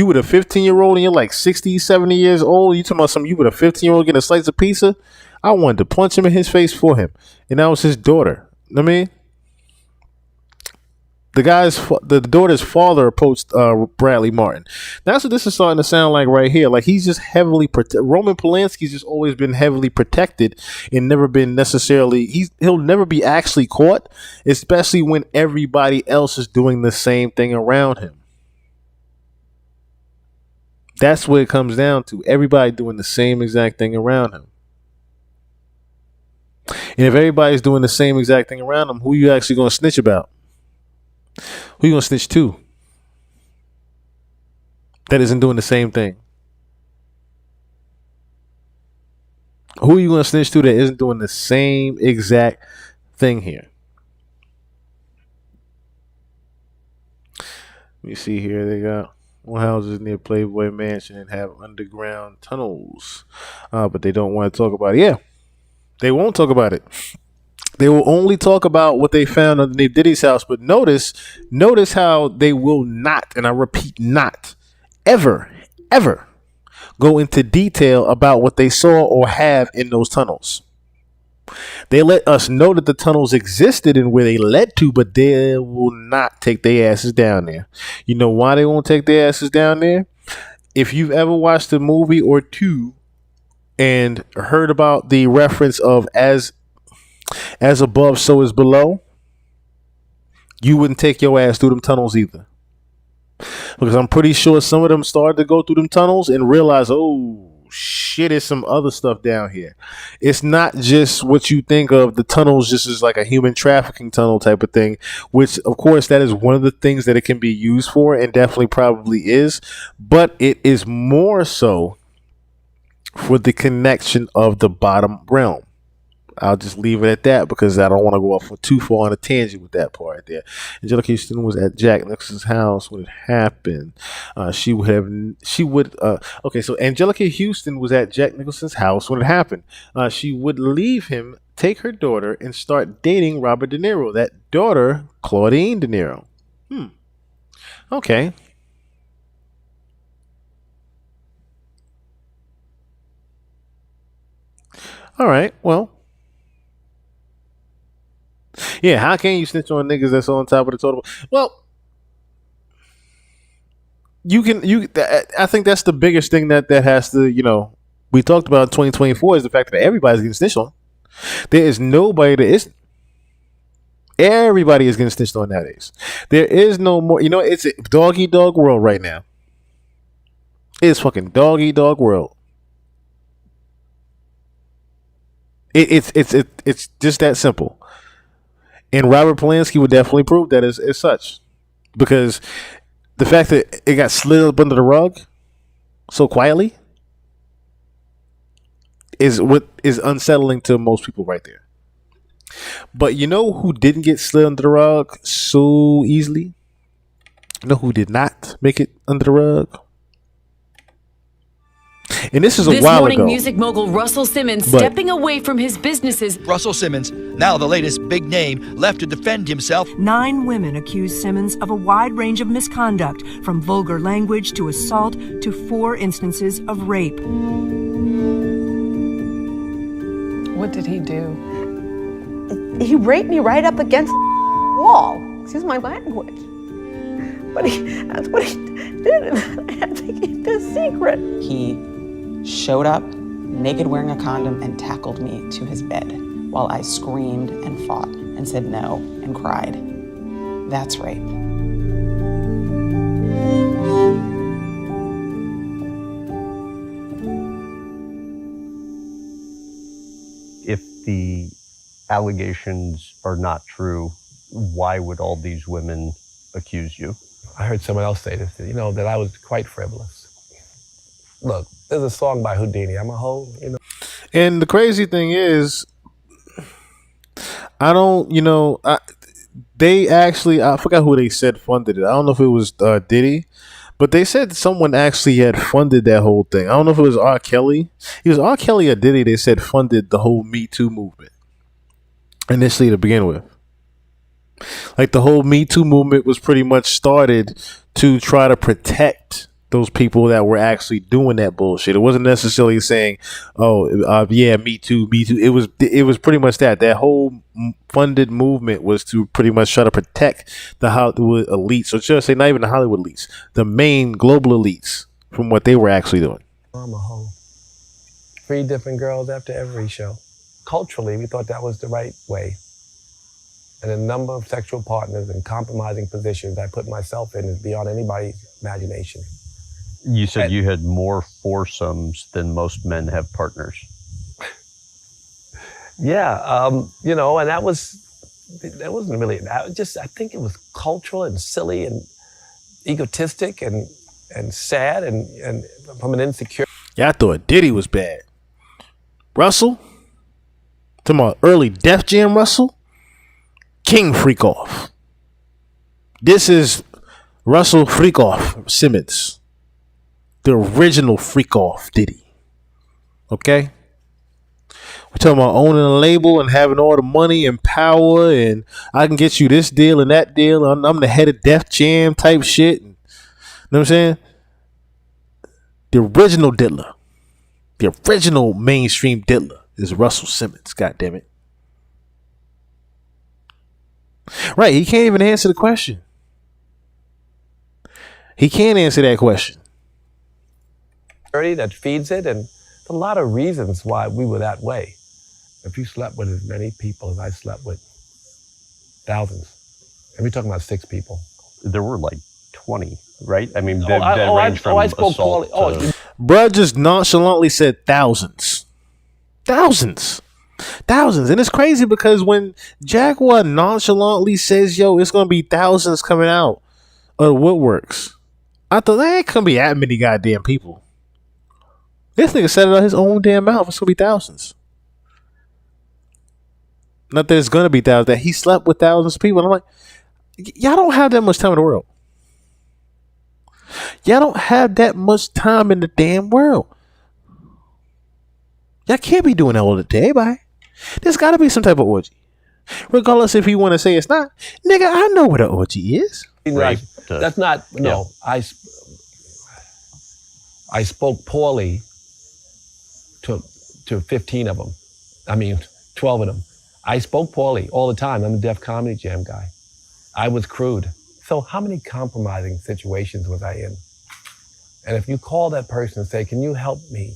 Speaker 7: with a 15-year-old and you're like 60, 70 years old, you talking about something, you with a 15-year-old getting a slice of pizza? I wanted to punch him in his face for him. And that was his daughter. I mean, the daughter's father approached Bradley Martin. That's what this is starting to sound like right here. Like he's just heavily Roman Polanski's just always been heavily protected and never been necessarily, he'll never be actually caught, especially when everybody else is doing the same thing around him. That's what it comes down to. Everybody doing the same exact thing around him. And if everybody's doing the same exact thing around him, who are you actually going to snitch about? Who are you going to snitch to that isn't doing the same thing? Who are you going to snitch to that isn't doing the same exact thing here? Let me see here. They got more houses near Playboy Mansion and have underground tunnels, but they don't want to talk about it. Yeah, they won't talk about it. They will only talk about what they found underneath Diddy's house. But notice how they will not, and I repeat, not ever go into detail about what they saw or have in those tunnels. They let us know that the tunnels existed and where they led to, but they will not take their asses down there. You know why they won't take their asses down there? If you've ever watched a movie or two and heard about the reference of as above, so is below, you wouldn't take your ass through them tunnels either. Because I'm pretty sure some of them started to go through them tunnels and realize, oh shit, there's some other stuff down here. It's not just what you think of the tunnels just as like a human trafficking tunnel type of thing, which of course that is one of the things that it can be used for and definitely probably is, but it is more so for the connection of the bottom realm. I'll just leave it at that because I don't want to go off too far on a tangent with that part right there. Angelica Houston was at Jack Nicholson's house when it happened. Okay, so Angelica Houston was at Jack Nicholson's house when it happened. She would leave him, take her daughter, and start dating Robert De Niro. That daughter, Claudine De Niro. Okay. All right. Well. Yeah, how can you snitch on niggas that's on top of the totem? Well, I think that's the biggest thing that has to, we talked about in 2024 is the fact that everybody's getting snitched on. There is nobody that isn't. Everybody is getting snitched on nowadays. There is no more, it's a dog eat dog world right now. It's fucking dog eat dog world. It's just that simple. And Robert Polanski would definitely prove that as such. Because the fact that it got slid up under the rug so quietly is what is unsettling to most people right there. But you know who didn't get slid under the rug so easily? You know who did not make it under the rug? And this is a while ago.
Speaker 11: This morning, music mogul Russell Simmons stepping away from his businesses.
Speaker 13: Russell Simmons, now the latest big name, left to defend himself.
Speaker 22: 9 women accused Simmons of a wide range of misconduct, from vulgar language to assault to 4 instances of rape.
Speaker 16: What did he do?
Speaker 24: He raped me right up against the wall. Excuse my language. But that's what he did. I had to keep this secret.
Speaker 25: He showed up naked wearing a condom and tackled me to his bed while I screamed and fought and said no and cried. That's rape.
Speaker 26: If the allegations are not true, why would all these women accuse you?
Speaker 27: I heard someone else say this, that I was quite frivolous. Look, there's a song by Houdini, I'm a hoe,
Speaker 7: And the crazy thing is, I don't, they actually, I forgot who they said funded it. I don't know if it was Diddy, but they said someone actually had funded that whole thing. I don't know if it was R. Kelly. It was R. Kelly or Diddy, they said funded the whole Me Too movement initially to begin with. Like the whole Me Too movement was pretty much started to try to protect those people that were actually doing that bullshit. It wasn't necessarily saying, yeah, me too. It was pretty much that whole funded movement was to pretty much try to protect the Hollywood elites, or should I say not even the Hollywood elites, the main global elites from what they were actually doing.
Speaker 27: I'm a hoe. 3 different girls after every show. Culturally, we thought that was the right way. And a number of sexual partners and compromising positions I put myself in is beyond anybody's imagination.
Speaker 26: You said you had more foursomes than most men have partners.
Speaker 27: Yeah, and that wasn't really, I think it was cultural and silly and egotistic and sad and from an insecure.
Speaker 7: Yeah, I thought Diddy was bad. Russell, talking about early Def Jam Russell, King Freak Off. This is Russell Freak Off Simmons. The original Freak Off Diddy. Okay? We're talking about owning a label and having all the money and power, and I can get you this deal and that deal. I'm the head of Def Jam type shit. You know what I'm saying? The original Diddler. The original mainstream Diddler is Russell Simmons. God damn it. Right, he can't even answer the question. He can't answer that question.
Speaker 27: That feeds it, and a lot of reasons why we were that way. If you slept with as many people as I slept with, thousands, and we're talking about 6 people.
Speaker 26: There were like 20, right? I mean, that range from assault to...
Speaker 7: Bruh just nonchalantly said thousands. Thousands. And it's crazy because when Jaguar nonchalantly says, yo, it's going to be thousands coming out of Woodworks, I thought, that ain't going to be that many goddamn people. This nigga said it out his own damn mouth. It's going to be thousands. Not that it's going to be thousands. That he slept with thousands of people. And I'm like, y'all don't have that much time in the world. Y'all don't have that much time in the damn world. Y'all can't be doing that all the day, everybody. There's got to be some type of orgy. Regardless if you want to say it's not. Nigga, I know what an orgy is.
Speaker 26: Rape to-
Speaker 27: That's not, no. I spoke poorly to 15 of them. I mean, 12 of them. I spoke poorly all the time. I'm a Def Comedy Jam guy. I was crude. So how many compromising situations was I in? And if you call that person and say, can you help me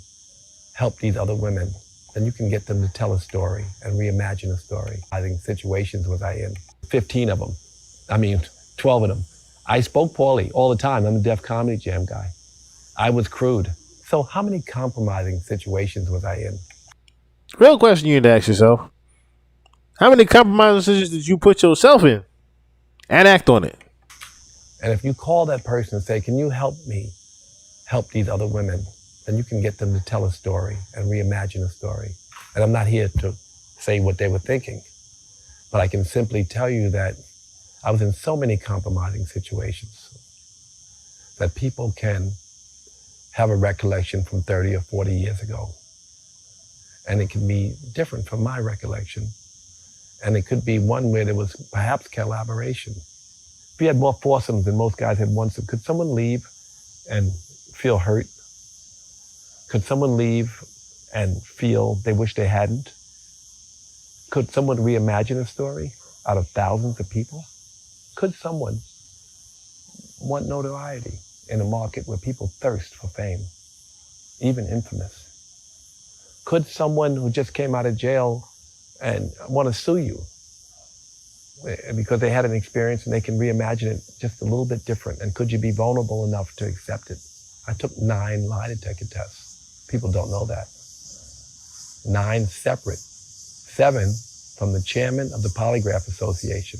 Speaker 27: help these other women? Then you can get them to tell a story and reimagine a story. I think situations was I in. 15 of them. I mean, 12 of them. I spoke poorly all the time. I'm a Def Comedy Jam guy. I was crude. So how many compromising situations was I in?
Speaker 7: Real question you need to ask yourself. How many compromising decisions did you put yourself in and act on it?
Speaker 27: And if you call that person and say, can you help me help these other women? Then you can get them to tell a story and reimagine a story. And I'm not here to say what they were thinking, but I can simply tell you that I was in so many compromising situations that people can have a recollection from 30 or 40 years ago. And it can be different from my recollection. And it could be one where there was perhaps collaboration. If you had more foursomes than most guys had onesomes, could someone leave and feel hurt? Could someone leave and feel they wish they hadn't? Could someone reimagine a story out of thousands of people? Could someone want notoriety in a market where people thirst for fame, even infamous? Could someone who just came out of jail and want to sue you because they had an experience and they can reimagine it just a little bit different? And could you be vulnerable enough to accept it? I took 9 lie detector tests. People don't know that. 9 separate. 7 from the chairman of the Polygraph Association.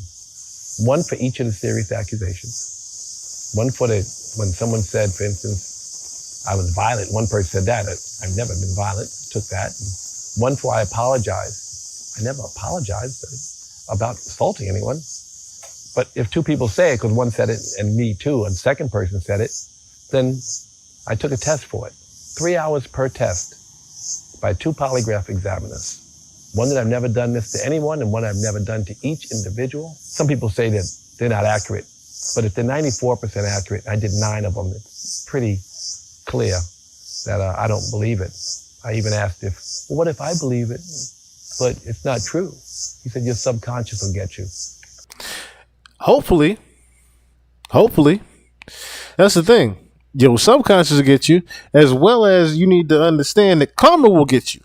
Speaker 27: 1 for each of the serious accusations. 1 for when someone said, for instance, I was violent. One person said that. I've never been violent. Took that. 1 for I apologized. I never apologized about assaulting anyone. But if 2 people say it, because one said it and me too, and the second person said it, then I took a test for it. 3 hours per test by 2 polygraph examiners. One that I've never done this to anyone and one I've never done to each individual. Some people say that they're not accurate, but if they're 94% accurate, I did 9 of them, it's pretty clear that I don't believe it. I even asked well, what if I believe it, but it's not true? He said, your subconscious will get you.
Speaker 7: Hopefully. That's the thing. Your subconscious will get you, as well as you need to understand that karma will get you.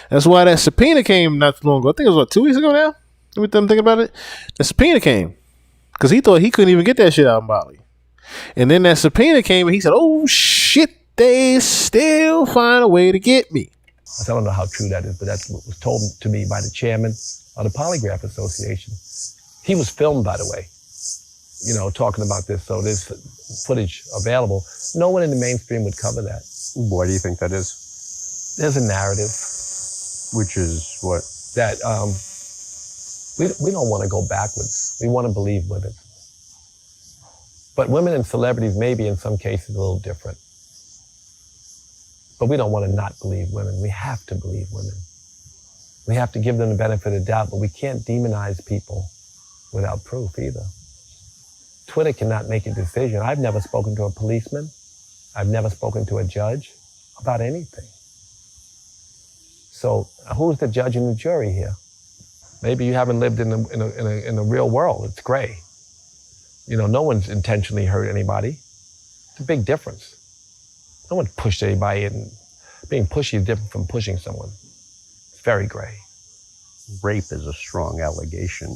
Speaker 7: That's why that subpoena came not too long ago. I think it was 2 weeks ago now? Every time I'm thinking about it. The subpoena came. Because he thought he couldn't even get that shit out in Bali. And then that subpoena came and he said, oh shit, they still find a way to get me.
Speaker 27: I don't know how true that is, but that's what was told to me by the chairman of the Polygraph Association. He was filmed, by the way, talking about this, so there's footage available. No one in the mainstream would cover that.
Speaker 26: Why do you think that is?
Speaker 27: There's a narrative.
Speaker 26: Which is what?
Speaker 27: That we don't want to go backwards. We want to believe women. But women and celebrities may be in some cases a little different. But we don't want to not believe women. We have to believe women. We have to give them the benefit of the doubt, but we can't demonize people without proof either. Twitter cannot make a decision. I've never spoken to a policeman. I've never spoken to a judge about anything. So who's the judge and the jury here? Maybe you haven't lived in the real world. It's gray. No one's intentionally hurt anybody. It's a big difference. No one pushed anybody, and being pushy is different from pushing someone. It's very gray.
Speaker 26: Rape is a strong allegation,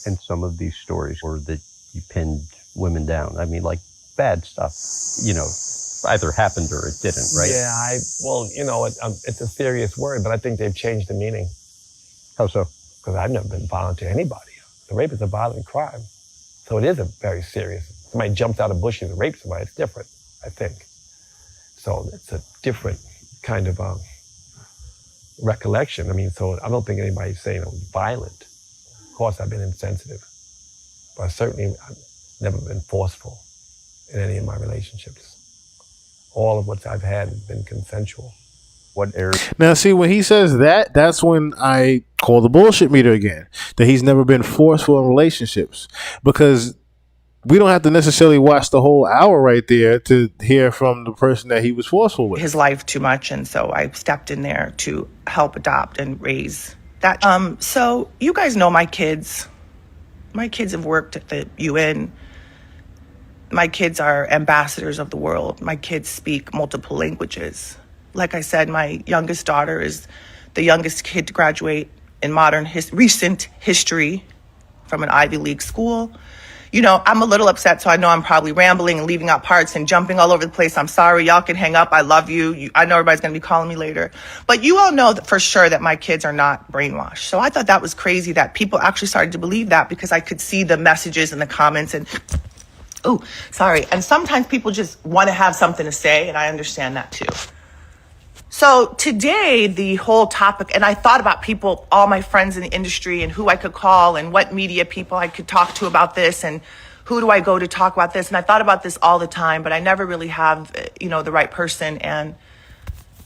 Speaker 26: and some of these stories were that you pinned women down. I mean, like bad stuff, either happened or it didn't, right?
Speaker 27: Yeah, it's a serious word, but I think they've changed the meaning.
Speaker 26: How so?
Speaker 27: Because I've never been violent to anybody. The rape is a violent crime. So it is a very serious. Somebody jumps out of bushes and rapes somebody, it's different, I think. So it's a different kind of recollection. So I don't think anybody's saying I was violent. Of course, I've been insensitive, but certainly I've never been forceful in any of my relationships. All of what I've had has been consensual.
Speaker 26: What area?
Speaker 7: Now, see, when he says that, that's when I call the bullshit meter again. That he's never been forceful in relationships. Because we don't have to necessarily watch the whole hour right there to hear from the person that he was forceful with.
Speaker 2: His life too much, and so I stepped in there to help adopt and raise that. So you guys know my kids. My kids have worked at the UN. My kids are ambassadors of the world. My kids speak multiple languages. Like I said, my youngest daughter is the youngest kid to graduate in recent history from an Ivy League school. You know, I'm a little upset, so I know I'm probably rambling and leaving out parts and jumping all over the place. I'm sorry. Y'all can hang up. I love you. I know everybody's going to be calling me later. But you all know that for sure that my kids are not brainwashed. So I thought that was crazy that people actually started to believe that, because I could see the messages and the comments and, oh, sorry. And sometimes people just want to have something to say, and I understand that too. So today, the whole topic, and I thought about people, all my friends in the industry, and who I could call and what media people I could talk to about this, and who do I go to talk about this. And I thought about this all the time, but I never really have, the right person, and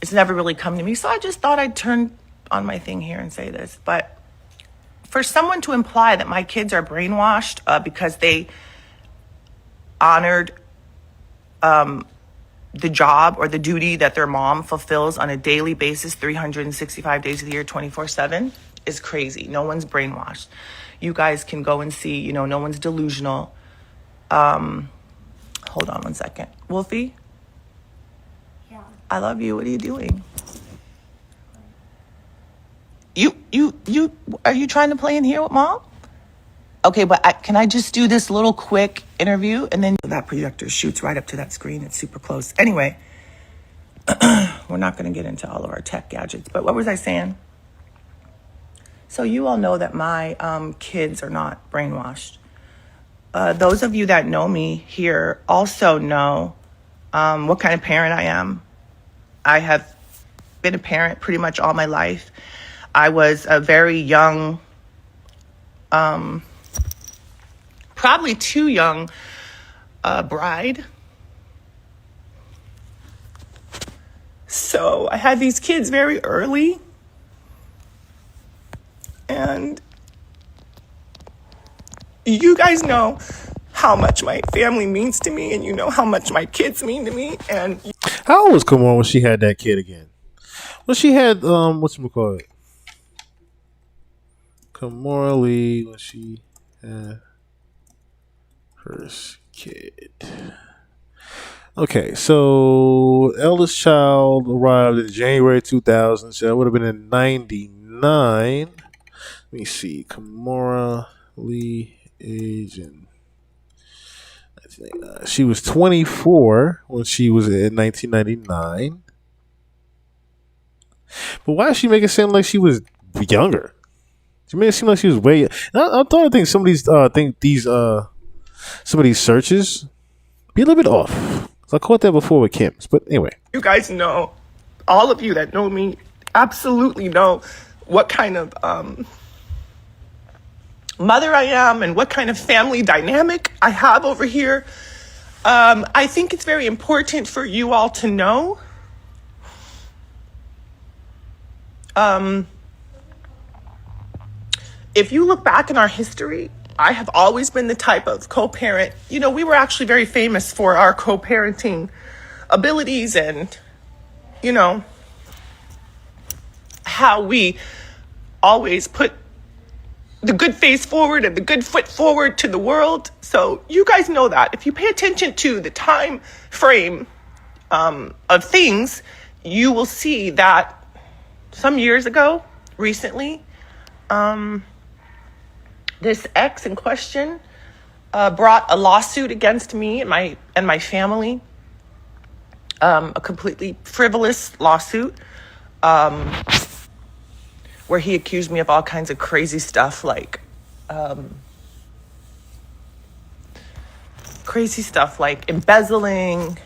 Speaker 2: it's never really come to me. So I just thought I'd turn on my thing here and say this. But for someone to imply that my kids are brainwashed because they honored the job or the duty that their mom fulfills on a daily basis, 365 days of the year, 24/7, is crazy. No one's brainwashed. You guys can go and see, no one's delusional. Hold on one second. Wolfie? Yeah. I love you. What are you doing? Are you trying to play in here with mom? Okay, but can I just do this little quick interview? And then that projector shoots right up to that screen. It's super close. Anyway, we're not going to get into all of our tech gadgets. But what was I saying? So you all know that my kids are not brainwashed. Those of you that know me here also know what kind of parent I am. I have been a parent pretty much all my life. I was a very young... probably too young bride. So I had these kids very early. And you guys know how much my family means to me, and you know how much my kids mean to me. And
Speaker 7: how old was Kimora when she had that kid again? Well, she had whatchamacallit? Kimora Lee when she had first kid. Okay, so eldest child arrived in January 2000. So that would have been in 99. Let me see. Kimora Lee age in 1999. She was 24 when she was in 1999. But why does she make it seem like she was younger? She made it seem like she was way. I think some of these searches be a little bit off. So I caught that before with Kim's, but anyway.
Speaker 2: You guys know, all of you that know me absolutely know what kind of mother I am and what kind of family dynamic I have over here. I think it's very important for you all to know. If you look back in our history, I have always been the type of co-parent. We were actually very famous for our co-parenting abilities and, how we always put the good face forward and the good foot forward to the world. So you guys know that. If you pay attention to the time frame of things, you will see that some years ago, recently, this ex in question brought a lawsuit against me and my family, a completely frivolous lawsuit, where he accused me of all kinds of crazy stuff, like embezzling,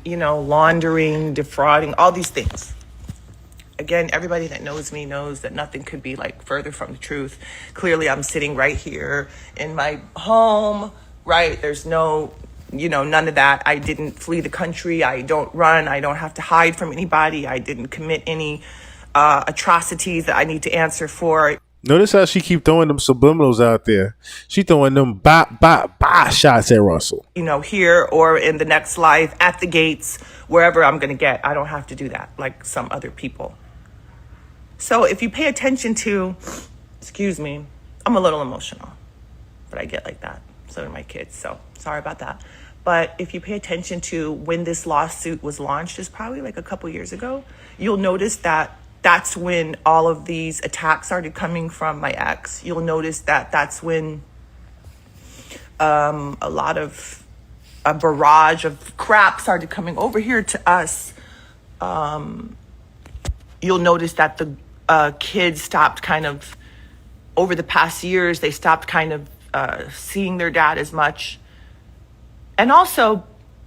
Speaker 2: laundering, defrauding, all these things. Again, everybody that knows me knows that nothing could be further from the truth. Clearly, I'm sitting right here in my home, right? There's no, none of that. I didn't flee the country. I don't run. I don't have to hide from anybody. I didn't commit any atrocities that I need to answer for.
Speaker 7: Notice how she keep throwing them subliminals out there. She throwing them bye shots at Russell.
Speaker 2: You know, here or in the next life, at the gates, wherever I'm going to get. I don't have to do that like some other people. So if you pay attention to, excuse me, I'm a little emotional, but I get like that. So do my kids. So sorry about that. But if you pay attention to when this lawsuit was launched, it's probably like a couple years ago, you'll notice that that's when all of these attacks started coming from my ex. You'll notice that that's when a barrage of crap started coming over here to us. You'll notice that the kids stopped kind of, over the past years, they stopped kind of seeing their dad as much. And also,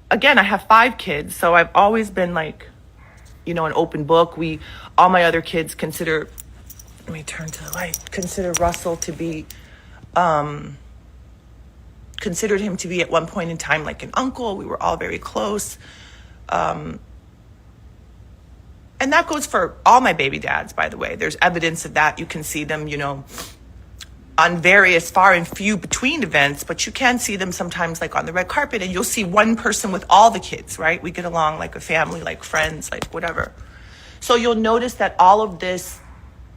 Speaker 2: again, I have 5 kids, so I've always been like, you know, an open book. All my other kids consider, let me turn to the light, consider Russell to be, considered him to be at one point in time like an uncle. We were all very close. And that goes for all my baby dads, by the way. There's evidence of that. You can see them, you know, on various far and few between events, but you can see them sometimes like on the red carpet, and you'll see one person with all the kids, right? We get along like a family, like friends, like whatever. So you'll notice that all of this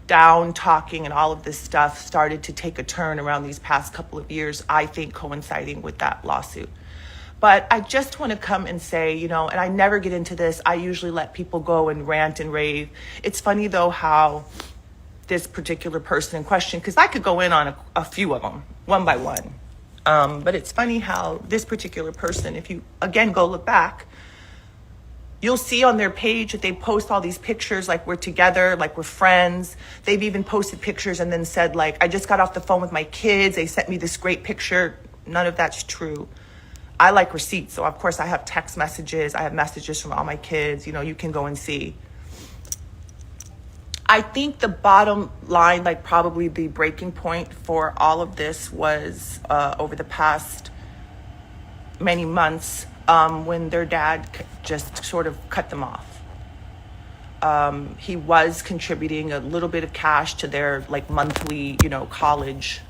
Speaker 2: down talking and all of this stuff started to take a turn around these past couple of years, I think coinciding with that lawsuit. But I just want to come and say, you know, and I never get into this. I usually let people go and rant and rave. It's funny, though, how this particular person in question, because I could go in on a few of them, one by one. But it's funny how this particular person, if you, again, go look back, you'll see on their page that they post all these pictures like we're together, like we're friends. They've even posted pictures and then said, like, I just got off the phone with my kids. They sent me this great picture. None of that's true. I like receipts. So, of course, I have text messages. I have messages from all my kids. You know, you can go and see. I think the bottom line, like probably the breaking point for all of this was over the past many months when their dad just sort of cut them off. He was contributing a little bit of cash to their like monthly, you know, college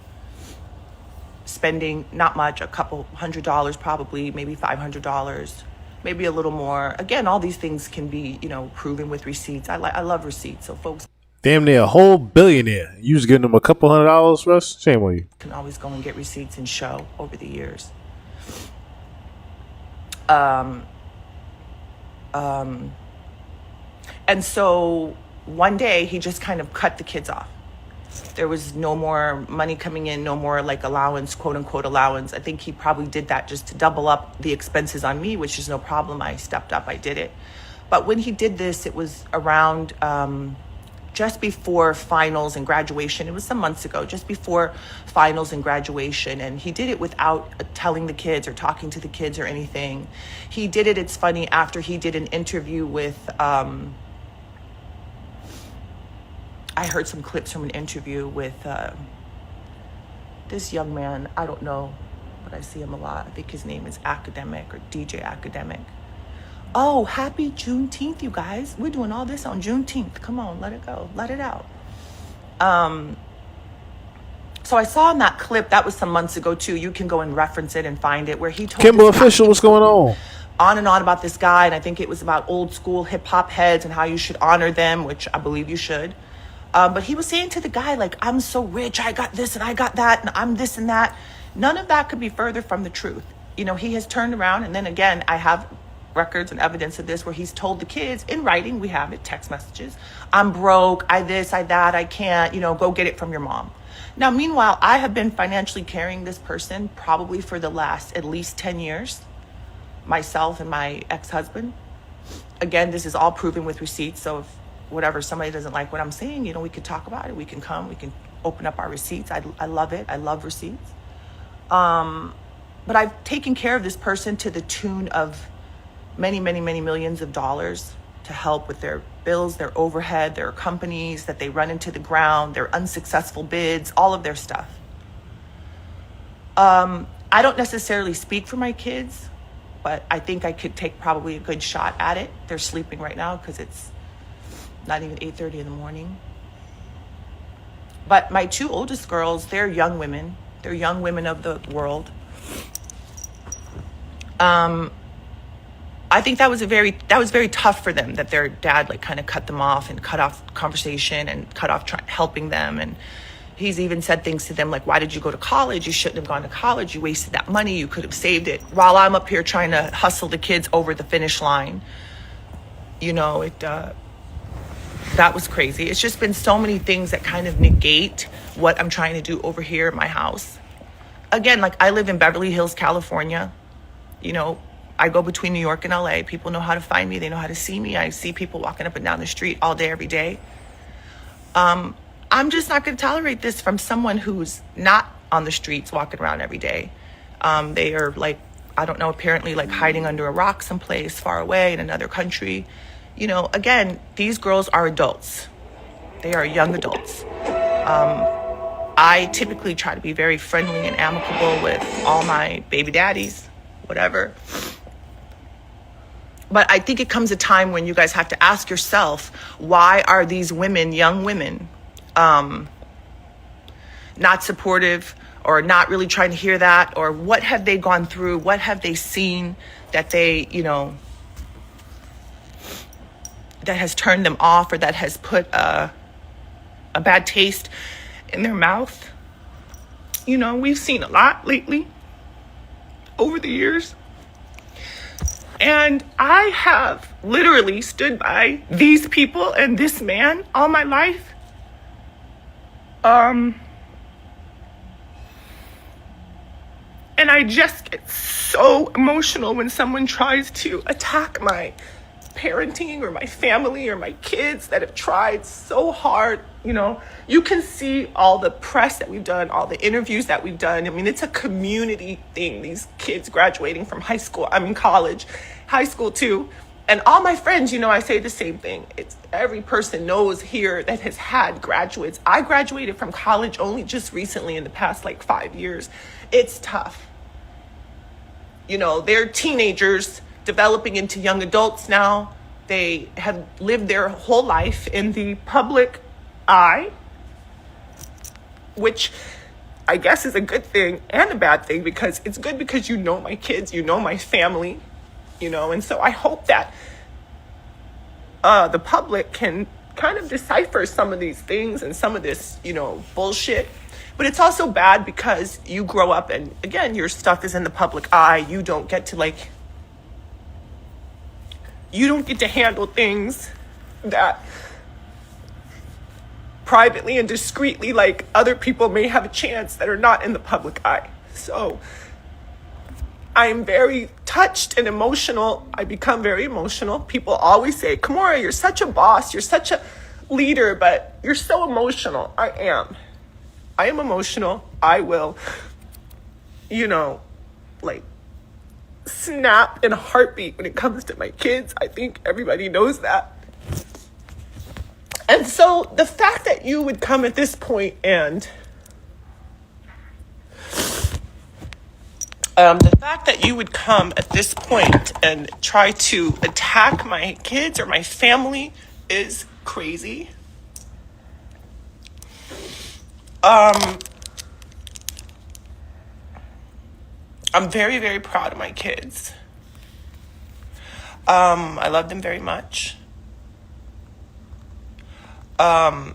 Speaker 2: spending, not much, a couple $100 probably, maybe $500. Maybe a little more. Again, all these things can be, you know, proven with receipts. I love receipts. So folks,
Speaker 7: damn near a whole billionaire. You was getting them a couple $100, Russ? Shame on you.
Speaker 2: Can always go and get receipts and show over the years. And so one day he just kind of cut the kids off. There was no more money coming in, no more like allowance, quote unquote allowance. I think he probably did that just to double up the expenses on me, which is no problem. I stepped up, I did it. But when he did this, it was around just before finals and graduation. It was some months ago, just before finals and graduation. And he did it without telling the kids or talking to the kids or anything. He did it, it's funny, after he did an interview with, I heard some clips from an interview with this young man. I don't know, but I see him a lot. I think his name is Academic or DJ Academic. Oh, happy Juneteenth, you guys. We're doing all this on Juneteenth. Come on, let it go. Let it out. So I saw in that clip, that was some months ago too. You can go and reference it and find it, where he told
Speaker 7: Kimbo Official, what's going
Speaker 2: on and on about this guy. And I think it was about old school hip hop heads and how you should honor them, which I believe you should. But he was saying to the guy, like, I'm so rich, I got this and I got that, and I'm this and that. None of that could be further from the truth. You know, he has turned around, and then again, I have records and evidence of this where he's told the kids in writing, we have it, text messages, I'm broke, I this, I that, I can't, you know, go get it from your mom. Now, meanwhile, I have been financially carrying this person probably for the last at least 10 years, myself and my ex-husband. Again, this is all proven with receipts, so if whatever, somebody doesn't like what I'm saying, you know, we could talk about it. We can come, we can open up our receipts. I love it. I love receipts. But I've taken care of this person to the tune of many, many, many millions of dollars to help with their bills, their overhead, their companies that they run into the ground, their unsuccessful bids, all of their stuff. I don't necessarily speak for my kids, but I think I could take probably a good shot at it. They're sleeping right now because it's not even 8:30 in the morning. But my two oldest girls, they're young women. They're young women of the world. I think that was very tough for them, that their dad like kind of cut them off and cut off conversation and cut off helping them. And he's even said things to them like, why did you go to college? You shouldn't have gone to college. You wasted that money. You could have saved it. While I'm up here trying to hustle the kids over the finish line. You know, that was crazy. It's just been so many things that kind of negate what I'm trying to do over here at my house. Again, like I live in Beverly Hills, California. You know, I go between New York and LA. People know how to find me. They know how to see me. I see people walking up and down the street all day, every day. I'm just not going to tolerate this from someone who's not on the streets walking around every day. They are like, I don't know, apparently like hiding under a rock someplace far away in another country. You know, again, these girls are adults. They are young adults. I typically try to be very friendly and amicable with all my baby daddies, whatever. But I think it comes a time when you guys have to ask yourself, why are these women, young women, not supportive or not really trying to hear that? Or what have they gone through? What have they seen that they, you know, that has turned them off or that has put a bad taste in their mouth? You know, we've seen a lot lately over the years. And I have literally stood by these people and this man all my life. And I just get so emotional when someone tries to attack my parenting or my family or my kids that have tried so hard. You know, you can see all the press that we've done, all the interviews that we've done. I mean, it's a community thing. These kids graduating from college, high school too. And all my friends, you know, I say the same thing. It's every person knows here that has had graduates. I graduated from college only just recently in the past like 5 years. It's tough. You know, they're teenagers developing into young adults now. They have lived their whole life in the public eye, which I guess is a good thing and a bad thing, because it's good because you know my kids, you know my family, you know, and so I hope that the public can kind of decipher some of these things and some of this, you know, bullshit. But it's also bad because you grow up and, again, your stuff is in the public eye. You don't get to handle things that privately and discreetly, like other people may have a chance that are not in the public eye. So I'm very touched and emotional. I become very emotional. People always say, Kimora, you're such a boss. You're such a leader, but you're so emotional. I am emotional. I will, you know, like snap in a heartbeat when it comes to my kids. I think everybody knows that. And so the fact that you would come at this point and try to attack my kids or my family is crazy. I'm very, very proud of my kids. I love them very much. And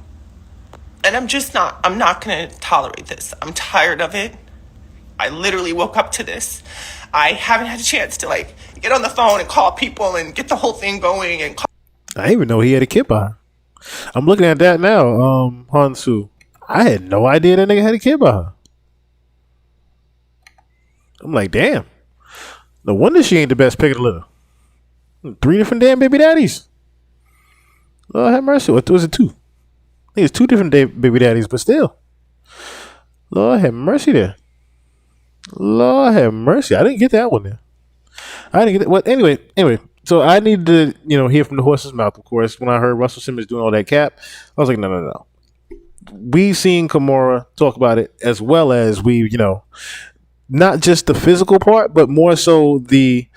Speaker 2: I'm not going to tolerate this. I'm tired of it. I literally woke up to this. I haven't had a chance to get on the phone and call people and get the whole thing going. And
Speaker 7: I didn't even know he had a kid by her. I'm looking at that now, Hansu. I had no idea that nigga had a kid by her. I'm like, damn. No wonder she ain't the best pick of the litter. 3 different damn baby daddies. Lord have mercy. What was it, 2? I think it's 2 different baby daddies, but still. Lord have mercy there. Lord have mercy. I didn't get that one there. I didn't get that. Well, anyway. So I needed to, hear from the horse's mouth, of course. When I heard Russell Simmons doing all that cap, I was like, no. We've seen Kimora talk about it, as well as we, not just the physical part, but more so the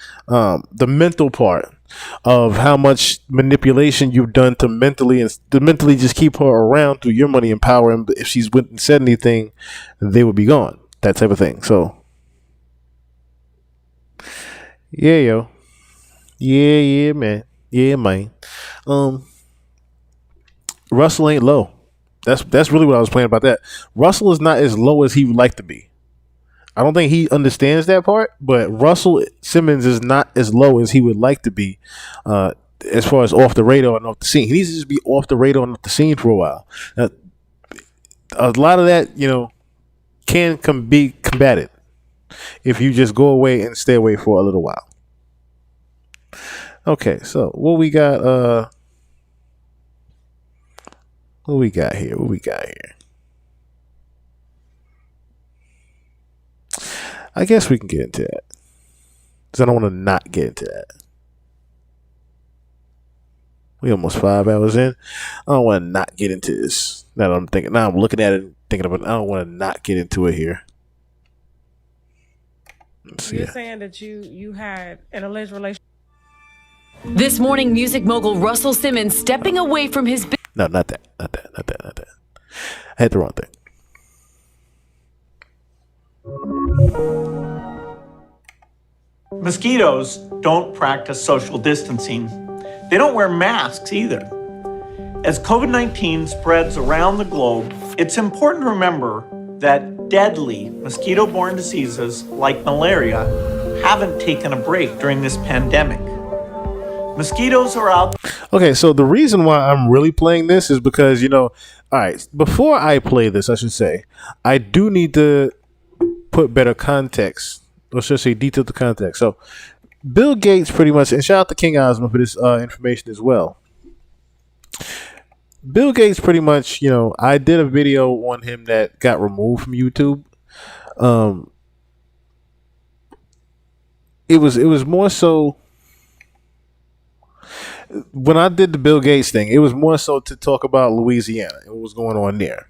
Speaker 7: mental part of how much manipulation you've done to mentally just keep her around through your money and power. And if she's went and said anything, they would be gone. That type of thing. So, yeah, yo, yeah, man, yeah, man. Russell ain't low. That's really what I was playing about that. Russell is not as low as he would like to be. I don't think he understands that part, but Russell Simmons is not as low as he would like to be, as far as off the radar and off the scene. He needs to just be off the radar and off the scene for a while. Now, a lot of that, can be combated if you just go away and stay away for a little while. Okay, so what we got? What we got here? I guess we can get into that, because I don't want to not get into that. We almost 5 hours in. I don't want to not get into this. Now I'm looking at it and thinking about it. I don't want to not get into it here.
Speaker 4: You're saying that you had an alleged relationship.
Speaker 11: This morning, music mogul Russell Simmons stepping away from his...
Speaker 7: No, not that. I had the wrong thing.
Speaker 5: Mosquitoes don't practice social distancing. They don't wear masks either. As COVID-19 spreads around the globe, it's important to remember that deadly mosquito-borne diseases like malaria haven't taken a break during this pandemic. Mosquitoes are out.
Speaker 7: Okay, so the reason why I'm really playing this is because, all right, before I play this, I should say, I do need to put better context, or should I say detail to context. So Bill Gates pretty much, and shout out to King Osmond for this information as well. Bill Gates pretty much, I did a video on him that got removed from YouTube. It was more so, when I did the Bill Gates thing, it was more so to talk about Louisiana and what was going on there.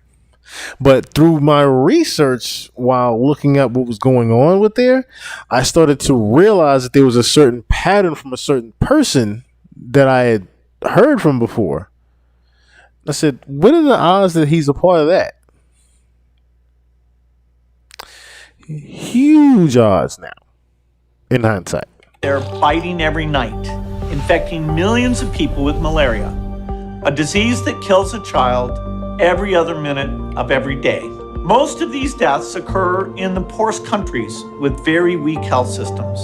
Speaker 7: But through my research while looking at what was going on with there, I started to realize that there was a certain pattern from a certain person that I had heard from before. I said, what are the odds that he's a part of that? Huge odds now, in hindsight.
Speaker 5: They're biting every night, infecting millions of people with malaria, a disease that kills a child every other minute of every day. Most of these deaths occur in the poorest countries with very weak health systems.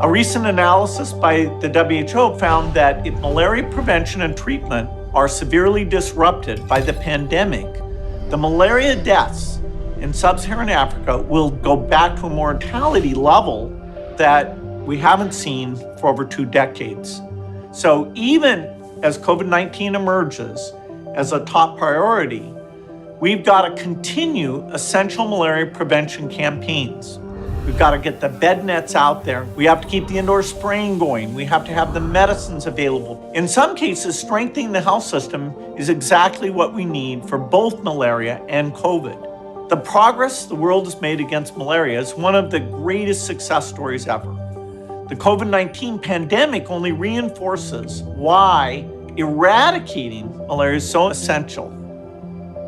Speaker 5: A recent analysis by the WHO found that if malaria prevention and treatment are severely disrupted by the pandemic, the malaria deaths in sub-Saharan Africa will go back to a mortality level that we haven't seen for over 2 decades. So even as COVID-19 emerges as a top priority, we've got to continue essential malaria prevention campaigns. We've got to get the bed nets out there. We have to keep the indoor spraying going. We have to have the medicines available. In some cases, strengthening the health system is exactly what we need for both malaria and COVID. The progress the world has made against malaria is one of the greatest success stories ever. The COVID-19 pandemic only reinforces why eradicating malaria is so essential.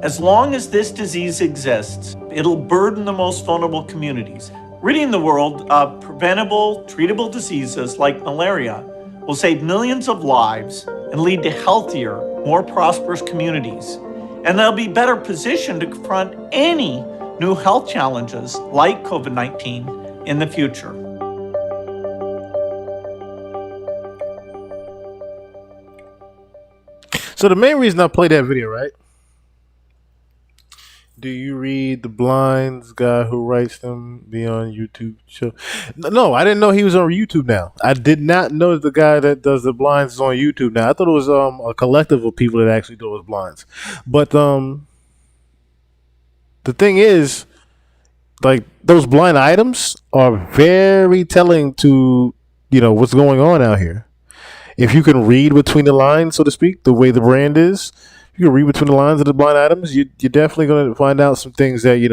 Speaker 5: As long as this disease exists, it'll burden the most vulnerable communities. Ridding the world of preventable, treatable diseases like malaria will save millions of lives and lead to healthier, more prosperous communities. And they'll be better positioned to confront any new health challenges like COVID-19 in the future.
Speaker 7: So the main reason I played that video, right? Do you read the blinds guy who writes them be on YouTube show? No, I didn't know he was on YouTube now. I did not know the guy that does the blinds is on YouTube now. I thought it was a collective of people that actually do those blinds. But the thing is, like, those blind items are very telling to, what's going on out here. If you can read between the lines, so to speak, the way the brand is, you can read between the lines of the blind items, you're definitely going to find out some things that you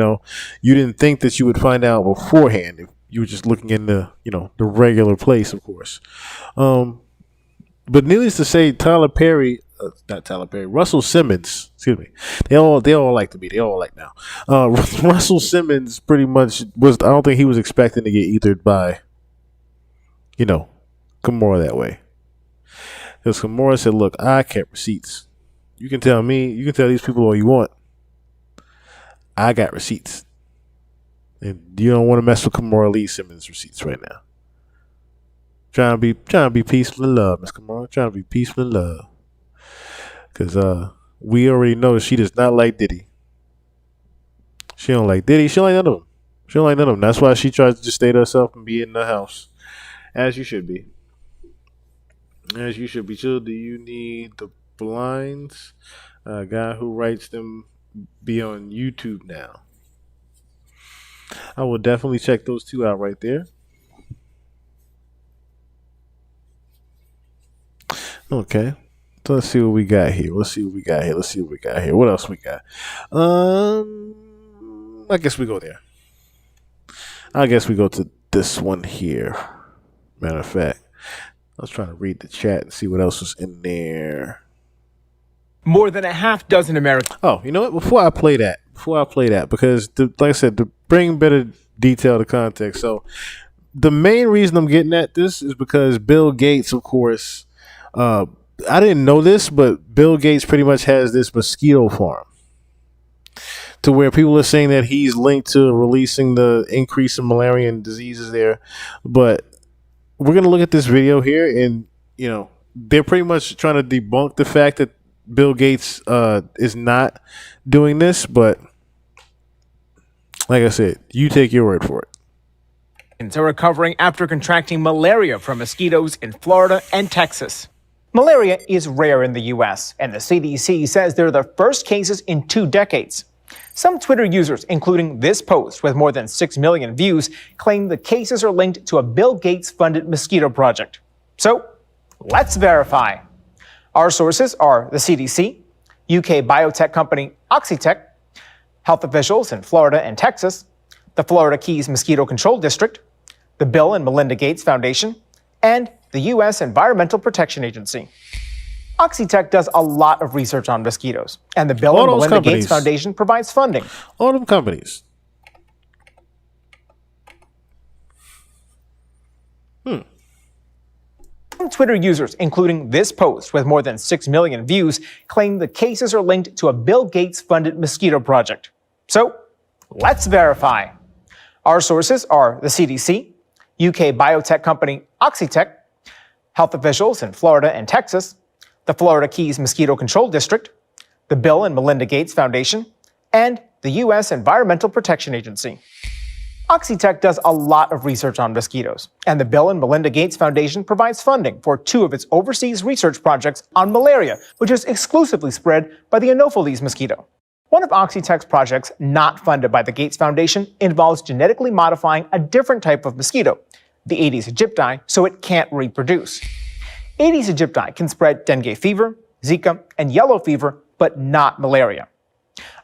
Speaker 7: didn't think that you would find out beforehand if you were just looking in the the regular place, of course. But needless to say, Russell Simmons, excuse me. They all like to be. They all like now. Russell Simmons pretty much was. I don't think he was expecting to get ethered by, Kimora that way. Because Kimora said, "Look, I kept receipts. You can tell these people all you want. I got receipts, and you don't want to mess with Kimora Lee Simmons' receipts right now. Trying to be peaceful and love, Miss Kimora. Trying to be peaceful and love." Because we already know that she does not like Diddy. She don't like Diddy. She don't like none of them. That's why she tries to just stay to herself and be in the house. As you should be. As you should be. Chill, do you need the blinds? Guy who writes them be on YouTube now. I will definitely check those two out right there. Okay. So let's see what we got here. What else we got? I guess we go there. I guess we go to this one here. Matter of fact, I was trying to read the chat and see what else was in there.
Speaker 9: More than a half dozen Americans.
Speaker 7: Oh, you know what? Before I play that, because like I said, to bring better detail to context. So the main reason I'm getting at this is because Bill Gates, of course, I didn't know this, but Bill Gates pretty much has this mosquito farm to where people are saying that he's linked to releasing the increase in malaria and diseases there. But we're going to look at this video here, and, they're pretty much trying to debunk the fact that Bill Gates is not doing this. But like I said, you take your word for it.
Speaker 9: Are recovering after contracting malaria from mosquitoes in Florida and Texas. Malaria is rare in the U.S., and the CDC says they're the first cases in 2 decades. Some Twitter users, including this post with more than 6 million views, claim the cases are linked to a Bill Gates-funded mosquito project. So, let's verify. Our sources are the CDC, UK biotech company Oxitec, health officials in Florida and Texas, the Florida Keys Mosquito Control District, the Bill and Melinda Gates Foundation, and the U.S. Environmental Protection Agency. Oxitec does a lot of research on mosquitoes, and the Bill and Melinda Gates Foundation provides funding.
Speaker 7: All them companies.
Speaker 9: Some Twitter users, including this post with more than 6 million views, claim the cases are linked to a Bill Gates-funded mosquito project. So, let's verify. Our sources are the CDC, UK biotech company Oxitec, health officials in Florida and Texas, the Florida Keys Mosquito Control District, the Bill and Melinda Gates Foundation, and the U.S. Environmental Protection Agency. Oxitec does a lot of research on mosquitoes, and the Bill and Melinda Gates Foundation provides funding for 2 of its overseas research projects on malaria, which is exclusively spread by the Anopheles mosquito. One of Oxitec's projects not funded by the Gates Foundation involves genetically modifying a different type of mosquito, the Aedes aegypti, so it can't reproduce. Aedes aegypti can spread dengue fever, Zika, and yellow fever, but not malaria.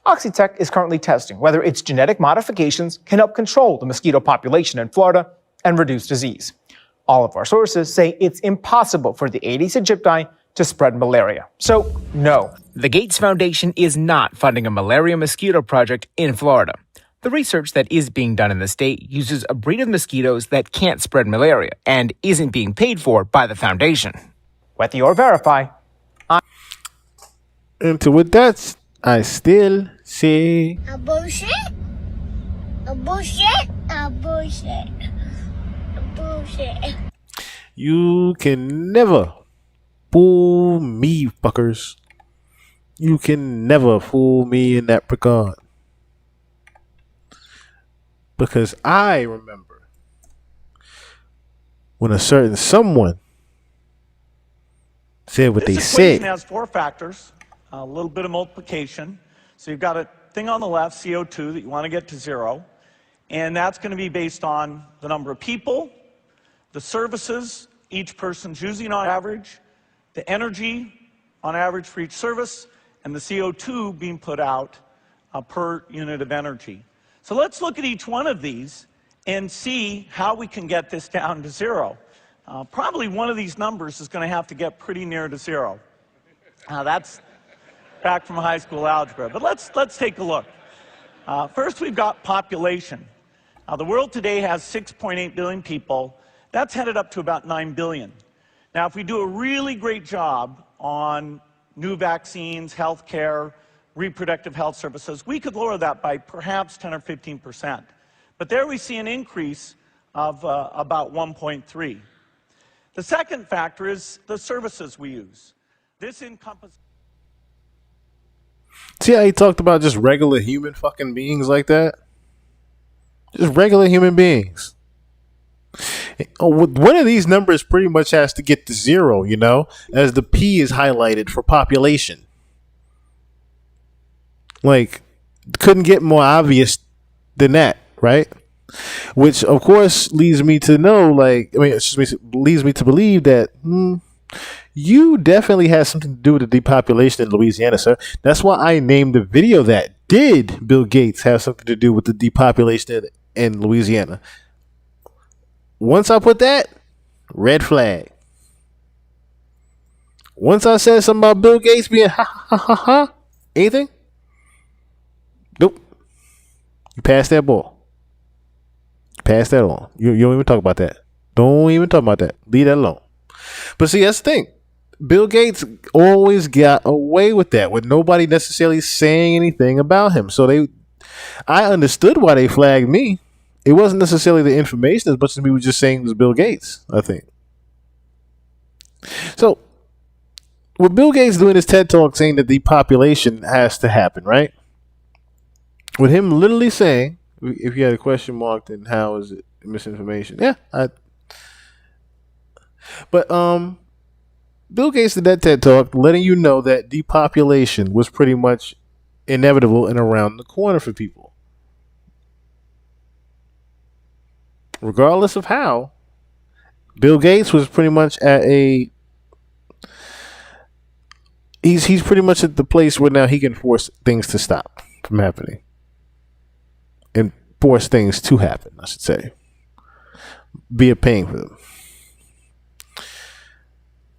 Speaker 9: Oxitec is currently testing whether its genetic modifications can help control the mosquito population in Florida and reduce disease. All of our sources say it's impossible for the Aedes aegypti to spread malaria. So, no, the Gates Foundation is not funding a malaria mosquito project in Florida. The research that is being done in the state uses a breed of mosquitoes that can't spread malaria and isn't being paid for by the foundation. With your verify.
Speaker 7: And to with that, I still say
Speaker 3: A bullshit. A bullshit. A bullshit. A bullshit.
Speaker 7: you can never fool me, fuckers. You can never fool me in that regard. Because I remember when a certain someone said what they
Speaker 5: This equation
Speaker 7: said.
Speaker 5: has 4 factors, a little bit of multiplication. So you've got a thing on the left, CO2, that you want to get to 0. And that's going to be based on the number of people, the services each person's using on average, the energy on average for each service, and the CO2 being put out per unit of energy. So let's look at each one of these and see how we can get this down to zero. Probably one of these numbers is going to have to get pretty near to zero. That's back from high school algebra, but let's take a look. First, we've got population. The world today has 6.8 billion people. That's headed up to about 9 billion. Now, if we do a really great job on new vaccines, healthcare, reproductive health services, we could lower that by perhaps 10 or 15%. But there we see an increase of about 1.3. The second factor is the services we use. This encompasses...
Speaker 7: See how he talked about just regular human fucking beings like that? Just regular human beings. One of these numbers pretty much has to get to zero, you know, as the P is highlighted for population. Like, couldn't get more obvious than that, right? Which, of course, leads me to know, like, I mean, leads me to believe that you definitely had something to do with the depopulation in Louisiana, sir. That's why I named the video that. Did Bill Gates have something to do with the depopulation in Louisiana? Once I put that, red flag. Once I said something about Bill Gates being ha, anything? Nope. You pass that ball. Pass that on. You don't even talk about that. Don't even talk about that. Leave that alone. But see, that's the thing. Bill Gates always got away with that, with nobody necessarily saying anything about him. So I understood why they flagged me. It wasn't necessarily the information as much as we were just saying it was Bill Gates, I think. So, with Bill Gates doing his TED Talk saying that depopulation has to happen, right? With him literally saying, if you had a question mark, then how is it misinformation? Yeah. But Bill Gates did that TED Talk letting you know that depopulation was pretty much inevitable and around the corner for people. Regardless of how, Bill Gates was pretty much at a... He's pretty much at the place where now he can force things to stop from happening. And force things to happen, I should say. Be a pain for them.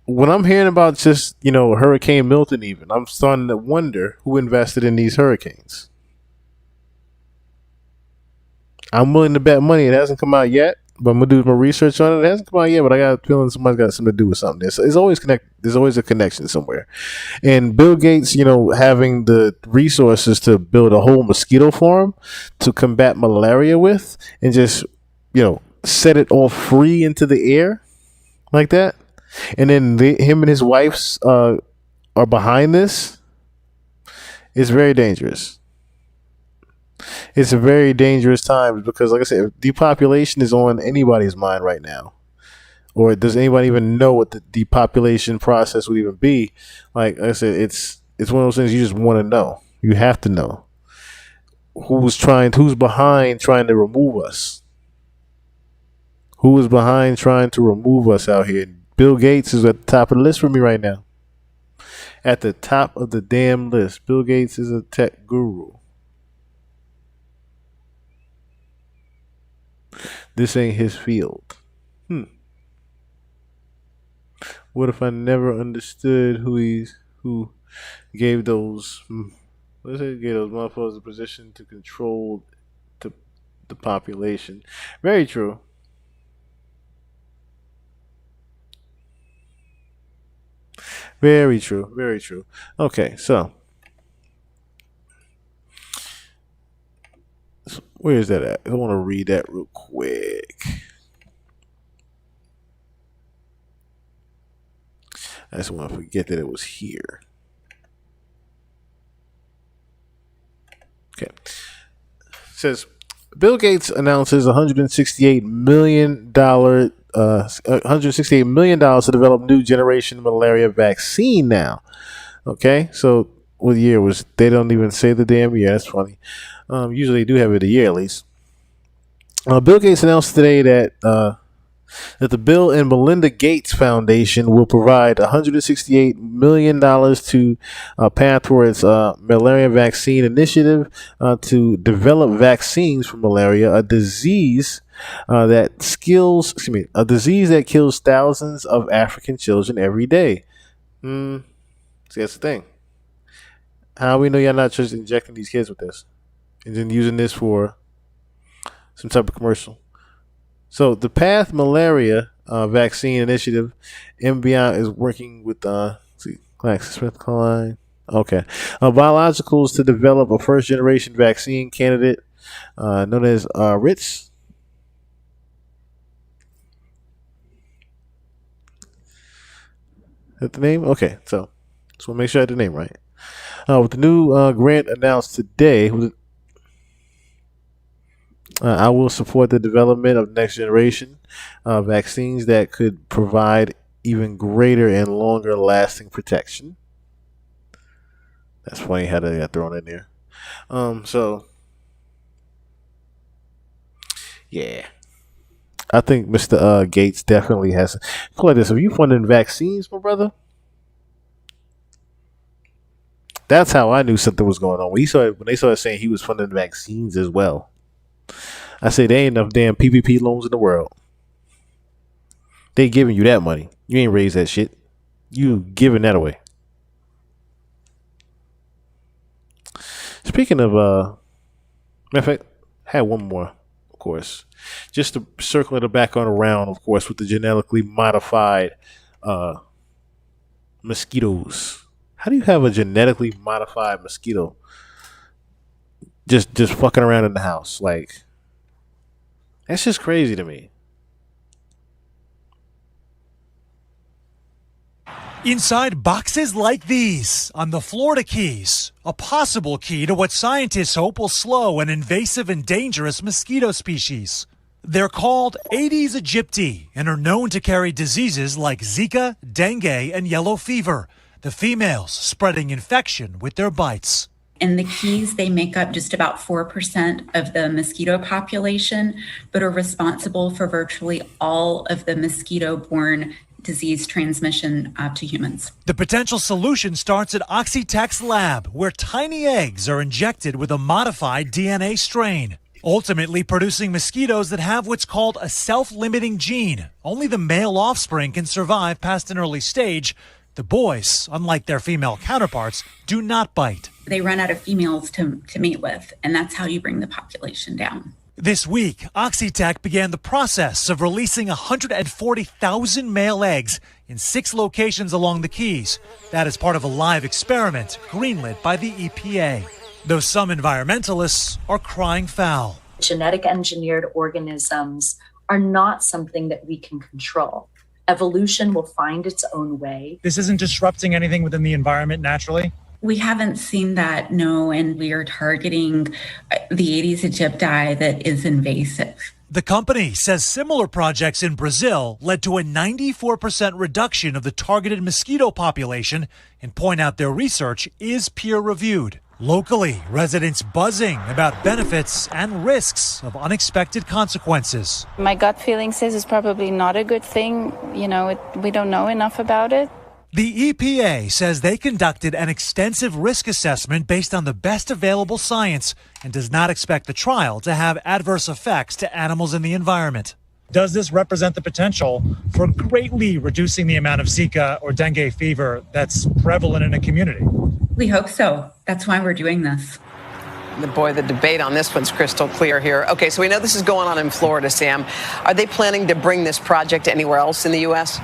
Speaker 7: When I'm hearing about just, you know, Hurricane Milton even, I'm starting to wonder who invested in these hurricanes. I'm willing to bet money it hasn't come out yet, but I'm going to do my research on it. It hasn't come out yet, but I got a feeling somebody's got something to do with something. There's always a connection somewhere. And Bill Gates, you know, having the resources to build a whole mosquito farm to combat malaria with and just, you know, set it all free into the air like that. And then him and his wife are behind this. It's very dangerous. It's a very dangerous time because, like I said, depopulation is on anybody's mind right now. Or does anybody even know what the depopulation process would even be? Like I said, it's one of those things you just want to know. You have to know who's behind trying to remove us. Who is behind trying to remove us out here? Bill Gates is at the top of the list for me right now. At the top of the damn list. Bill Gates is a tech guru. This ain't his field. What if I never understood who gave those motherfuckers the position to control the population? Very true. Very true. Very true. Okay, so where is that at? I want to read that real quick. I just want to forget that it was here. Okay. It says Bill Gates announces $168 million to develop new generation malaria vaccine now. Okay, so what year was? They don't even say the damn year. That's funny. Usually they do have it a year at least. Bill Gates announced today that that the Bill and Melinda Gates Foundation will provide $168 million to Path Towards Malaria Vaccine Initiative to develop vaccines for malaria, a disease that kills thousands of African children every day. See, that's the thing. How we know y'all not just injecting these kids with this and then using this for some type of commercial? So the Path Malaria Vaccine Initiative, MBI, is working with GlaxoSmithKline. Okay, biologicals to develop a first generation vaccine candidate known as RITS. Is that the name? Okay, so just want to make sure I had the name right. With the new grant announced today, I will support the development of next generation vaccines that could provide even greater and longer lasting protection. That's funny how they got thrown in there. So yeah, I think Mr. Gates definitely has. Like this, are you funding vaccines, my brother? That's how I knew something was going on. When they started saying he was funding vaccines as well. I say there ain't enough damn PPP loans in the world. They giving you that money. You ain't raised that shit. You giving that away. Speaking of, matter of fact, I had one more, of course. Just to circle it back on around, of course, with the genetically modified mosquitoes. How do you have a genetically modified mosquito just fucking around in the house? Like, that's just crazy to me.
Speaker 10: Inside boxes like these on the Florida Keys, a possible key to what scientists hope will slow an invasive and dangerous mosquito species. They're called Aedes aegypti and are known to carry diseases like Zika, dengue, and yellow fever, the females spreading infection with their bites.
Speaker 12: In the Keys, they make up just about 4% of the mosquito population, but are responsible for virtually all of the mosquito-borne disease transmission to humans.
Speaker 10: The potential solution starts at Oxitec's lab, where tiny eggs are injected with a modified DNA strain, ultimately producing mosquitoes that have what's called a self-limiting gene. Only the male offspring can survive past an early stage. The boys, unlike their female counterparts, do not bite.
Speaker 12: They run out of females to mate with, and that's how you bring the population down.
Speaker 10: This week, Oxitec began the process of releasing 140,000 male eggs in 6 locations along the Keys. That is part of a live experiment greenlit by the EPA. Though some environmentalists are crying foul.
Speaker 14: Genetic engineered organisms are not something that we can control. Evolution will find its own way.
Speaker 10: This isn't disrupting anything within the environment naturally?
Speaker 12: We haven't seen that, no, and we are targeting the Aedes aegypti that is invasive.
Speaker 10: The company says similar projects in Brazil led to a 94% reduction of the targeted mosquito population and point out their research is peer-reviewed. Locally, residents buzzing about benefits and risks of unexpected consequences.
Speaker 15: My gut feeling says it's probably not a good thing. You know, we don't know enough about it.
Speaker 10: The EPA says they conducted an extensive risk assessment based on the best available science and does not expect the trial to have adverse effects to animals in the environment. Does this represent the potential for greatly reducing the amount of Zika or dengue fever that's prevalent in a community?
Speaker 12: We hope so. That's why we're doing this.
Speaker 17: The debate on this one's crystal clear here. Okay, so we know this is going on in Florida, Sam. Are they planning to bring this project anywhere else in the U.S.?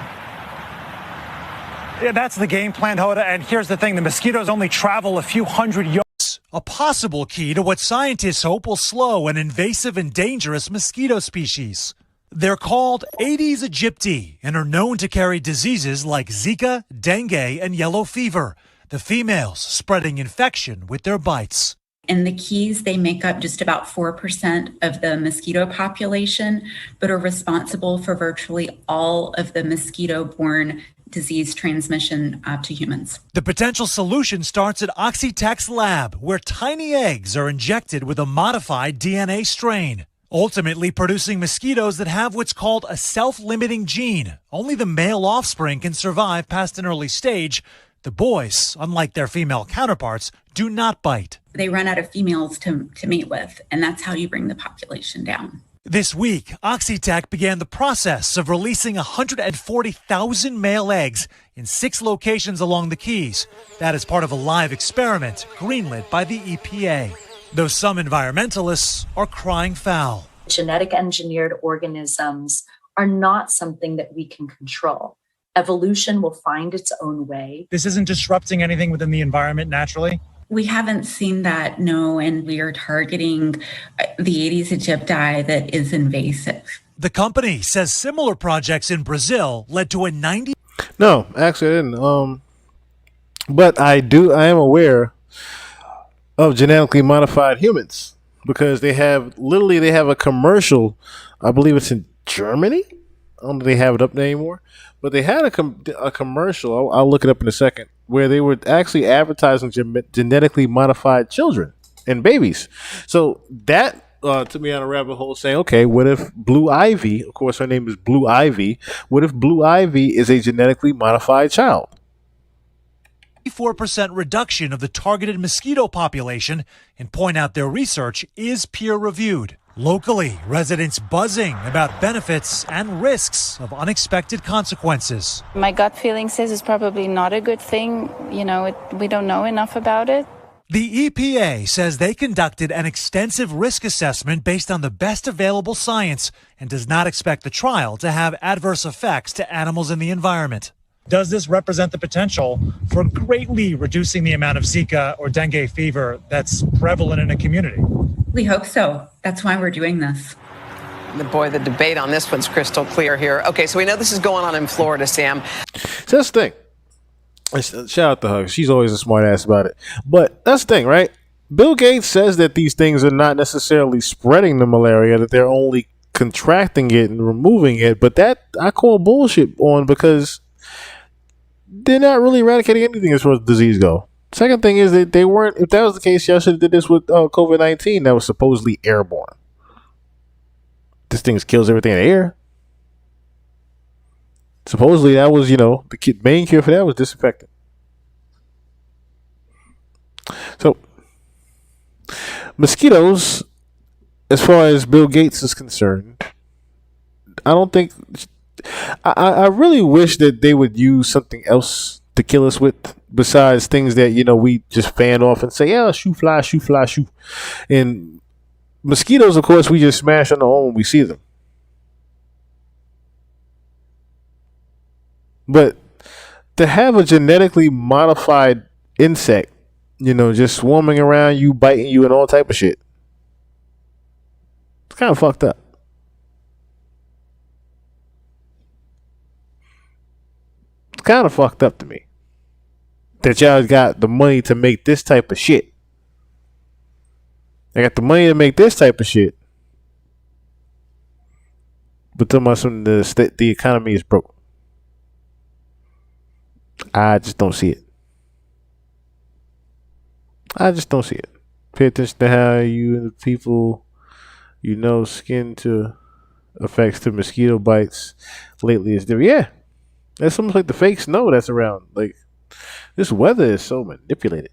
Speaker 10: Yeah, that's the game plan, Hoda. And here's the thing. The mosquitoes only travel a few hundred yards. A possible key to what scientists hope will slow an invasive and dangerous mosquito species. They're called Aedes aegypti and are known to carry diseases like Zika, dengue, and yellow fever, the females spreading infection with their bites.
Speaker 12: In the Keys, they make up just about 4% of the mosquito population, but are responsible for virtually all of the mosquito-borne disease transmission to humans.
Speaker 10: The potential solution starts at Oxitec's lab, where tiny eggs are injected with a modified DNA strain, ultimately producing mosquitoes that have what's called a self-limiting gene. Only the male offspring can survive past an early stage. The boys, unlike their female counterparts, do not bite.
Speaker 12: They run out of females to mate with, and that's how you bring the population down.
Speaker 10: This week, Oxitec began the process of releasing 140,000 male eggs in 6 locations along the Keys. That is part of a live experiment greenlit by the EPA. Though some environmentalists are crying foul.
Speaker 14: Genetic engineered organisms are not something that we can control. Evolution will find its own way.
Speaker 10: This isn't disrupting anything within the environment naturally?
Speaker 12: We haven't seen that, no, and we are targeting the Aedes aegypti that is invasive.
Speaker 10: The company says similar projects in Brazil led to a 90...
Speaker 7: No, actually I didn't. But I am aware of genetically modified humans because they have a commercial. I believe it's in Germany. I don't know if they have it up there anymore, but they had a commercial. I'll look it up in a second, where they were actually advertising genetically modified children and babies. So that took me on a rabbit hole saying, okay, what if Blue Ivy, of course her name is Blue Ivy, what if Blue Ivy is a genetically modified child?
Speaker 10: 4% reduction of the targeted mosquito population, and point out their research is peer-reviewed. Locally, residents buzzing about benefits and risks of unexpected consequences.
Speaker 15: My gut feeling says it's probably not a good thing. You know, we don't know enough about it.
Speaker 10: The EPA says they conducted an extensive risk assessment based on the best available science and does not expect the trial to have adverse effects to animals in the environment. Does this represent the potential for greatly reducing the amount of Zika or dengue fever that's prevalent in a community?
Speaker 12: We hope so. That's why we're doing this.
Speaker 17: The debate on this one's crystal clear here. Okay, so we know this is going on in Florida, Sam.
Speaker 7: So that's the thing. Shout out to her. She's always a smart ass about it. But that's the thing, right? Bill Gates says that these things are not necessarily spreading the malaria, that they're only contracting it and removing it. But that I call bullshit on, because they're not really eradicating anything as far as disease go. Second thing is that they weren't. If that was the case, y'all should have did this with COVID-19 that was supposedly airborne. This thing kills everything in the air. Supposedly that was, the main cure for that was disinfectant. So mosquitoes, as far as Bill Gates is concerned, I don't think. I really wish that they would use something else to kill us with besides things that, we just fan off and say, yeah, shoo, fly, shoo, fly, shoo. And mosquitoes, of course, we just smash on the home when we see them. But to have a genetically modified insect, just swarming around you, biting you, and all type of shit, it's kind of fucked up. Kind of fucked up to me that y'all got the money to make this type of shit. I got the money to make this type of shit, but talking about the economy is broke. I just don't see it. I just don't see it. Pay attention to how you and the people skin to effects to mosquito bites lately is different. Yeah. It's almost like the fake snow that's around. Like, this weather is so manipulated.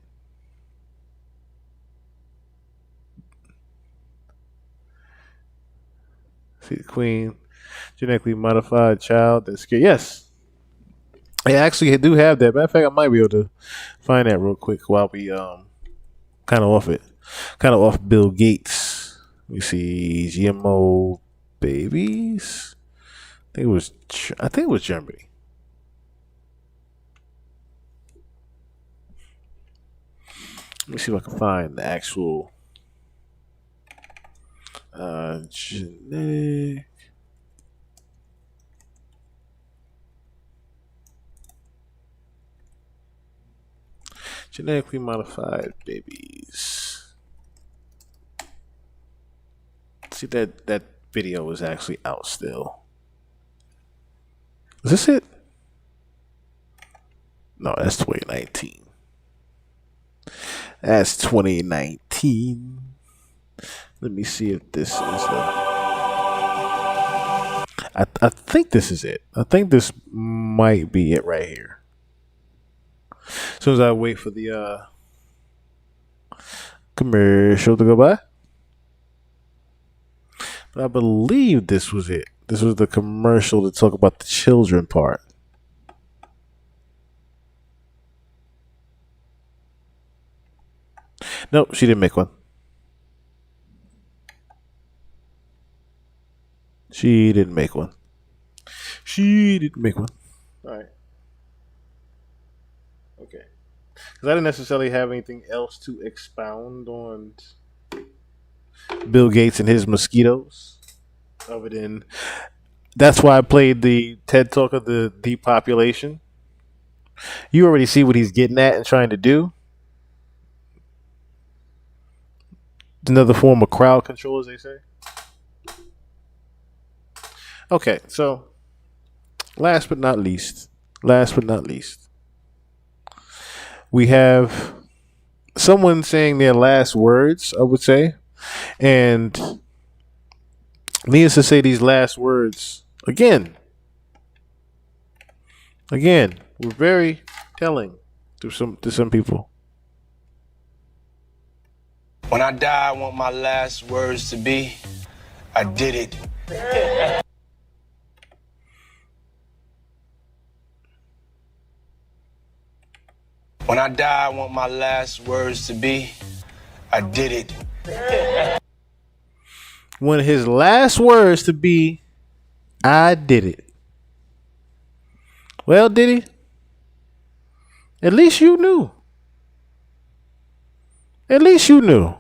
Speaker 7: See the queen, genetically modified child that's scared. Yes, I actually do have that. Matter of fact, I might be able to find that real quick while we kind of off Bill Gates. Let me see, GMO babies. I think it was Germany. Let me see if I can find the actual genetically modified babies. See, that video is actually out still. Is this it? No, that's 2019. That's 2019. Let me see if this is the I think this is it. I think this might be it right here. As soon as I wait for the commercial to go by. But I believe this was it. This was the commercial to talk about the children part. Nope, she didn't make one. She didn't make one. She didn't make one. All right. Okay. Because I didn't necessarily have anything else to expound on Bill Gates and his mosquitoes. Other than that's why I played the TED Talk of the depopulation. You already see what he's getting at and trying to do. Another form of crowd control, as they say. Okay, so last but not least, we have someone saying their last words, I would say, and needless to say, these last words again were very telling to some people.
Speaker 1: When I die, I want my last words to be, I did it. When I die, I want my last words to be, I did it.
Speaker 7: When his last words to be, I did it. Well, did he? At least you knew. At least you knew.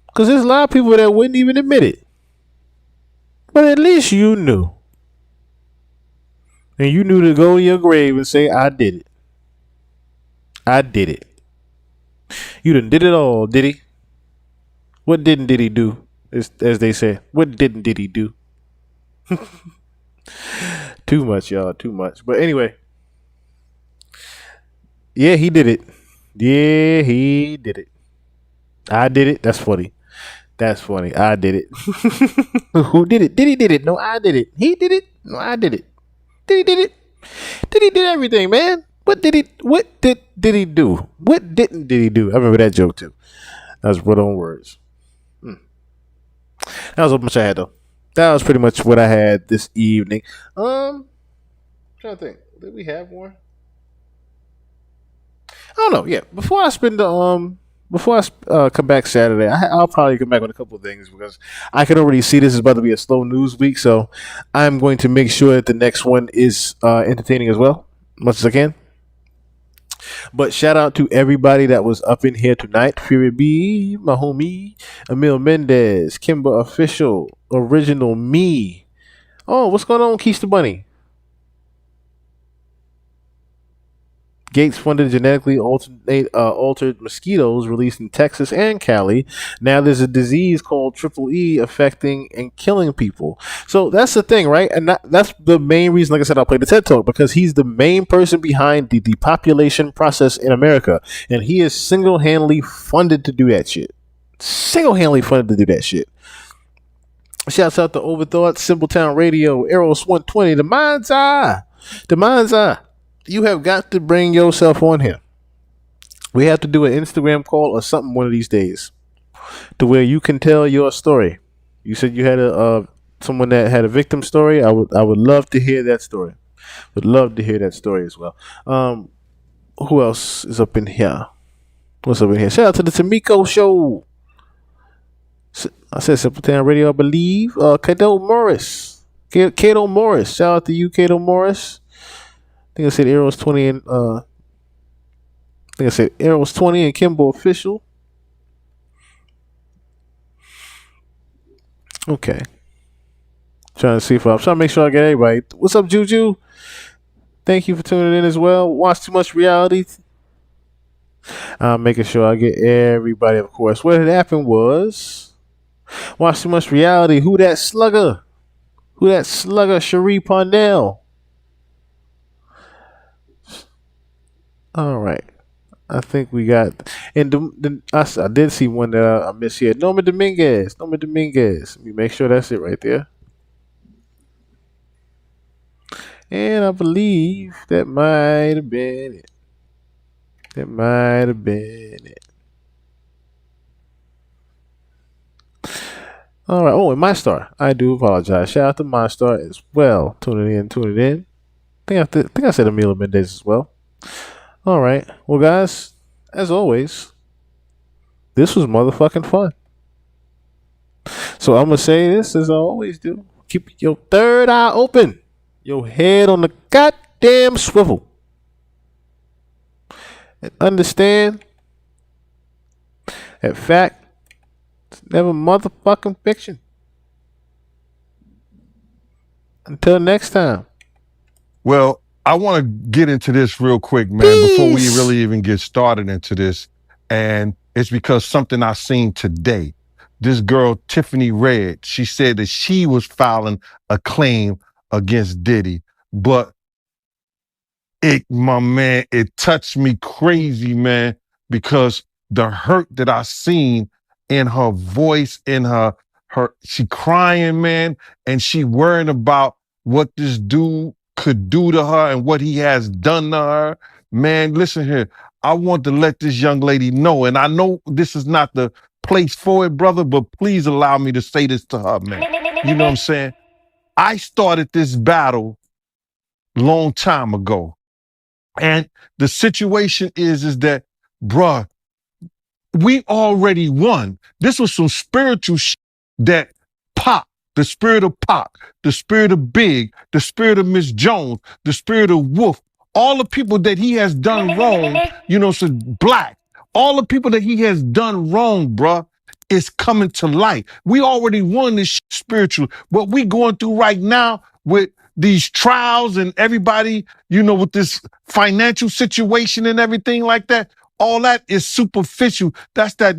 Speaker 7: Because there's a lot of people that wouldn't even admit it. But at least you knew. And you knew to go to your grave and say, I did it. I did it. You done did it all, did he? What did he do? As they say. What did he do? Too much, y'all. Too much. But anyway. Yeah, he did it. Yeah, he did it. I did it. That's funny. That's funny. I did it. Who did it? Did he did it? No, I did it. He did it? No, I did it. Did he did it? Did he did everything, man? What did he do? What didn't did he do? I remember that joke too. That was put on words. That was how much I had though. That was pretty much what I had this evening. Trying to think. Did we have more? I don't know. Yeah. Before I come back Saturday, I'll probably come back with a couple of things because I can already see this is about to be a slow news week. So I'm going to make sure that the next one is entertaining as well, much as I can. But shout out to everybody that was up in here tonight. Fury B, my homie, Emil Mendez, Kimber Official, Original Me. Oh, what's going on, Keista Bunny? Gates funded genetically altered mosquitoes released in Texas and Cali. Now there's a disease called Triple E affecting and killing people. So that's the thing, right? And that's the main reason, like I said, I'll play the TED Talk, because he's the main person behind the depopulation process in America. And he is single-handedly funded to do that shit. Single-handedly funded to do that shit. Shouts out to Overthought, Simpletown Radio, Eros 120, The Mind's Eye. The Mind's Eye. You have got to bring yourself on here. We have to do an Instagram call or something one of these days to where you can tell your story. You said you had someone that had a victim story. I would love to hear that story. Would love to hear that story as well. Who else is up in here? What's up in here? Shout out to the Tamiko Show. I said Simpletown Radio, I believe. Kato Morris. Kato Morris. Shout out to you, Kato Morris. I think I said Eros 20 and Kimbo Official. Okay. Trying to see if I'm trying to make sure I get everybody. What's up, Juju? Thank you for tuning in as well. Watch Too Much Reality. I'm making sure I get everybody, of course. What had happened was Watch Too Much Reality. Who that slugger? Cherie Pondell. All right. I think we got, and I did see one that I missed here. Norma Dominguez. Let me make sure that's it right there. And I believe that might have been it. That might have been it. All right. Oh, and My Star. I do apologize. Shout out to My Star as well. Tuning in. I think I said Emilio Mendez as well. All right. Well, guys, as always, this was motherfucking fun. So I'm going to say this as I always do. Keep your third eye open. Your head on the goddamn swivel. And understand that fact is never motherfucking fiction. Until next time.
Speaker 6: Well, I want to get into this real quick, man, before we really even get started into this. And it's because something I seen today. This girl, Tiffany Red, she said that she was filing a claim against Diddy. But it touched me crazy, man, because the hurt that I seen in her voice, in her she crying, man, and she worrying about what this dude could do to her and what he has done to her. Man, listen here. I want to let this young lady know, and I know this is not the place for it, brother, but please allow me to say this to her, man. You know what I'm saying? I started this battle long time ago. And the situation is that, bruh, we already won. This was some spiritual shit that Pac, the spirit of Pac, the spirit of Big, the spirit of Miss Jones, the spirit of Wolf, all the people that he has done wrong, you know, so Black, all the people that he has done wrong, bruh, is coming to light. We already won this shit spiritual. What we going through right now with these trials and everybody, you know, with this financial situation and everything like that, all that is superficial. That's the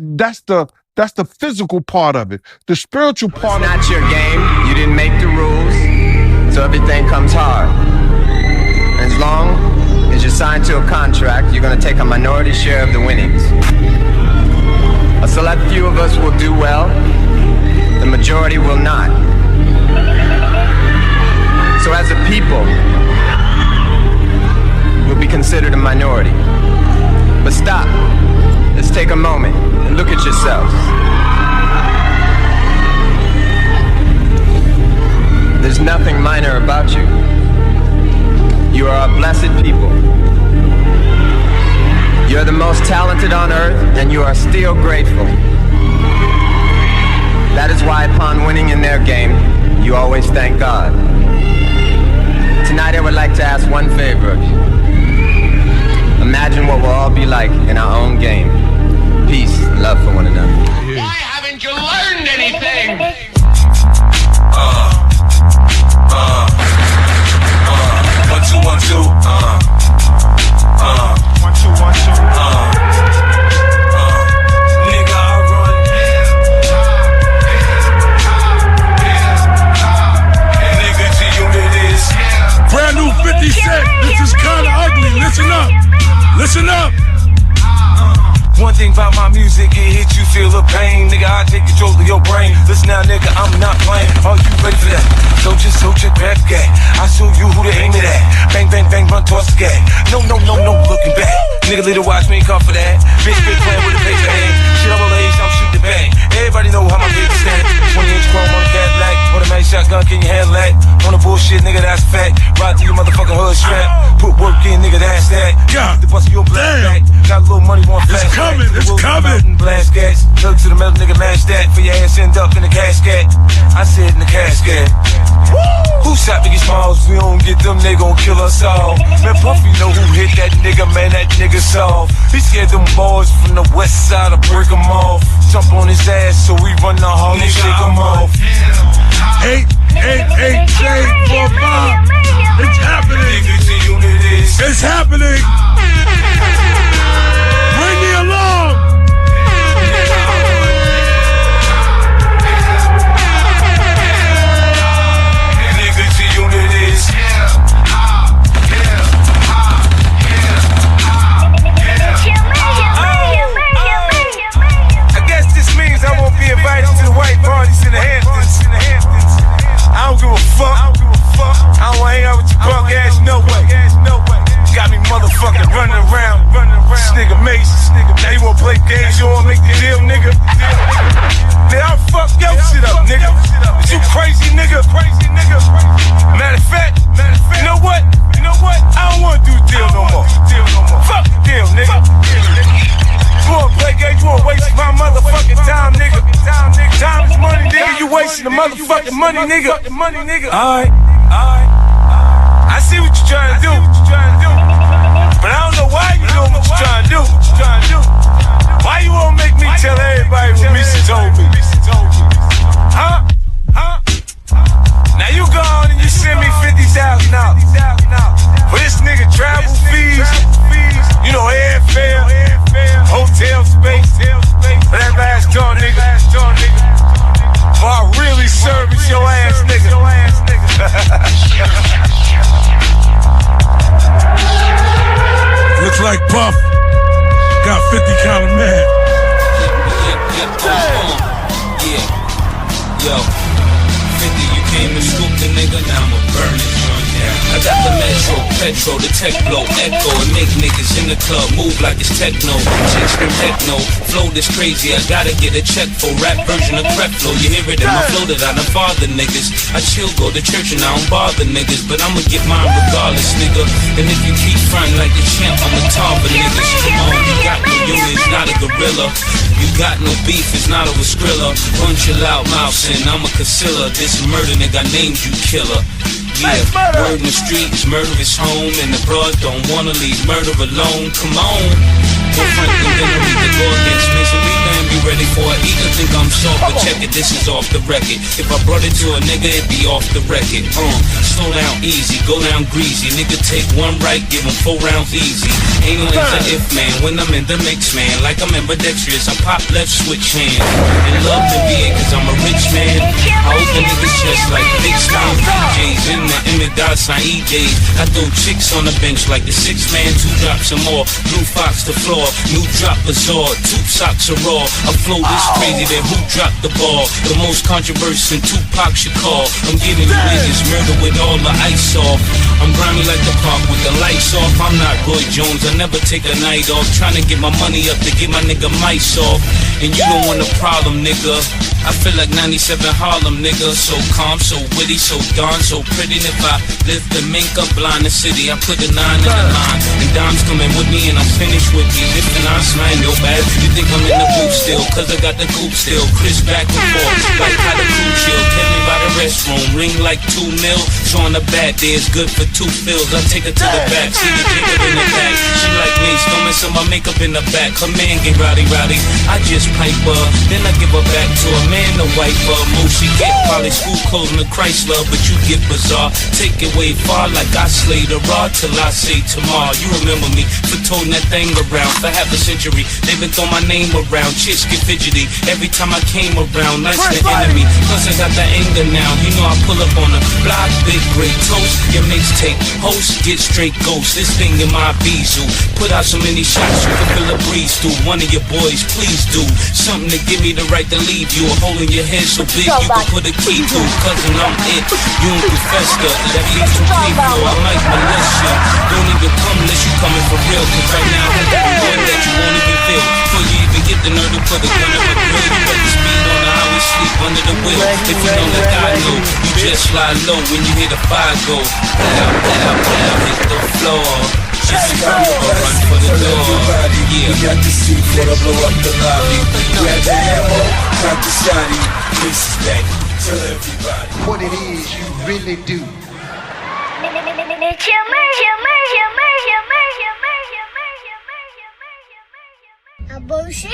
Speaker 6: physical part of it. The spiritual part
Speaker 1: It's not your game. You didn't make the rules, so everything comes hard. As long as you're signed to a contract, you're going to take a minority share of the winnings. A select few of us will do well. The majority will not. So as a people, we'll be considered a minority. But stop. Let's take a moment and look at yourselves. There's nothing minor about you. You are a blessed people. You're the most talented on earth, and you are still grateful. That is why upon winning in their game, you always thank God. Tonight I would like to ask one favor of you. Imagine what we'll all be like in our own game. Peace and love for one another.
Speaker 8: Why haven't you learned anything? 1, 2, 1, 2. 1, 2, 1, 2. Nigga, I run. Nigga, to you it is.
Speaker 18: Brand new 50 Cent. This is kinda ugly. Listen up. Listen up.
Speaker 8: One thing about my music, it hits you, feel the pain. Nigga, I take control of your brain. Listen now, nigga, I'm not playing. Are you ready for that? Soldier, grab the gat. I show you who to aim it at. Bang, bang, bang, run towards the gat. No, looking back. Nigga, little watch me come for that. Bitch, playing with a paper hand. Shit, I'm I'm shooting the bang. Everybody know how my bitch stand. 20-inch chrome on the Cadillac. Automatic shotgun, can you handle that? On the bullshit, nigga, that's fact. Ride through your motherfucking hood strap. Put work in, nigga, that's that.
Speaker 18: God,
Speaker 8: the bust of your black back. Got a little money, want flash.
Speaker 18: It's coming, it's coming.
Speaker 8: Blast gas. Look to the metal, nigga, mash that. For your ass end up in the casket. I said in the casket. Who shot Biggie Smalls? We don't get them, they gon' kill us all. Man, Puffy know who hit that nigga, man, that nigga soft. He scared them boys from the west side to break them off. Jump on his ass so we run the hall and shake him off.
Speaker 18: 888 for Bob. It's happening. It's happening. Bring me along.
Speaker 8: I won't be invited to the white parties in the Hamptons. I don't give a fuck. I don't wanna hang out with your punk ass motherfucking money, nigga. Alright. I see what you're trying to do. But I don't know why you doing what you're trying to do. Why you won't make me tell everybody what Missy told me? Huh? Now you go on and you send me $50,000 for this nigga travel fees, you know, airfare, hotel space, for that last car, nigga. For I really service your ass, nigga.
Speaker 18: Looks like Puff got 50 count of mad.
Speaker 13: Yo, 50, you came and scooped the nigga, now I'ma burn it joint down. I got the metro, petrol, the tech blow, echo, and make niggas in the club move like it's techno. Chicks from techno, flow this crazy, I gotta get a check for rap version of crap flow. You hear it in my flow that I done father niggas. I chill, go to church and I don't bother niggas, but I'ma get mine regardless, nigga. And if you keep frontin' like the champ, I'ma tarver niggas. Come on, you got no unit, it's not a gorilla. You got no beef, it's not a Skrilla. Bunch of loud mouths and I'm a Casilla. This murder nigga, I named you killer. Yeah, word in the streets, murder is home, and the broad don't wanna leave murder alone. Come on, go Franklin, then I read the go against Miss Aretha and be ready for it. Either think I'm soft, but check it, this is off the record. If I brought it to a nigga, it'd be off the record. Slow down easy, go down greasy. Nigga take one right, give him 4 rounds easy. Ain't no if man, when I'm in the mix, man. Like I'm ambidextrous, I pop left, switch hands. And love to be it, cause I'm a rich man. I open niggas chest like big style DJs. In the Emmett Dodson EJs. I throw chicks on the bench like the 6 man, 2 drops or more. Blue Fox the floor, new drop bizarre. 2 socks are raw. I flow this crazy, then who dropped the ball? The most controversial Tupac Shakur. I'm giving you niggas murder with all the ice off. I'm grimy like the park with the lights off. I'm not Roy Jones, I never take a night off. Trying to get my money up to get my nigga mice off. And you don't want a problem, nigga. I feel like 97 Harlem, nigga. So calm, so witty, so darn, so pretty. And if I lift the mink up blind the city, I put a 9 in the line. And Dom's coming with me and I'm finished with you. If the 9 slang your bad, you think I'm in the booth still, cause I got the coupe still. Chris back and forth, like how the crew chill. Tell me by the restroom, ring like 2 mil. So on the bad day, it's good for 2 fills. I take her to the back, see the Jacob in the back. She like me, don't mess up my makeup in the back. Her man get rowdy. I just pipe her, then I give her back to a man to wipe her. Most she get probably school clothes in the Chrysler, but you get bizarre. Take it way far like I slayed a raw till I say tomorrow. You remember me for toting that thing around for half a century. They been throwing my name around, chicks get fidgety every time I came around. Nice the enemy, plus I got the anger now. You know I pull up on the block, big great toast. Your mixtape host get straight ghost. This thing in my Bijou, put out so many shots you can feel a breeze through. One of your boys, please do something to give me the right to leave you. A hole in your head so big you can put a key through. Cousin, I'm it. You don't do fester. That leaves too deep, so I might molest you. Don't even come unless you coming for real. Cause right now I got one that you won't even feel. Before you even get the nerve to put a gun in my grill, you better speed on the highway, sleep under the wheel. If you don't let God know, you just slide low when you hear the fire go. Hit the floor. Just run for the door. Yeah.
Speaker 8: We got the suit for to blow up the lobby. Grab the ammo, cock the shotty. This is back. Tell everybody
Speaker 16: what it is you really do.
Speaker 3: A bullshit?